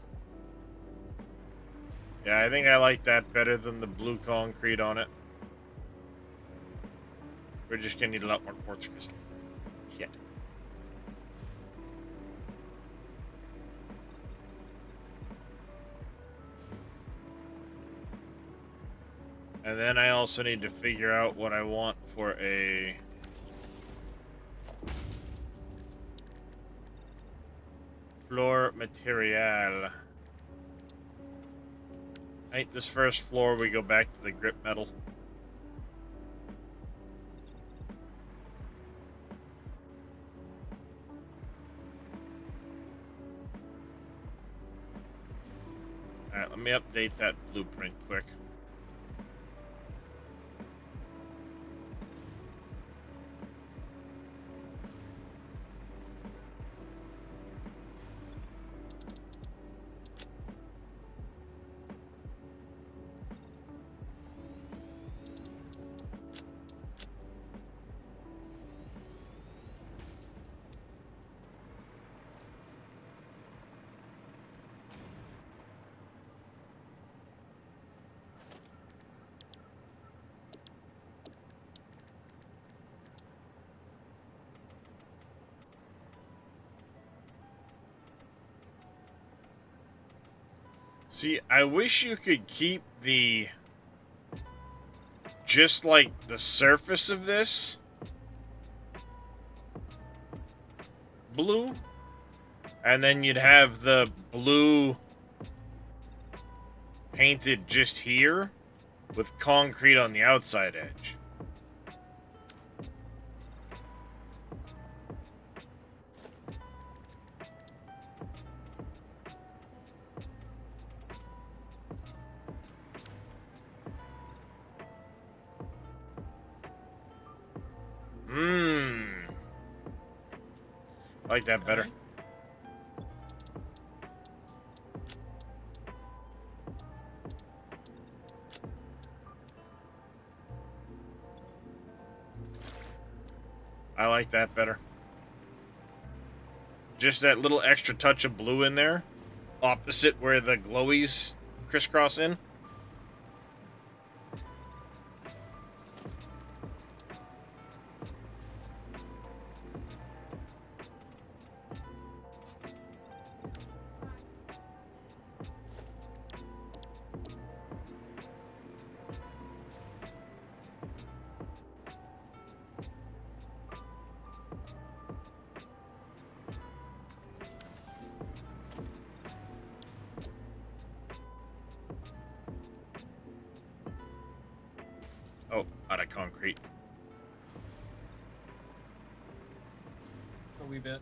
Yeah, I think I like that better than the blue concrete on it. We're just gonna need a lot more quartz crystal. Shit. And then I also need to figure out what I want for a floor material. I think this first floor we go back to the grip metal. Alright, let me update that blueprint quick. See, I wish you could keep the just like the surface of this blue, and then you'd have the blue painted just here with concrete on the outside edge. I like that better. Okay. I like that better. Just that little extra touch of blue in there, opposite where the glowies crisscross in. Oh, out of concrete. A wee bit.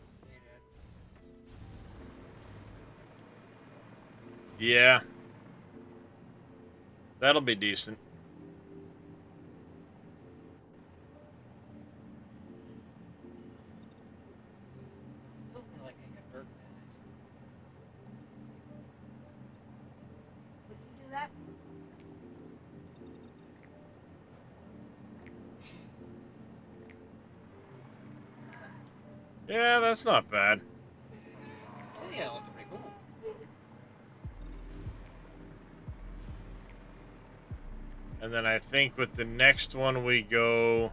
Yeah. That'll be decent. Still feel like I get hurt. Would you do that? Yeah, that's not bad. Yeah, it looks pretty cool. And then I think with the next one we go...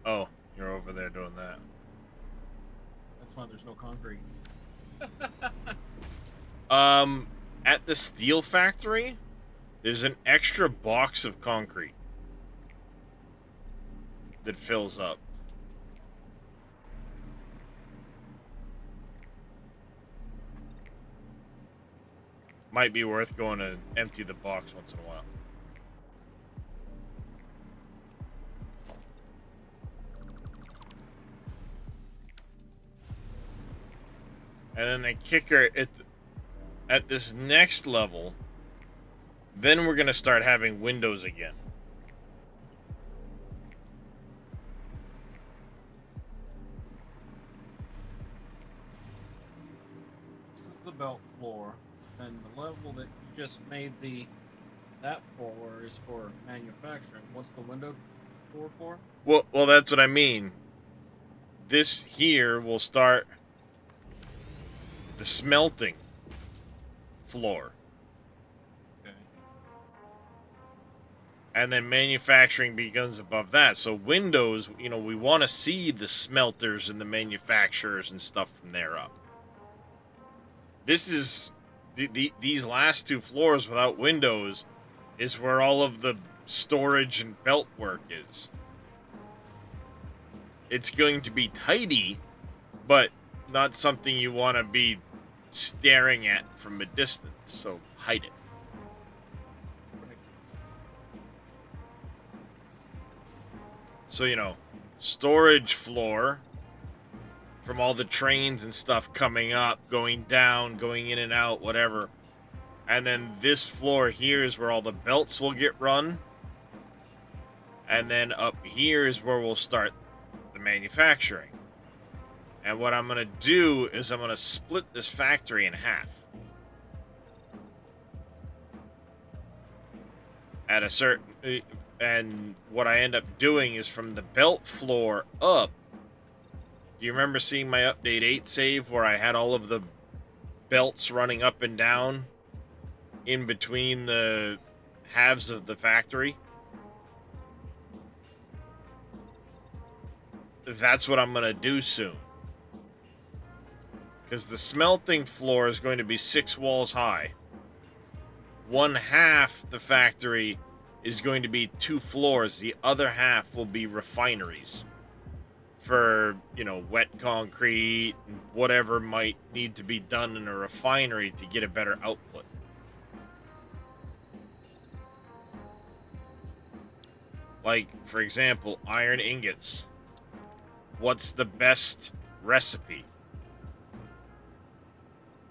Oh, you're over there doing that. That's why there's no concrete. At the steel factory, there's an extra box of concrete that fills up. Might be worth going to empty the box once in a while. And then the kicker at this next level, then we're going to start having windows again. This is the belt floor, and the level that you just made that for is for manufacturing. What's the window floor for? Well, that's what I mean. This here will start the smelting floor. Okay. And then manufacturing begins above that. So windows, we want to see the smelters and the manufacturers and stuff from there up. This is these last two floors without windows is where all of the storage and belt work is. It's going to be tidy, but not something you want to be staring at from a distance, so hide it. So, storage floor from all the trains and stuff coming up, going down, going in and out, whatever. And then this floor here is where all the belts will get run. And then up here is where we'll start the manufacturing. And what I'm going to do is I'm going to split this factory in half. At a certain... And what I end up doing is from the belt floor up. Do you remember seeing my Update 8 save where I had all of the belts running up and down in between the halves of the factory? That's what I'm going to do soon. Because the smelting floor is going to be 6 walls high. One half the factory is going to be 2 floors. The other half will be refineries. For, wet concrete and whatever might need to be done in a refinery to get a better output. Like, for example, iron ingots. What's the best recipe?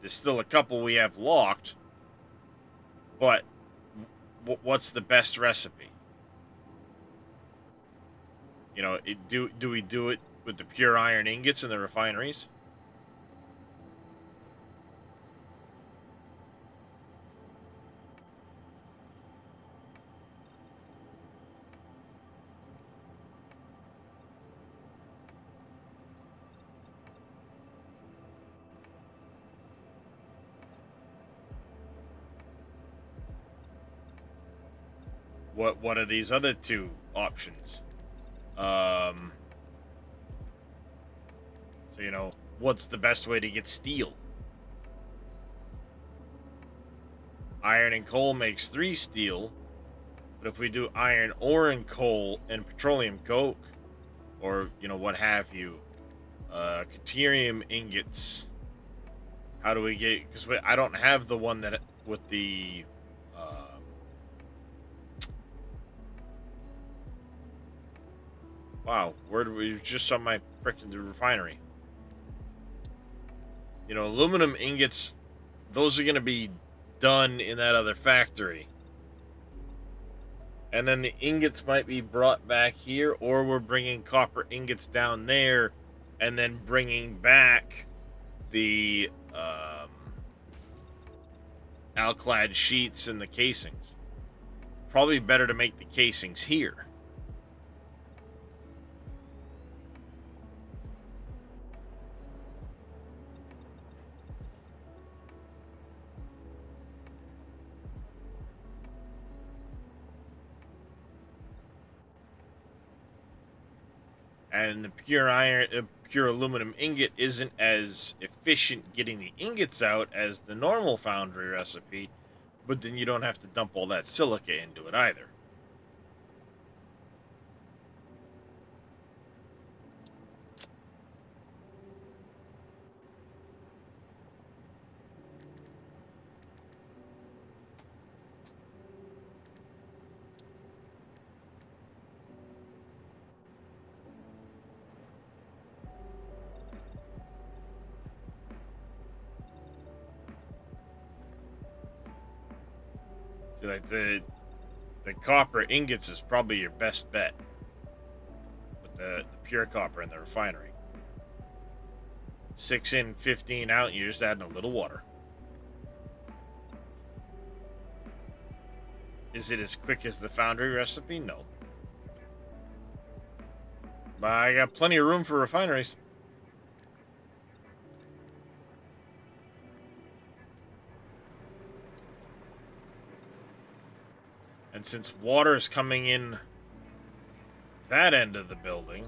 There's still a couple we have locked, but what's the best recipe? Do we do it with the pure iron ingots in the refineries? What are these other two options? So, what's the best way to get steel? Iron and coal makes 3 steel, but if we do iron ore and coal and petroleum coke, or what have you. Caterium ingots. How do we get? Because I don't have the one that with the. Wow, where do we just on my freaking refinery? Aluminum ingots. Those are gonna be done in that other factory. And then the ingots might be brought back here, or we're bringing copper ingots down there, and then bringing back the alclad sheets and the casings. Probably better to make the casings here. And the pure aluminum ingot isn't as efficient getting the ingots out as the normal foundry recipe, but then you don't have to dump all that silica into it either. So like the copper ingots is probably your best bet with the pure copper in the refinery. 6 in, 15 out, you're just adding a little water. Is it as quick as the foundry recipe? No. But I got plenty of room for refineries. And since water is coming in that end of the building,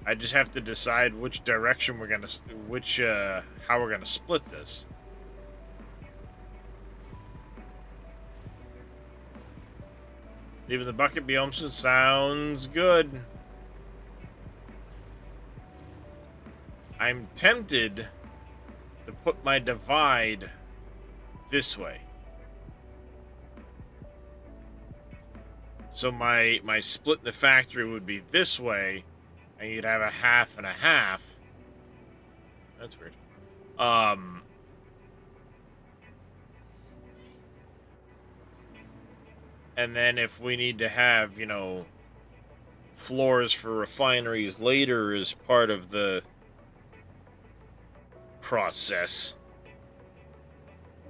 I just have to decide which direction we're gonna, how we're gonna split this. Leaving the bucket biomes sounds good. I'm tempted to put my divide this way. So my split in the factory would be this way, and you'd have a half and a half. That's weird. And then if we need to have, floors for refineries later as part of the process,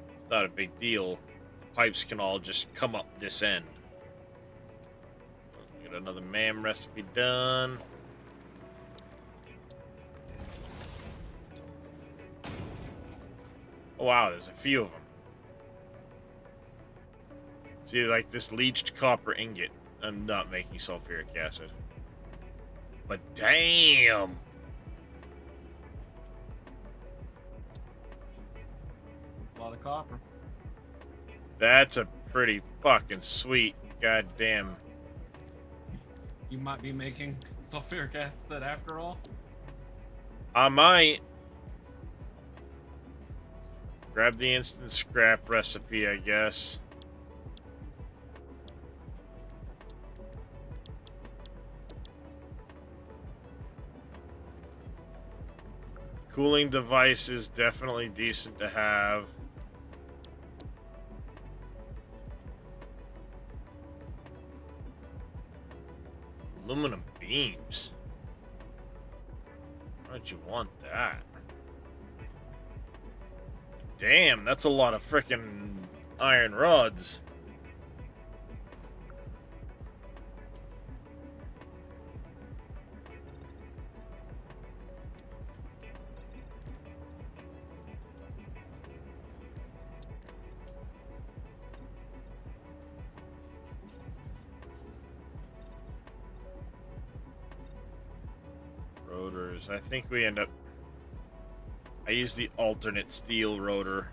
it's not a big deal. The pipes can all just come up this end. Get another MAM recipe done. Oh wow, there's a few of them. See, like this leached copper ingot. I'm not making sulfuric acid. But damn! A lot of copper. That's a pretty fucking sweet goddamn. You might be making sulfuric acid after all. I might. Grab the instant scrap recipe, I guess. Cooling device is definitely decent to have. Aluminum beams. Why don't you want that? Damn, that's a lot of frickin' iron rods. Rotors. I think we end up... I use the alternate steel rotor.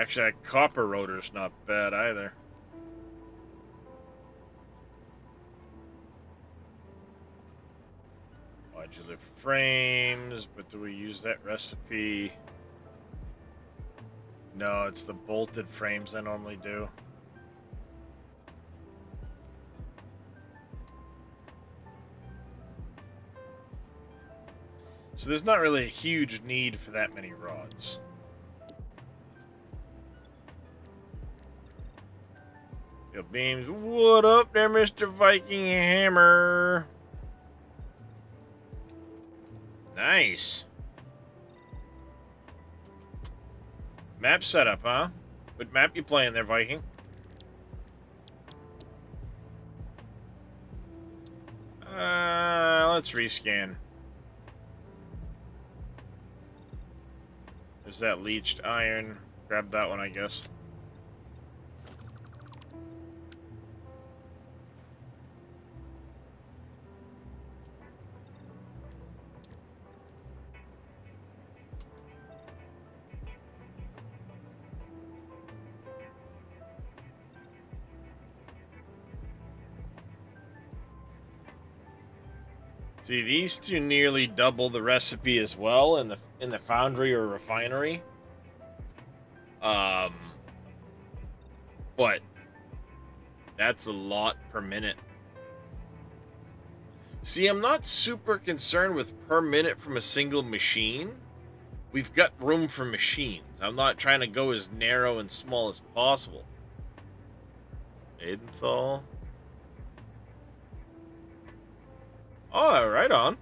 Actually, that copper rotor's not bad either. Modular frames, but do we use that recipe? No, it's the bolted frames I normally do. So there's not really a huge need for that many rods. Steel beams. What up there, Mr. Viking Hammer? Nice. Map setup, huh? What map you playing there, Viking? Let's rescan. There's that leached iron. Grab that one, I guess. See, these two nearly double the recipe as well in the foundry or refinery. But that's a lot per minute. See, I'm not super concerned with per minute from a single machine. We've got room for machines. I'm not trying to go as narrow and small as possible. Adenthal. Oh, right on.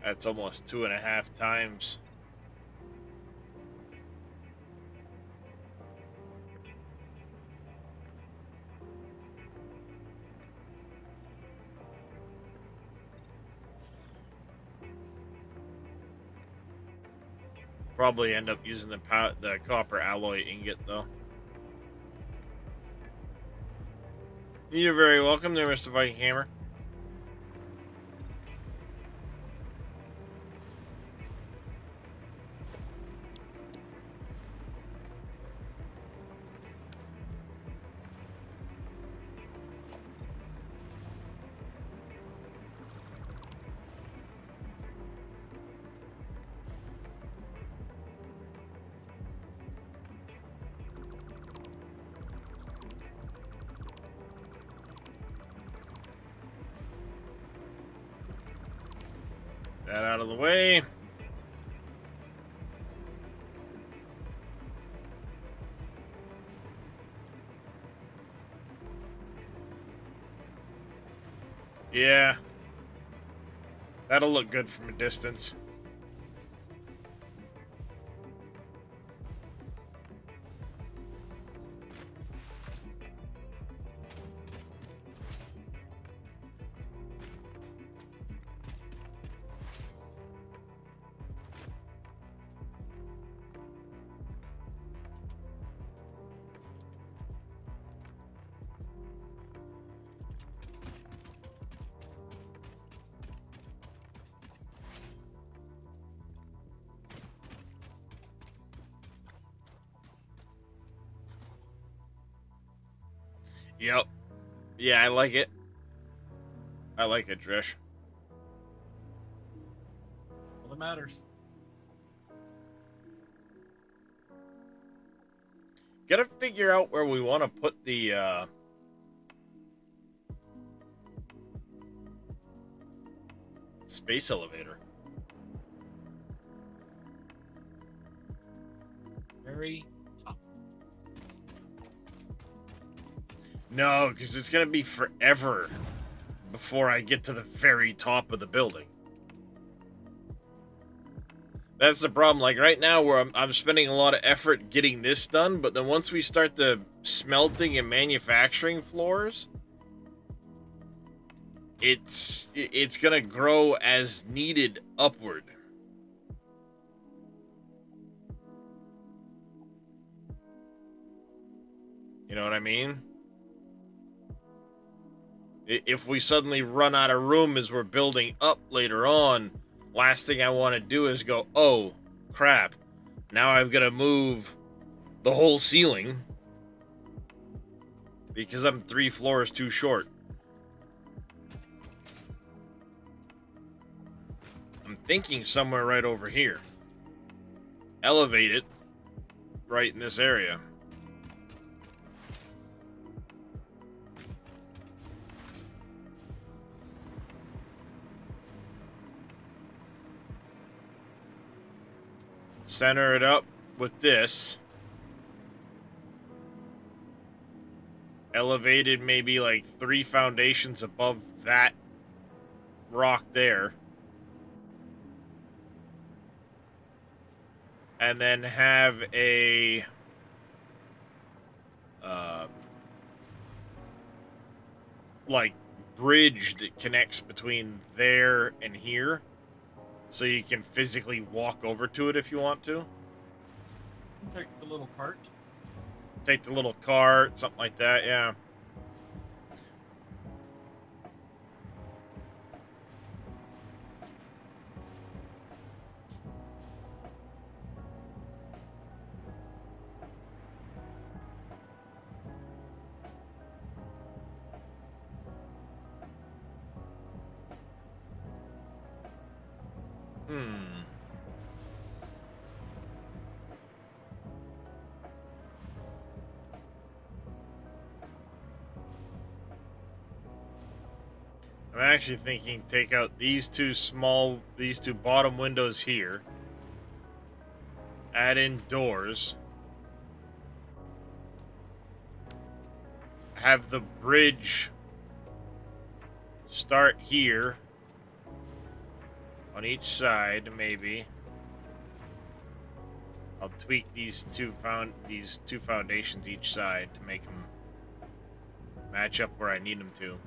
That's almost 2.5 times. Probably end up using the copper alloy ingot, though. You're very welcome there, Mr. Viking Hammer. That out of the way. Yeah. That'll look good from a distance. Yep. Yeah, I like it. I like it, Drish. All that matters. Gotta figure out where we want to put the space elevator. Very top. No, because it's gonna be forever before I get to the very top of the building. That's the problem. Like right now, where I'm spending a lot of effort getting this done, but then once we start the smelting and manufacturing floors, it's gonna grow as needed upward. You know what I mean? If we suddenly run out of room as we're building up later on, last thing I want to do is go, oh, crap. Now I've got to move the whole ceiling because I'm 3 floors too short. I'm thinking somewhere right over here. Elevate it right in this area. Center it up with this. Elevated maybe like 3 foundations above that rock there. And then have a like bridge that connects between there and here, so you can physically walk over to it if you want to. Take the little cart. Take the little cart, something like that, yeah. I'm actually thinking take out these two bottom windows here. Add in doors. Have the bridge start here on each side, maybe. I'll tweak these two foundations each side to make them match up where I need them to.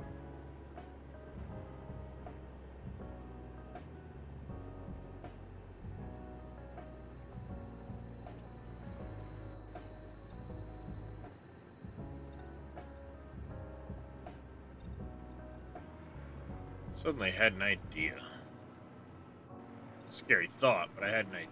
Suddenly had an idea. Scary thought, but I had an idea.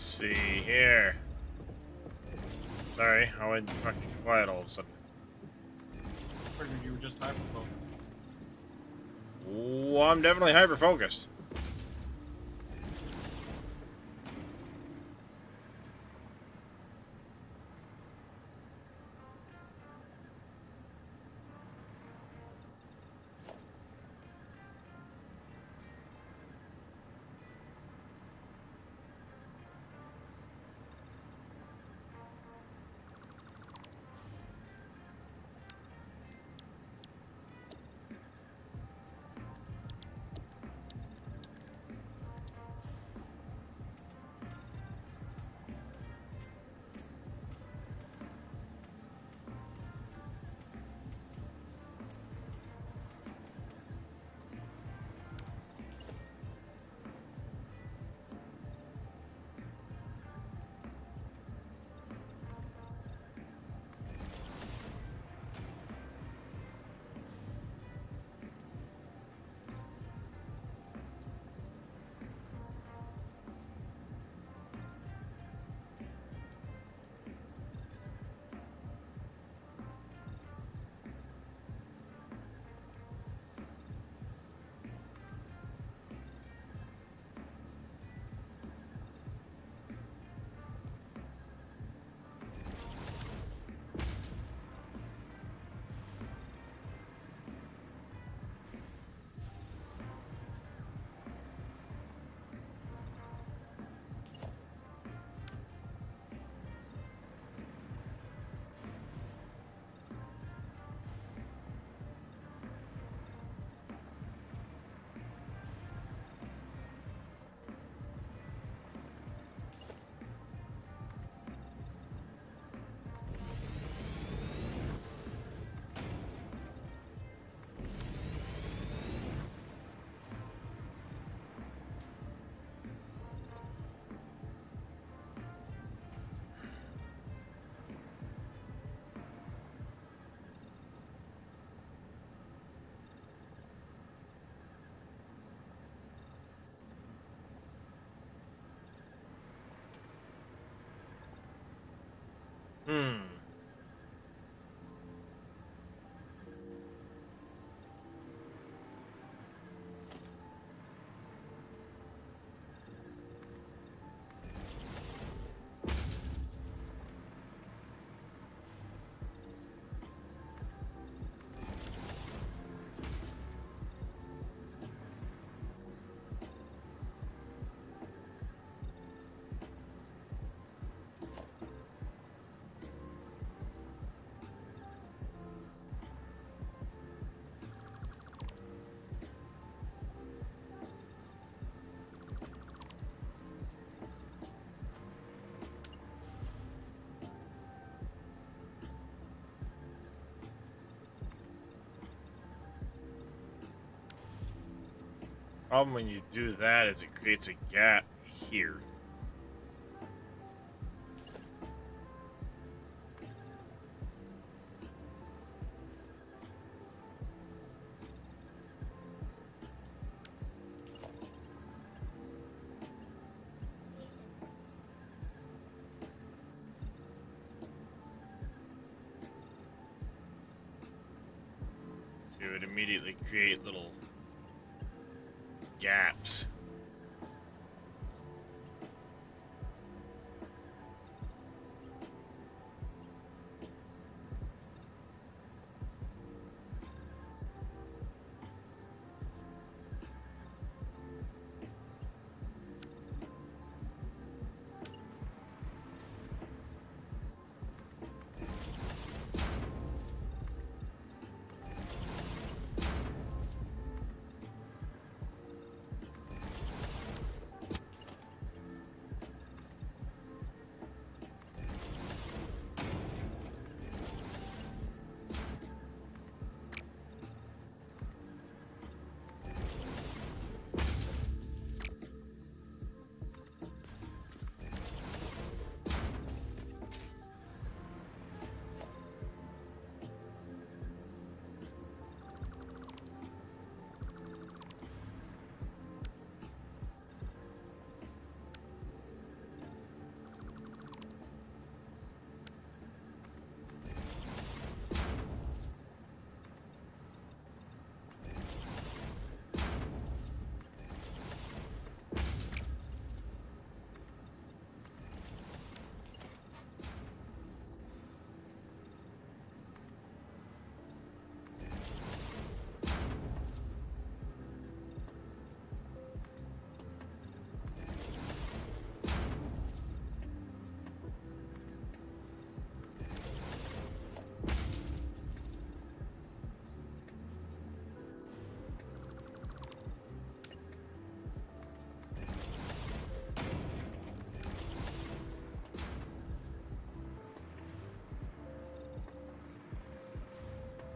see here. Sorry, I went fucking quiet all of a sudden. Figured you were just hyper focused. Oh, I'm definitely hyper focused. Hmm. Problem when you do that is it creates a gap here. So it would immediately create little gaps.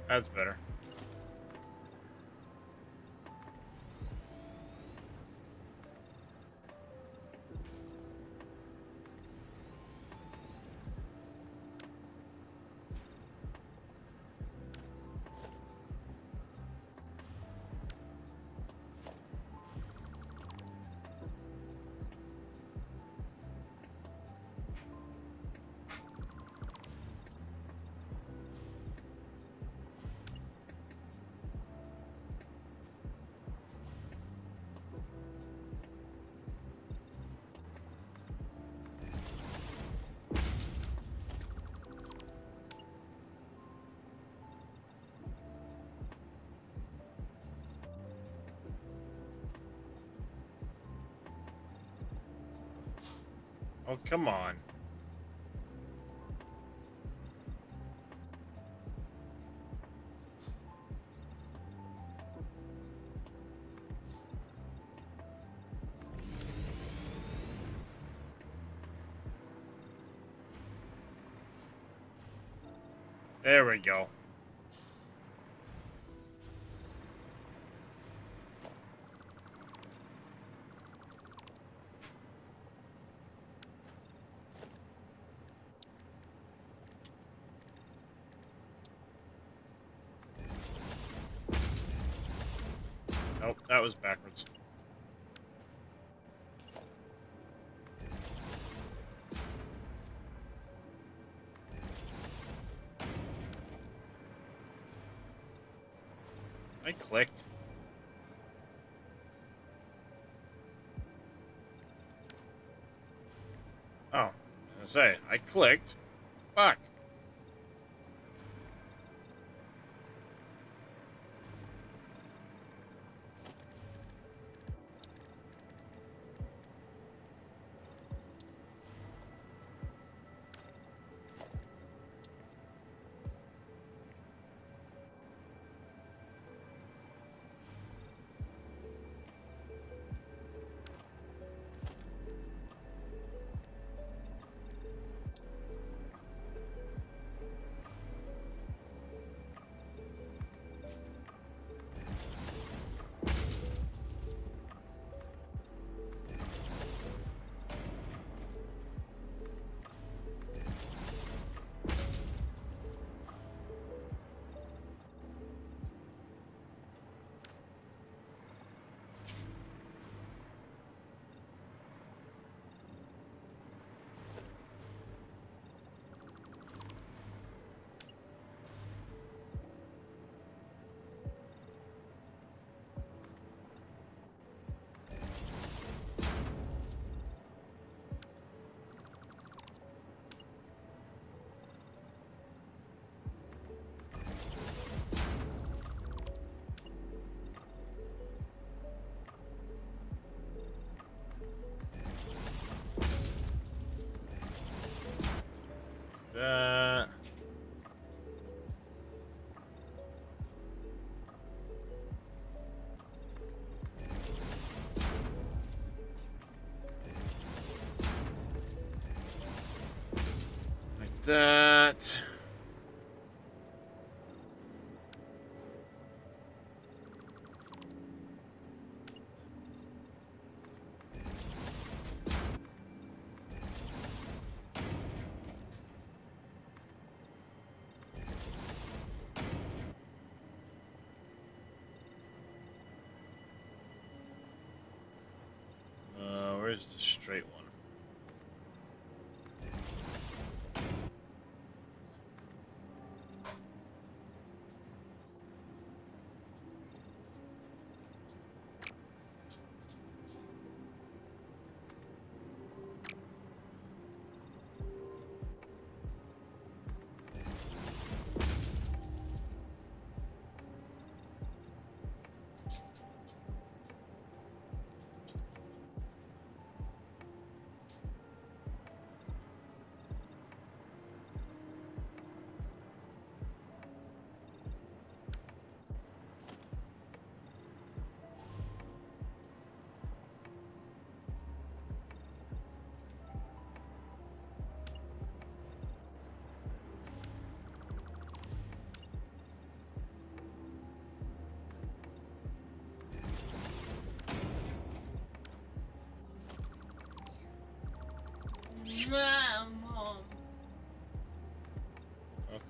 That's better. Oh, come on. There we go. Nope, that was backwards. I clicked. Oh, I was gonna say, I clicked. Fuck. Uh... Like that. Where's the straight one?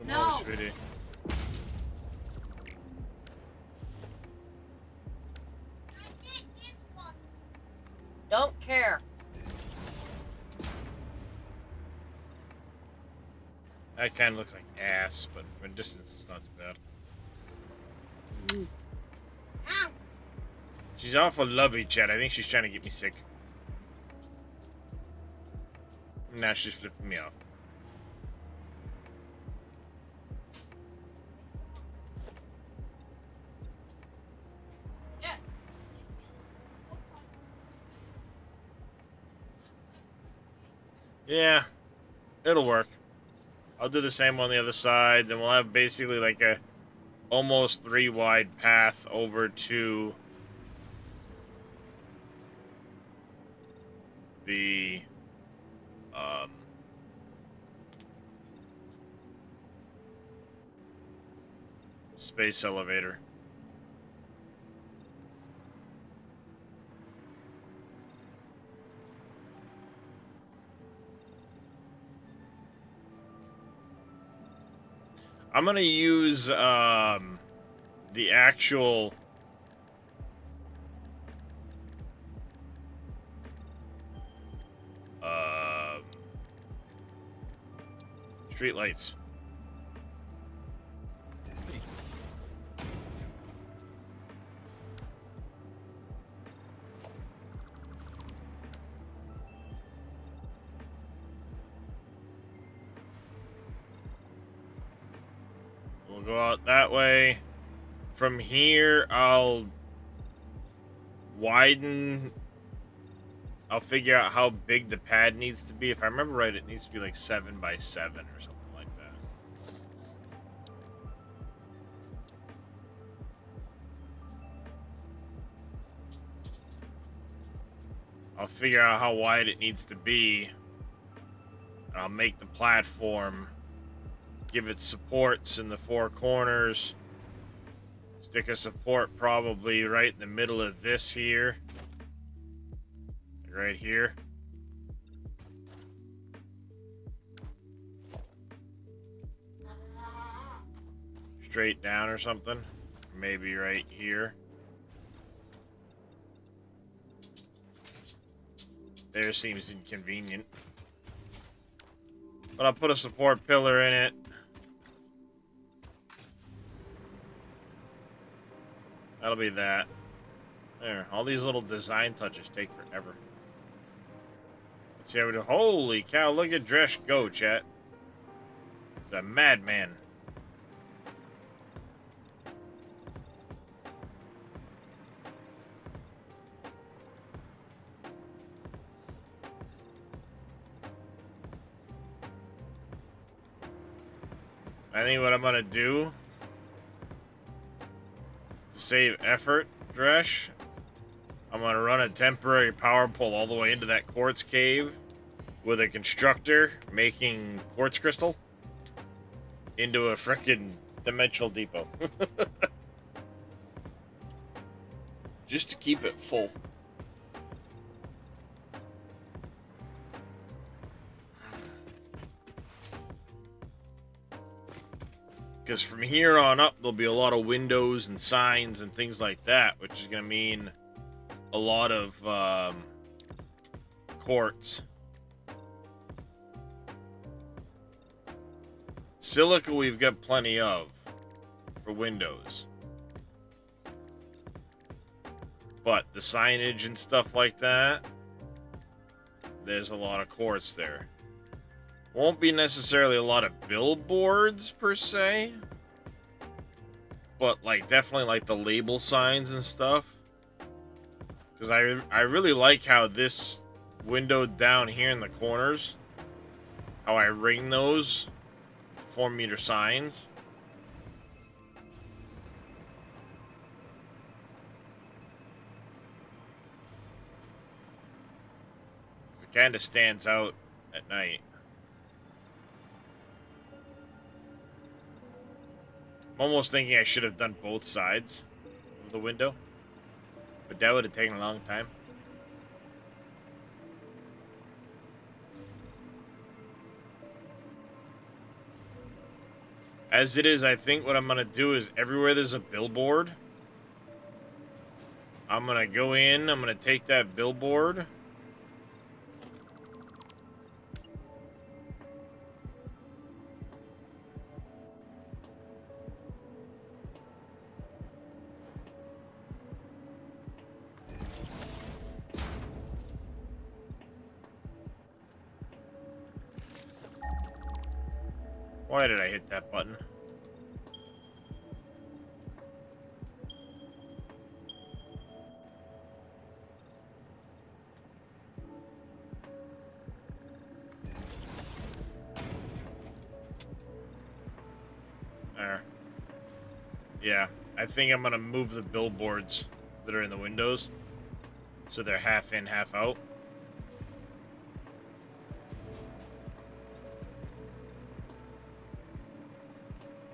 No. Sweetie. Don't care. That kind of looks like ass, but from distance it's not too bad. Ow. She's awful lovey, Chad. I think she's trying to get me sick. Now she's flipping me off. Yeah. Yeah, it'll work. I'll do the same on the other side. Then we'll have basically like a almost 3 wide path over to the space elevator. I'm gonna use the actual street lights. We'll go out that way. From here, I'll widen. I'll figure out how big the pad needs to be. If I remember right, it needs to be like 7 by 7 or something like that. I'll figure out how wide it needs to be. And I'll make the platform, give it supports in the 4 corners. Stick a support probably right in the middle of this here. Right here. Straight down or something. Maybe right here. There seems inconvenient. But I'll put a support pillar in it. That'll be that. There. All these little design touches take forever. Let's see how we do. Holy cow, look at Dresh go, chat. He's a madman. I think what I'm gonna do to save effort, Dresh, I'm gonna run a temporary power pole all the way into that quartz cave with a constructor making quartz crystal into a frickin' dimensional depot. Just to keep it full. Because from here on up, there'll be a lot of windows and signs and things like that, which is going to mean a lot of quartz. Silica we've got plenty of for windows. But the signage and stuff like that, there's a lot of quartz there. Won't be necessarily a lot of billboards per se, but like definitely like the label signs and stuff. Because I really like how this window down here in the corners, how I ring those 4-meter signs. It kind of stands out at night. I'm almost thinking I should have done both sides of the window, but that would have taken a long time. As it is, I think what I'm going to do is everywhere there's a billboard, I'm going to go in, I'm going to take that billboard. Why did I hit that button? There. Yeah, I think I'm gonna move the billboards that are in the windows so they're half in, half out.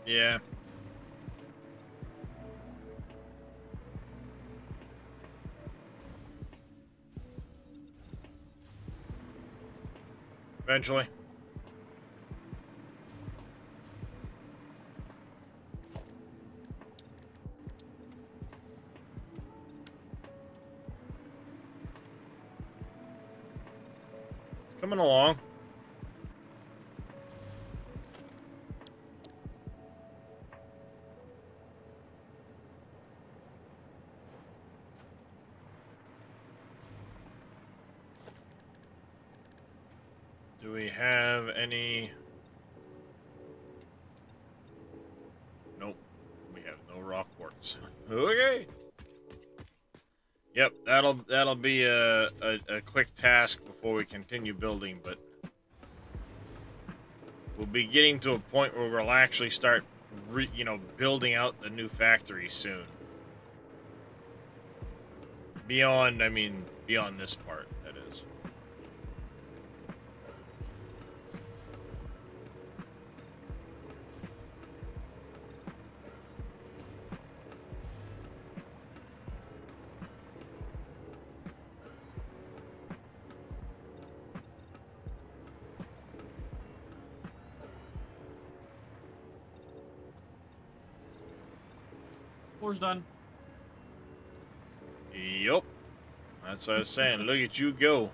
Yeah. Eventually. Coming along. Do we have any? Nope. We have no rock quartz. Okay. Yep, that'll be a quick task before we continue building, but we'll be getting to a point where we'll actually start, building out the new factory soon. Beyond this part, that is. Floor's done. Yup. That's what I was saying. Look at you go.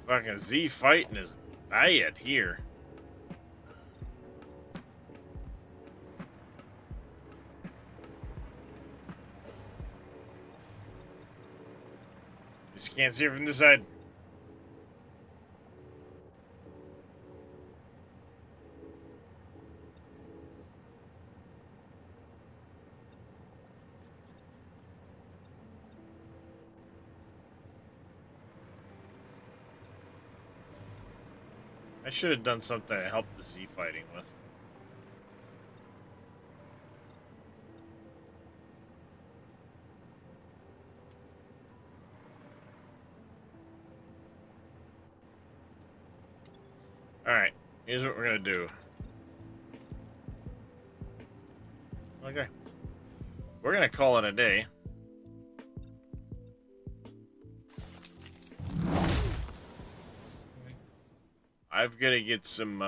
Fucking Z fighting is bad here. Just can't see it from this side. I should have done something to help the Z fighting with. Alright, here's what we're gonna do. Okay. We're gonna call it a day. I've got to get some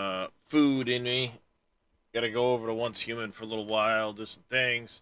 food in me. Got to go over to Once Human for a little while, do some things.